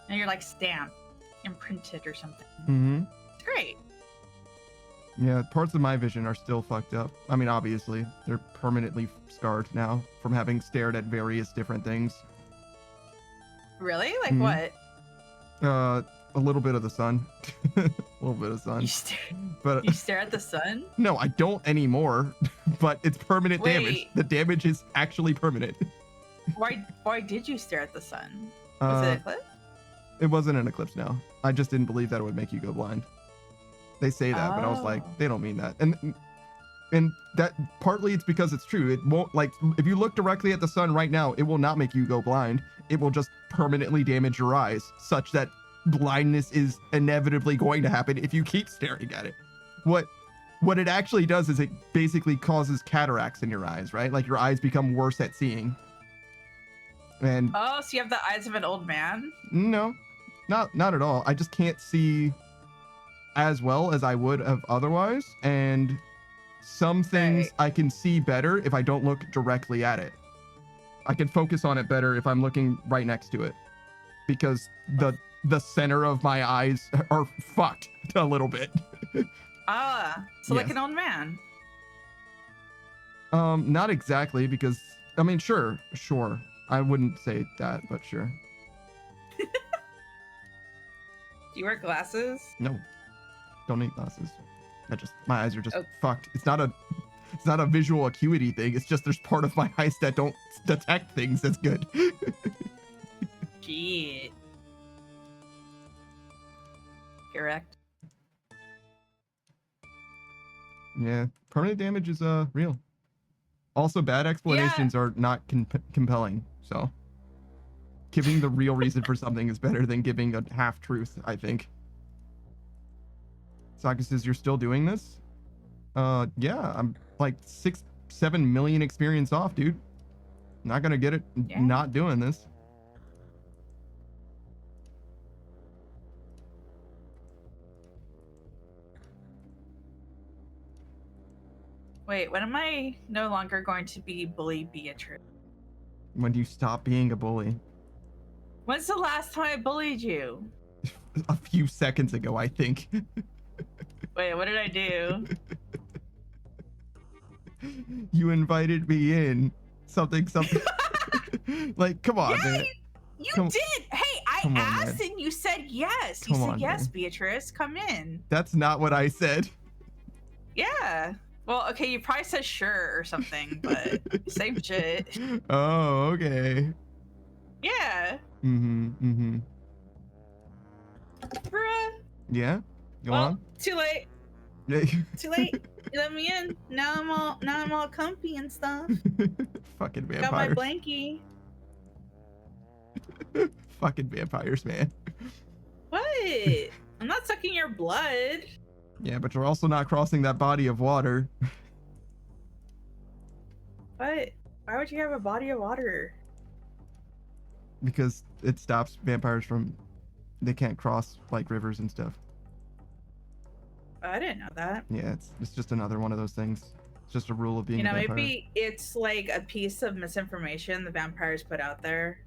And you're like stamped, imprinted or something. Mm-hmm. It's great. Yeah, parts of my vision are still fucked up. I mean, obviously, they're permanently scarred now from having stared at various different things. Really? Like what? A little bit of the sun. A little bit of sun. You stare at the sun? No, I don't anymore, but it's permanent damage. The damage is actually permanent. Why did you stare at the sun? Was it an eclipse? It wasn't an eclipse, no. I just didn't believe that it would make you go blind. They say that, but I was like, they don't mean that. And that partly it's because it's true. It won't, like, if you look directly at the sun right now, it will not make you go blind. It will just permanently damage your eyes such that blindness is inevitably going to happen if you keep staring at it. What it actually does is it basically causes cataracts in your eyes, right? Like your eyes become worse at seeing. And so you have the eyes of an old man? No, not at all. I just can't see as well as I would have otherwise, and some things I can see better if I don't look directly at it. I can focus on it better if I'm looking right next to it, because the center of my eyes are fucked a little bit. So like an old man. Not exactly, because I mean, sure. I wouldn't say that, but sure. Do you wear glasses? No. Don't need glasses. My eyes are just fucked. It's not a visual acuity thing. It's just there's part of my eyes that don't detect things as good. Shit. Correct. Yeah, permanent damage is real. Also, bad explanations are not compelling. So, giving the real reason for something is better than giving a half truth, I think. Saka says, you're still doing this? Yeah, I'm like 6-7 million experience off, dude. Not gonna get it not doing this. Wait, when am I no longer going to be bully Beatrice? When do you stop being a bully? When's the last time I bullied you? A few seconds ago, I think. Wait, what did I do? You invited me in. Something. Like, come on, man. You did. Hey, I asked and you said yes. You said yes, man. Beatrice, come in. That's not what I said. Yeah. Well, okay, you probably said sure or something, but same shit. Oh, okay. Yeah. Mm-hmm. Bruh. Yeah? Go on. Too late. Too late. You let me in. Now I'm all comfy and stuff. Fucking vampires. Got my blankie. Fucking vampires, man. What? I'm not sucking your blood. Yeah, but you're also not crossing that body of water. What? Why would you have a body of water? Because it stops vampires from... They can't cross, like, rivers and stuff. I didn't know that. Yeah, it's just another one of those things. It's just a rule of being a vampire. Maybe it's like a piece of misinformation the vampires put out there.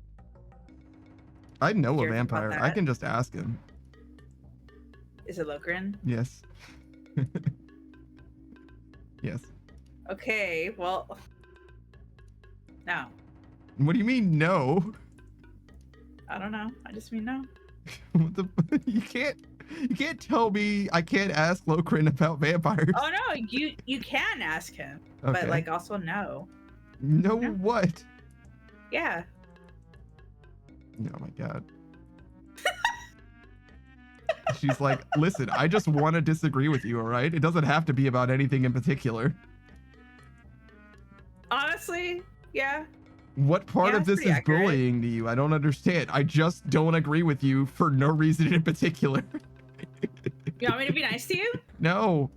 I know a vampire. I can just ask him. Is it Lokrin? Yes. Yes. Okay, well... No. What do you mean, no? I don't know. I just mean no. What the? You can't tell me I can't ask Lokrin about vampires. Oh no, you can ask him, but Okay. like also no. No, what? Yeah. Oh my god. She's like, listen, I just want to disagree with you, all right? It doesn't have to be about anything in particular. Honestly, yeah. What part Yeah, of this that's is pretty accurate. bullying to you? I don't understand. I just don't agree with you for no reason in particular. You want me to be nice to you? No.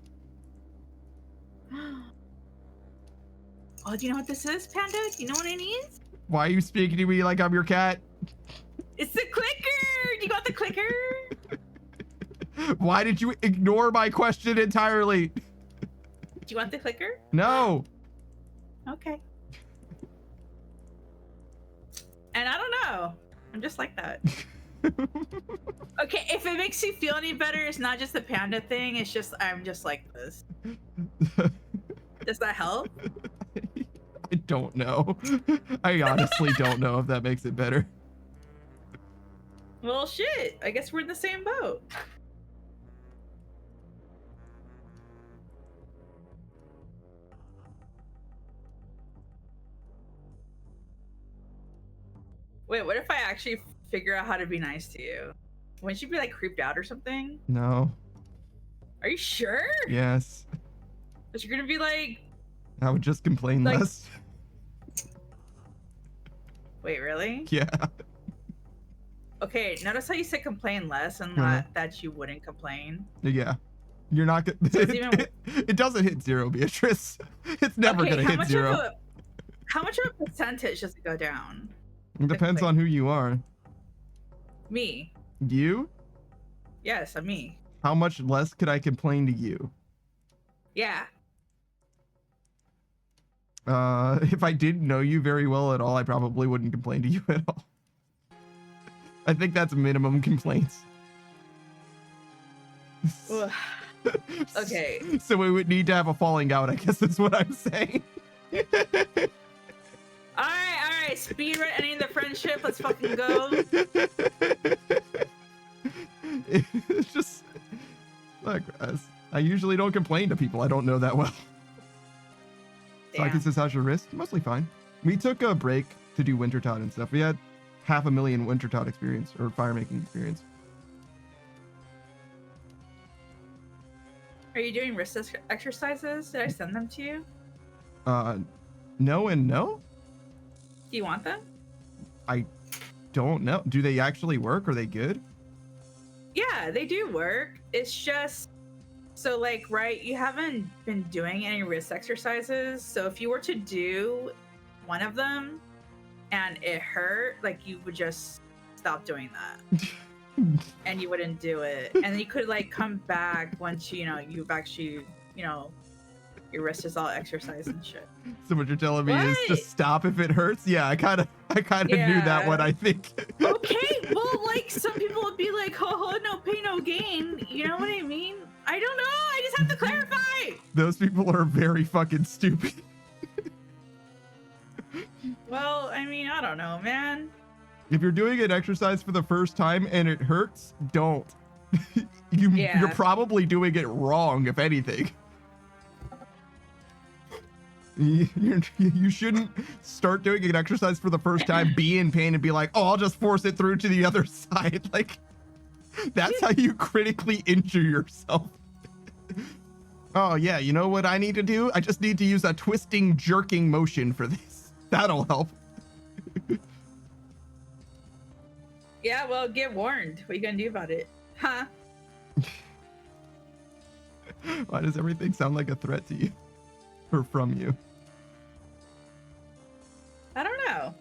Oh, do you know what this is, Panda? Do you know what it means? Why are you speaking to me like I'm your cat? It's the clicker! You got the clicker? Why did you ignore my question entirely? Do you want the clicker? No. Okay. And I don't know. I'm just like that. Okay, if it makes you feel any better, it's not just the panda thing. It's just I'm just like this. Does that help? I don't know. I honestly don't know if that makes it better. Well, shit. I guess we're in the same boat. Wait, what if I actually figure out how to be nice to you? Wouldn't you be like creeped out or something? No. Are you sure? Yes. But you're gonna be like, I would just complain Like- less. wait, really? Yeah. Okay, notice how you said complain less and Uh-huh. not that you wouldn't complain. Yeah. You're not gonna. So it's even- It doesn't hit zero, Beatrice. It's never Okay, gonna how hit much zero. how much of a percentage does it go down? It depends on who you are. Me. You? Yes, I'm me. How much less could I complain to you? Yeah. If I didn't know you very well at all, I probably wouldn't complain to you at all. I think that's minimum complaints. Ugh. Okay. So we would need to have a falling out, I guess is what I'm saying. Alright, speed run ending the friendship. Let's fucking go. It's just, look, I usually don't complain to people I don't know that well. Saki says, how's your wrist? Mostly fine. We took a break to do Wintertot and stuff. We had 500,000 Wintertot experience, or fire making experience. Are you doing wrist exercises? Did I send them to you? No and no? Do you want them? I don't know. Do they actually work? Are they good? Yeah, they do work. It's just so like, right, you haven't been doing any wrist exercises. So if you were to do one of them and it hurt, like you would just stop doing that. And you wouldn't do it. And then you could like come back once you've actually, your wrist is all exercise and shit. So what you're telling me is What? just stop if it hurts? Yeah, I kind of knew that one, I think. Okay, well, like some people would be like, "Oh, no pain, no gain." You know what I mean? I don't know. I just have to clarify. Those people are very fucking stupid. Well, I mean, I don't know, man. If you're doing an exercise for the first time and it hurts, don't. You're probably doing it wrong, if anything. You shouldn't start doing an exercise for the first time, be in pain, and be like, oh, I'll just force it through to the other side. Like, that's how you critically injure yourself. Oh, yeah, you know what I need to do? I just need to use a twisting, jerking motion for this. That'll help. Yeah, well, get warned. What are you gonna do about it? Huh? Why does everything sound like a threat to you? Or from you? I don't know.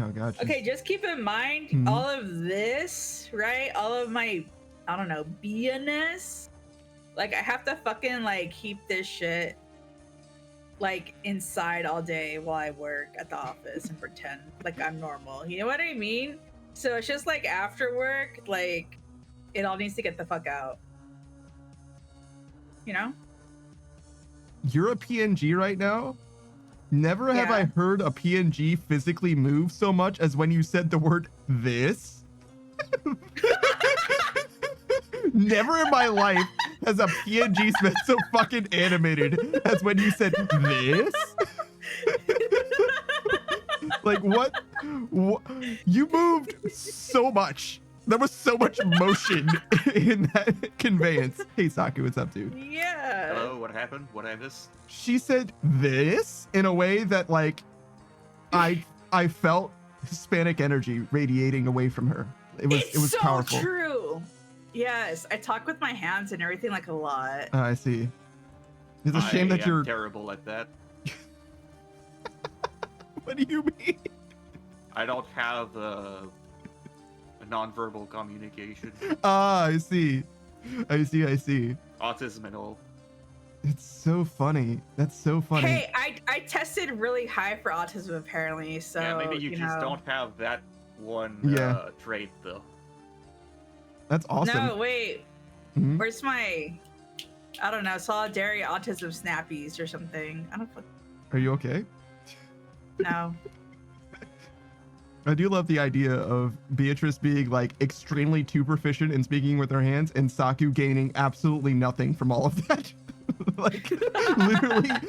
Oh, God. Okay, just keep in mind Mhm. all of this, right? All of my, I don't know, BNS. Like, I have to fucking, like, keep this shit, like, inside all day while I work at the office and pretend like I'm normal. You know what I mean? So it's just, like, after work, like, it all needs to get the fuck out. You know? You're a PNG right now? Never have I Yeah. heard a PNG physically move so much as when you said the word this. Never in my life has a PNG been so fucking animated as when you said this. Like what? You moved so much. There was so much motion in that conveyance. Hey Saku, what's up, dude? Yeah. Hello, what happened? What I missed? She said this in a way that like I felt Hispanic energy radiating away from her. It was so powerful. true. Yes, I talk with my hands and everything like a lot. I see. It's a shame that I'm you're terrible at that. What do you mean? I don't have a non-verbal communication. Ah, I see. I see. Autism and all. It's so funny. That's so funny. Hey, I tested really high for autism apparently, so Yeah, maybe you just know. don't have that one trait though. That's awesome. No, wait. Mhm. Where's my I don't know, solidarity autism snappies or something. I don't Are you okay? know. I do love the idea of Beatrice being like extremely too proficient in speaking with her hands and Saku gaining absolutely nothing from all of that. Like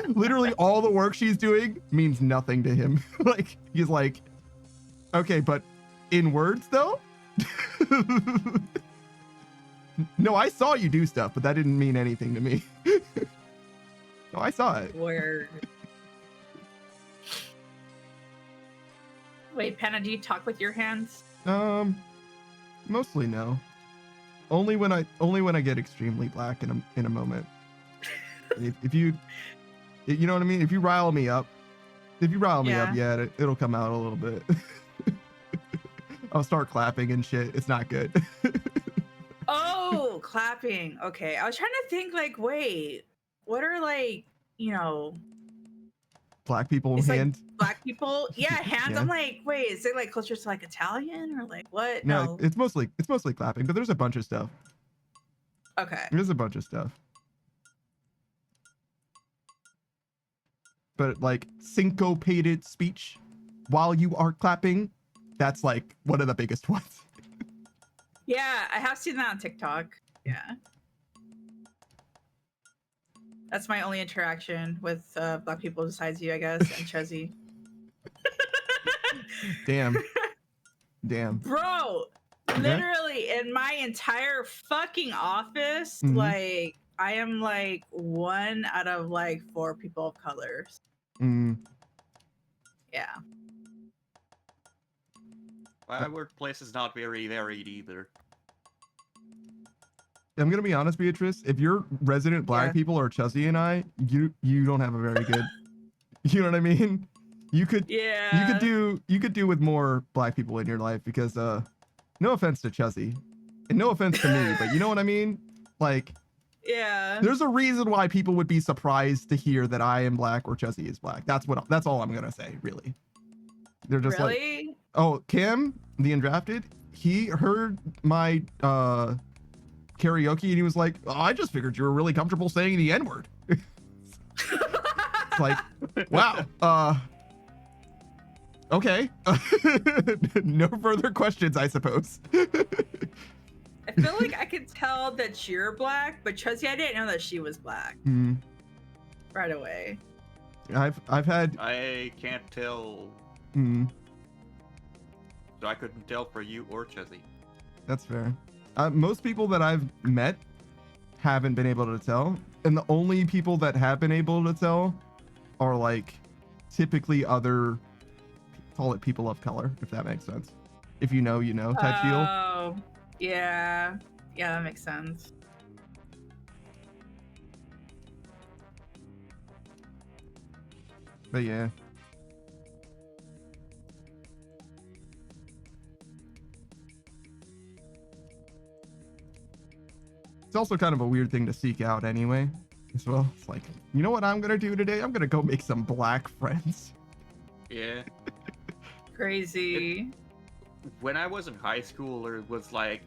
literally all the work she's doing means nothing to him. Like he's like, okay, but in words though? No, I saw you do stuff, but that didn't mean anything to me. No, I saw it. Word. Wait, Panna, do you talk with your hands? Mostly no. Only when I get extremely black in a moment. If you know what I mean? If you rile me up, yeah, it'll come out a little bit. I'll start clapping and shit. It's not good. Oh, clapping. Okay. I was trying to think like, wait, what are like, you know, Black people it's hand. like black people? Yeah, hands. Yeah. I'm like, wait, is it like closer to like Italian or like what? No, it's mostly clapping, but there's a bunch of stuff. Okay. There's a bunch of stuff. But like syncopated speech while you are clapping, that's like one of the biggest ones. Yeah, I have seen that on TikTok. Yeah. That's my only interaction with black people besides you, I guess, and Chuzzy. Damn. Bro, Okay. literally in my entire fucking office, Mhm. like I am like 1 out of like 4 people of color. Mm. Yeah. My workplace is not very varied either. I'm gonna be honest, Beatrice. If you're resident black Yeah. people or Chuzzy and I, you don't have a very good. You know what I mean? You could do with more black people in your life because no offense to Chuzzy, and no offense to me, but you know what I mean? Like, Yeah. there's a reason why people would be surprised to hear that I am black or Chuzzy is black. That's all I'm gonna say, really. They're just like, Really? oh, Kim, the undrafted, he heard my karaoke and he was like, oh, I just figured you were really comfortable saying the N-word. It's like, wow, okay. No further questions, I suppose. I feel like I could tell that you're black, but Chuzzy, I didn't know that she was black Mm. right away. I've had. I can't tell. Mm, So I couldn't tell for you or Chuzzy. that's fair. Most people that I've met haven't been able to tell, and the only people that have been able to tell are like typically other, call it people of color, if that makes sense. If you know, you know, type deal. Oh, yeah. Yeah, that makes sense. But yeah. It's also kind of a weird thing to seek out anyway, as well. It's like, you know what I'm gonna do today? I'm gonna go make some black friends. Yeah. Crazy. When I was in high school, it was like,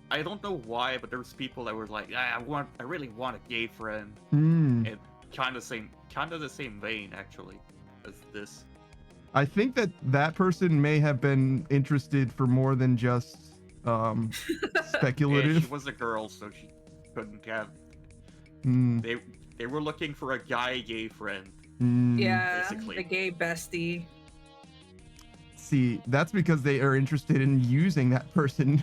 I don't know why, but there was people that were like, I really want a gay friend. Mm. And kind of the same vein actually as this. I think that person may have been interested for more than just speculative. Yeah, she was a girl, so she couldn't have. They were looking for a gay friend. Yeah, basically. the gay bestie. See, that's because they are interested in using that person.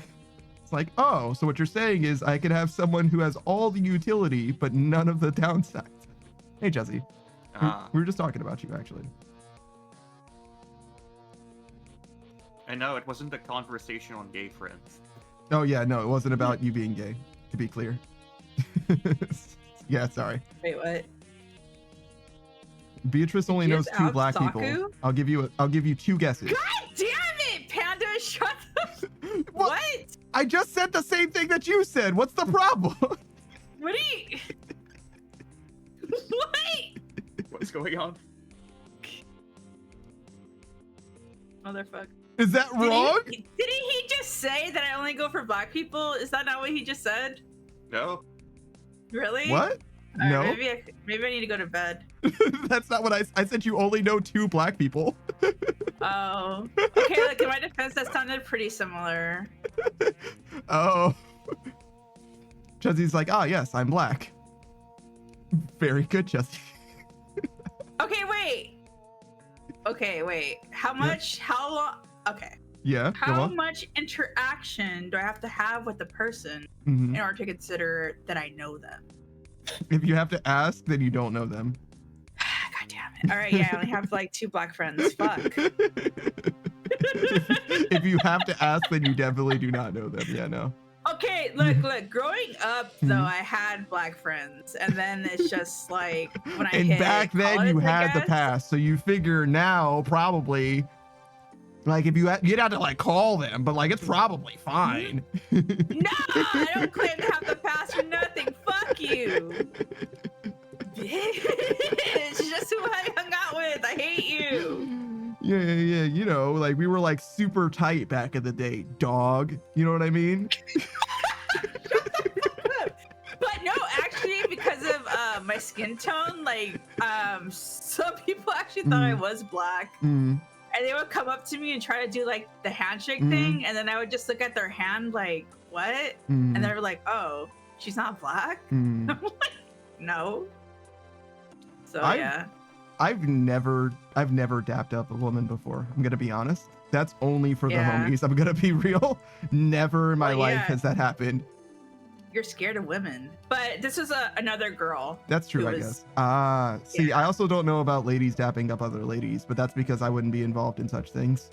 It's like, oh, so what you're saying is I could have someone who has all the utility but none of the downsides. Hey, Jesse. We were just talking about you, actually. I know, it wasn't a conversation on gay friends. Oh, yeah, no, it wasn't about you being gay, to be clear. Yeah, sorry. Wait, what? Beatrice only knows 2 black people. I'll give you 2 guesses. God damn it, Panda! Shut the. What? I just said the same thing that you said. What's the problem? What are you? What? What's going on? Motherfucker. Is that wrong? Didn't he just say that I only go for black people? Is that not what he just said? No. Really? What? All No. right, maybe I need to go to bed. That's not what I said. You only know 2 black people. Oh. Okay, look, in my defense, that sounded pretty similar. Oh. Jesse's like, ah, yes, I'm black. Very good, Jesse. Okay, wait. How long? Okay. Yeah. How much interaction do I have to have with the person in order to consider that I know them? If you have to ask, then you don't know them. God damn it. All right, yeah, I only have like 2 black friends. Fuck. If you have to ask, then you definitely do not know them. Yeah, no. Okay, look. Growing up, though, I had black friends, and then it's just like when I And hit back then college, you I had the guess. past, so you figure now probably, like if you'd have to like call them, but like it's probably fine. No, I don't claim to have the past or nothing. Fuck you. It's just who I hung out with. I hate you. Yeah. You know, like we were like super tight back in the day, dog. You know what I mean? But no, actually, because of my skin tone, like some people actually thought I was black. And they would come up to me and try to do like the handshake thing, and then I would just look at their hand like, what? And they were like, oh, she's not black? I'm like, no. So yeah. I've never dapped up a woman before. I'm gonna be honest. That's only for the homies. I'm gonna be real. Never in my life has that happened. You're scared of women. But this was another girl. That's true, I guess. See, I also don't know about ladies dapping up other ladies, but that's because I wouldn't be involved in such things.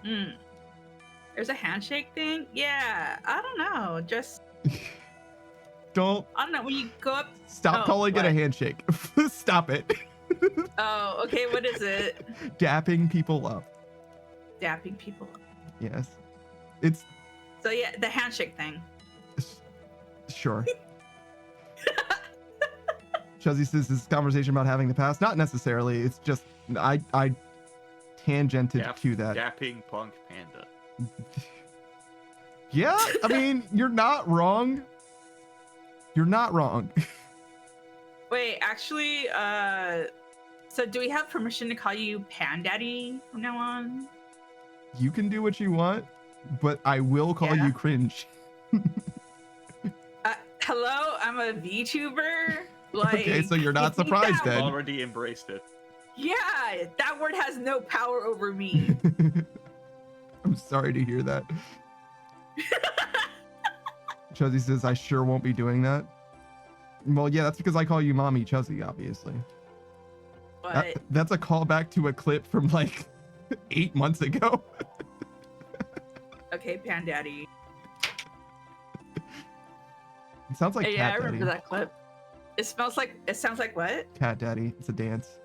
There's a handshake thing? Yeah, I don't know. Just don't. I don't know. When you go up. Stop calling it a handshake. Stop it. Oh, okay. What is it? Dapping people up. Dapping people up. Yes. It's. So yeah, the handshake thing. Sure. Chuzzy says this conversation about having the past. Not necessarily. It's just I tangented to that. Dapping punk panda. Yeah, I mean, you're not wrong. You're not wrong. Wait, actually, so do we have permission to call you Pan Daddy from now on? You can do what you want, but I will call you cringe. Hello, I'm a VTuber. Like, okay, so you're not surprised then. Already embraced it. Yeah, that word has no power over me. I'm sorry to hear that. Chuzzy says, I sure won't be doing that. Well, yeah, that's because I call you Mommy Chuzzy, obviously. That's a callback to a clip from like 8 months ago. Okay, Pan Daddy. It sounds like yeah, Cat I remember Daddy. that clip. It sounds like what? Cat Daddy. It's a dance.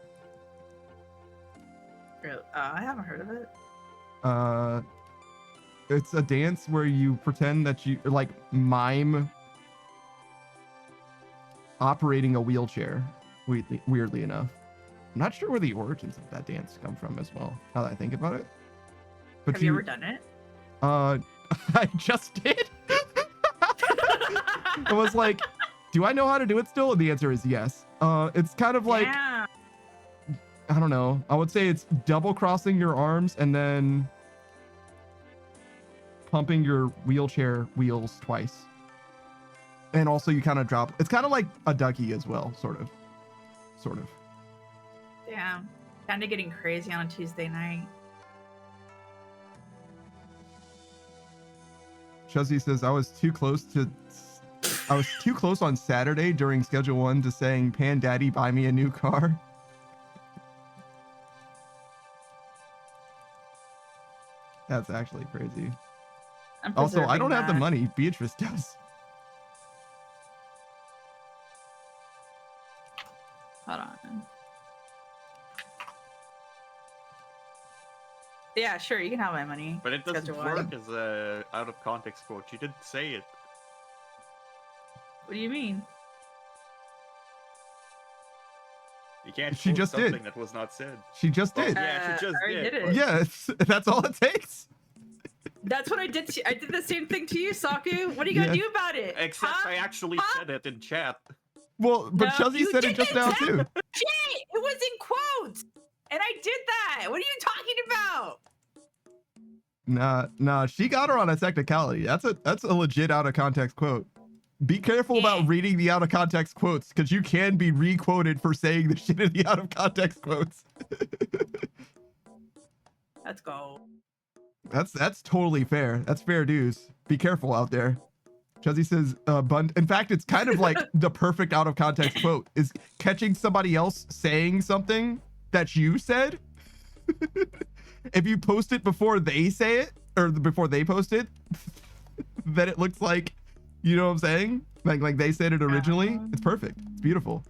Really? I haven't heard of it. It's a dance where you pretend that you like mime operating a wheelchair. Weirdly enough, I'm not sure where the origins of that dance come from as well. Now that I think about it. But have you ever done it? I just did. I was like, do I know how to do it still? And the answer is yes. It's kind of like, Yeah. I don't know. I would say it's double crossing your arms and then pumping your wheelchair wheels twice. And also you kind of drop. It's kind of like a ducky as well, sort of. Damn. Kind of getting crazy on a Tuesday night. Chuzzy says I was too close on Saturday during schedule 1 to saying, "Pan Daddy, buy me a new car." That's actually crazy. Also, I don't have the money. Beatrice does. Hold on. Yeah, sure, you can have my money. But it doesn't Schedule work 1. as a out of context quote. You didn't say it. What do you mean? You can't. She quote just did. something that was not said. She just Oh, did. yeah, she just I already did. did it. Yeah, that's all it takes. That's what I did. I did the same thing to you, Saku. What are you gonna do about it? Except Huh? I actually Huh? said it in chat. Well, but No, Chuzzy you said it just now didn't. too. Shit! It was in quotes, and I did that. What are you talking about? Nah, she got her on a technicality. That's a legit out of context quote. Be careful about reading the out of context quotes, because you can be re-quoted for saying the shit in the out of context quotes. Let's go. That's totally fair. That's fair dues. Be careful out there. Chuzzy says, in fact, it's kind of like the perfect out of context quote is catching somebody else saying something that you said. If you post it before they say it, or before they post it, then it looks like, you know what I'm saying? Like they said it originally. It's perfect. It's beautiful.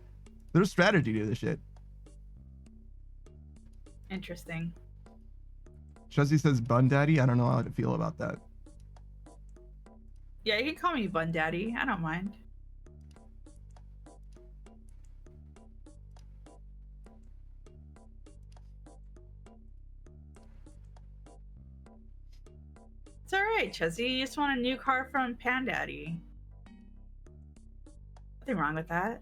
There's strategy to this shit. Interesting. Chuzzy says, Bun Daddy. I don't know how to feel about that. Yeah, you can call me Bun Daddy. I don't mind. It's alright, Chuzzy. You just want a new car from Pan Daddy. Nothing wrong with that.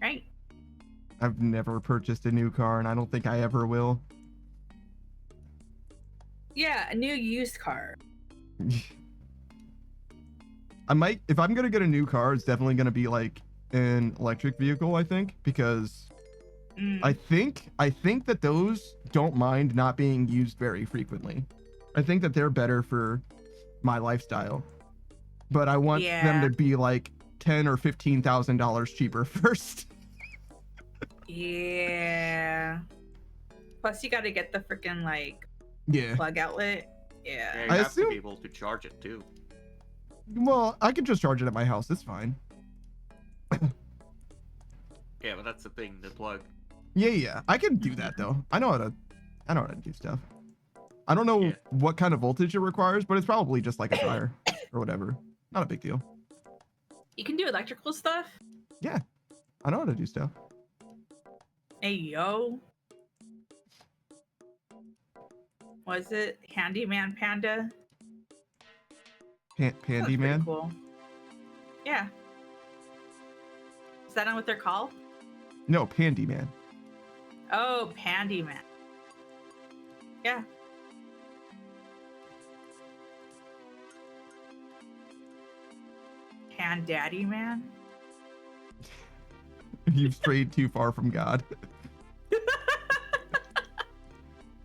Right? I've never purchased a new car, and I don't think I ever will. Yeah, a new used car. I might, if I'm gonna get a new car, it's definitely gonna be like an electric vehicle, I think, because I think that those don't mind not being used very frequently. I think that they're better for my lifestyle, but I want them to be like $10,000 or $15,000 cheaper first. Yeah. Plus, you got to get the freaking like plug outlet. Yeah. Yeah, you have to be able to charge it too. Well, I can just charge it at my house. It's fine. Yeah, but that's the thing, the plug. Yeah, I can do that though. I know how to do stuff. I don't know what kind of voltage it requires, but it's probably just like a dryer or whatever. Not a big deal. You can do electrical stuff? Yeah, I know how to do stuff. Hey, yo. Was it Handyman Panda? Pandy Man? Cool. Yeah. Is that not what they're called? No, Pandy Man. Oh, Pandy Man. Yeah. Pan Daddy Man? You've strayed too far from God.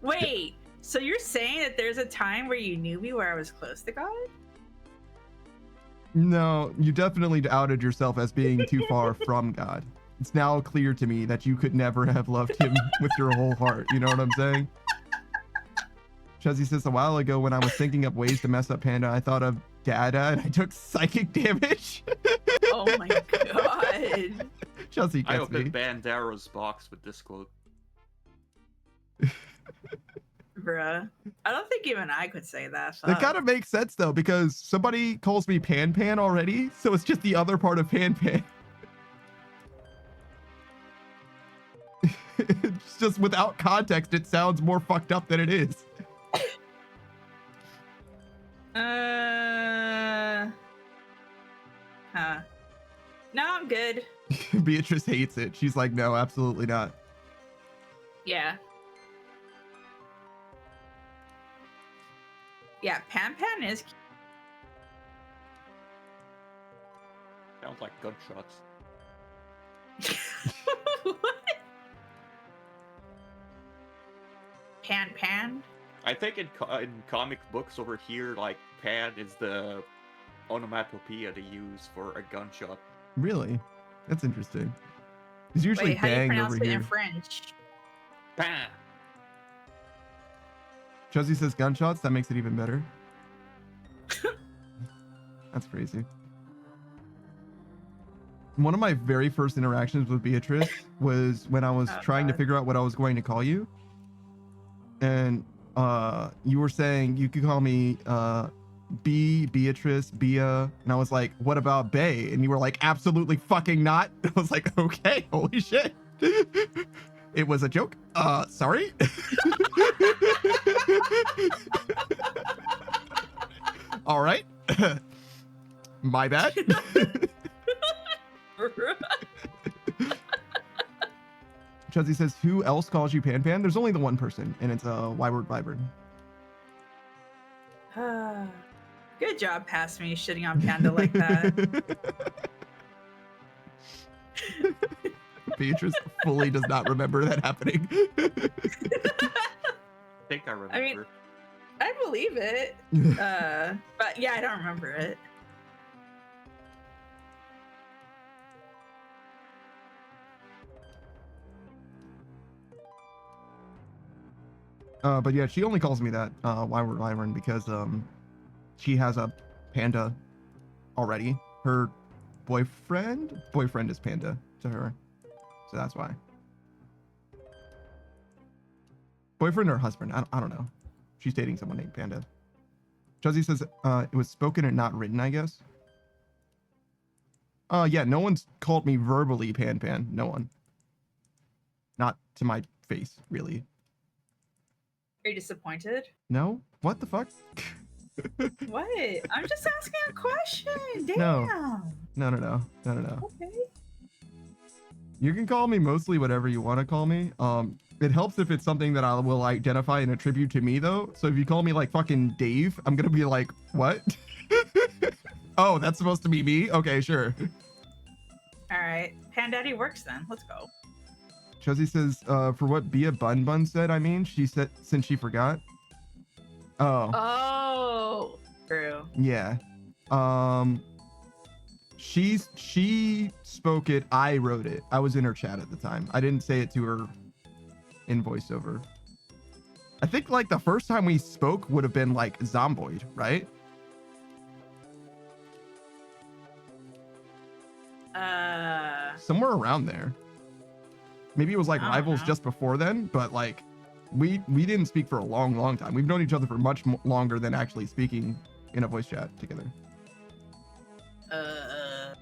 Wait, so you're saying that there's a time where you knew me where I was close to God? No, you definitely outed yourself as being too far from God. It's now clear to me that you could never have loved him with your whole heart. You know what I'm saying? Chuzzy says, a while ago when I was thinking up ways to mess up Panda, I thought of Dada and I took psychic damage. Oh my god. Chuzzy I gets me. opened Bandero's box with this quote. Bruh. I don't think even I could say that. It kind of makes sense though, because somebody calls me Pan Pan already, so it's just the other part of Pan Pan. It's just without context, it sounds more fucked up than it is. Huh. No, I'm good. Beatrice hates it. She's like, no, absolutely not. Yeah. Yeah, Pan Pan is cute. Sounds like gunshots. What? Pan Pan? I think in comic books over here, like, pan is the onomatopoeia they use for a gunshot. Really? That's interesting. It's usually Wait, how do you bang pronounce over it here. in French? Pan! Chuzzy says gunshots. That makes it even better. That's crazy. One of my very first interactions with Beatrice was when I was trying to figure out what I was going to call you. And you were saying you could call me Beatrice, Bia. And I was like, what about Bay? And you were like, absolutely fucking not. I was like, okay, holy shit. It was a joke. Sorry. All right. My bad. Chuzzy says, who else calls you Pan Pan? There's only the one person, and it's Wyward Vibrant. Good job, past me, shitting on Panda like that. Beatrice fully does not remember that happening. I think I remember. I mean, I believe it. But yeah, I don't remember it. But yeah, she only calls me that, Wyward Wyvern, because she has a panda already. Her boyfriend is Panda to her, so that's why. Boyfriend or husband? I don't know. She's dating someone named Panda. Chuzzy says it was spoken and not written, I guess. Yeah, no one's called me verbally Pan Pan. No one. Not to my face, really. Are you disappointed? No? What the fuck? What? I'm just asking a question. Damn. No. Okay. You can call me mostly whatever you want to call me. It helps if it's something that I will identify and attribute to me, though. So if you call me like fucking Dave, I'm gonna be like, what? Oh, that's supposed to be me? Okay, sure. All right. Pan Daddy works then. Let's go. Chuzzy says, for what Bia Bun Bun said, I mean, she said, since she forgot. Oh. Oh, true. Yeah. She spoke it. I wrote it. I was in her chat at the time. I didn't say it to her in voiceover. I think like the first time we spoke would have been like Zomboid, right? Somewhere around there. Maybe it was like Rivals just before then, but like we didn't speak for a long time. We've known each other for much longer than actually speaking in a voice chat together. Yeah.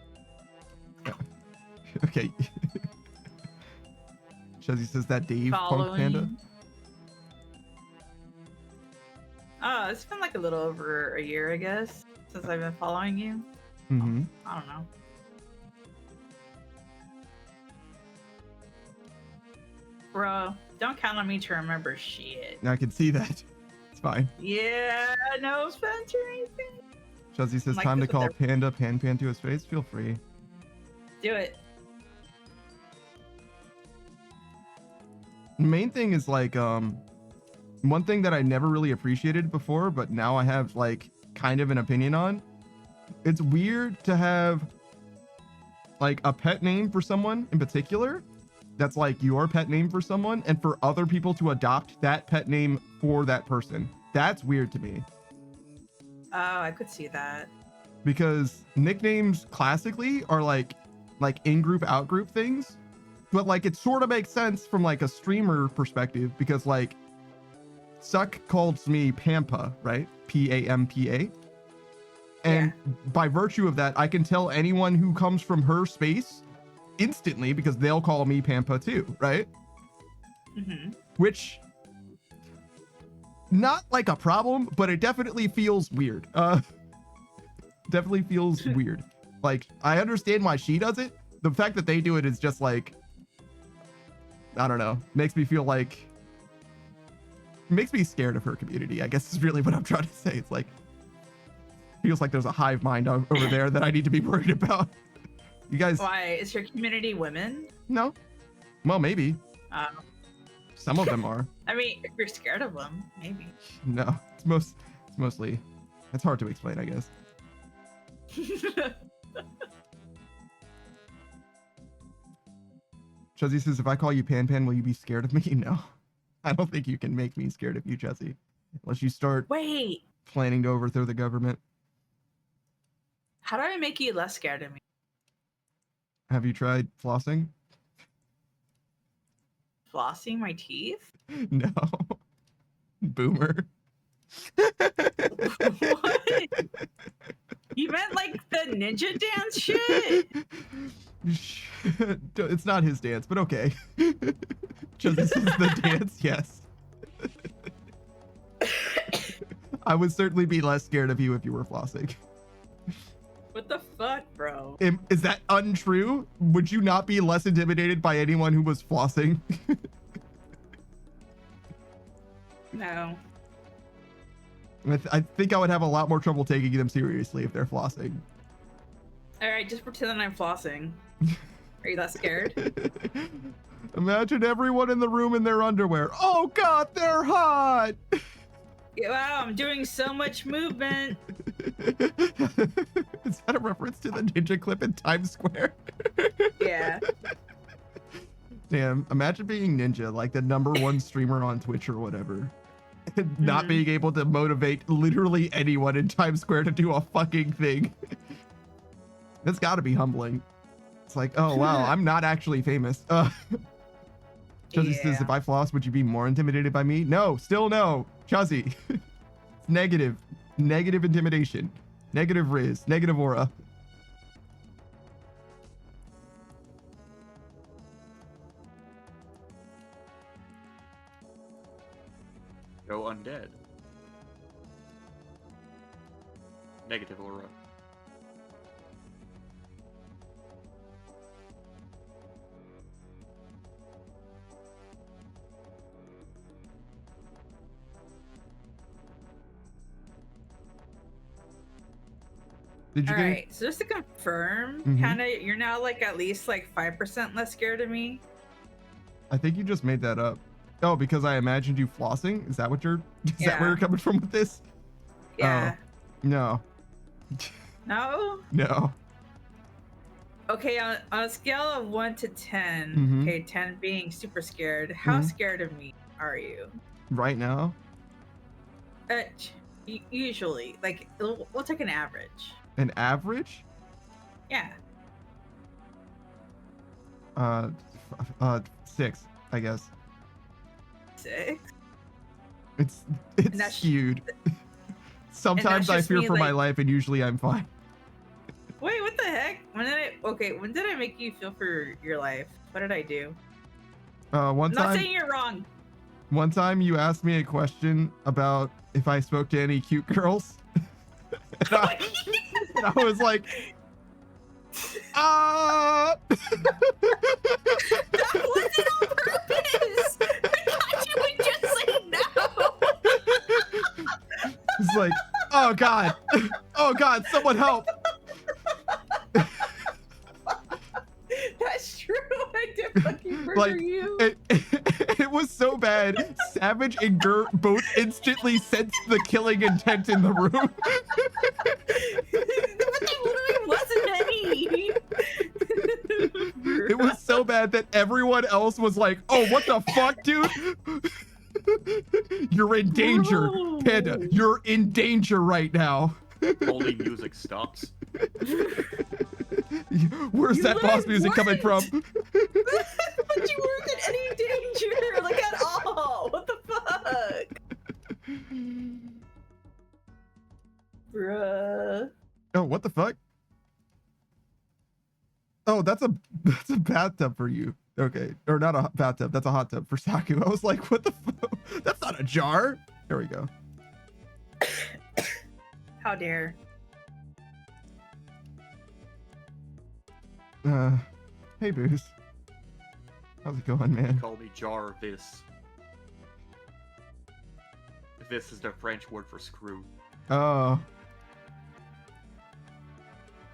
Okay. Chuzzy says that Dave Punk Panda. Oh, it's been like a little over a year, I guess, since I've been following you. Mm-hmm. I don't know. Bro, don't count on me to remember shit. I can see that. It's fine. Yeah, no offense or anything. Chuzzy says, Like time to this with call their- Panda Pan Pan to his face. Feel free. Do it. The main thing is like, one thing that I never really appreciated before, but now I have like kind of an opinion on. It's weird to have like a pet name for someone in particular. That's like your pet name for someone, and for other people to adopt that pet name for that person. That's weird to me. Oh, I could see that. Because nicknames classically are like in-group, out-group things. But like it sort of makes sense from like a streamer perspective, because like Suck calls me Pampa, right? Pampa. And by virtue of that, I can tell anyone who comes from her space instantly, because they'll call me Pampa too, right? Mm-hmm. Which, not like a problem, but it definitely feels weird. Definitely feels weird. Like, I understand why she does it, the fact that they do it is just like, I don't know, makes me feel like, makes me scared of her community, I guess is really what I'm trying to say. It's like, feels like there's a hive mind over there that I need to be worried about. You guys. Why? Is your community women? No. Well, maybe. Some of them are. I mean, if you're scared of them, maybe. No, it's mostly, it's hard to explain, I guess. Chuzzy says, if I call you Pan Pan, will you be scared of me? No. I don't think you can make me scared of you, Chuzzy. Unless you start planning to overthrow the government. How do I make you less scared of me? Have you tried flossing? Flossing my teeth? No. Boomer. What? You meant like the ninja dance shit? It's not his dance, but okay. Just this is the dance, yes. I would certainly be less scared of you if you were flossing. What the fuck, bro? Is that untrue? Would you not be less intimidated by anyone who was flossing? No. I think I would have a lot more trouble taking them seriously if they're flossing. Alright, just pretend that I'm flossing. Are you that scared? Imagine everyone in the room in their underwear. Oh god, they're hot! Wow, I'm doing so much movement. Is that a reference to the ninja clip in Times Square? Yeah. Damn, imagine being Ninja, like the #1 streamer on Twitch or whatever. And not being able to motivate literally anyone in Times Square to do a fucking thing. That's gotta be humbling. It's like, oh wow, I'm not actually famous. Chuzzy says, if I floss, would you be more intimidated by me? No, still no. Chuzzy. It's negative. Negative intimidation. Negative Riz. Negative aura. Go undead. Negative aura. Did you Alright, so just to confirm, kinda you're now like at least like 5% less scared of me. I think you just made that up. Oh, because I imagined you flossing? Is that what you're is that where you're coming from with this? Yeah. No. No? No. Okay, on a scale of 1 to 10, okay, 10 being super scared, how scared of me are you? Right now? Usually, like, we'll take an average. An average? Yeah. 6, I guess. 6? It's skewed. Sometimes I fear for my life, and usually I'm fine. Wait, what the heck? When did I make you feel for your life? What did I do? One I'm time. not saying you're wrong. One time you asked me a question about if I spoke to any cute girls. And I was like, That wasn't on purpose! I thought you would just say no! It's like, oh god. Oh god, someone help. That's true. I did fucking murder you. It was so bad. Savage and Gert both instantly sensed the killing intent in the room. But there literally wasn't any. It was so bad that everyone else was like, oh, what the fuck, dude? You're in danger, Panda. You're in danger right now. Holy music stops. Where's that boss music coming from? But you weren't in any danger, like at all. What the fuck? Bruh. Oh, what the fuck? Oh, that's a bathtub for you. Okay, or not a bathtub. That's a hot tub for Saku. I was like, what the fuck? That's not a jar. There we go. How dare. Hey, Booze. How's it going, man? Call me Jarvis. This is the French word for screw. Oh.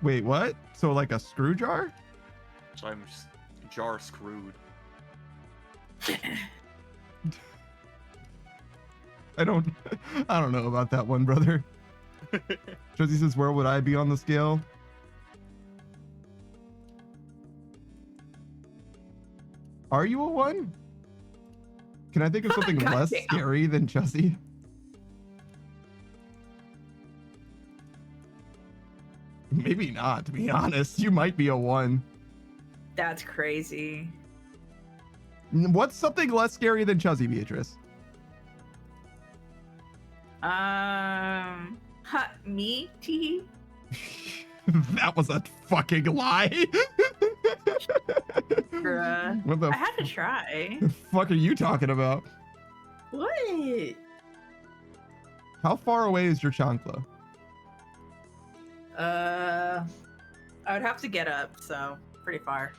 Wait, what? So like a screw jar? So I'm jar screwed. I don't know about that one, brother. Josie says, where would I be on the scale? Are you a 1? Can I think of something less scary than Josie? Maybe not, to be honest. You might be a 1. That's crazy. What's something less scary than Chuzzy, Beatrice? Me, T. That was a fucking lie. Bruh. What the I had to try. The fuck are you talking about? What? How far away is your chancla? I would have to get up, so pretty far.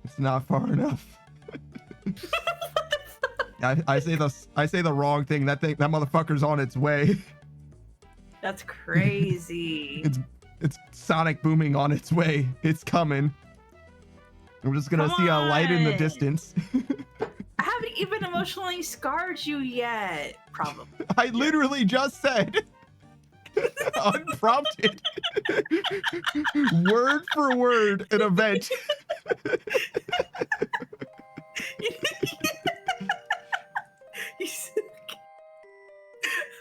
It's not far enough. I say the wrong thing. That motherfucker's on its way. That's crazy. It's sonic booming on its way. It's coming. We're just gonna see a light in the distance. I haven't even emotionally scarred you yet. Probably. I literally just said, unprompted, word for word, an event.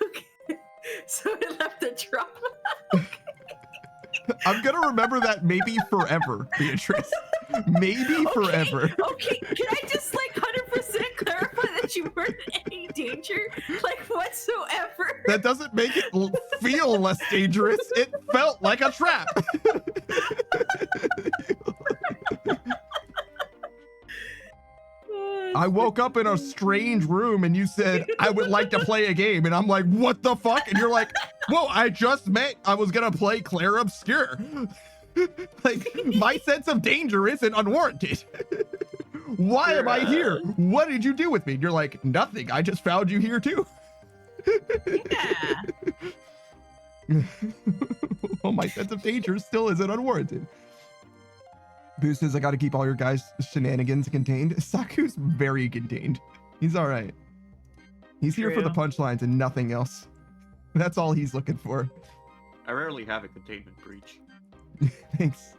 Okay. So it left a trauma. I'm gonna remember that maybe forever, Beatrice. Maybe forever. Okay, can I just like 100% clarify that you weren't in any danger, like whatsoever? That doesn't make it feel less dangerous. It felt like a trap. I woke up in a strange room and you said, I would like to play a game. And I'm like, what the fuck? And you're like, whoa, I just meant I was going to play Claire Obscure. Like, my sense of danger isn't unwarranted. Why am I here? What did you do with me? And you're like, nothing. I just found you here too. Yeah. Well, my sense of danger still isn't unwarranted. Boo says, I got to keep all your guys' shenanigans contained. Saku's very contained. He's all right. He's here for the punchlines and nothing else. That's all he's looking for. I rarely have a containment breach. Thanks,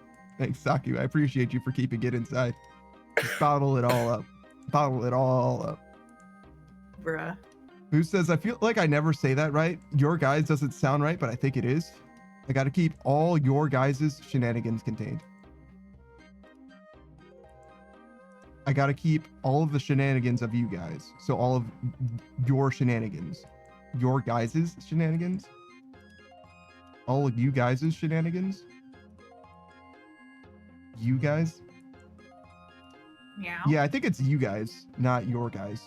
Saku. I appreciate you for keeping it inside. Just bottle it all up. Bottle it all up. Bruh. Boo says, I feel like I never say that right. Your guys doesn't sound right, but I think it is. I got to keep all your guys' shenanigans contained. I got to keep all of the shenanigans of you guys. So all of your shenanigans. Your guys' shenanigans? All of you guys' shenanigans? You guys? Yeah. Yeah, I think it's you guys, not your guys.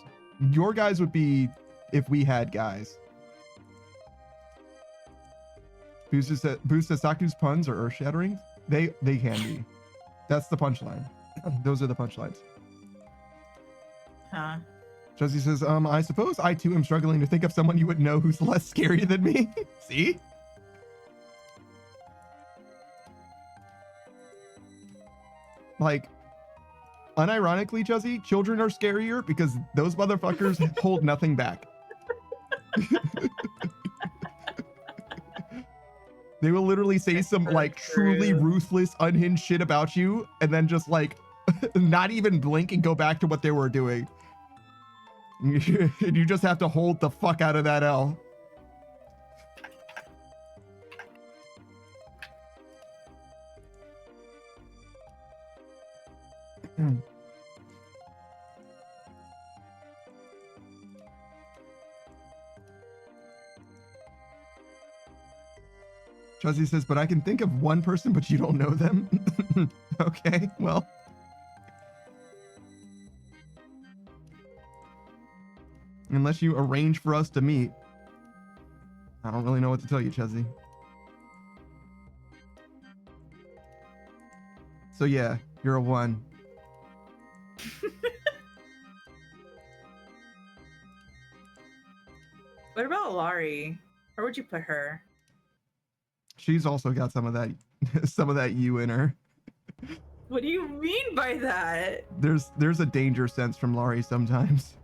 Your guys would be if we had guys. Boost Saku's puns are earth-shattering. They can be. That's the punchline. Those are the punchlines. Huh. Josie says, I suppose I too am struggling to think of someone you would know who's less scary than me. See? Like, unironically, Josie, children are scarier because those motherfuckers hold nothing back. They will literally say some like truly ruthless, unhinged shit about you and then just like not even blink and go back to what they were doing. And you just have to hold the fuck out of that L. Chuzzy says, but I can think of one person, but you don't know them. Okay, well. Unless you arrange for us to meet. I don't really know what to tell you, Chuzzy. So yeah, you're a 1. What about Laurie? Where would you put her? She's also got some of that you in her. What do you mean by that? There's a danger sense from Laurie sometimes.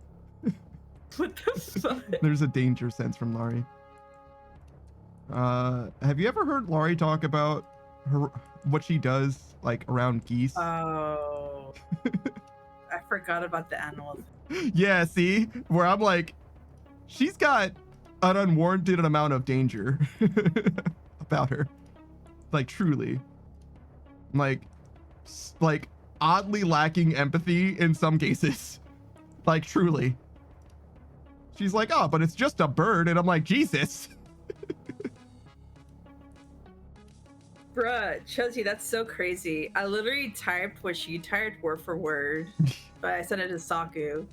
What the fuck? There's a danger sense from Laurie. Have you ever heard Laurie talk about what she does like around geese? Oh, I forgot about the animals. Yeah, see, where I'm like, she's got an unwarranted amount of danger about her, like truly, like oddly lacking empathy in some cases, like truly. She's like, oh, but it's just a bird, and I'm like, Jesus. Bruh, Chelsea, that's so crazy. I literally typed what she typed word for word, but I sent it to Saku.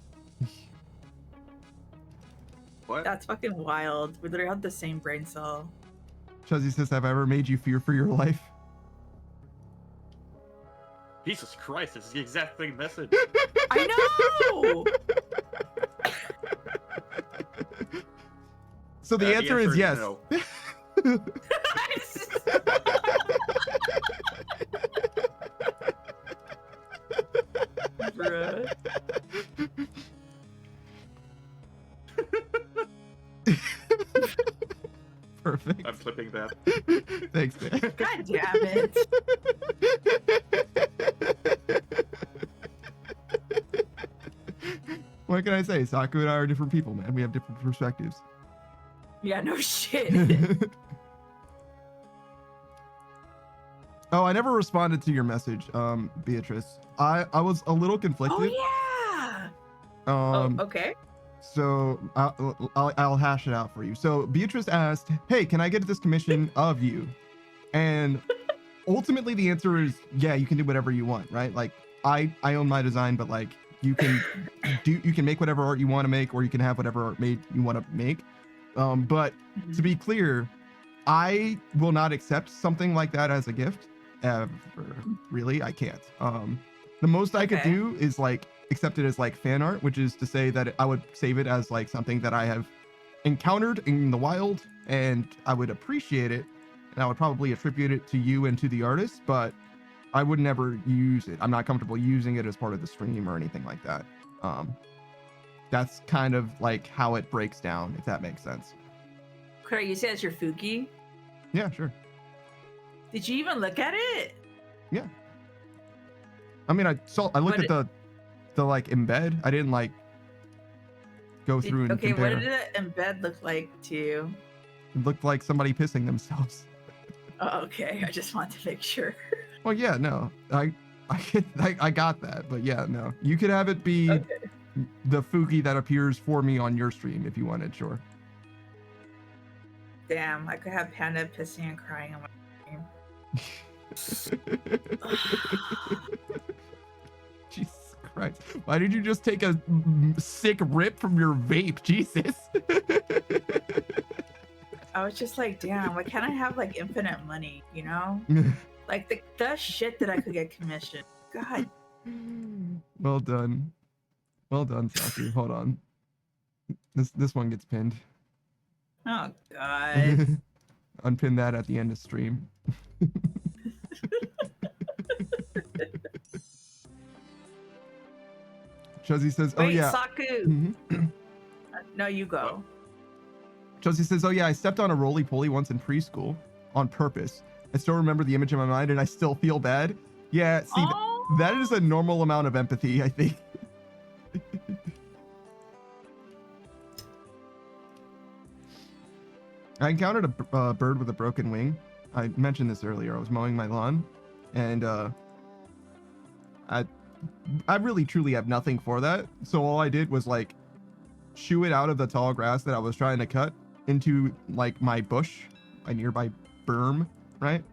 What? That's fucking wild. We literally have the same brain cell. Chuzzy says, have I ever made you fear for your life? Jesus Christ, this is the exact same message. I know! So the answer is yes. No. Bruh. Perfect. I'm flipping that. Thanks, man. God damn it. What can I say? Saku and I are different people, man. We have different perspectives. Yeah, no shit. Oh, I never responded to your message, Beatrice. I was a little conflicted. Oh, yeah. Okay. So I'll hash it out for you. So Beatrice asked, hey, can I get this commission of you? And ultimately the answer is, yeah, you can do whatever you want, right? Like I own my design, but like you can make whatever art you want to make, or you can have whatever art you want to make. But to be clear, I will not accept something like that as a gift ever. Really, I can't. The most I could do is like accept it as like fan art, which is to say that I would save it as like something that I have encountered in the wild, and I would appreciate it, and I would probably attribute it to you and to the artist, but I would never use it. I'm not comfortable using it as part of the stream or anything like that. That's kind of like how it breaks down, if that makes sense. Could I use it as your Fuki? Yeah, sure. Did you even look at it? Yeah. I mean, I looked at the like embed. I didn't like go through and okay, compare. what did the embed look like to you? It looked like somebody pissing themselves. Oh, okay, I just wanted to make sure. Well, yeah, no, I got that, but yeah, no, you could have it be the Fuki that appears for me on your stream if you wanted, sure. Damn, I could have Panda pissing and crying on my stream. Jesus Christ. Why did you just take a sick rip from your vape? Jesus. I was just like, damn, why can't I have like infinite money, you know? Like the shit that I could get commissioned. God. Well done. Well done, Saku. Hold on. This one gets pinned. Oh God. Unpin that at the end of stream. Chuzzy says, oh Wait, yeah. Saku. No, you go. Chuzzy says, oh yeah, I stepped on a roly-poly once in preschool on purpose. I still remember the image in my mind and I still feel bad. Yeah, see, that is a normal amount of empathy, I think. I encountered a bird with a broken wing. I mentioned this earlier. I was mowing my lawn, and I really truly have nothing for that. So all I did was like shoo it out of the tall grass that I was trying to cut into like my bush, my nearby berm, right?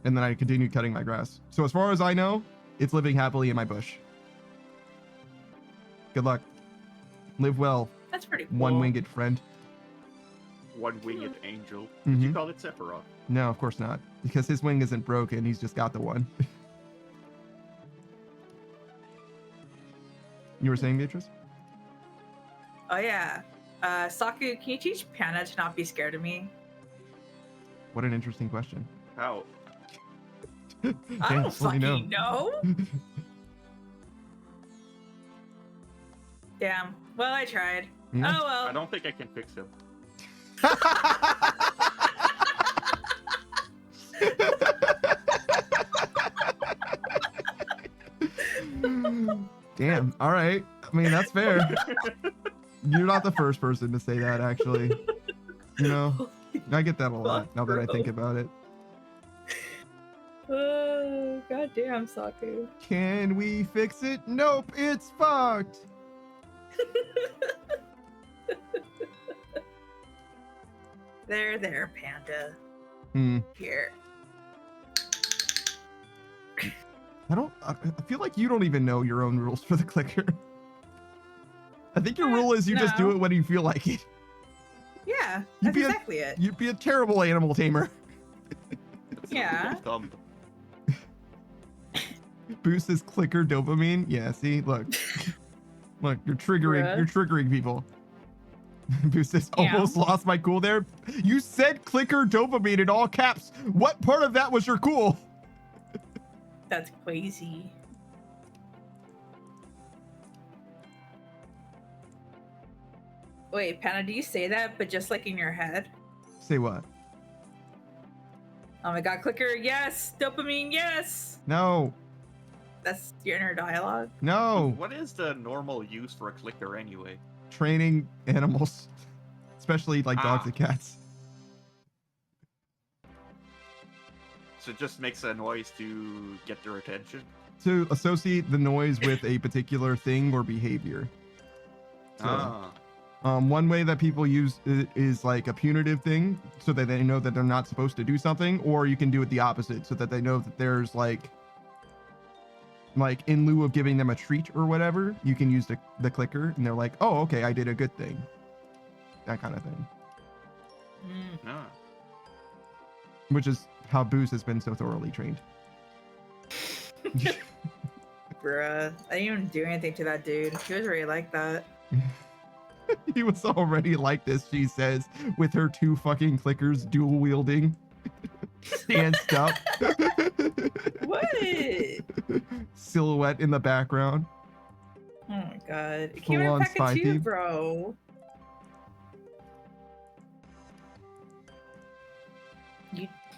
And then I continued cutting my grass. So as far as I know, it's living happily in my bush. Good luck. Live well. That's pretty cool. One-winged friend. One-winged angel. Mm-hmm. Did you call it Sephiroth? No, of course not. Because his wing isn't broken. He's just got the one. You were saying, Beatrice? Oh yeah. Saku, can you teach Panda to not be scared of me? What an interesting question. How? I don't fucking know. Damn. Well, I tried. Yeah. Oh well. I don't think I can fix him. Damn. All right. I mean, that's fair. You're not the first person to say that, actually. You know, I get that a lot now that I think about it. Oh, goddamn, Saku. Can we fix it? Nope, it's fucked. There, Panda. Here. I feel like you don't even know your own rules for the clicker. I think your rule is you just do it when you feel like it. Yeah, that's exactly it. You'd be a terrible animal tamer. Yeah. Boost is clicker dopamine. Yeah, see, look. Look, you're triggering people. Boost says, almost lost my cool there. You said clicker dopamine in all caps. What part of that was your cool? That's crazy. Wait, Panda, do you say that, but just like in your head? Say what? Oh my god, clicker, yes! Dopamine, yes! No. That's your inner dialogue? No. What is the normal use for a clicker anyway? Training animals, especially like dogs and cats. So it just makes a noise to get their attention? To associate the noise with a particular thing or behavior. So, one way that people use it is like a punitive thing, so that they know that they're not supposed to do something, or you can do it the opposite, so that they know that there's like in lieu of giving them a treat or whatever, you can use the clicker, and they're like, oh, okay, I did a good thing. That kind of thing. Which is how Booze has been so thoroughly trained. Bruh, I didn't even do anything to that dude. He was already like that. He was already like this, she says, with her 2 fucking clickers dual wielding and stuff. What? Silhouette in the background. Oh my god. It came in pack 2, bro.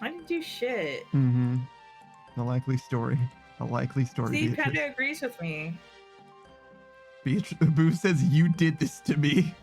I didn't do shit. Mm-hmm. A likely story. A likely story. See, Panda agrees with me. Boo says you did this to me.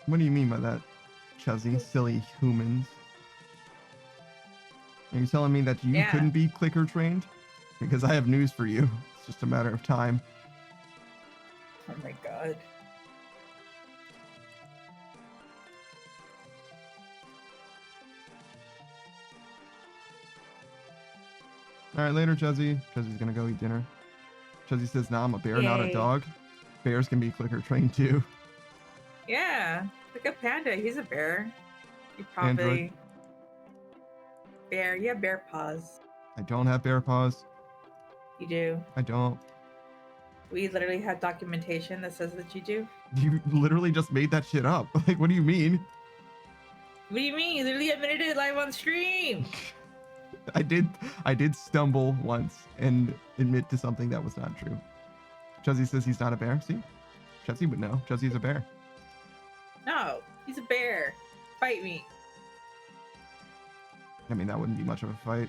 What do you mean by that, Chuzzy? Silly humans. Are you telling me that you couldn't be clicker trained? Because I have news for you. It's just a matter of time. Oh my god. All right, later, Chuzzy. Chuzzy's gonna go eat dinner. Chuzzy says, nah, I'm a bear, not a Yay. dog. Bears can be clicker trained too. Yeah. Look at Panda. He's a bear. He probably... Android. Bear. You have bear paws. I don't have bear paws. You do. I don't. We literally have documentation that says that you do. You literally just made that shit up. Like, what do you mean? What do you mean? You literally admitted it live on stream. I did stumble once and admit to something that was not true. Chuzzy says he's not a bear. See? Chuzzy would know. Chuzzy's a bear. No, he's a bear. Fight me. I mean, that wouldn't be much of a fight.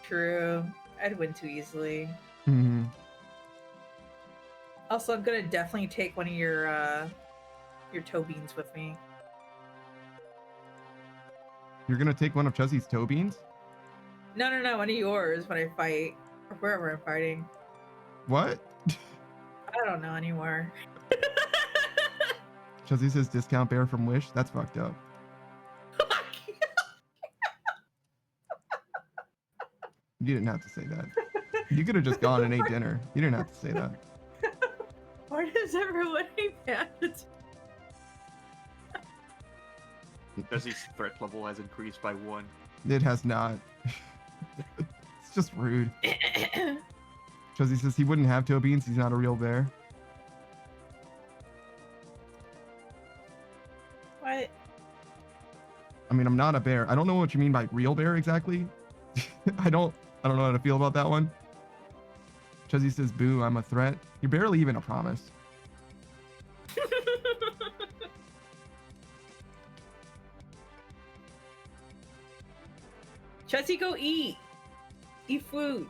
True. I'd win too easily. Mm-hmm. Also, I'm gonna definitely take one of your toe beans with me. You're gonna take one of Chuzzy's toe beans? No, one of yours when I fight. Or wherever I'm fighting. What? I don't know anymore. Chuzzy says discount bear from Wish? That's fucked up. You didn't have to say that. You could have just gone and ate dinner. You didn't have to say that. Why does everyone hate that? Because his threat level has increased by 1. It has not. It's just rude. Chuzzy says he wouldn't have toe beans. He's not a real bear. What? I mean, I'm not a bear. I don't know what you mean by real bear exactly. I don't know how to feel about that one. Chuzzy says, boo, I'm a threat. You're barely even a promise. Chelsea, go eat. Eat food.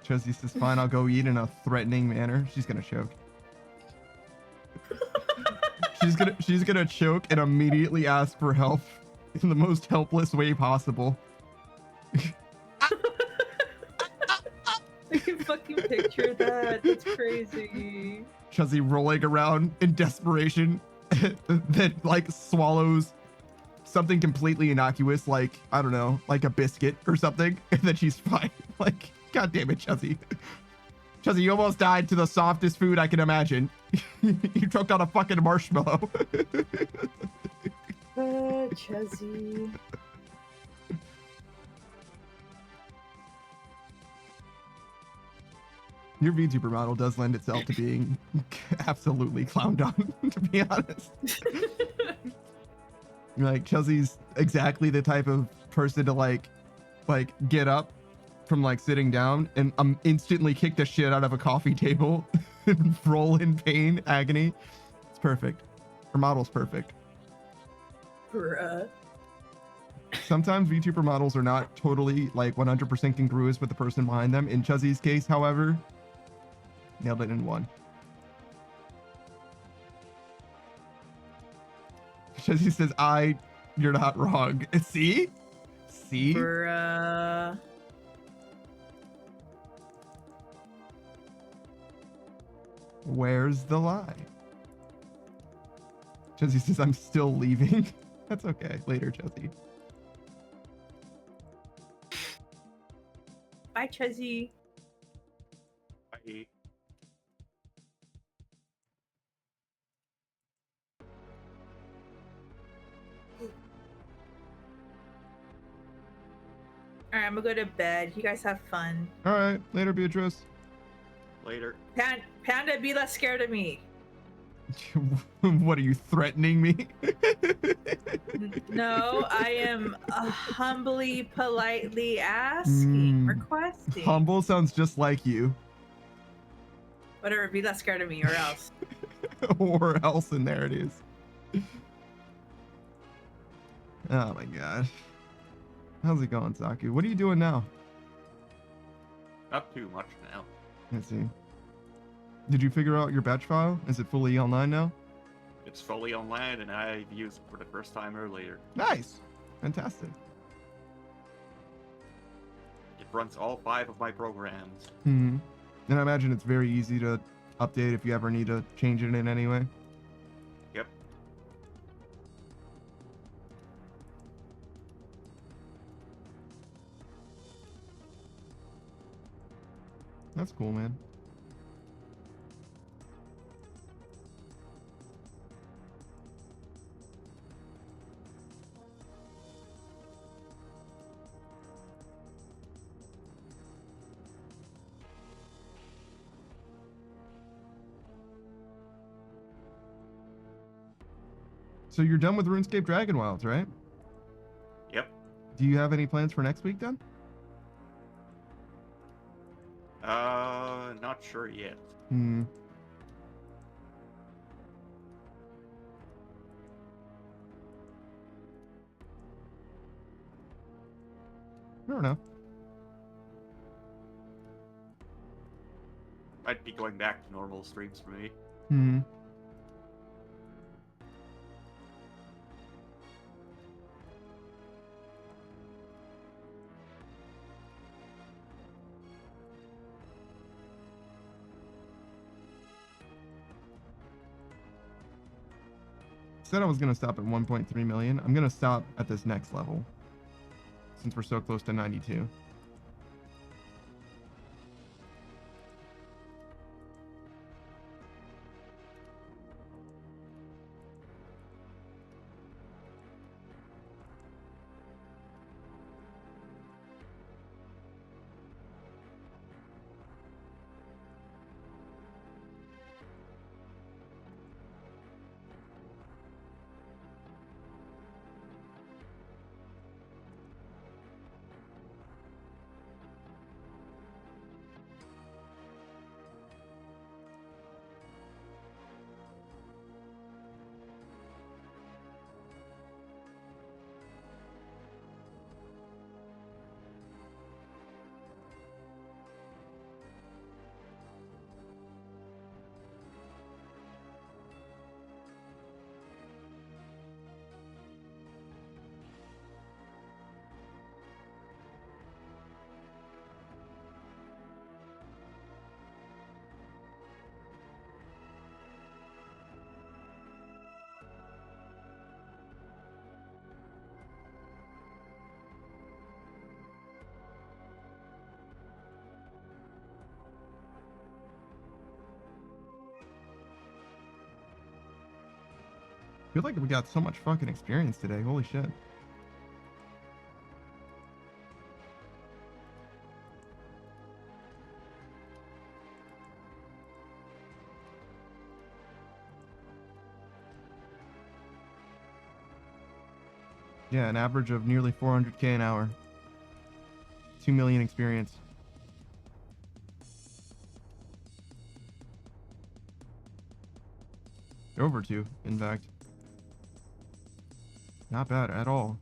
Chuzzy says, fine, I'll go eat in a threatening manner. She's gonna choke. she's gonna choke and immediately ask for help in the most helpless way possible. I can fucking picture that. That's crazy. Chuzzy rolling around in desperation, then like swallows something completely innocuous, like, I don't know, like a biscuit or something, and then she's fine. Like, god damn it, Chuzzy. Chuzzy, you almost died to the softest food I can imagine. You choked on a fucking marshmallow. Chuzzy. Your VTuber model does lend itself to being absolutely clowned on, to be honest. Like, Chuzzy's exactly the type of person to like get up from like sitting down and instantly kick the shit out of a coffee table and roll in pain, agony. It's perfect. Her model's perfect. Bruh. Sometimes VTuber models are not totally like 100% congruous with the person behind them. In Chuzzy's case, however, nailed it in 1. Chuzzy says, you're not wrong. See? See? Bruh. Where's the lie? Chuzzy says, I'm still leaving. That's okay. Later, Chuzzy. Bye, Chuzzy. Bye. Alright, I'm gonna go to bed. You guys have fun. All right. Later, Beatrice. Later. Panda, be less scared of me. What are you threatening me? No, I am humbly, politely asking, requesting. Humble sounds just like you. Whatever, be less scared of me, or else. Or else, and there it is. Oh my god. How's it going, Saku? What are you doing now? Not too much now. Let's see. Did you figure out your batch file? Is it fully online now? It's fully online, and I've used it for the first time earlier. Nice. Fantastic. It runs all 5 of my programs. And I imagine it's very easy to update if you ever need to change it in any way. Yep. That's cool, man. So you're done with RuneScape Dragon Wilds, right? Yep. Do you have any plans for next week then? Not sure yet. I don't know. Might be going back to normal streams for me. said I was going to stop at 1.3 million. I'm going to stop at this next level since we're so close to 92. I feel like we got so much fucking experience today. Holy shit. Yeah, an average of nearly 400k an hour. 2 million experience. Over 2, in fact. Not bad at all.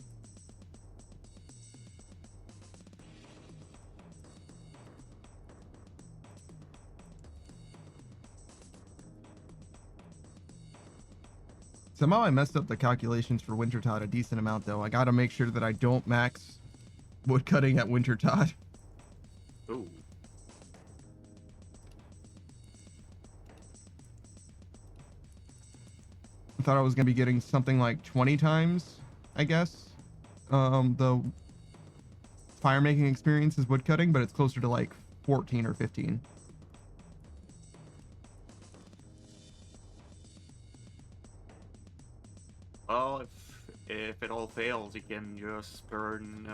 Somehow I messed up the calculations for Wintertod a decent amount though. I gotta make sure that I don't max woodcutting at Wintertod. Ooh. I thought I was gonna be getting something like 20 times, I guess. The fire making experience is woodcutting, but it's closer to like 14 or 15. Well, if it all fails, you can just burn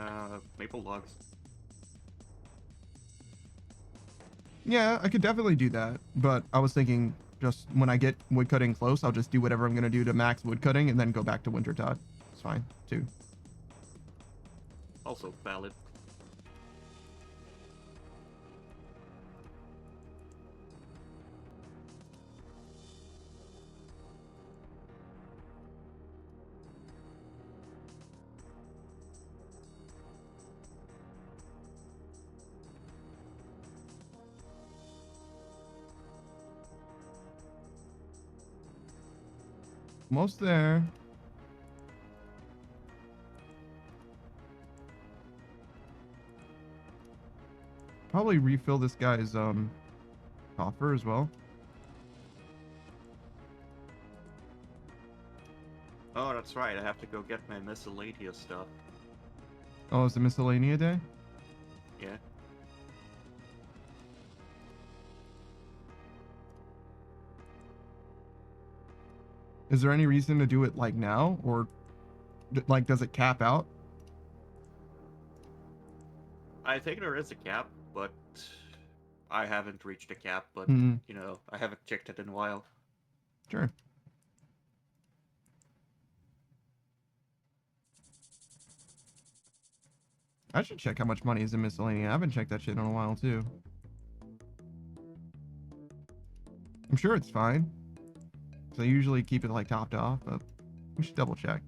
maple logs. Yeah, I could definitely do that, but I was thinking just when I get woodcutting close, I'll just do whatever I'm gonna do to max woodcutting and then go back to Wintertod. It's fine too. Also valid. Almost there. Probably refill this guy's coffer as well. Oh, that's right. I have to go get my miscellaneous stuff. Oh, it's a miscellanea day? Yeah. Is there any reason to do it like now, or like does it cap out? I think there is a cap, but I haven't reached a cap, but, Mhm. you know, I haven't checked it in a while. Sure. I should check how much money is in miscellaneous. I haven't checked that shit in a while too. I'm sure it's fine. So I usually keep it like topped off, but we should double check.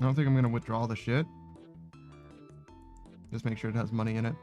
I don't think I'm gonna withdraw the shit. Just make sure it has money in it.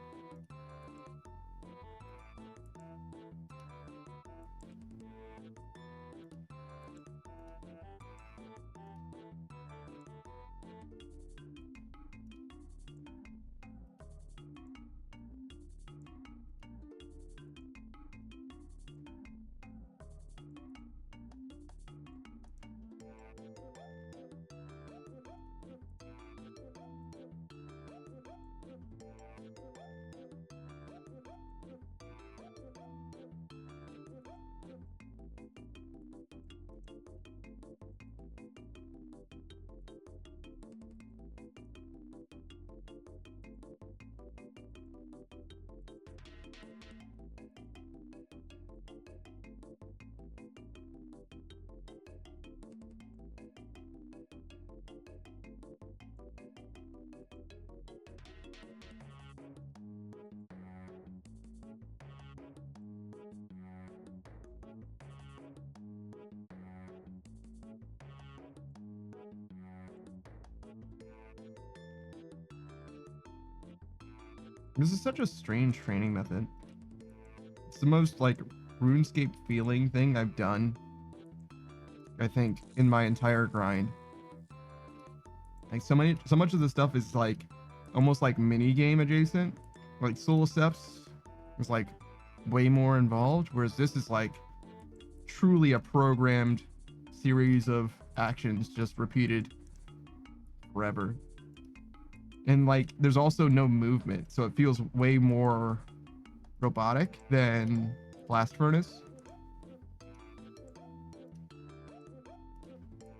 This is such a strange training method. It's the most like RuneScape feeling thing I've done, I think, in my entire grind. Like so much of the stuff is like almost like mini game adjacent. Like Soul Steps is like way more involved, whereas this is like truly a programmed series of actions just repeated forever. And like there's also no movement, so it feels way more robotic than Blast Furnace.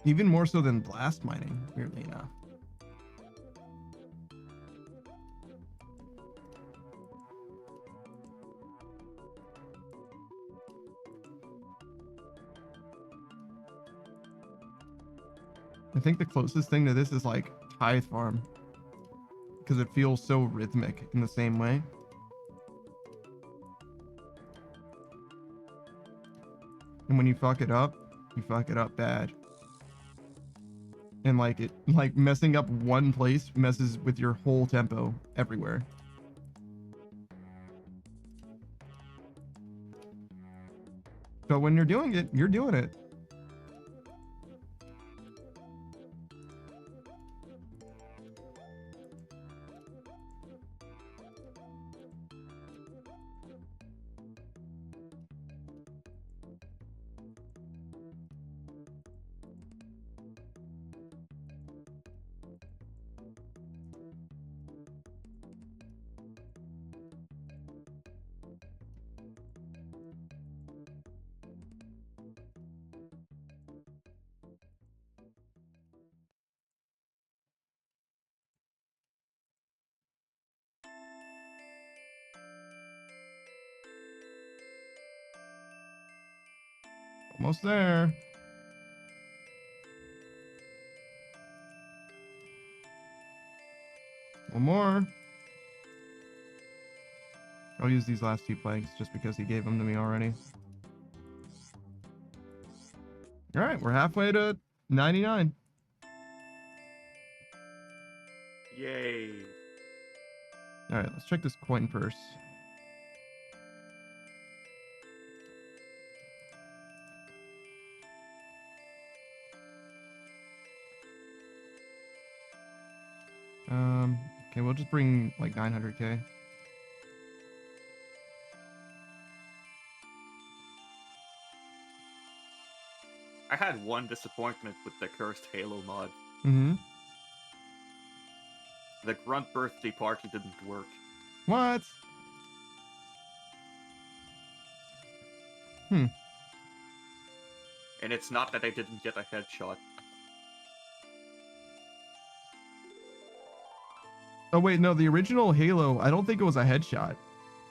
Even more so than blast mining, weirdly enough. I think the closest thing to this is like Tithe Farm, because it feels so rhythmic in the same way. And when you fuck it up bad. And like messing up one place messes with your whole tempo everywhere. But when you're doing it, you're doing it. Almost there. One more. I'll use these last 2 planks just because he gave them to me already. All right, we're halfway to 99. Yay. All right, let's check this coin purse. Okay, we'll just bring like 900k. I had one disappointment with the cursed Halo mod. Mm-hmm. The Grunt birthday party didn't work. What? Hmm. And it's not that I didn't get a headshot. Oh wait, no, the original Halo, I don't think it was a headshot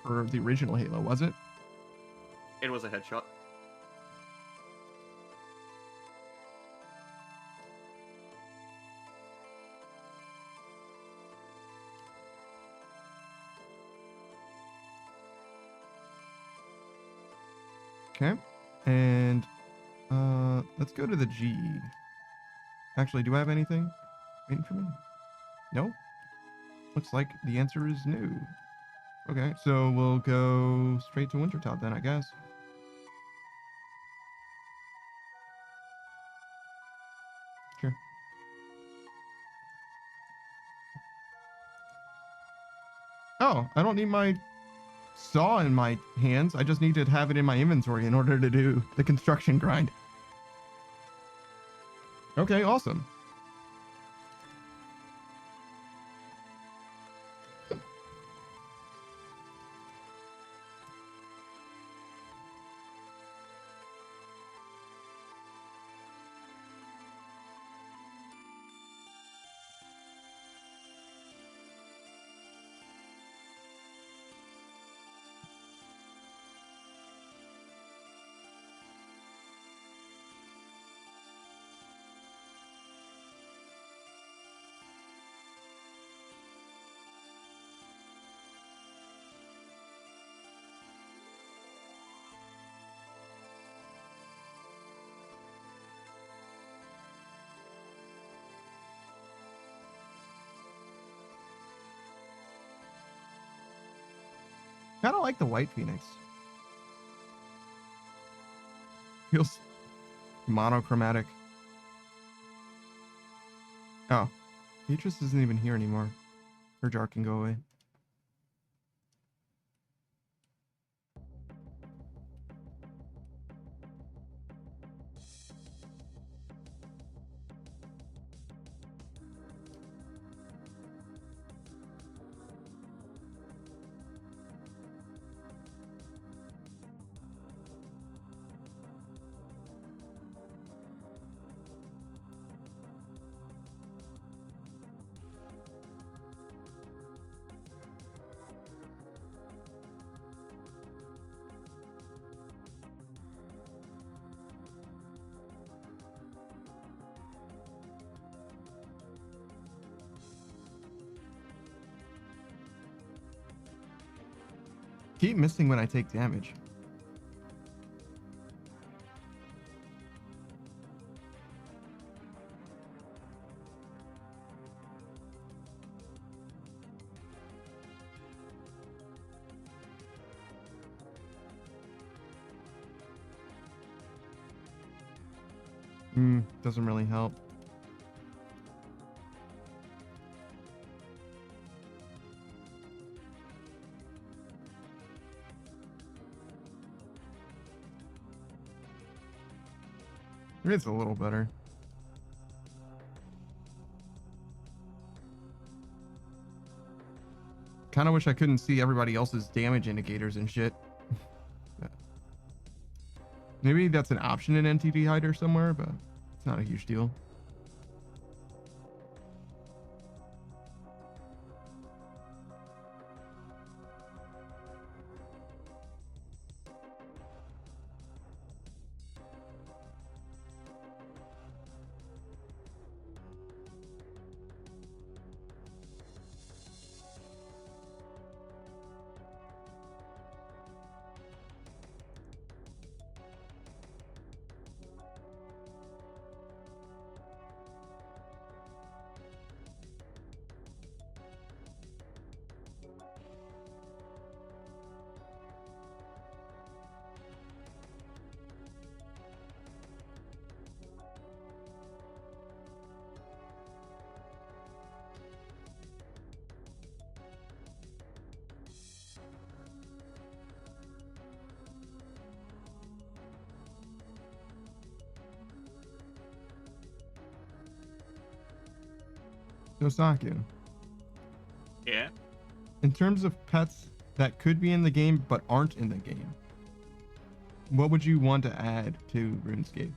for the original Halo, was it? It was a headshot. Okay. And let's go to the G. Actually, do I have anything waiting for me? No? Looks like the answer is no. Okay, so we'll go straight to Wintertop then, I guess. Sure. Oh, I don't need my saw in my hands. I just need to have it in my inventory in order to do the construction grind. Okay, awesome. Kind of like the white Phoenix. Feels monochromatic. Oh, Beatrice isn't even here anymore. Her jar can go away. Keep missing when I take damage. Doesn't really help. It's a little better. Kind of wish I couldn't see everybody else's damage indicators and shit. Maybe that's an option in NTD Hider somewhere, but it's not a huge deal. Yosaku. Yeah. In terms of pets that could be in the game but aren't in the game, what would you want to add to RuneScape?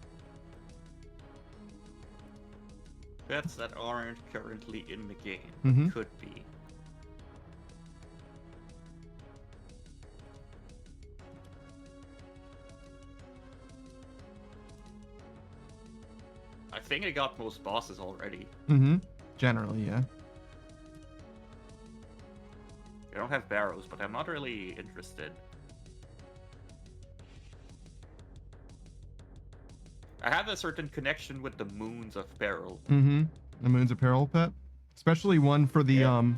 Pets that aren't currently in the game. Could be. I think I got most bosses already. Generally, yeah. I don't have barrows, but I'm not really interested. I have a certain connection with the Moons of Peril. The Moons of Peril pet, especially one for the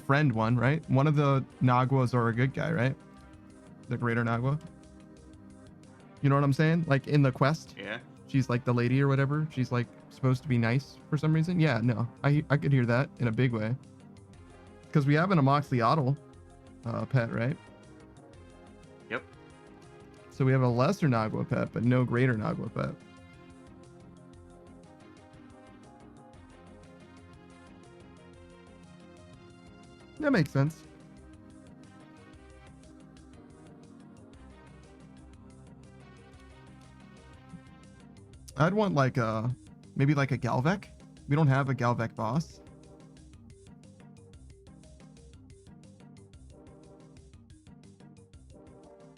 friend one, right? One of the Naguas are a good guy, right? The Greater Nagua. You know what I'm saying? Like in the quest. Yeah. She's like the lady or whatever. She's like supposed to be nice for some reason. Yeah, no, I could hear that in a big way. Because we have an Amoxicillin pet, right? Yep. So we have a lesser Nagua pet, but no greater Nagua pet. That makes sense. I'd want like maybe like a Galvek. We don't have a Galvek boss.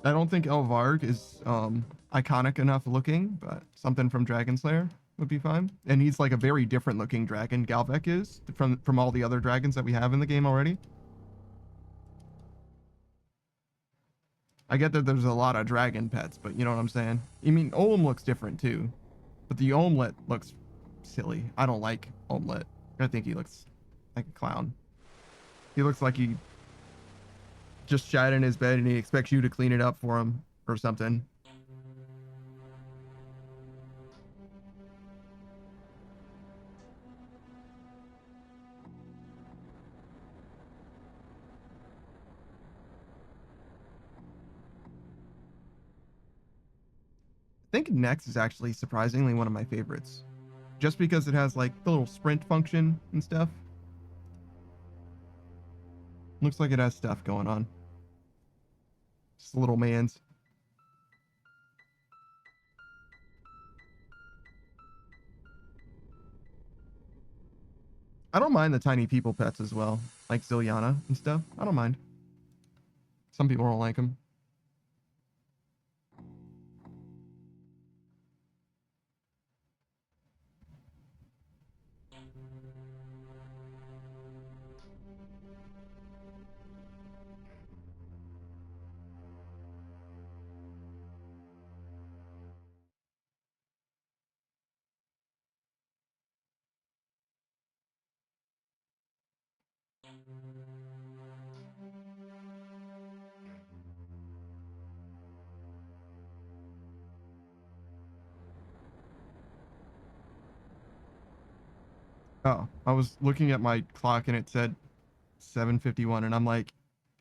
I don't think Elvarg is iconic enough looking, but something from Dragon Slayer would be fine. And he's like a very different looking dragon, Galvek is, from all the other dragons that we have in the game already. I get that there's a lot of dragon pets, but you know what I'm saying? I mean, Olm looks different too, but the Omlet looks silly. I don't like Omlet. I think he looks like a clown. He looks like he just shat in his bed and he expects you to clean it up for him or something. I think Next is actually surprisingly one of my favorites. Just because it has like the little sprint function and stuff. Looks like it has stuff going on. Just little mans. I don't mind the tiny people pets as well, like Ziliana and stuff. I don't mind. Some people don't like them. Oh, I was looking at my clock and it said 7:51 and I'm like,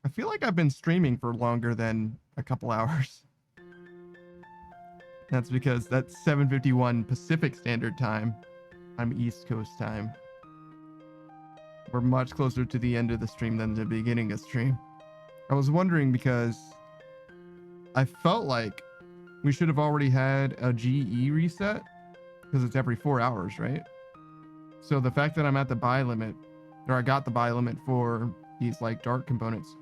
I feel like I've been streaming for longer than a couple hours. That's because that's 7:51 Pacific Standard Time. I'm East Coast time. We're much closer to the end of the stream than the beginning of stream. I was wondering because I felt like we should have already had a GE reset because it's every 4 hours, right? So the fact that I'm at the buy limit, or I got the buy limit for these like dark components,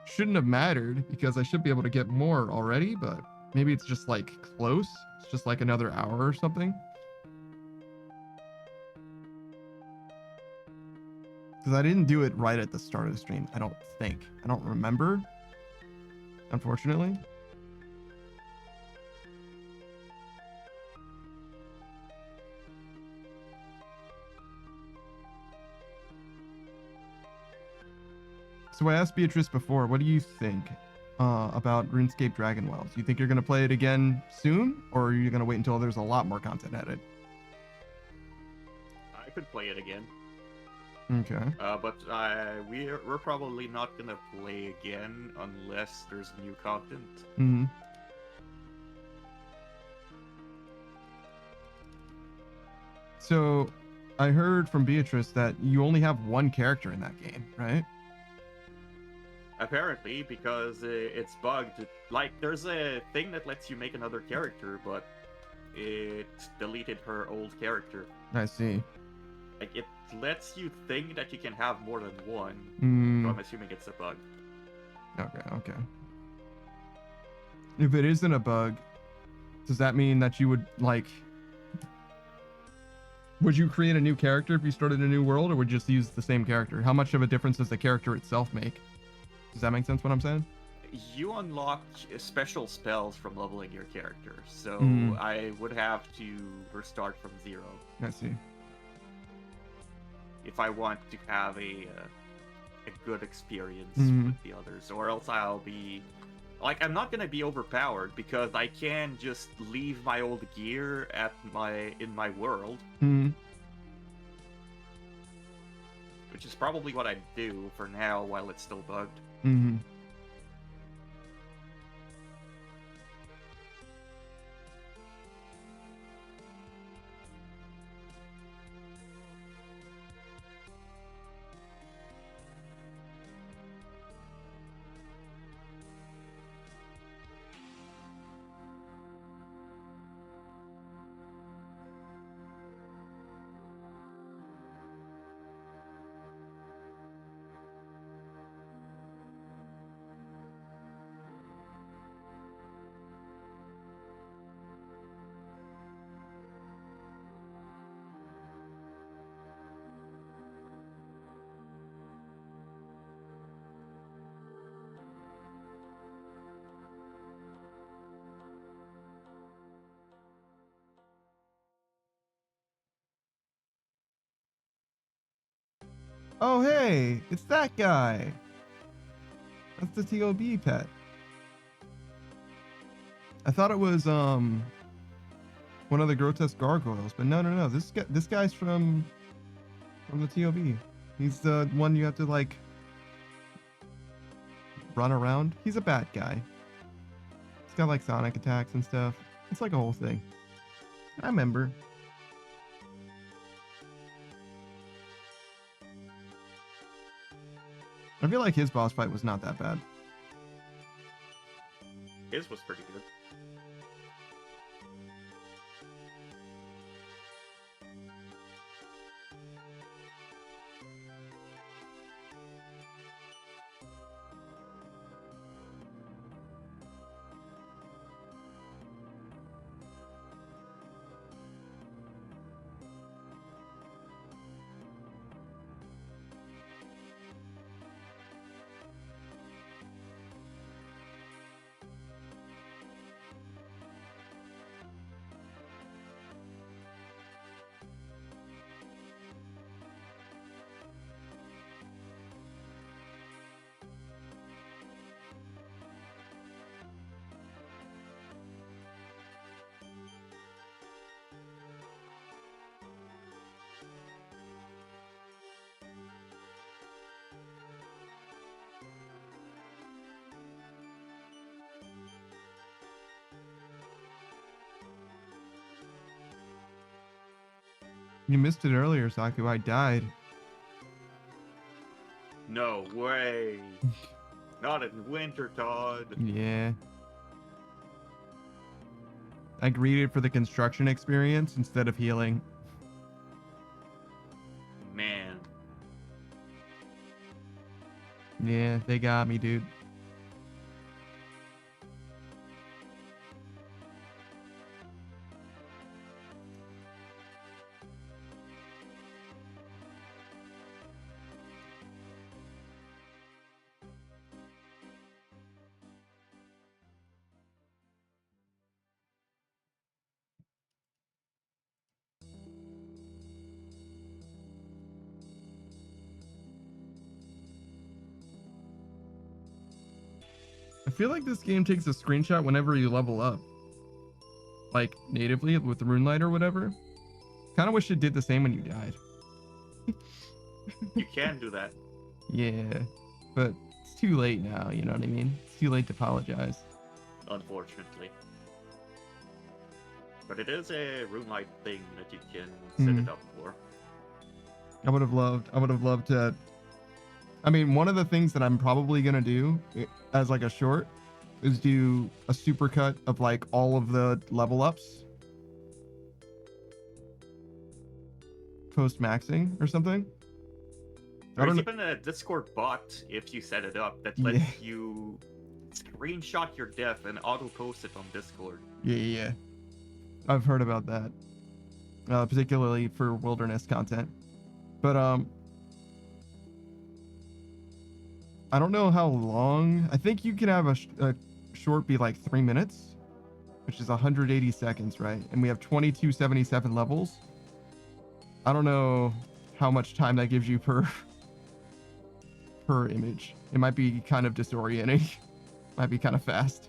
shouldn't have mattered because I should be able to get more already, but maybe it's just like close. It's just like another hour or something. Because I didn't do it right at the start of the stream, I don't think. I don't remember, unfortunately. So I asked Beatrice before, what do you think about RuneScape Dragonwells? You think you're going to play it again soon, or are you going to wait until there's a lot more content added? I could play it again. Okay. But we're probably not going to play again unless there's new content. Mm-hmm. So I heard from Beatrice that you only have one character in that game, right? Apparently, because it's bugged. Like, there's a thing that lets you make another character, but it deleted her old character. I see. Like, it lets you think that you can have more than one, so I'm assuming it's a bug. Okay. If it isn't a bug, does that mean that you would, like... Would you create a new character if you started a new world, or would you just use the same character? How much of a difference does the character itself make? Does that make sense what I'm saying? You unlock special spells from leveling your character, so I would have to restart from 0. I see. If I want to have a good experience with the others, or else I'll be... Like, I'm not gonna be overpowered because I can just leave my old gear in my world. Which is probably what I'd do for now while it's still bugged. Oh, hey, it's that guy. That's the TOB pet. I thought it was one of the grotesque gargoyles, but no. This guy's from the TOB. He's the one you have to like run around. He's a bad guy. He's got like sonic attacks and stuff. It's like a whole thing. I remember. I feel like his boss fight was not that bad. His was pretty good. You missed it earlier, Saku. I died. No way. Not in winter, Todd. Yeah. I greeted for the construction experience instead of healing. Man. Yeah, they got me, dude. I feel like this game takes a screenshot whenever you level up. Like, natively with the Runelight or whatever. Kind of wish it did the same when you died. You can do that. Yeah, but it's too late now, you know what I mean? It's too late to apologize. Unfortunately. But it is a Runelight thing that you can set it up for. I would have loved to. I mean, one of the things that I'm probably gonna do as like a short is do a supercut of like all of the level ups post maxing or something. There's even a Discord bot, if you set it up, that lets you screenshot your death and auto post it on Discord. Yeah. I've heard about that, particularly for wilderness content. But I don't know how long. I think you can have a short be like 3 minutes, which is 180 seconds, right? And we have 2277 levels. I don't know how much time that gives you per image. It might be kind of disorienting. Might be kind of fast.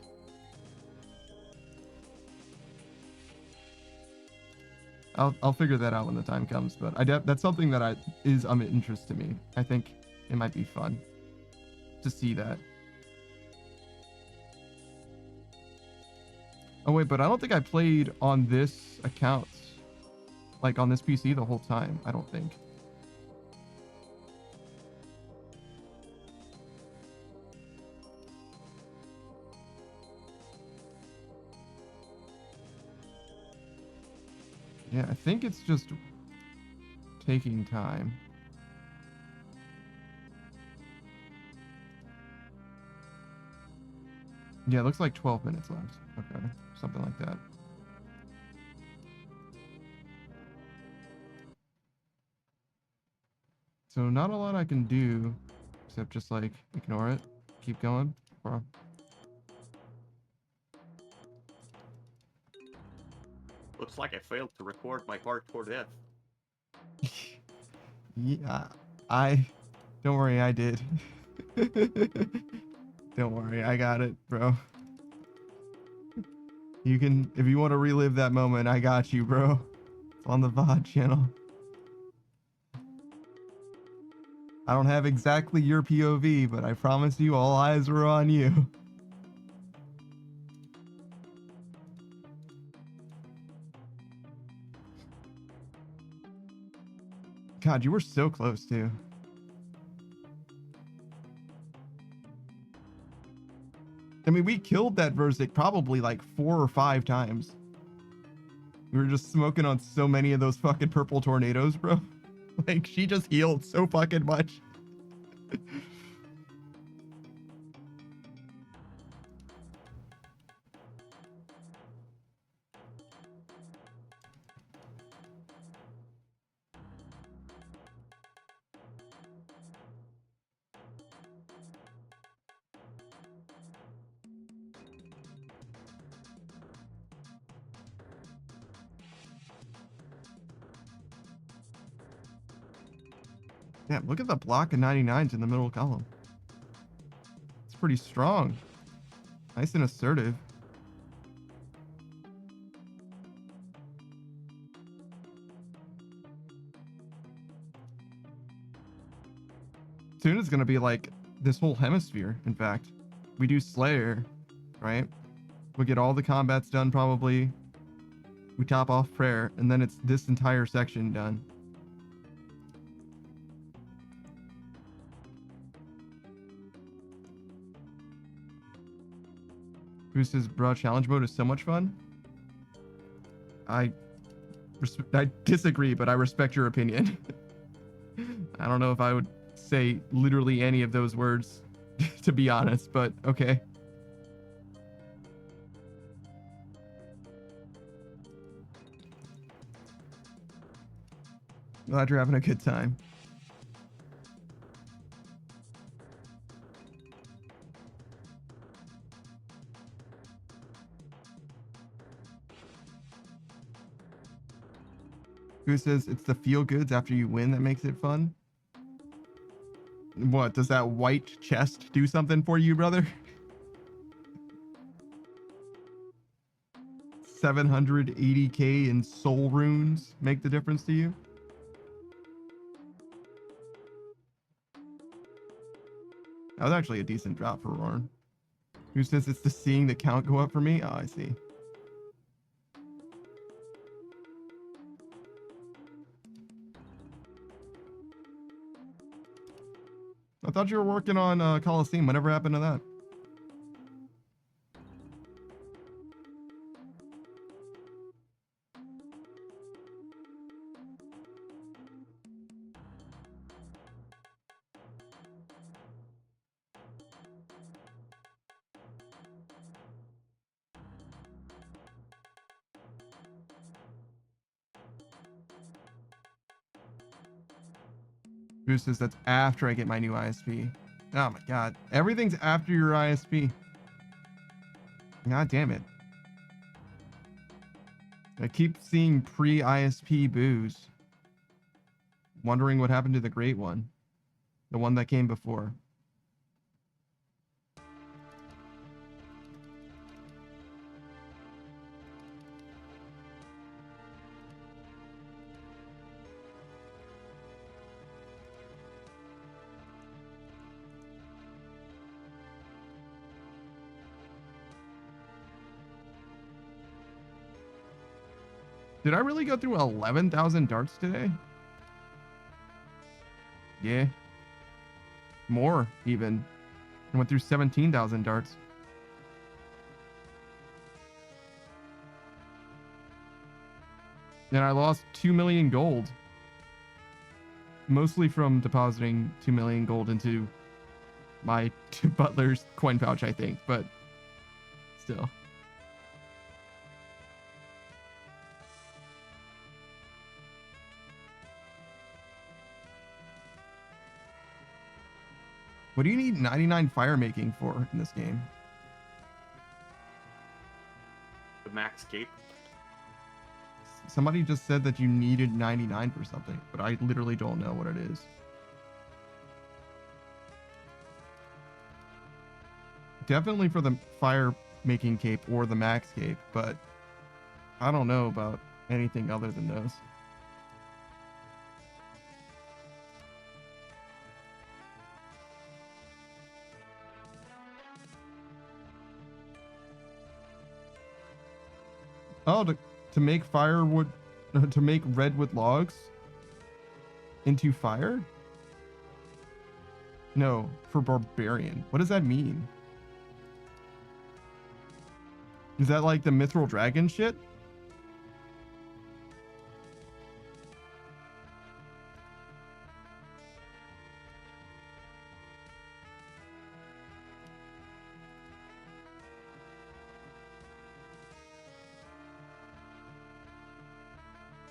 I'll figure that out when the time comes, but that's something that is of interest to me. I think it might be fun to see that. Oh wait, but I don't think I played on this account, like on this PC the whole time. I don't think. Yeah, I think it's just taking time. Yeah, it looks like 12 minutes left. Okay, something like that. So not a lot I can do, except just like ignore it, keep going. Or... Looks like I failed to record my hardcore death. Yeah, don't worry, I did. Don't worry, I got it, bro. You can, if you want to relive that moment, I got you, bro. It's on the VOD channel. I don't have exactly your POV, but I promise you all eyes were on you. God, you were so close too. I mean, we killed that Verzik probably like 4 or 5 times. We were just smoking on so many of those fucking purple tornadoes, bro. Like, she just healed so fucking much. Yeah, look at the block of 99s in the middle column. It's pretty strong. Nice and assertive. Soon it's going to be like this whole hemisphere, in fact. We do Slayer, right? We get all the combats done probably. We top off prayer, and then it's this entire section done. Who says, bro, challenge mode is so much fun? I disagree, but I respect your opinion. I don't know if I would say literally any of those words, to be honest, but okay. Glad you're having a good time. Who says it's the feel goods after you win that makes it fun? What, does that white chest do something for you, brother? 780k in soul runes make the difference to you? That was actually a decent drop for Rorn. Who says it's the seeing the count go up for me? Oh, I see. I thought you were working on Coliseum. Whatever happened to that? Goose says that's after I get my new ISP. Oh my god. Everything's after your ISP. God damn it. I keep seeing pre-ISP booze. Wondering what happened to the great one. The one that came before. Did I really go through 11,000 darts today? Yeah. More, even. I went through 17,000 darts. And I lost 2 million gold. Mostly from depositing 2 million gold into my butler's coin pouch, I think. But still. What do you need 99 fire making for in this game? The max cape. Somebody just said that you needed 99 for something, but I literally don't know what it is. definitely for the fire making cape or the max cape, but I don't know about anything other than those. Oh, to make firewood, to make redwood logs into fire? No, for barbarian. What does that mean? Is that like the mithril dragon shit?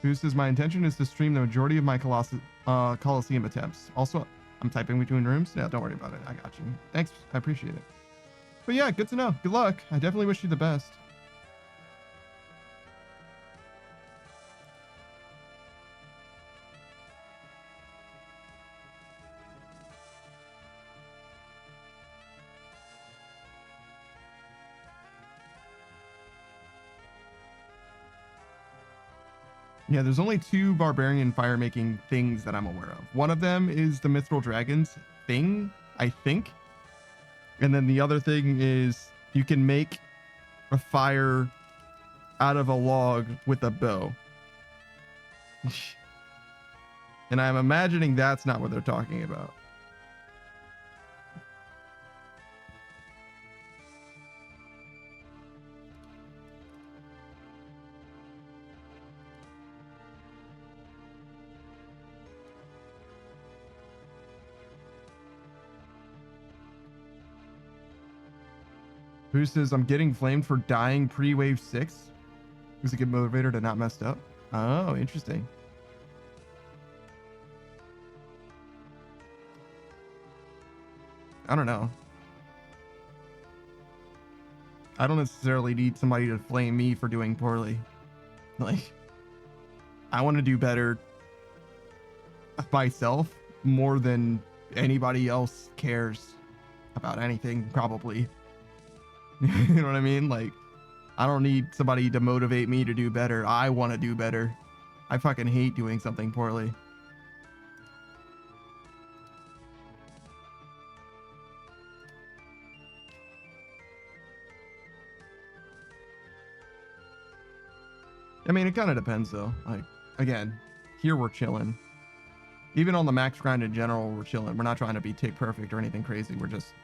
Who says my intention is to stream the majority of my Coliseum attempts. Also, I'm typing between rooms. Yeah, don't worry about it. I got you. Thanks. I appreciate it. But yeah, good to know. Good luck. I definitely wish you the best. Yeah, there's only 2 barbarian fire making things that I'm aware of. One of them is the Mithril Dragons thing, I think. And then the other thing is you can make a fire out of a log with a bow. And I'm imagining that's not what they're talking about. Who says I'm getting flamed for dying pre-wave 6? Is a good motivator to not messed up? Oh, interesting. I don't know. I don't necessarily need somebody to flame me for doing poorly. Like, I want to do better myself more than anybody else cares about anything, probably. You know what I mean? Like, I don't need somebody to motivate me to do better. I want to do better. I fucking hate doing something poorly. I mean, it kind of depends though. Like, again, here we're chilling. Even on the max grind in general, we're chilling. We're not trying to be tick perfect or anything crazy. We're just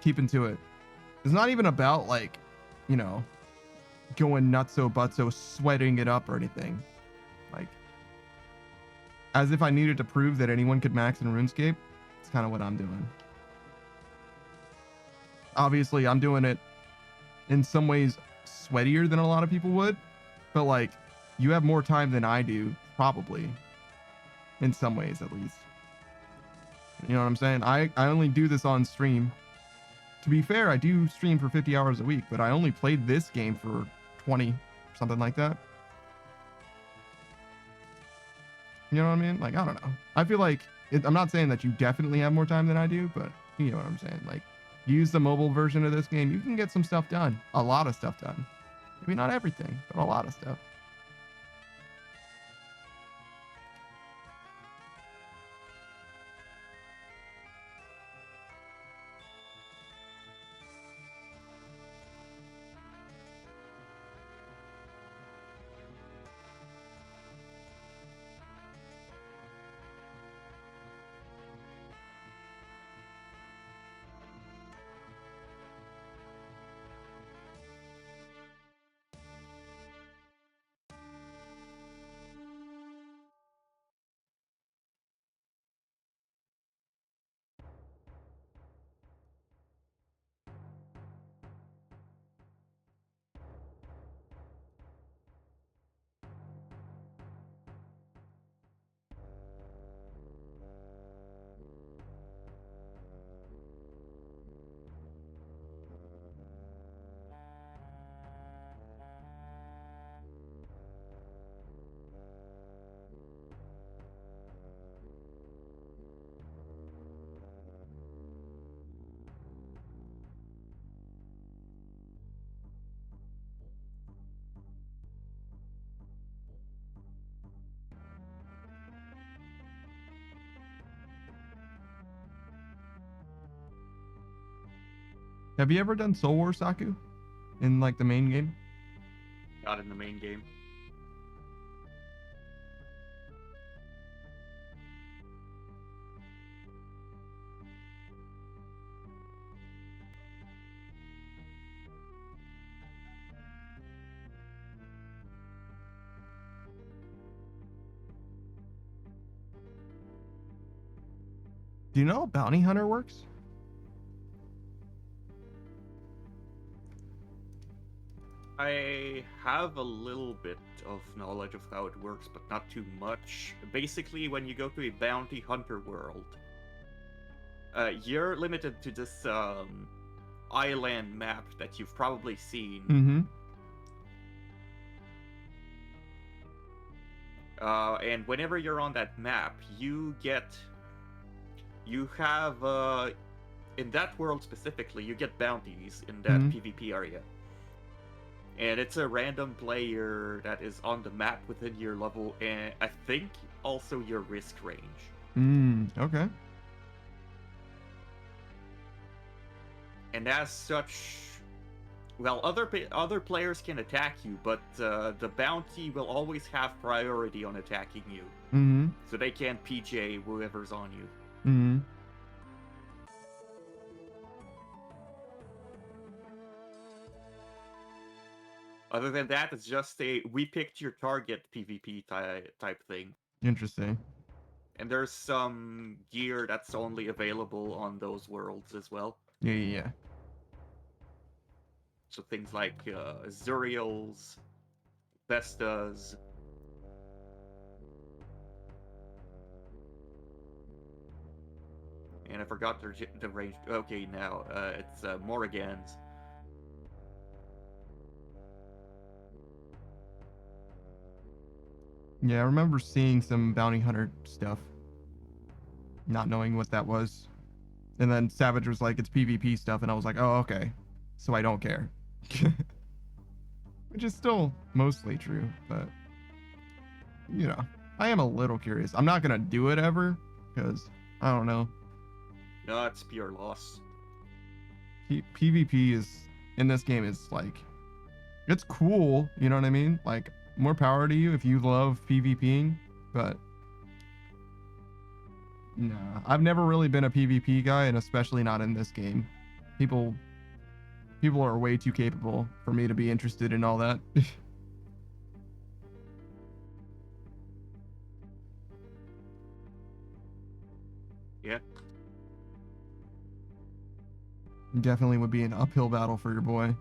keeping to it. It's not even about like, you know, going nutso butso, sweating it up or anything. Like, as if I needed to prove that anyone could max in RuneScape. It's kind of what I'm doing. Obviously, I'm doing it in some ways sweatier than a lot of people would, but like, you have more time than I do, probably. In some ways, at least. You know what I'm saying? I only do this on stream. To be fair, I do stream for 50 hours a week, but I only played this game for 20, something like that. You know what I mean? Like, I don't know. I feel like, I'm not saying that you definitely have more time than I do, but you know what I'm saying? Like, use the mobile version of this game. You can get some stuff done. A lot of stuff done. Maybe not everything, but a lot of stuff. Have you ever done Soul War, Saku? In like the main game? Not in the main game. Do you know how Bounty Hunter works? I have a little bit of knowledge of how it works, but not too much. Basically, when you go to a bounty hunter world, you're limited to this island map that you've probably seen. Mm-hmm. And whenever you're on that map, you have in that world specifically, you get bounties in that PvP area. And it's a random player that is on the map within your level, and I think also your risk range. Okay. And as such, well, other players can attack you, but the bounty will always have priority on attacking you. Mm-hmm. So they can't PJ whoever's on you. Mm-hmm. Other than that, it's just a we picked your target PvP type thing. Interesting. And there's some gear that's only available on those worlds as well. Yeah. So things like Zuriels, Vestas. And I forgot the range. Okay, now it's Morrigan's. Yeah, I remember seeing some bounty hunter stuff, not knowing what that was. And then Savage was like, it's PvP stuff, and I was like, oh, okay. So I don't care. Which is still mostly true, but, you know, I am a little curious. I'm not going to do it ever, because, I don't know. No, it's pure loss. PvP is, in this game, is like, it's cool, you know what I mean? Like, more power to you if you love PvPing, but nah, I've never really been a PvP guy, and especially not in this game. People are way too capable for me to be interested in all that. Yeah. Definitely would be an uphill battle for your boy.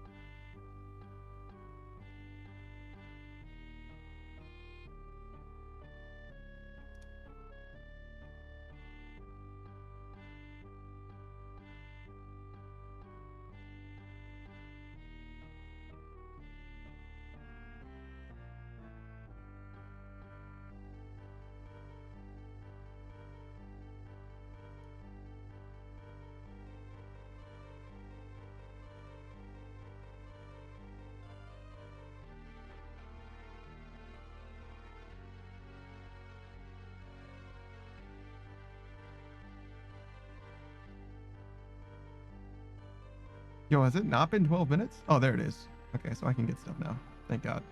Yo, has it not been 12 minutes? Oh, there it is. Okay, so I can get stuff now. Thank God.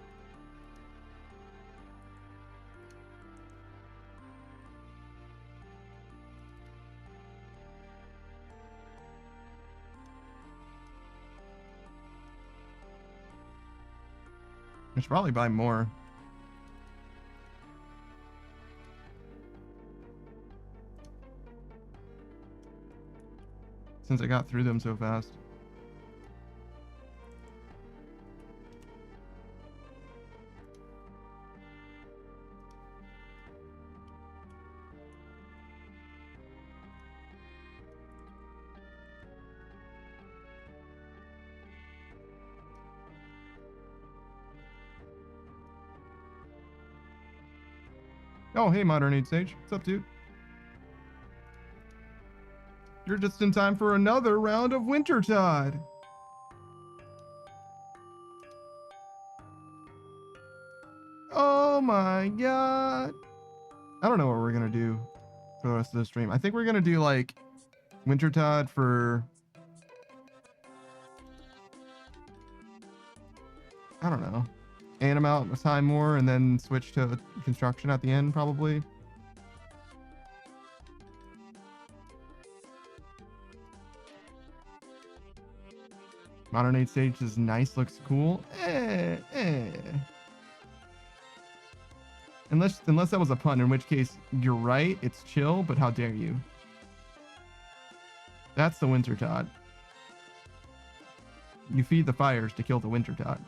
I should probably buy more. Since I got through them so fast. Oh, hey, Modern Age Sage. What's up, dude? You're just in time for another round of Wintertide. Oh my God. I don't know what we're going to do for the rest of the stream. I think we're going to do like Wintertide for I don't know, anim out a time more and then switch to construction at the end, probably. Modern Age stage is nice, looks cool. Unless that was a pun, in which case you're right, it's chill, but how dare you? That's the Winter Todd. You feed the fires to kill the Winter Todd.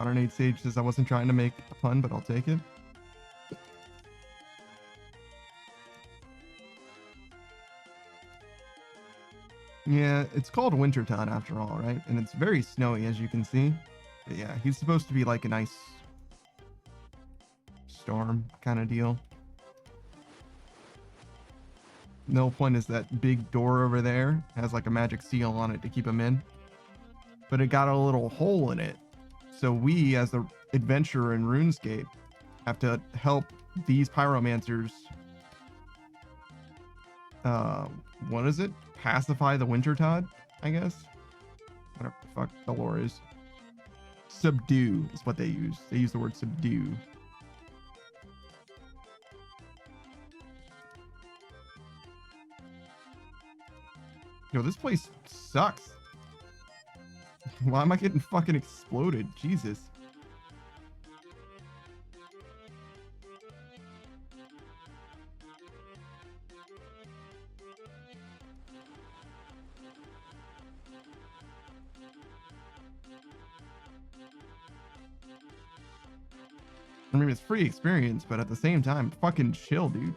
Modern Age Sage says I wasn't trying to make a pun, but I'll take it. Yeah, it's called Wintertide after all, right? And it's very snowy, as you can see. But yeah, he's supposed to be like a nice storm kind of deal. The whole point is that big door over there has like a magic seal on it to keep him in. But it got a little hole in it. So we, as the adventurer in RuneScape, have to help these pyromancers. What is it? Pacify the Wintertide, I guess. Whatever the fuck the lore is. Subdue is what they use. They use the word subdue. Yo, this place sucks. Why am I getting fucking exploded? Jesus. I mean, it's free experience, but at the same time, fucking chill, dude.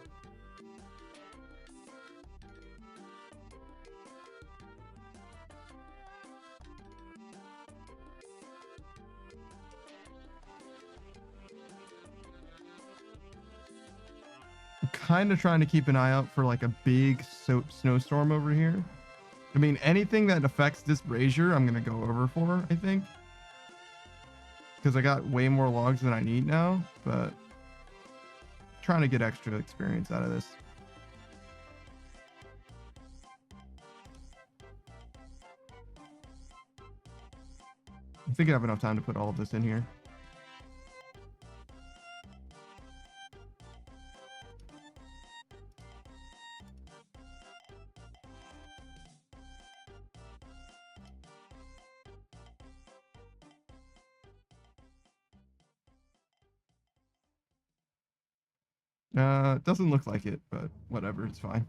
I'm kind of trying to keep an eye out for like a big snowstorm over here. I mean, anything that affects this brazier, I'm going to go over for, I think. Because I got way more logs than I need now, but trying to get extra experience out of this. I think I have enough time to put all of this in here. It doesn't look like it, but whatever, it's fine.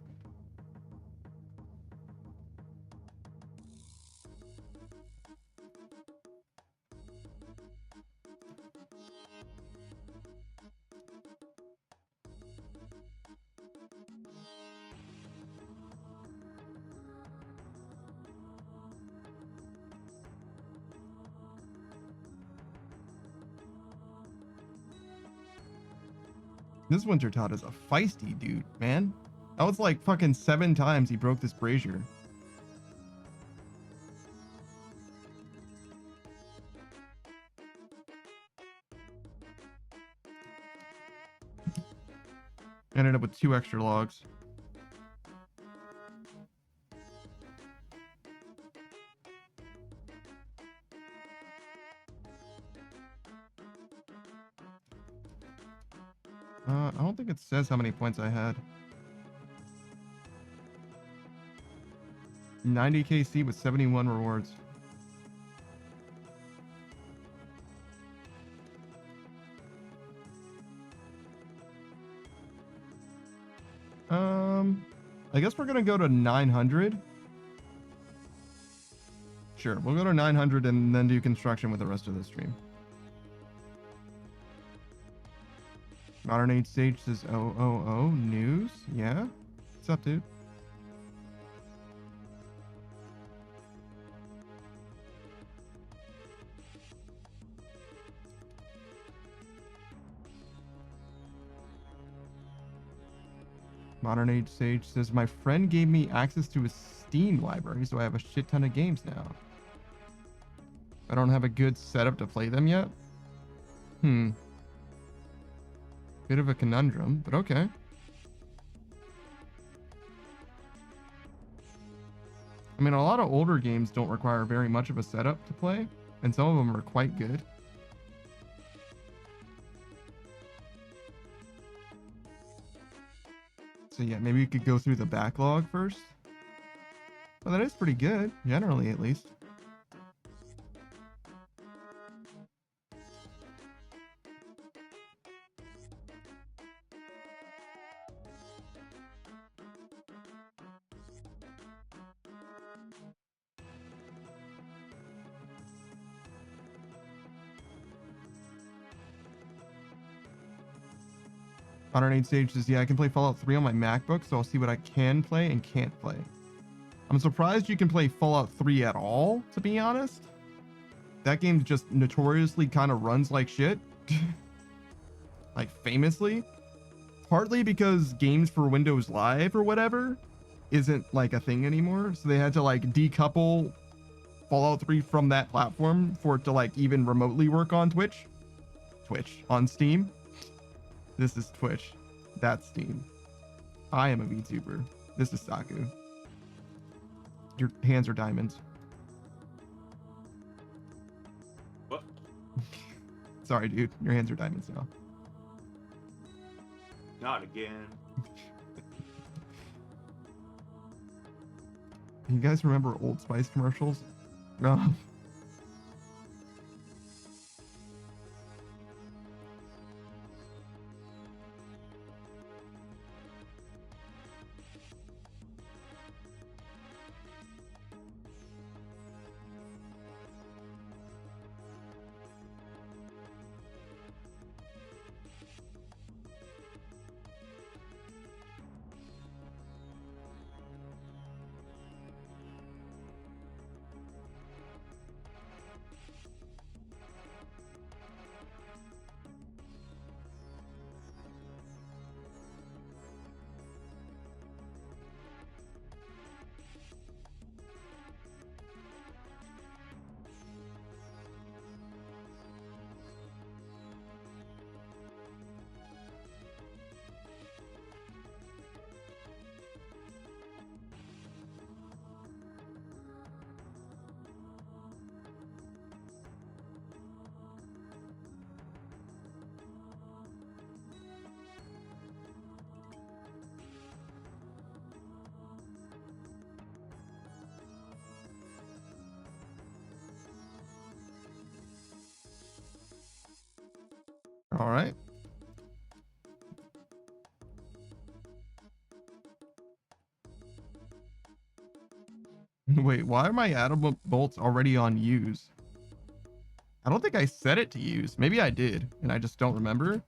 This Wintertod is a feisty dude, man. That was like fucking 7 times he broke this brazier. Ended up with 2 extra logs. I don't think it says how many points I had. 90 KC with 71 rewards. I guess we're gonna go to 900. Sure, we'll go to 900 and then do construction with the rest of the stream. Modern Age Sage says, oh, news? Yeah? What's up, dude? Modern Age Sage says, my friend gave me access to his Steam library, so I have a shit ton of games now. I don't have a good setup to play them yet. Bit of a conundrum, but okay. I mean, a lot of older games don't require very much of a setup to play, and some of them are quite good. So yeah, maybe you could go through the backlog first. Well, that is pretty good, generally at least. Modern Age Sage says, yeah, I can play Fallout 3 on my MacBook, so I'll see what I can play and can't play. I'm surprised you can play Fallout 3 at all, to be honest. That game just notoriously kind of runs like shit. Like, famously. Partly because games for Windows Live or whatever isn't like a thing anymore. So they had to like decouple Fallout 3 from that platform for it to like even remotely work on on Steam. This is Twitch. That's Steam. I am a VTuber. This is Saku. Your hands are diamonds. What? Sorry, dude. Your hands are diamonds now. Not again. You guys remember Old Spice commercials? No. All right. Wait, why are my adamant bolts already on use? I don't think I set it to use. Maybe I did, and I just don't remember.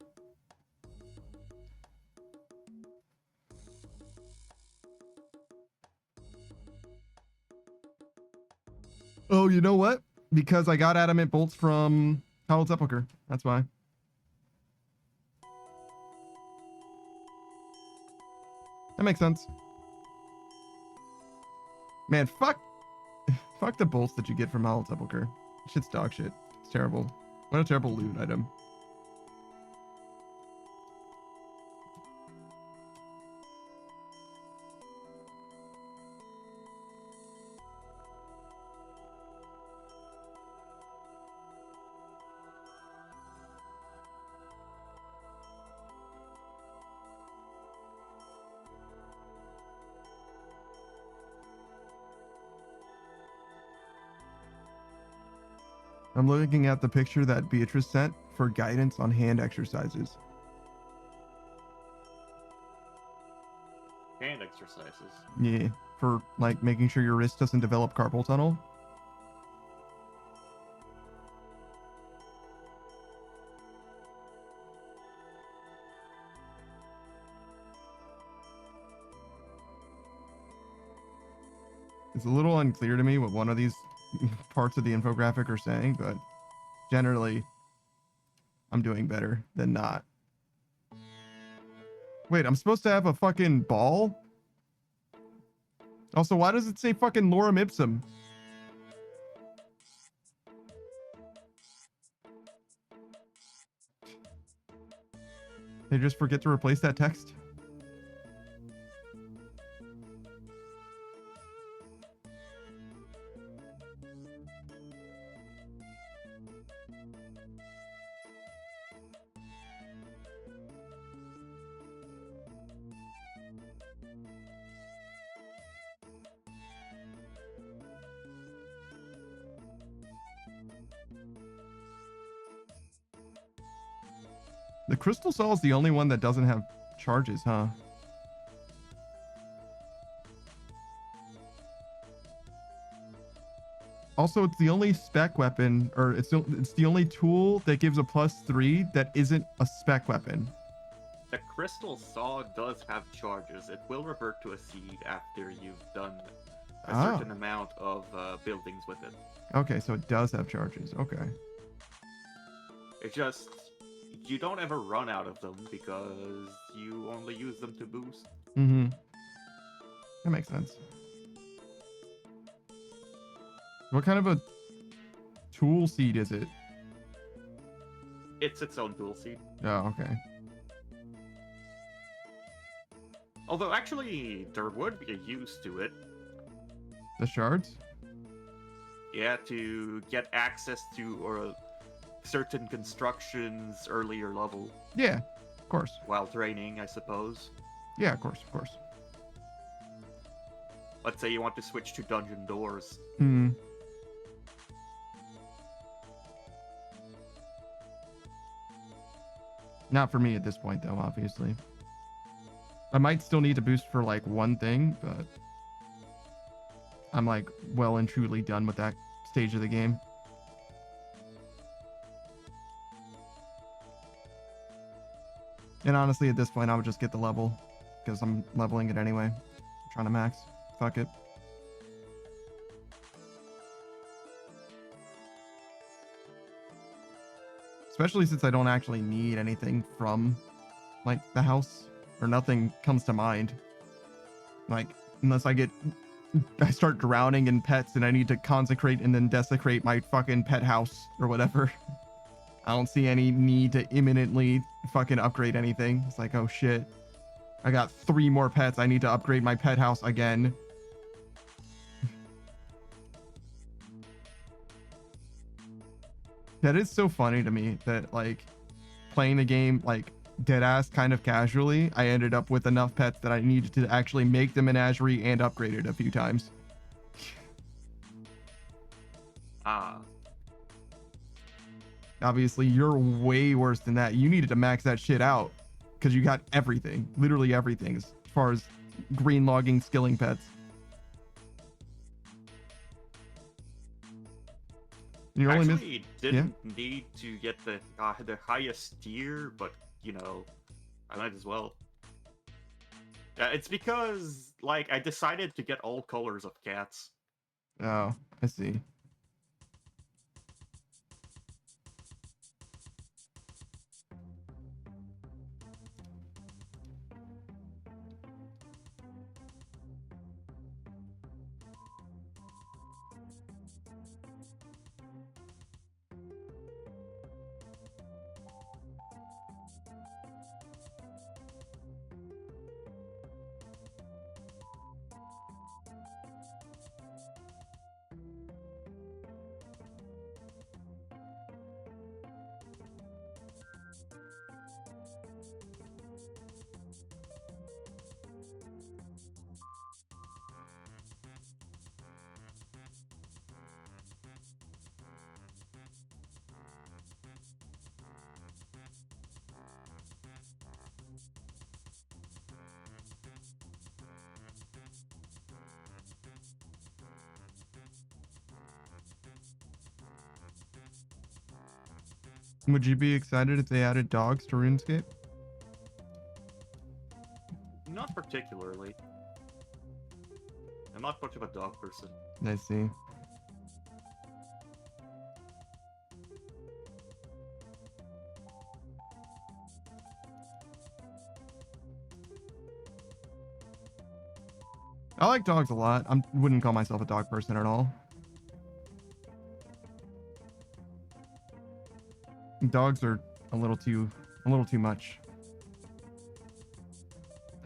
Oh, you know what? Because I got adamant bolts from Howled Sepulchre. That's why. That makes sense. Man, fuck the bolts that you get from Howled Sepulchre. Shit's dog shit. It's terrible. What a terrible loot item. I'm looking at the picture that Beatrice sent for guidance on hand exercises. Hand exercises. Yeah, for like making sure your wrist doesn't develop carpal tunnel. It's a little unclear to me what one of these parts of the infographic are saying, but generally I'm doing better than not. Wait, I'm supposed to have a fucking ball? Also, why does it say fucking lorem ipsum? They just forget to replace that text? The crystal saw is the only one that doesn't have charges, huh? Also, it's the only spec weapon, or it's the only tool that gives a +3 that isn't a spec weapon. The crystal saw does have charges. It will revert to a seed after you've done a certain amount of buildings with it. Okay, so it does have charges. Okay. It's just you don't ever run out of them because you only use them to boost. Mm-hmm. That makes sense. What kind of a tool seed is it? It's its own tool seed. Oh, okay. Although actually there would be a use to it. The shards? Yeah, to get access to or certain constructions earlier level. Yeah, of course. While training, I suppose. Yeah, of course, of course. Let's say you want to switch to dungeon doors. Hmm. Not for me at this point, though, obviously. I might still need to boost for, like, one thing, but I'm, like, well and truly done with that stage of the game. And honestly, at this point, I would just get the level, because I'm leveling it anyway. I'm trying to max. Fuck it. Especially since I don't actually need anything from, like, the house, or nothing comes to mind. Like, unless I start drowning in pets and I need to consecrate and then desecrate my fucking pet house or whatever. I don't see any need to imminently fucking upgrade anything. It's like, oh shit. I got 3 more pets. I need to upgrade my pet house again. That is so funny to me that, like, playing the game, like, deadass kind of casually, I ended up with enough pets that I needed to actually make the menagerie and upgrade it a few times. Obviously, you're way worse than that. You needed to max that shit out because you got everything, literally everything, as far as green logging, skilling pets. You're actually didn't need to get the highest tier, but you know, I might as well. It's because, like, I decided to get all colors of cats. Oh, I see. Would you be excited if they added dogs to RuneScape? Not particularly. I'm not much of a dog person. I see. I like dogs a lot. I wouldn't call myself a dog person at all. Dogs are a little too much.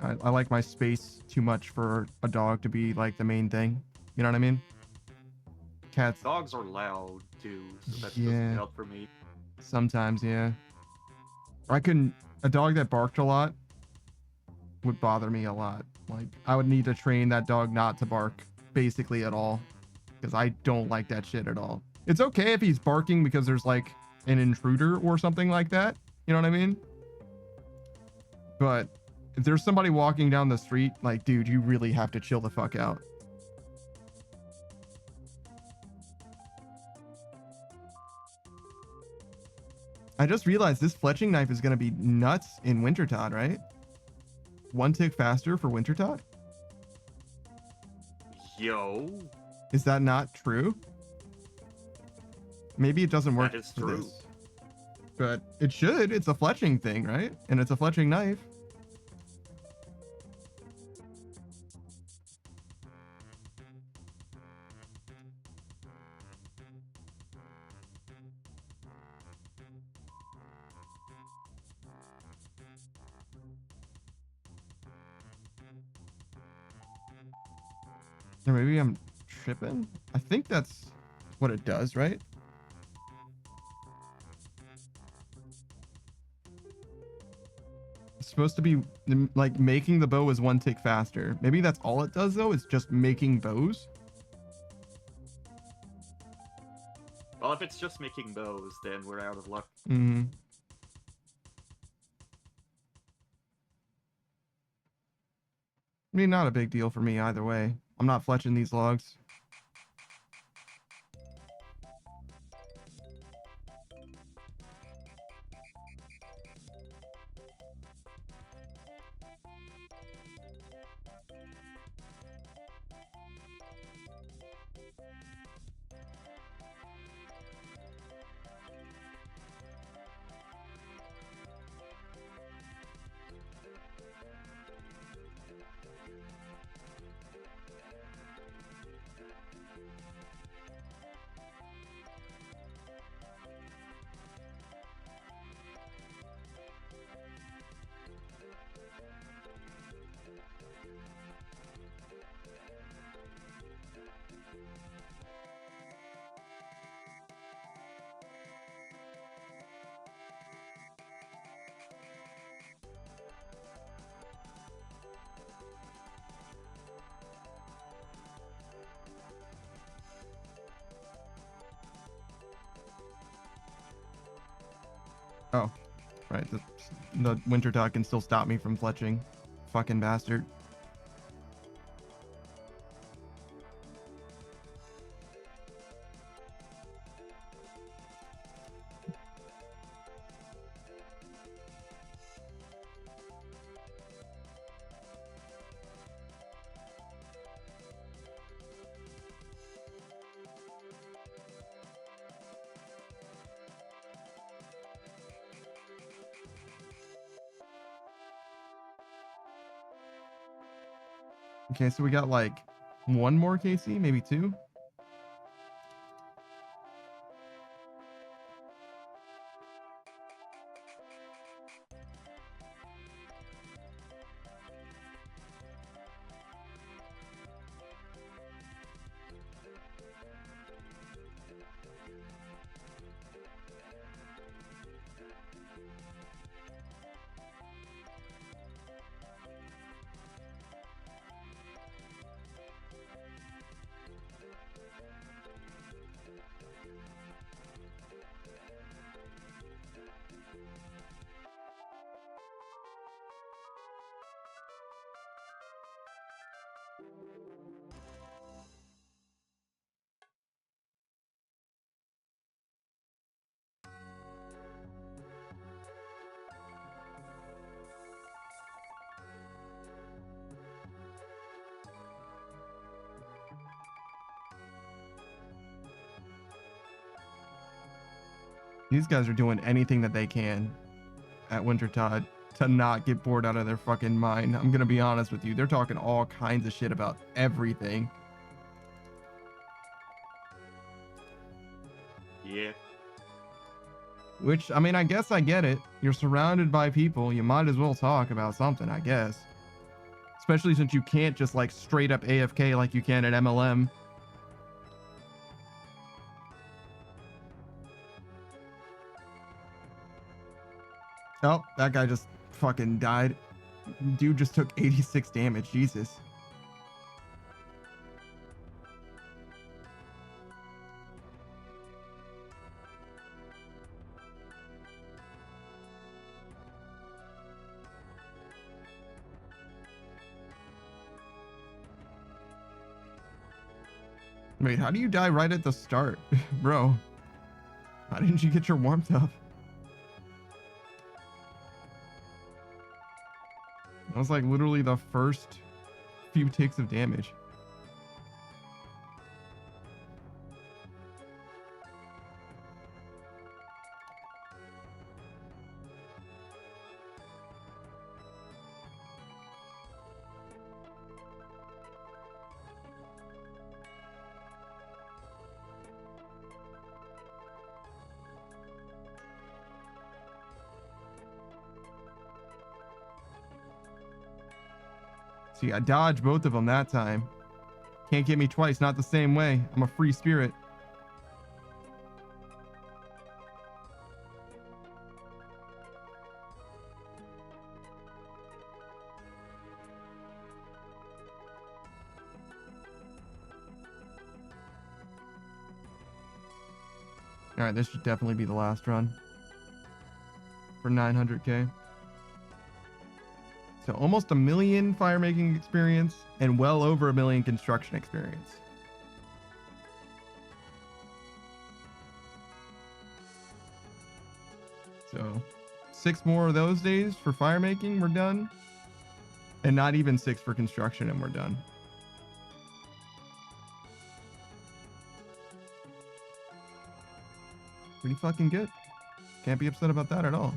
I like my space too much for a dog to be like the main thing. You know what I mean? Cats. Dogs are loud too, so that Yeah. doesn't help for me. Sometimes, yeah. A dog that barked a lot would bother me a lot. Like, I would need to train that dog not to bark basically at all, because I don't like that shit at all. It's okay if he's barking because there's like an intruder or something like that. You know what I mean? But if there's somebody walking down the street, like, dude, you really have to chill the fuck out. I just realized this fletching knife is going to be nuts in Wintertod, right? 1 tick faster for Wintertod? Yo. Is that not true? Maybe it doesn't work That is for true. this. But it should. It's a fletching thing, right? And it's a fletching knife. Or maybe I'm tripping? I think that's what it does, right? It's supposed to be like making the bow is 1 tick faster. Maybe that's all it does though, is just making bows. Well, if it's just making bows, then we're out of luck. Mm-hmm. I mean, not a big deal for me either way. I'm not fletching these logs. Oh, right. The winter dog can still stop me from fletching. Fucking bastard. Okay, so we got like 1 more KC, maybe 2. These guys are doing anything that they can at Wintertod. to not get bored out of their fucking mind. I'm gonna be honest with you. They're talking all kinds of shit about everything. Yeah. Which, I mean, I guess I get it. You're surrounded by people. You might as well talk about something, I guess. Especially since you can't just like straight up AFK like you can at MLM. Oh, that guy just fucking died. Dude just took 86 damage. Jesus. Wait, how do you die right at the start? Bro, how didn't you get your warmth up? That was like literally the first few ticks of damage. See, I dodged both of them that time. Can't get me twice, not the same way. I'm a free spirit. All right, this should definitely be the last run for 900k. So almost 1 million fire making experience and well over 1 million construction experience. So 6 more of those days for fire making, we're done. And not even 6 for construction and we're done. Pretty fucking good. Can't be upset about that at all.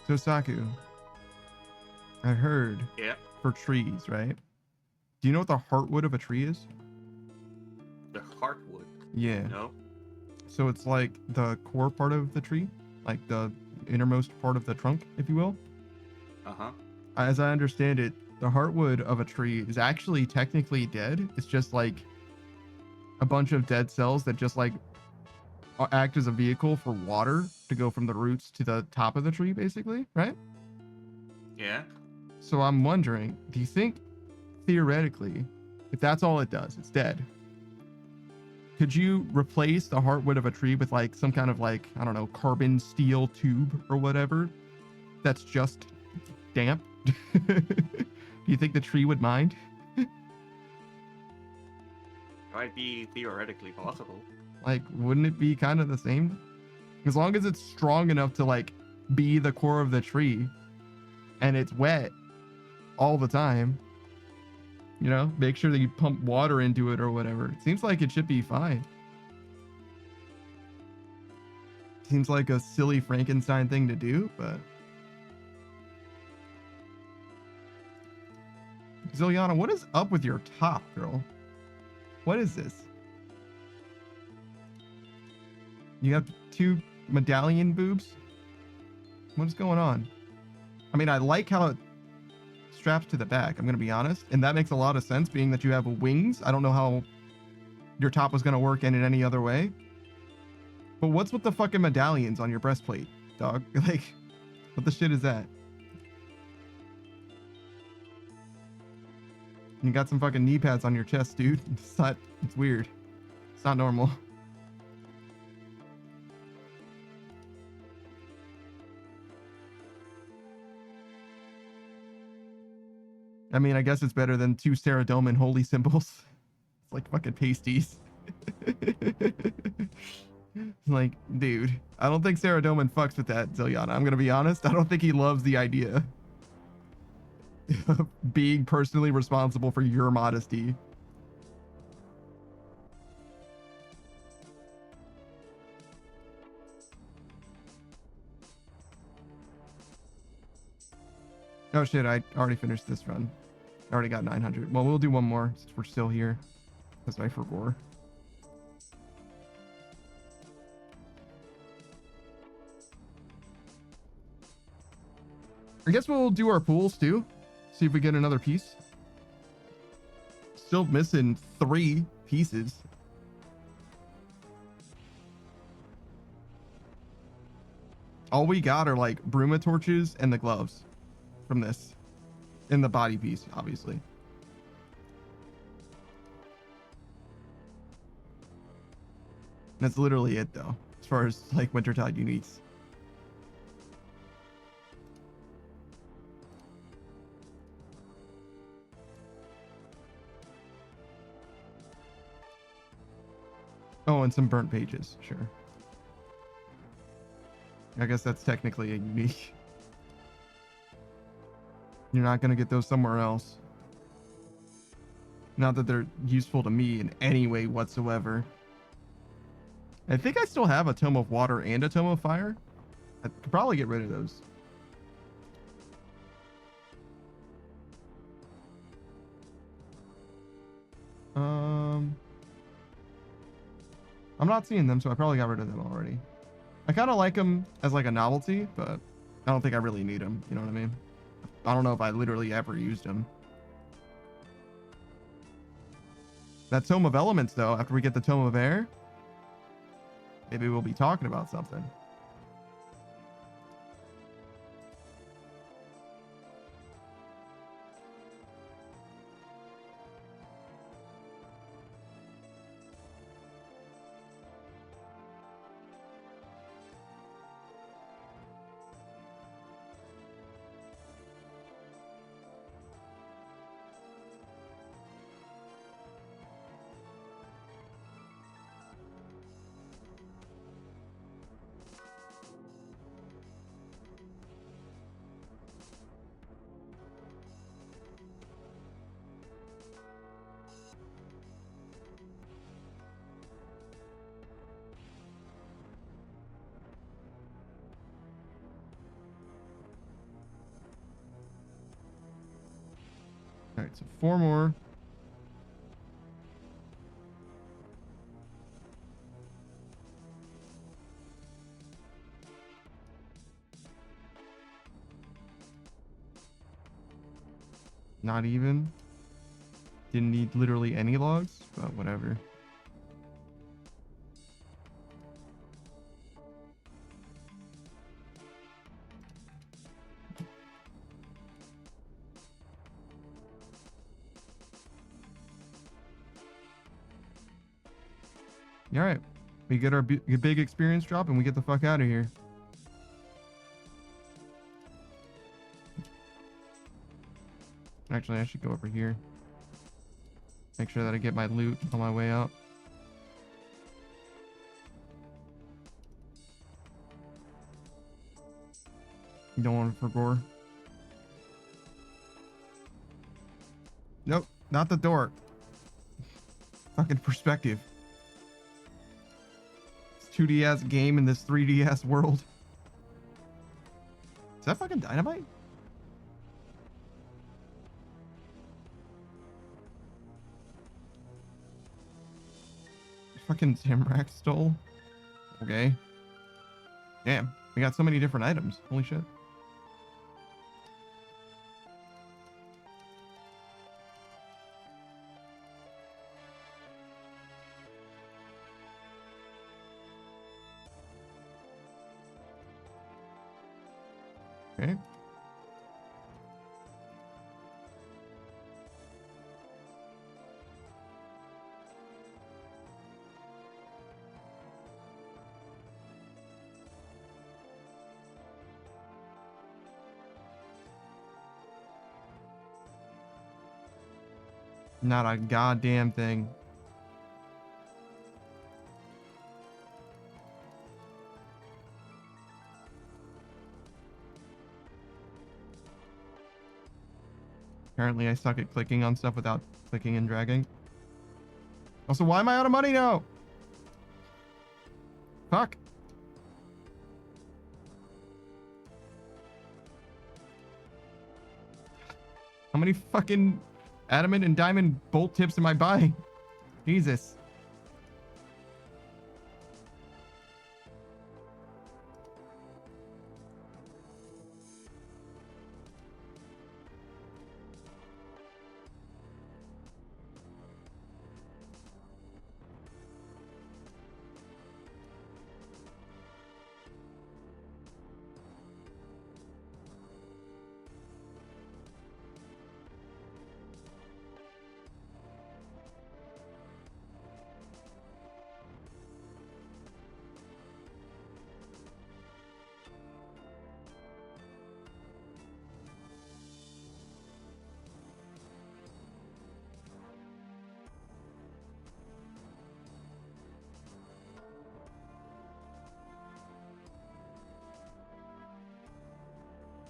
So Saku, I heard for trees, right? Do you know what the heartwood of a tree is? The heartwood? Yeah. No. So it's like the core part of the tree, like the innermost part of the trunk, if you will. Uh-huh. As I understand it, the heartwood of a tree is actually technically dead. It's just like a bunch of dead cells that just like act as a vehicle for water to go from the roots to the top of the tree, basically, right? Yeah. So I'm wondering, do you think theoretically, if that's all it does, it's dead, could you replace the heartwood of a tree with like some kind of like, I don't know, carbon steel tube or whatever that's just damp? Do you think the tree would mind? Might be theoretically possible. Like, wouldn't it be kind of the same? As long as it's strong enough to like be the core of the tree and it's wet all the time, you know, make sure that you pump water into it or whatever. It seems like it should be fine. Seems like a silly Frankenstein thing to do, but Ziliana, what is up with your top, girl? What is this? You have 2 medallion boobs? What is going on? I mean, I like how it straps to the back, I'm going to be honest. And that makes a lot of sense, being that you have wings. I don't know how your top was gonna work in it any other way. But what's with the fucking medallions on your breastplate, dog? Like, what the shit is that? You got some fucking knee pads on your chest, dude. It's weird. It's not normal. I mean, I guess it's better than 2 Saradomin holy symbols. It's like fucking pasties. Like, dude, I don't think Saradomin fucks with that, Ziliana. I'm gonna be honest. I don't think he loves the idea of being personally responsible for your modesty. Oh shit, I already finished this run. I already got 900. Well, we'll do one more since we're still here. That's my for gore. I guess we'll do our pools too. See if we get another piece. Still missing 3 pieces. All we got are like Bruma torches and the gloves from this. And the body piece, obviously. That's literally it though, as far as like Wintertide uniques. Oh, and some burnt pages, sure. I guess that's technically a unique. You're not gonna get those somewhere else. Not that they're useful to me in any way whatsoever. I think I still have a Tome of Water and a Tome of Fire. I could probably get rid of those. I'm not seeing them, so I probably got rid of them already. I kind of like them as like a novelty, but I don't think I really need them. You know what I mean? I don't know if I literally ever used them. That Tome of Elements, though, after we get the Tome of Air, maybe we'll be talking about something. All right, so 4 more. Not even. Didn't need literally any logs, but whatever. All right, we get our big experience drop and we get the fuck out of here. Actually, I should go over here. Make sure that I get my loot on my way out. Don't want it for gore. Nope, not the door. Fucking perspective. 2D ass game in this 3D ass world. Is that fucking dynamite? Fucking Tamrak stole. Okay. Damn, we got so many different items. Holy shit. Okay. Not a goddamn thing. Apparently I suck at clicking on stuff without clicking and dragging. Also, why am I out of money now? Fuck. How many fucking adamant and diamond bolt tips am I buying? Jesus.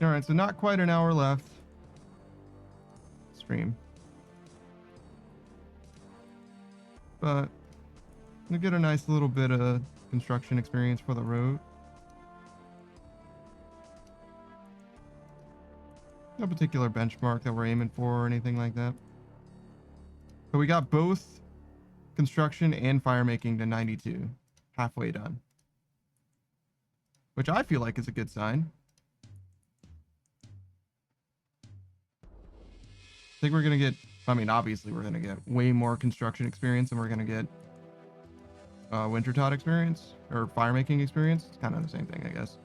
All right, so not quite an hour left. Stream. But we'll get a nice little bit of construction experience for the road. No particular benchmark that we're aiming for or anything like that. But we got both construction and fire making to 92. Halfway done. Which I feel like is a good sign. I think we're going to get, I mean, obviously we're going to get way more construction experience than we're going to get winter tot experience or fire making experience. It's kind of the same thing, I guess.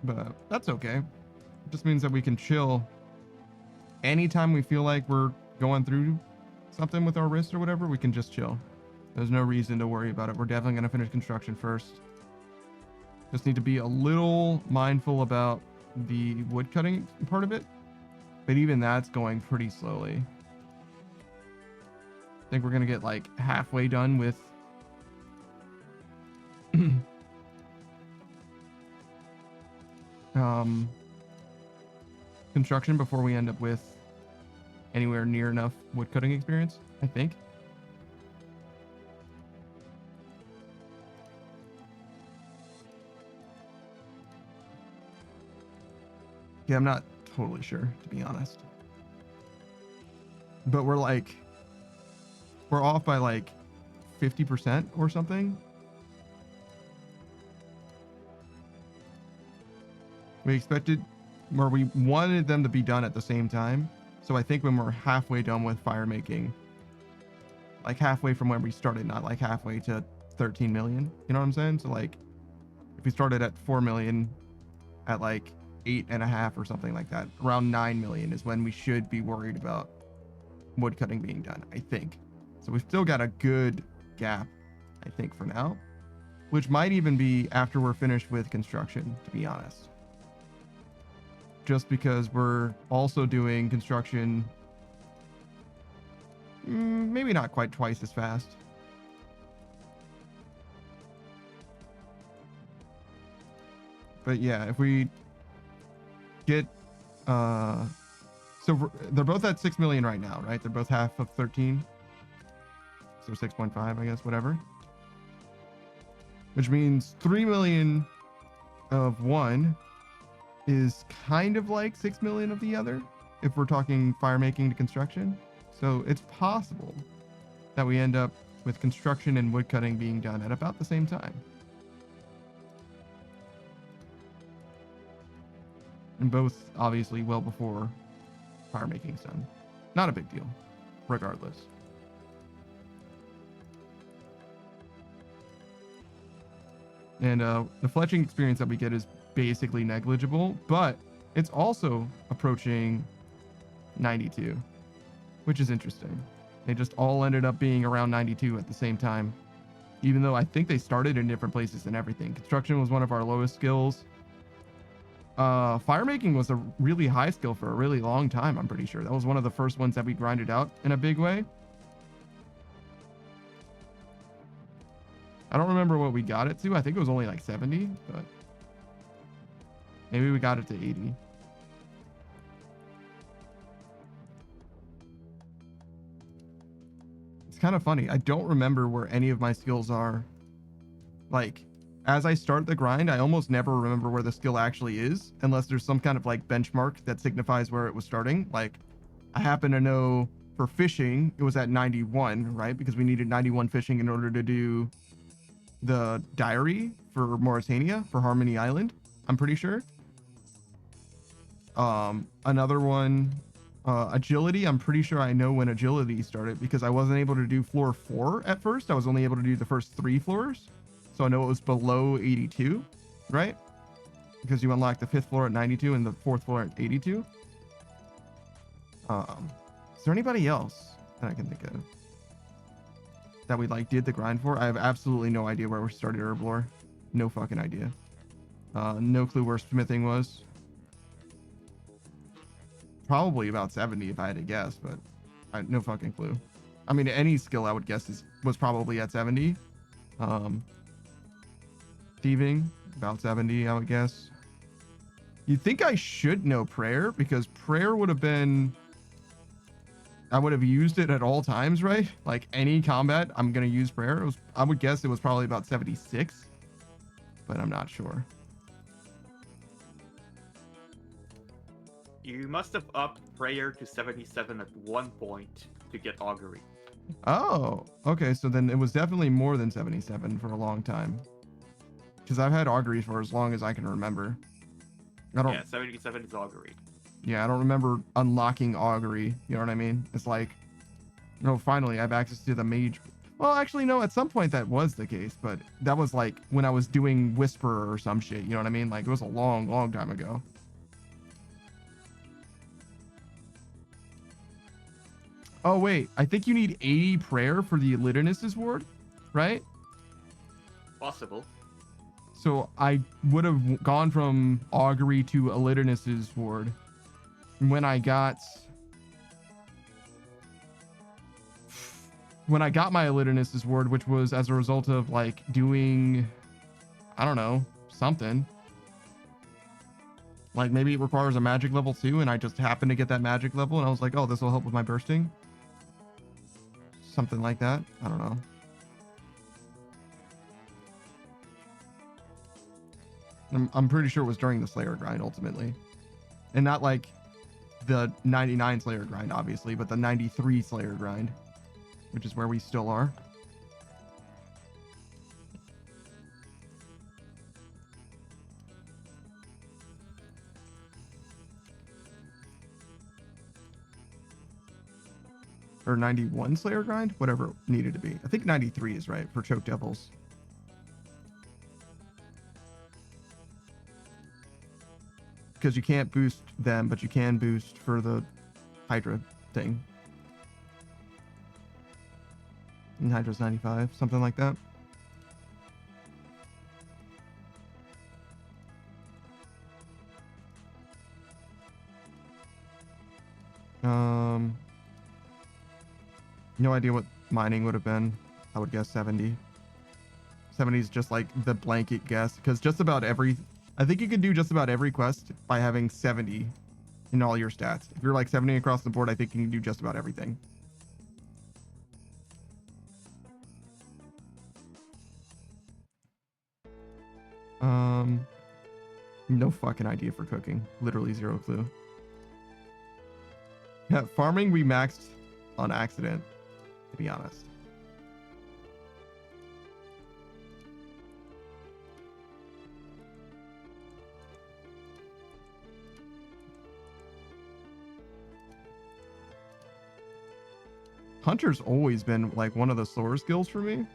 But that's okay. It just means that we can chill anytime we feel like we're going through something with our wrist or whatever, we can just chill. There's no reason to worry about it. We're definitely going to finish construction first. Just need to be a little mindful about the wood cutting part of it. But even that's going pretty slowly. I think we're going to get like halfway done with construction before we end up with anywhere near enough wood cutting experience, I think. Yeah, I'm not totally sure, to be honest. But we're off by like 50% or something. We expected, or we wanted them to be done at the same time. So I think when we're halfway done with fire making, like halfway from when we started, not like halfway to 13 million, you know what I'm saying? So like if we started at 4 million at like 8.5 or something like that, around 9 million is when we should be worried about wood cutting being done, I think. So we've still got a good gap, I think, for now, which might even be after we're finished with construction, to be honest. Just because we're also doing construction, maybe not quite twice as fast. But yeah, if we get, so they're both at 6 million right now, right? They're both half of 13. So 6.5, I guess, whatever. Which means 3 million of one is kind of like 6 million of the other, if we're talking fire making to construction. So it's possible that we end up with construction and wood cutting being done at about the same time. And both obviously well before fire making's done. Not a big deal, regardless. And the fletching experience that we get is basically negligible, but it's also approaching 92, which is interesting. They just all ended up being around 92 at the same time, even though I think they started in different places and everything. Construction was one of our lowest skills. Fire making was a really high skill for a really long time, I'm pretty sure. That was one of the first ones that we grinded out in a big way. I don't remember what we got it to. I think it was only like 70, but maybe we got it to 80. It's kind of funny. I don't remember where any of my skills are. Like, as I start the grind, I almost never remember where the skill actually is, unless there's some kind of like benchmark that signifies where it was starting. Like, I happen to know for fishing, it was at 91, right? Because we needed 91 fishing in order to do the diary for Mauritania, for Harmony Island, I'm pretty sure. Another one, agility, I'm pretty sure I know when agility started because I wasn't able to do floor 4 at first. I was only able to do the first 3 floors. So I know it was below 82, right? Because you unlock the 5th floor at 92 and the 4th floor at 82. Is there anybody else that I can think of that we like did the grind for? I have absolutely no idea where we started Herblore. No fucking idea. No clue where smithing was. Probably about 70 if I had to guess, but I no fucking clue. I mean, any skill I would guess was probably at 70. Thieving, about 70, I would guess. You'd think I should know prayer, because prayer would have been... I would have used it at all times, right? Like, any combat, I'm going to use prayer. I would guess it was probably about 76, but I'm not sure. You must have upped prayer to 77 at one point to get augury. Oh, okay, so then it was definitely more than 77 for a long time. Because I've had augury for as long as I can remember. Yeah, 77 is augury. Yeah, I don't remember unlocking augury. You know what I mean? It's like, no, finally I have access to the mage. Well, actually, no, at some point that was the case, but that was like when I was doing whisperer or some shit. You know what I mean? Like, it was a long, long time ago. Oh, wait, I think you need 80 prayer for the Elitinus's ward, right? Possible. So I would have gone from augury to Elitinus's ward when I got my Elitinus's ward, which was as a result of like doing, I don't know, something. Like maybe it requires a magic level 2 and I just happened to get that magic level and I was like, oh, this will help with my bursting. Something like that. I don't know. I'm pretty sure it was during the Slayer grind ultimately. And not like the 99 Slayer grind, obviously, but the 93 Slayer grind, which is where we still are. Or 91 Slayer grind, whatever it needed to be. I think 93 is right for Choke Devils. Because you can't boost them, but you can boost for the Hydra thing. And Hydra's 95, something like that. No idea what mining would have been. I would guess 70. 70 is just like the blanket guess, because just about every... I think you can do just about every quest by having 70 in all your stats. If you're like 70 across the board, I think you can do just about everything. No fucking idea for cooking. Literally zero clue. Yeah, farming we maxed on accident, to be honest. Hunter's always been like one of the slower skills for me.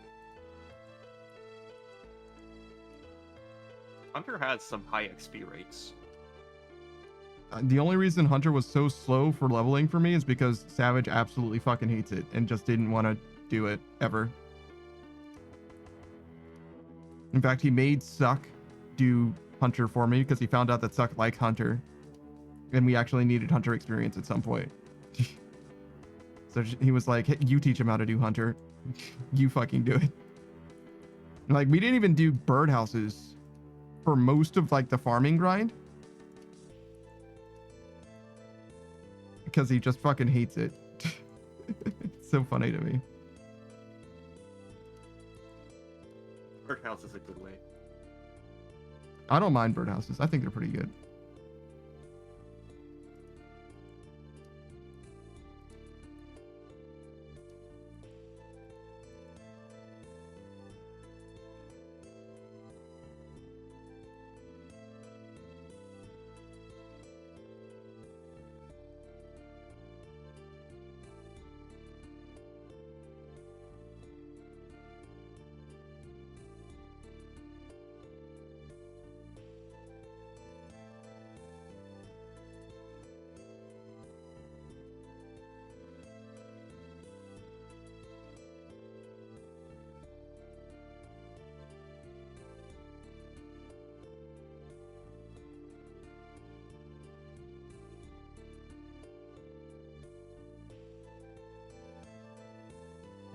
Hunter has some high XP rates. The only reason Hunter was so slow for leveling for me is because Savage absolutely fucking hates it and just didn't want to do it ever. In fact, he made Suck do Hunter for me because he found out that Suck liked Hunter, and we actually needed Hunter experience at some point. So he was like, hey, you teach him how to do Hunter. You fucking do it. Like, we didn't even do birdhouses for most of like the farming grind because he just fucking hates it. It's so funny to me. Birdhouse is a good way. I don't mind birdhouses. I think they're pretty good.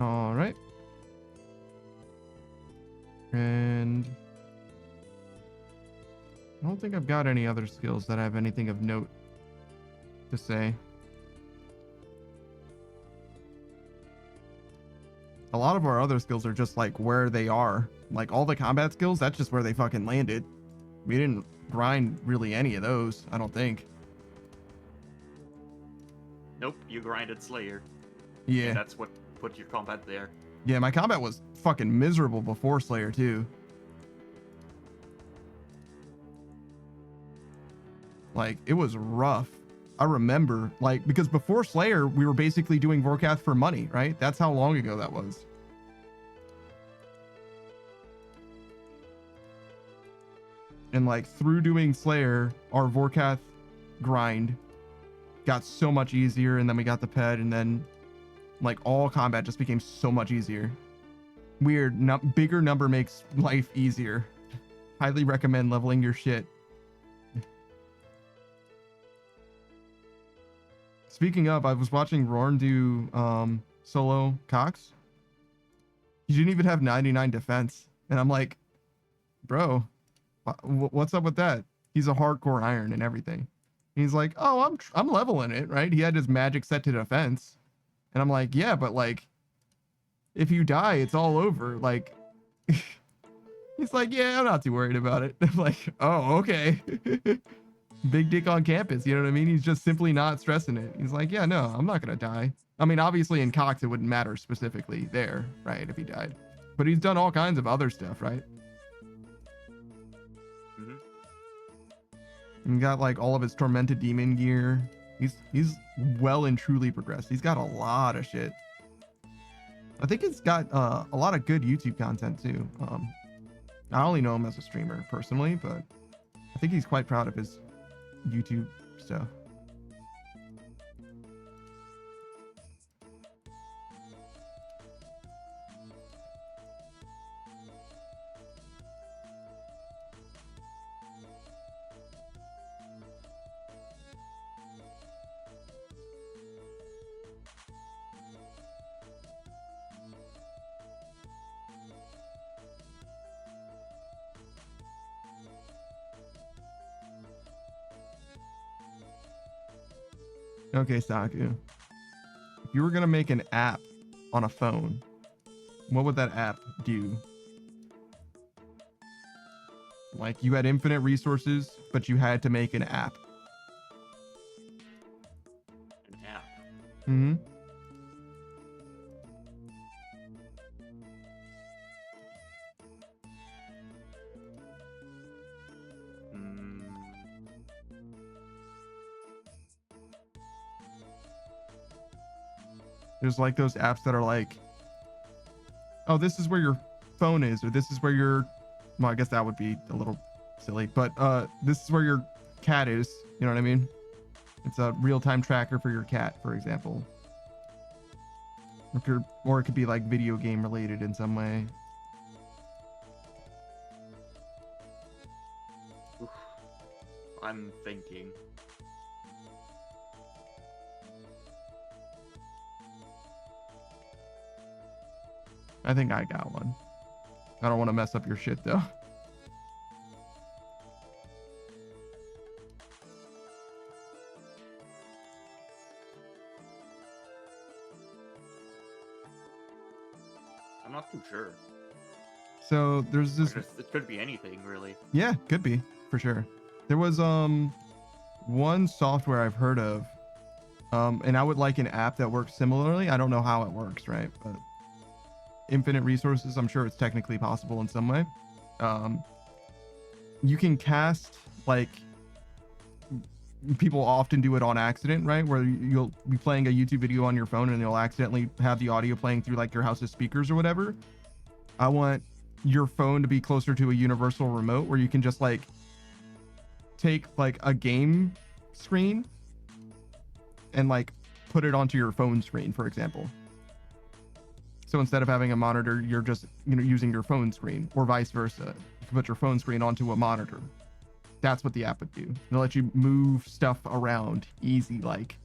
All right. And I don't think I've got any other skills that have anything of note to say. A lot of our other skills are just like where they are. Like all the combat skills, that's just where they fucking landed. We didn't grind really any of those, I don't think. Nope, you grinded Slayer. Yeah. And that's what put your combat there. Yeah, my combat was fucking miserable before Slayer too. Like, it was rough. I remember, like, because before Slayer, we were basically doing Vorkath for money, right? That's how long ago that was. And like, through doing Slayer, our Vorkath grind got so much easier, and then we got the pet, and then like all combat just became so much easier. Weird, bigger number makes life easier. Highly recommend leveling your shit. Speaking of, I was watching Rorn do solo Cox. He didn't even have 99 defense, and I'm like, bro, what's up with that? He's a hardcore iron and everything. And he's like, oh, I'm leveling it, right? He had his magic set to defense. And I'm like, yeah, but like, if you die, it's all over. Like, he's like, yeah, I'm not too worried about it. I'm like, oh, okay. Big dick on campus, you know what I mean? He's just simply not stressing it. He's like, yeah, no, I'm not gonna die. I mean, obviously in Cox, it wouldn't matter specifically there, right, if he died. But he's done all kinds of other stuff, right? Mm-hmm. And got like all of his Tormented Demon gear. He's well and truly progressed. He's got a lot of shit. I think he's got a lot of good YouTube content too. I only know him as a streamer personally, but I think he's quite proud of his YouTube stuff. Okay, Saku. If you were gonna make an app on a phone, what would that app do? Like, you had infinite resources, but you had to make an app. An app. Mm-hmm. There's like those apps that are like, oh, this is where your phone is, or this is where your, well, I guess that would be a little silly, but this is where your cat is. You know what I mean? It's a real-time tracker for your cat, for example. Or it could be like video game related in some way. Oof. I'm thinking. I think I got one. I don't want to mess up your shit though. I'm not too sure. So there's this. It could be anything, really. Yeah, could be for sure. There was one software I've heard of, and I would like an app that works similarly. I don't know how it works, right? But infinite resources, I'm sure it's technically possible in some way. You can cast, like, people often do it on accident, right? Where you'll be playing a YouTube video on your phone and you'll accidentally have the audio playing through like your house's speakers or whatever. I want your phone to be closer to a universal remote where you can just like take like a game screen and like put it onto your phone screen, for example. So instead of having a monitor, you're just, you know, using your phone screen, or vice versa. You can put your phone screen onto a monitor. That's what the app would do. It'll let you move stuff around easy, like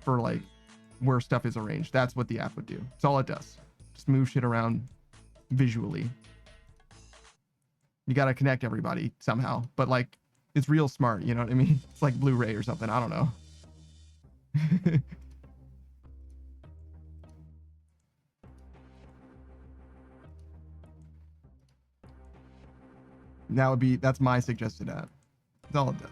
for like where stuff is arranged. That's what the app would do. That's all it does. Just move shit around visually. You got to connect everybody somehow, but like it's real smart. You know what I mean? It's like Blu-ray or something. I don't know. That's my suggested app. That's all it does.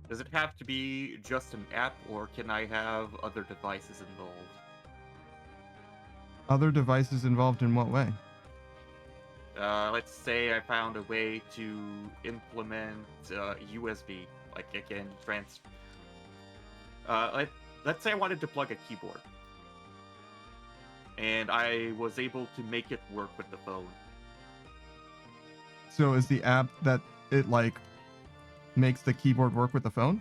Does it have to be just an app, or can I have other devices involved? Other devices involved in what way? Let's say I found a way to implement USB, like I can let's say I wanted to plug a keyboard, and I was able to make it work with the phone. So is the app that it like makes the keyboard work with the phone?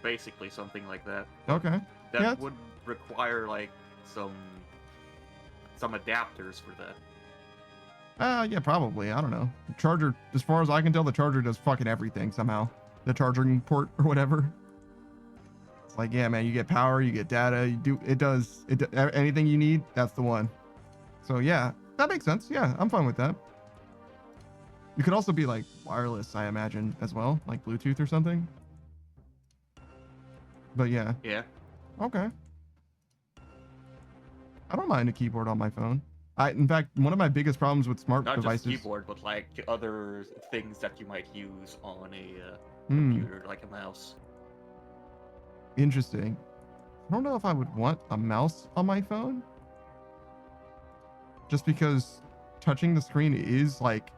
Basically something like that. Okay. That would require like some adapters for that. Yeah, probably. I don't know. The charger, as far as I can tell, the charger does fucking everything somehow. The charging port or whatever. It's like, yeah, man, you get power, you get data, anything you need, that's the one. So yeah, that makes sense. Yeah, I'm fine with that. You could also be like wireless, I imagine, as well, like Bluetooth or something. But yeah. Yeah. Okay. I don't mind a keyboard on my phone. In fact, one of my biggest problems with smart devices. Not just keyboard, but like other things that you might use on a computer, like a mouse. Interesting. I don't know if I would want a mouse on my phone. Just because touching the screen is like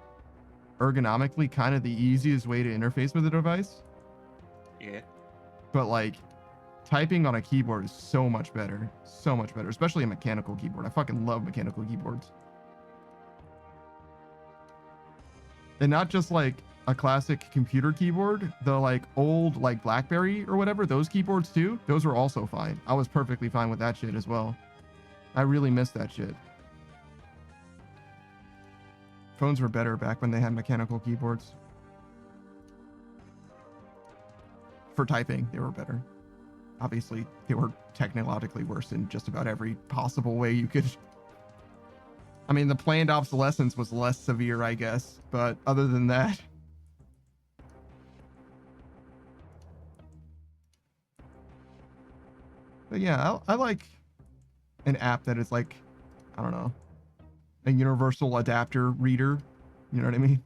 ergonomically kind of the easiest way to interface with the device. Yeah. But like typing on a keyboard is so much better, especially a mechanical keyboard. I fucking love mechanical keyboards. And not just like a classic computer keyboard, the like old like BlackBerry or whatever, those keyboards too, those were also fine. I was perfectly fine with that shit as well. I really miss that shit. Phones were better back when they had mechanical keyboards. For typing, they were better. Obviously, they were technologically worse in just about every possible way you could. I mean, the planned obsolescence was less severe, I guess, but other than that. But yeah, I like an app that is like, I don't know, a universal adapter reader. You know what I mean?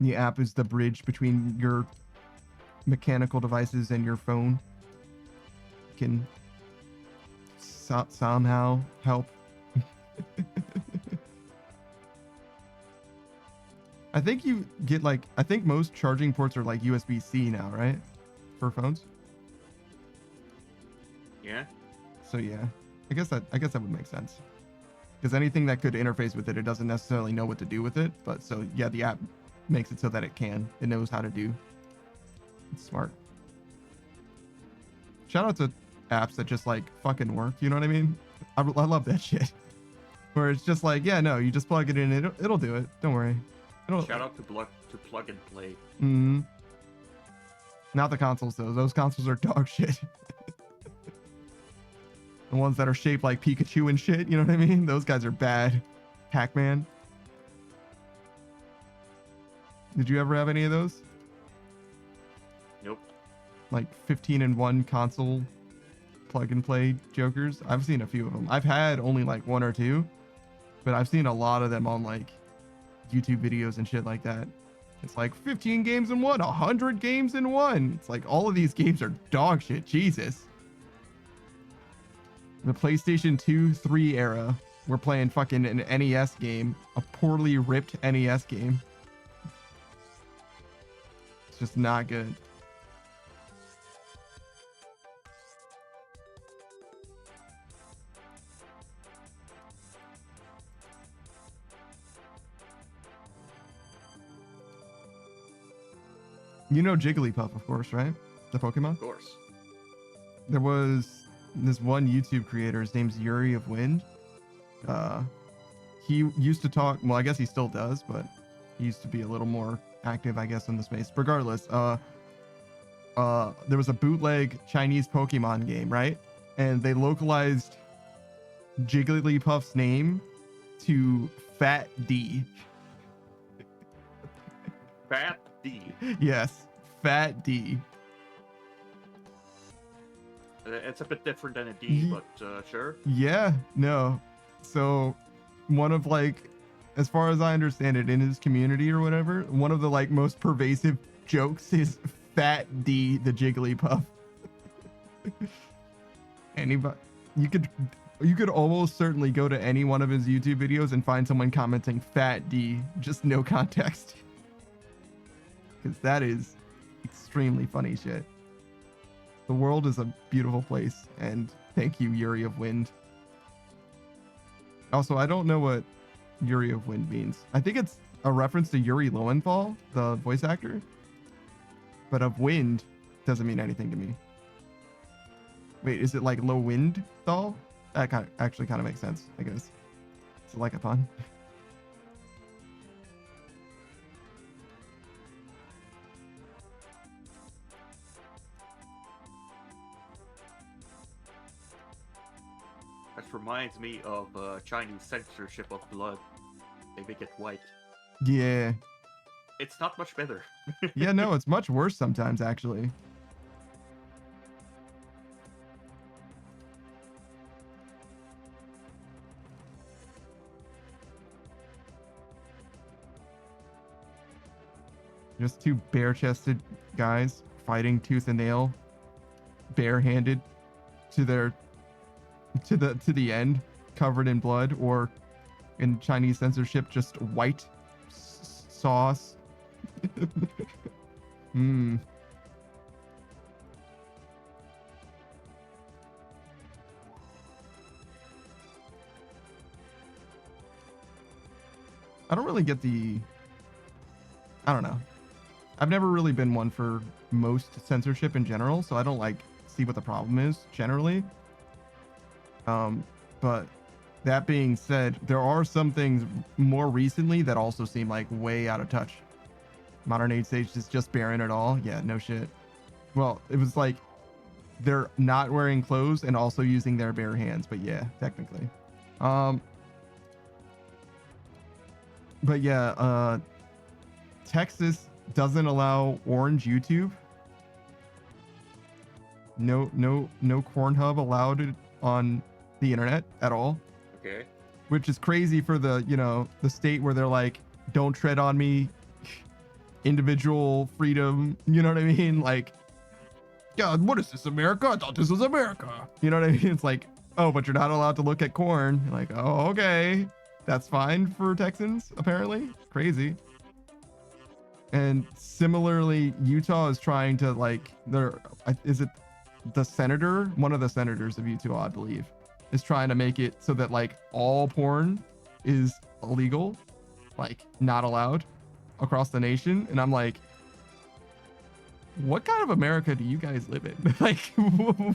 The app is the bridge between your mechanical devices and your phone. Can somehow help. I think you get like, I think most charging ports are like USB-C now, right? For phones. Yeah. So yeah, I guess that would make sense. Because anything that could interface with it, it doesn't necessarily know what to do with it. But so yeah, the app makes it so that it can. It knows how to do. It's smart. Shout out to apps that just like fucking work. You know what I mean? I love that shit. Where it's just like, yeah, no, you just plug it in, it'll do it. Don't worry. Shout out to plug and play. Mm-hmm. Not the consoles though. Those consoles are dog shit. The ones that are shaped like Pikachu and shit. You know what I mean? Those guys are bad. Pac-Man. Did you ever have any of those? Nope. Like 15-in-1 console plug and play jokers? I've seen a few of them. I've had only like one or two, but I've seen a lot of them on like YouTube videos and shit like that. It's like 15 games in one, 100 games in one. It's like all of these games are dog shit. Jesus. The PlayStation 2, 3 era, we're playing fucking an NES game, a poorly ripped NES game. It's just not good. You know Jigglypuff, of course, right? The Pokemon? Of course. There was this one YouTube creator, his name's Yuri of Wind. He used to talk, well, I guess he still does, but he used to be a little more active, I guess, in the space. Regardless, there was a bootleg Chinese Pokemon game, right? And they localized Jigglypuff's name to Fat D. Fat D. Yes, Fat D. It's a bit different than a D, but sure. Yeah, no. So one of like, as far as I understand it, in his community or whatever, one of the like most pervasive jokes is Fat D the Jigglypuff. Anybody, you could almost certainly go to any one of his YouTube videos and find someone commenting Fat D, just no context. Because that is extremely funny shit. The world is a beautiful place, and thank you, Yuri of Wind. Also, I don't know what Yuri of Wind means. I think it's a reference to Yuri Lowenthal, the voice actor. But of wind doesn't mean anything to me. Wait, is it like low wind thal? That actually kind of makes sense, I guess. It's like a pun. That reminds me of Chinese censorship of blood. They make it white. Yeah. It's not much better. Yeah, no, it's much worse sometimes, actually. Just two bare-chested guys fighting tooth and nail, barehanded to the end, covered in blood, or in Chinese censorship, just white sauce. I don't really get I don't know. I've never really been one for most censorship in general, so I don't like see what the problem is generally. But that being said, there are some things more recently that also seem like way out of touch. Modern Age Sage is just barren at all. Yeah, no shit. Well, it was like they're not wearing clothes and also using their bare hands, but yeah, technically. But yeah, Texas doesn't allow orange YouTube. No Cornhub allowed on the internet at all. Okay. Which is crazy for the, the state where they're like, don't tread on me. individual freedom. You know what I mean? Like, God, what is this, America? I thought this was America. You know what I mean? It's like, oh, but you're not allowed to look at corn. You're like, oh, okay. That's fine for Texans, apparently. Crazy. And similarly, Utah is trying to, like, is it the senator? One of the senators of Utah, I believe, is trying to make it so that, like, all porn is illegal, like, not allowed across the nation. And I'm like, what kind of America do you guys live in? Like,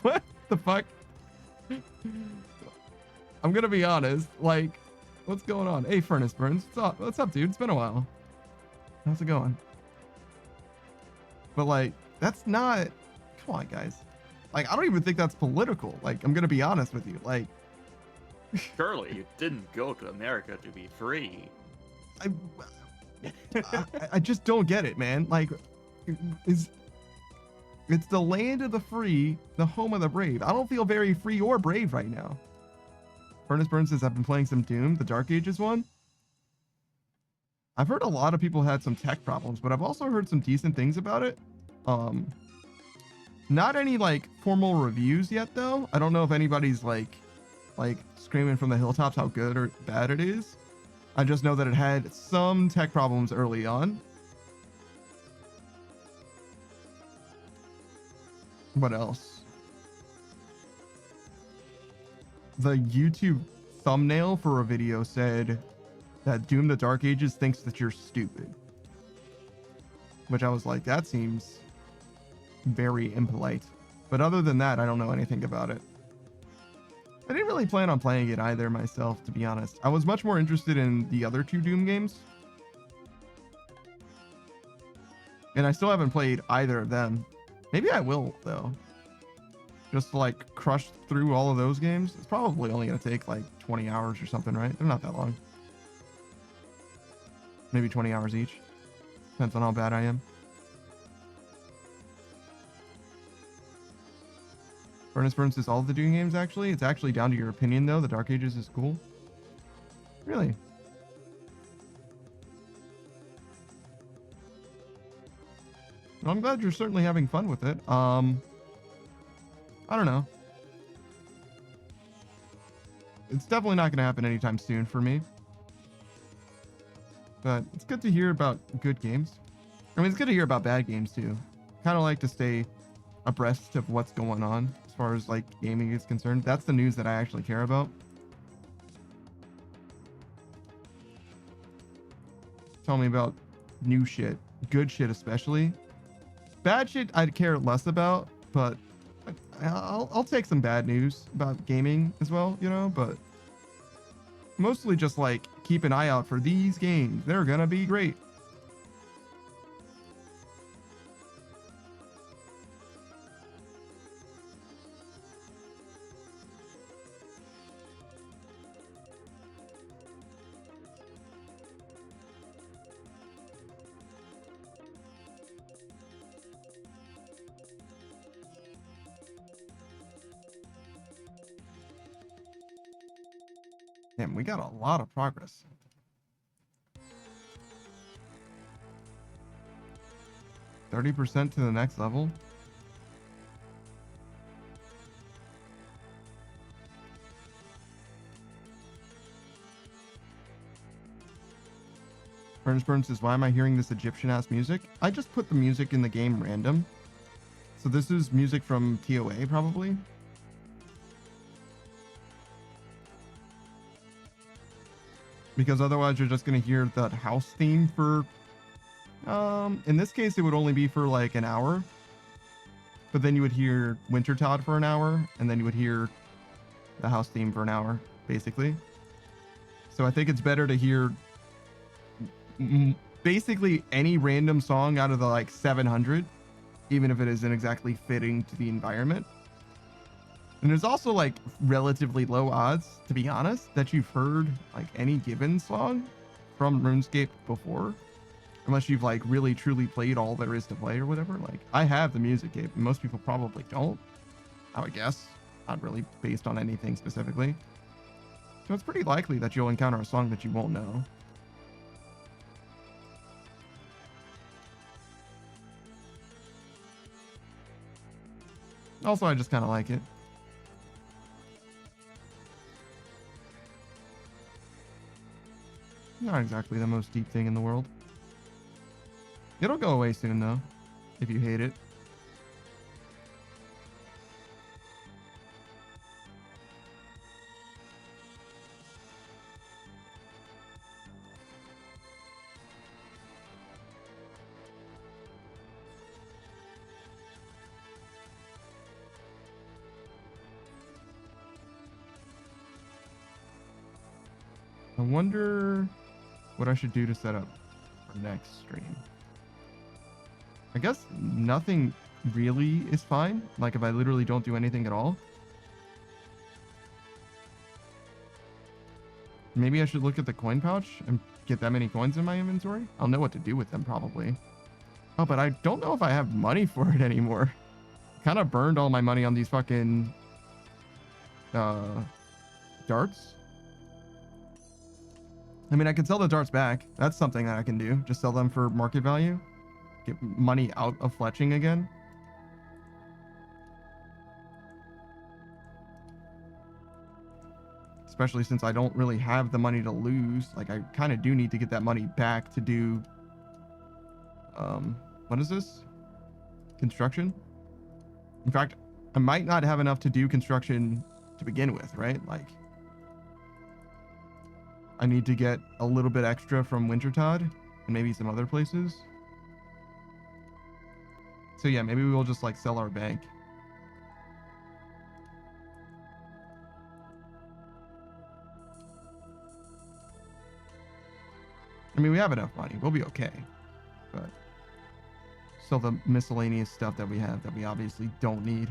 what the fuck? I'm gonna be honest, like, what's going on? Hey, Furnace Burns, what's up, dude? It's been a while. How's it going? But like, that's not, come on, guys. Like, I don't even think that's political. Like, I'm gonna be honest with you. Like, surely you didn't go to America to be free. I just don't get it, man. Like, it's the land of the free, the home of the brave. I don't feel very free or brave right now. Furnace Burns says, I've been playing some Doom, the Dark Ages one. I've heard a lot of people had some tech problems, but I've also heard some decent things about it. Not any like formal reviews yet though. I don't know if anybody's like screaming from the hilltops how good or bad it is. I just know that it had some tech problems early on. What else? The YouTube thumbnail for a video said that Doom the Dark Ages thinks that you're stupid. Which I was like, that seems very impolite. But other than that, I don't know anything about it. I didn't really plan on playing it either myself, to be honest. I was much more interested in the other two Doom games. And I still haven't played either of them. Maybe I will, though. Just to, like, crush through all of those games. It's probably only going to take, like, 20 hours or something, right? They're not that long. Maybe 20 hours each. Depends on how bad I am. Furnace Burns says all of the Doom games, actually. It's actually down to your opinion, though. The Dark Ages is cool. Really? Well, I'm glad you're certainly having fun with it. I don't know. It's definitely not going to happen anytime soon for me. But it's good to hear about good games. I mean, it's good to hear about bad games, too. Kind of like to stay abreast of what's going on as far as, like, gaming is concerned. That's the news that I actually care about. Tell me about new shit. Good shit, especially. Bad shit I'd care less about, but I'll take some bad news about gaming as well, you know, but mostly just like keep an eye out for these games. They're gonna be great. Damn, we got a lot of progress. %30 to the next level. Furnace Burns says, why am I hearing this Egyptian ass music? I just put the music in the game random. So this is music from TOA probably. Because otherwise you're just going to hear that house theme for, in this case, it would only be for like an hour. But then you would hear Wintertodd for an hour, and then you would hear the house theme for an hour, basically. So I think it's better to hear basically any random song out of the like 700, even if it isn't exactly fitting to the environment. And there's also like relatively low odds, to be honest, that you've heard like any given song from RuneScape before, unless you've like really truly played all there is to play or whatever. Like I have the music game, most people probably don't, I would guess, not really based on anything specifically. So it's pretty likely that you'll encounter a song that you won't know. Also, I just kind of like it. Not exactly the most deep thing in the world. It'll go away soon, though, if you hate it. I wonder what I should do to set up our next stream. I guess nothing really is fine. Like if I literally don't do anything at all. Maybe I should look at the coin pouch and get that many coins in my inventory. I'll know what to do with them probably. Oh, but I don't know if I have money for it anymore. Kind of burned all my money on these fucking darts. I mean, I can sell the darts back. That's something that I can do. Just sell them for market value. Get money out of fletching again. Especially since I don't really have the money to lose. Like, I kind of do need to get that money back to do... what is this? Construction? In fact, I might not have enough to do construction to begin with, right? Like... I need to get a little bit extra from Wintertod and maybe some other places. So yeah, maybe we'll just like sell our bank. I mean, we have enough money. We'll be okay. But sell the miscellaneous stuff that we have that we obviously don't need.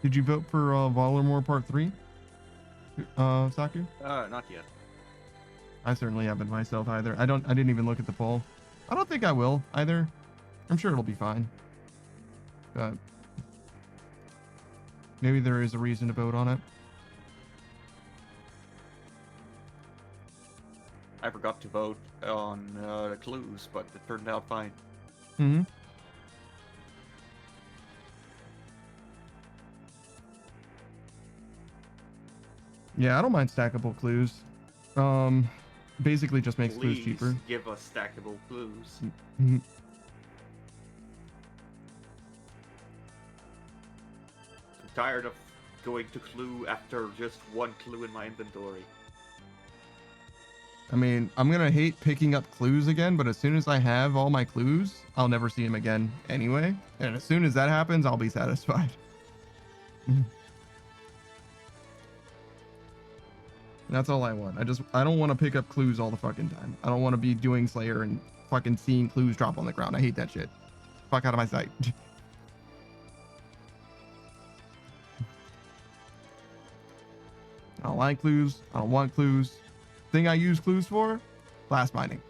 Did you vote for Volamore Part 3, Saku? Not yet. I certainly haven't myself either. I didn't even look at the poll. I don't think I will either. I'm sure it'll be fine. But maybe there is a reason to vote on it. I forgot to vote on the clues, but it turned out fine. Mm-hmm. Yeah, I don't mind stackable clues. Basically just makes clues cheaper. Give us stackable clues. Mm-hmm. I'm tired of going to clue after just one clue in my inventory. I mean, I'm gonna hate picking up clues again, but as soon as I have all my clues, I'll never see them again anyway. And as soon as that happens, I'll be satisfied. That's all I want. I don't want to pick up clues all the fucking time. I don't want to be doing Slayer and fucking seeing clues drop on the ground. I hate that shit. Fuck out of my sight. I don't like clues. I don't want clues. Thing I use clues for? Glass mining.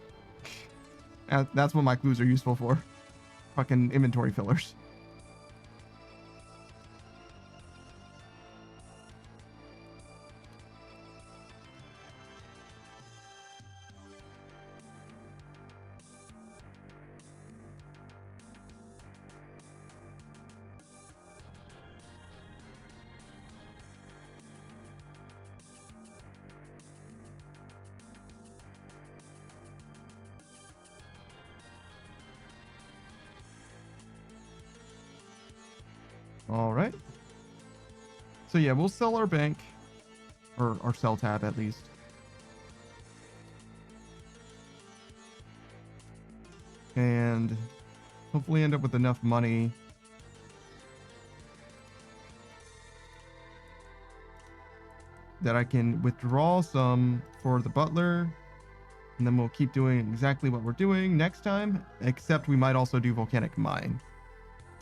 That's what my clues are useful for. Fucking inventory fillers. All right. So yeah, we'll sell our bank, or our sell tab at least. And hopefully end up with enough money that I can withdraw some for the butler, and then we'll keep doing exactly what we're doing next time, except we might also do volcanic mine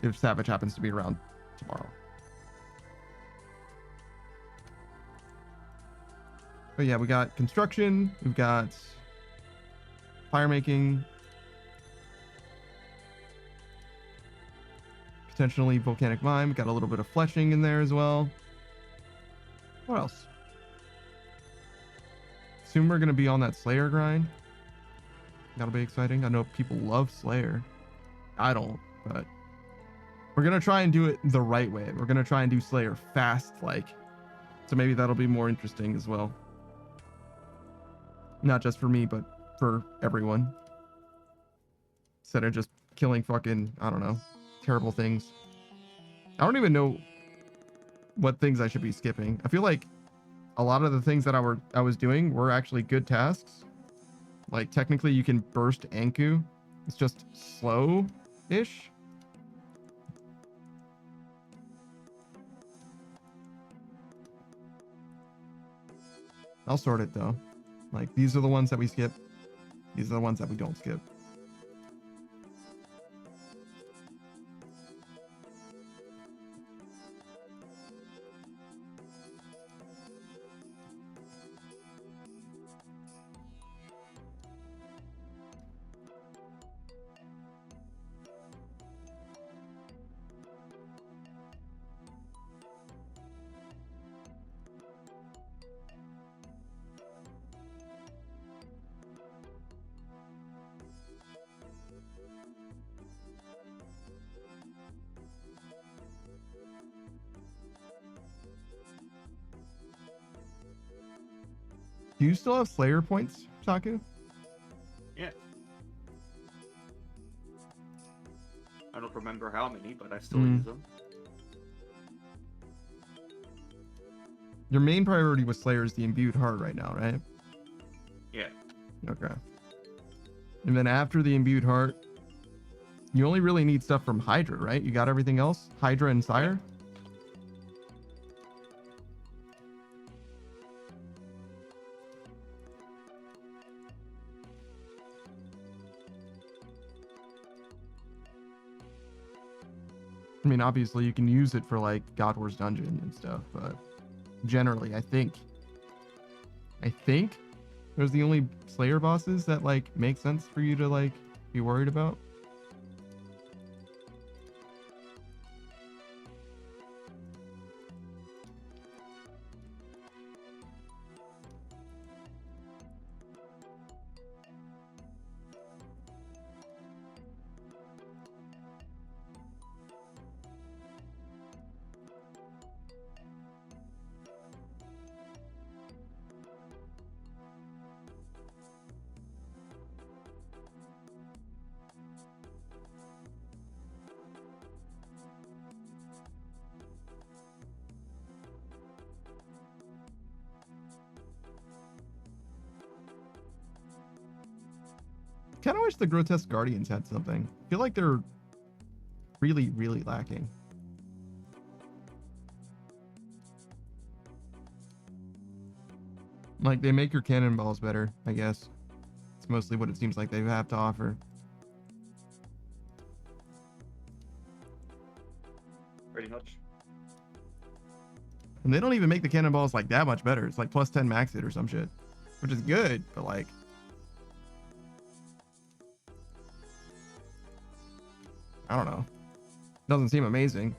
if Savage happens to be around tomorrow. But yeah, we got construction, we've got fire making, potentially volcanic mine. We got a little bit of fleshing in there as well. What else? Soon we're gonna be on that Slayer grind. That'll be exciting. I know people love Slayer. I don't, but we're gonna try and do it the right way. We're gonna try and do Slayer fast, like, so maybe that'll be more interesting as well. Not just for me, but for everyone. Instead of just killing fucking, I don't know, terrible things. I don't even know what things I should be skipping. I feel like a lot of the things that I was doing were actually good tasks. Like technically you can burst Anku. It's just slow-ish. I'll sort it though. Like these are the ones that we skip. These are the ones that we don't skip. Do you still have Slayer points, Taku? Yeah. I don't remember how many, but I still use them. Your main priority with Slayer is the imbued heart right now, right? Yeah. Okay. And then after the imbued heart, you only really need stuff from Hydra, right? You got everything else? Hydra and Sire? I mean, obviously you can use it for like God Wars Dungeon and stuff, but generally I think those are the only Slayer bosses that like make sense for you to like be worried about. Kind of wish the Grotesque Guardians had something. I feel like they're really, really lacking. Like, they make your cannonballs better, I guess. It's mostly what it seems like they have to offer. Pretty much. And they don't even make the cannonballs like that much better. It's like plus 10 max hit or some shit, which is good, but like, I don't know. Doesn't seem amazing.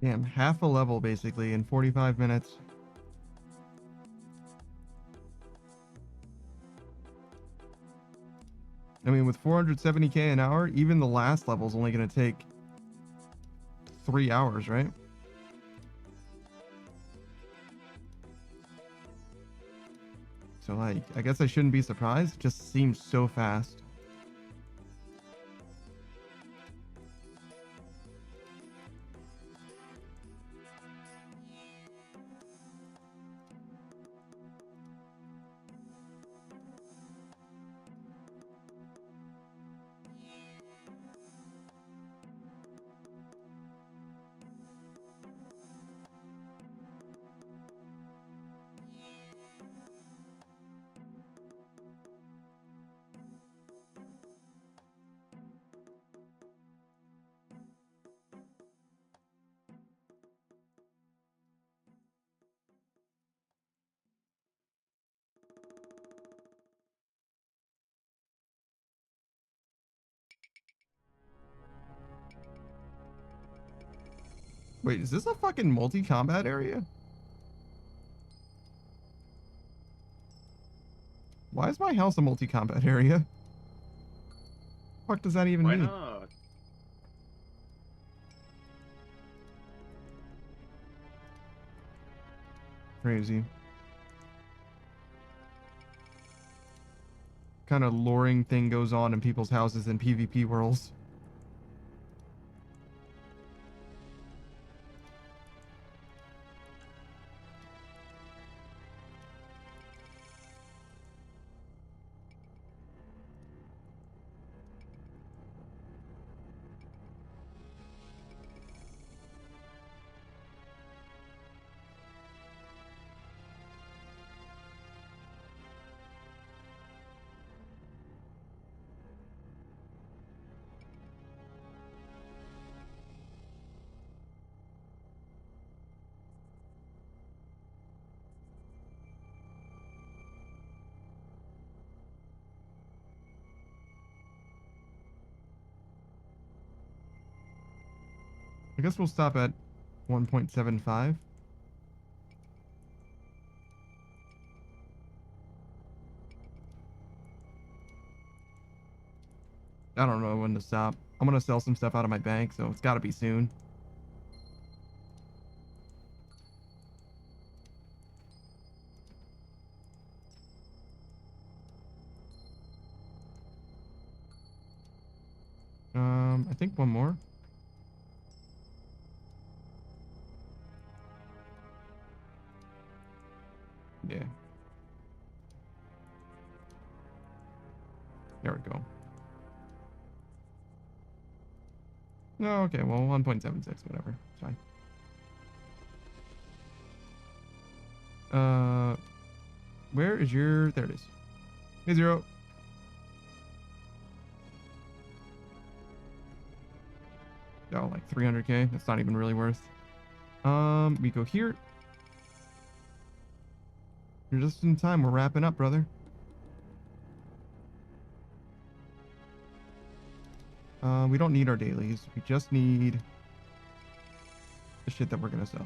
Damn, half a level basically in 45 minutes. I mean, with 470k an hour, even the last level is only going to take 3 hours, right? So, like, I guess I shouldn't be surprised. It just seems so fast. Wait, is this a fucking multi-combat area? Why is my house a multi-combat area? What the fuck does that even mean? Why not? Crazy. Kind of luring thing goes on in people's houses in PvP worlds. I guess we'll stop at 1.75. I don't know when to stop. I'm gonna sell some stuff out of my bank, so it's gotta be soon. I think one more. Yeah. There we go. No, okay, well, 1.76, whatever. It's fine. Where is your... There it is. Hey, Zero. Oh, like 300k. That's not even really worth. We go here. You're just in time. We're wrapping up, brother. We don't need our dailies. We just need the shit that we're gonna sell.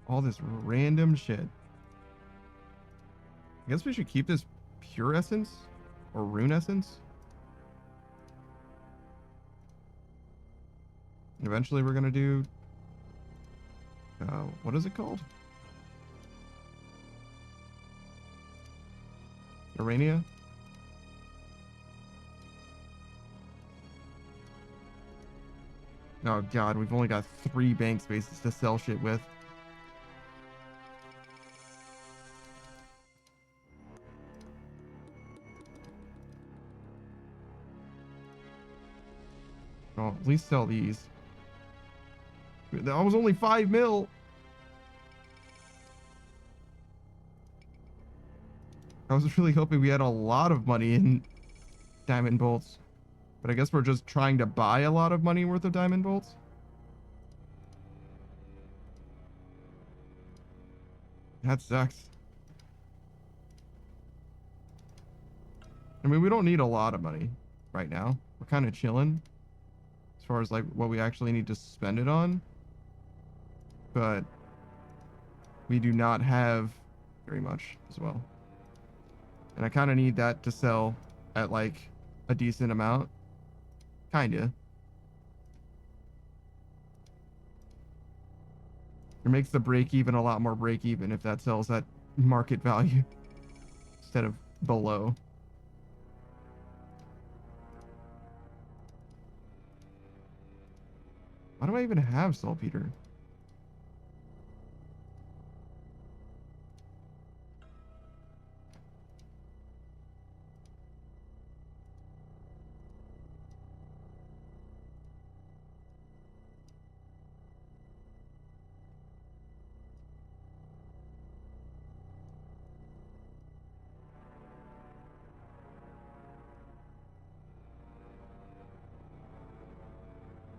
All this random shit. I guess we should keep this pure essence or rune essence. Eventually we're gonna do what is it called? Urania? Oh god, we've only got 3 bank spaces to sell shit with. Well, at least sell these. That was only 5 mil. I was really hoping we had a lot of money in diamond bolts. But I guess we're just trying to buy a lot of money worth of diamond bolts. That sucks. I mean, we don't need a lot of money right now. We're kind of chilling as far as like what we actually need to spend it on. But we do not have very much as well. And I kind of need that to sell at like a decent amount. Kinda. It makes the break even a lot more break even if that sells at market value instead of below. Why do I even have saltpeter?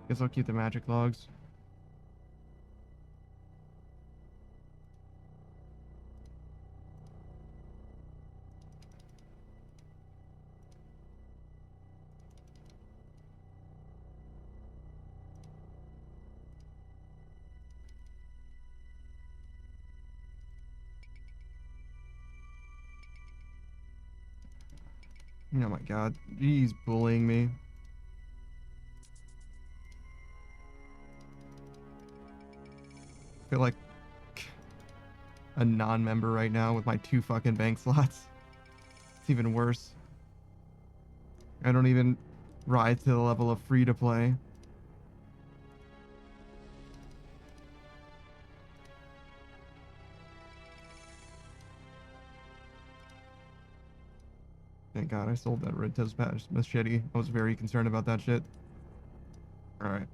Guess I'll keep the magic logs. Oh my god, he's bullying me. I feel like a non-member right now with my 2 fucking bank slots. It's even worse. I don't even rise to the level of free to play. Thank God I sold that red toast machete. I was very concerned about that shit. Alright.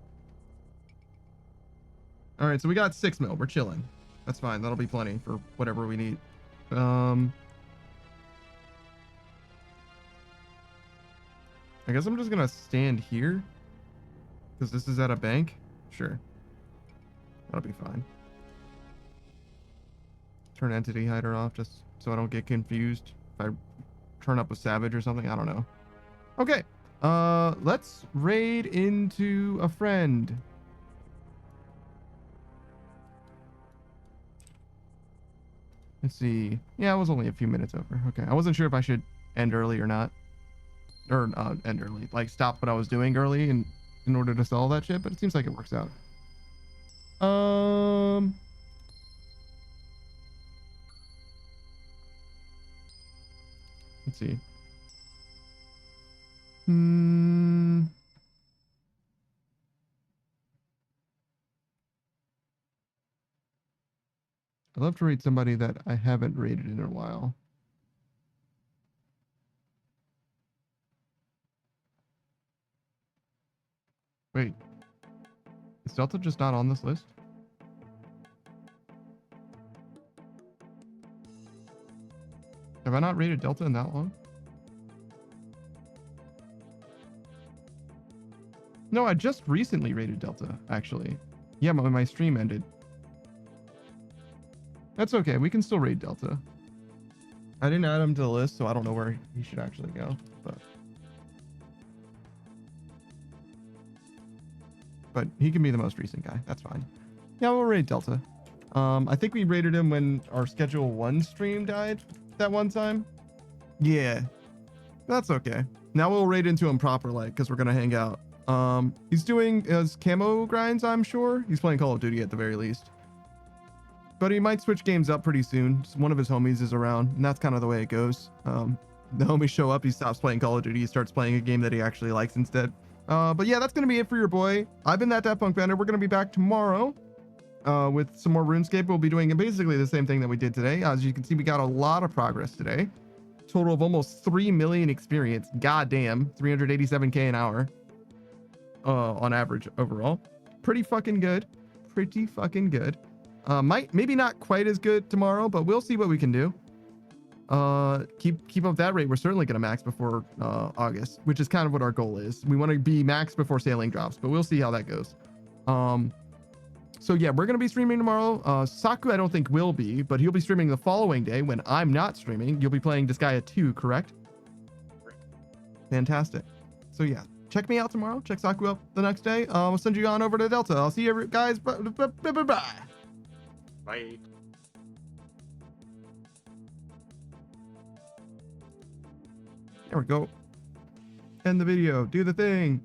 Alright, so we got 6 mil. We're chilling. That's fine. That'll be plenty for whatever we need. I guess I'm just gonna stand here. Because this is at a bank? Sure. That'll be fine. Turn entity hider off just so I don't get confused. If I turn up a savage or something, I don't know. Okay. Let's raid into a friend. Let's see. Yeah, it was only a few minutes over. Okay. I wasn't sure if I should end early or not. Or end early. Like stop what I was doing early in order to sell that shit, but it seems like it works out. Let's see. I'd love to raid somebody that I haven't raided in a while. Wait. Is Delta just not on this list? Have I not raided Delta in that long? No, I just recently raided Delta, actually. Yeah, my stream ended. That's okay. We can still raid Delta. I didn't add him to the list, so I don't know where he should actually go. But he can be the most recent guy. That's fine. Yeah, we'll raid Delta. I think we raided him when our Schedule 1 stream died that one time. Yeah. That's okay. Now we'll raid into him proper, like, because we're going to hang out. He's doing his camo grinds, I'm sure. He's playing Call of Duty at the very least. But he might switch games up pretty soon. One of his homies is around, and that's kind of the way it goes. The homies show up, he stops playing Call of Duty, he starts playing a game that he actually likes instead. But yeah, that's going to be it for your boy. I've been that Daft Punk Bandit. We're going to be back tomorrow with some more RuneScape. We'll be doing basically the same thing that we did today. As you can see, we got a lot of progress today. Total of almost 3 million experience. Goddamn, 387k an hour on average overall. Pretty fucking good. pretty fucking good. Maybe not quite as good tomorrow, but we'll see what we can do. Keep up that rate. We're certainly gonna max before August, which is kind of what our goal is. We want to be max before sailing drops, but we'll see how that goes. So yeah, we're gonna be streaming tomorrow. Saku I don't think will be, but he'll be streaming the following day when I'm not streaming. You'll be playing Disgaea 2, correct? Fantastic. So yeah, check me out tomorrow. Check Saku up the next day. We'll send you on over to Delta. I'll see you guys. Bye. Bye. There we go. End the video. Do the thing.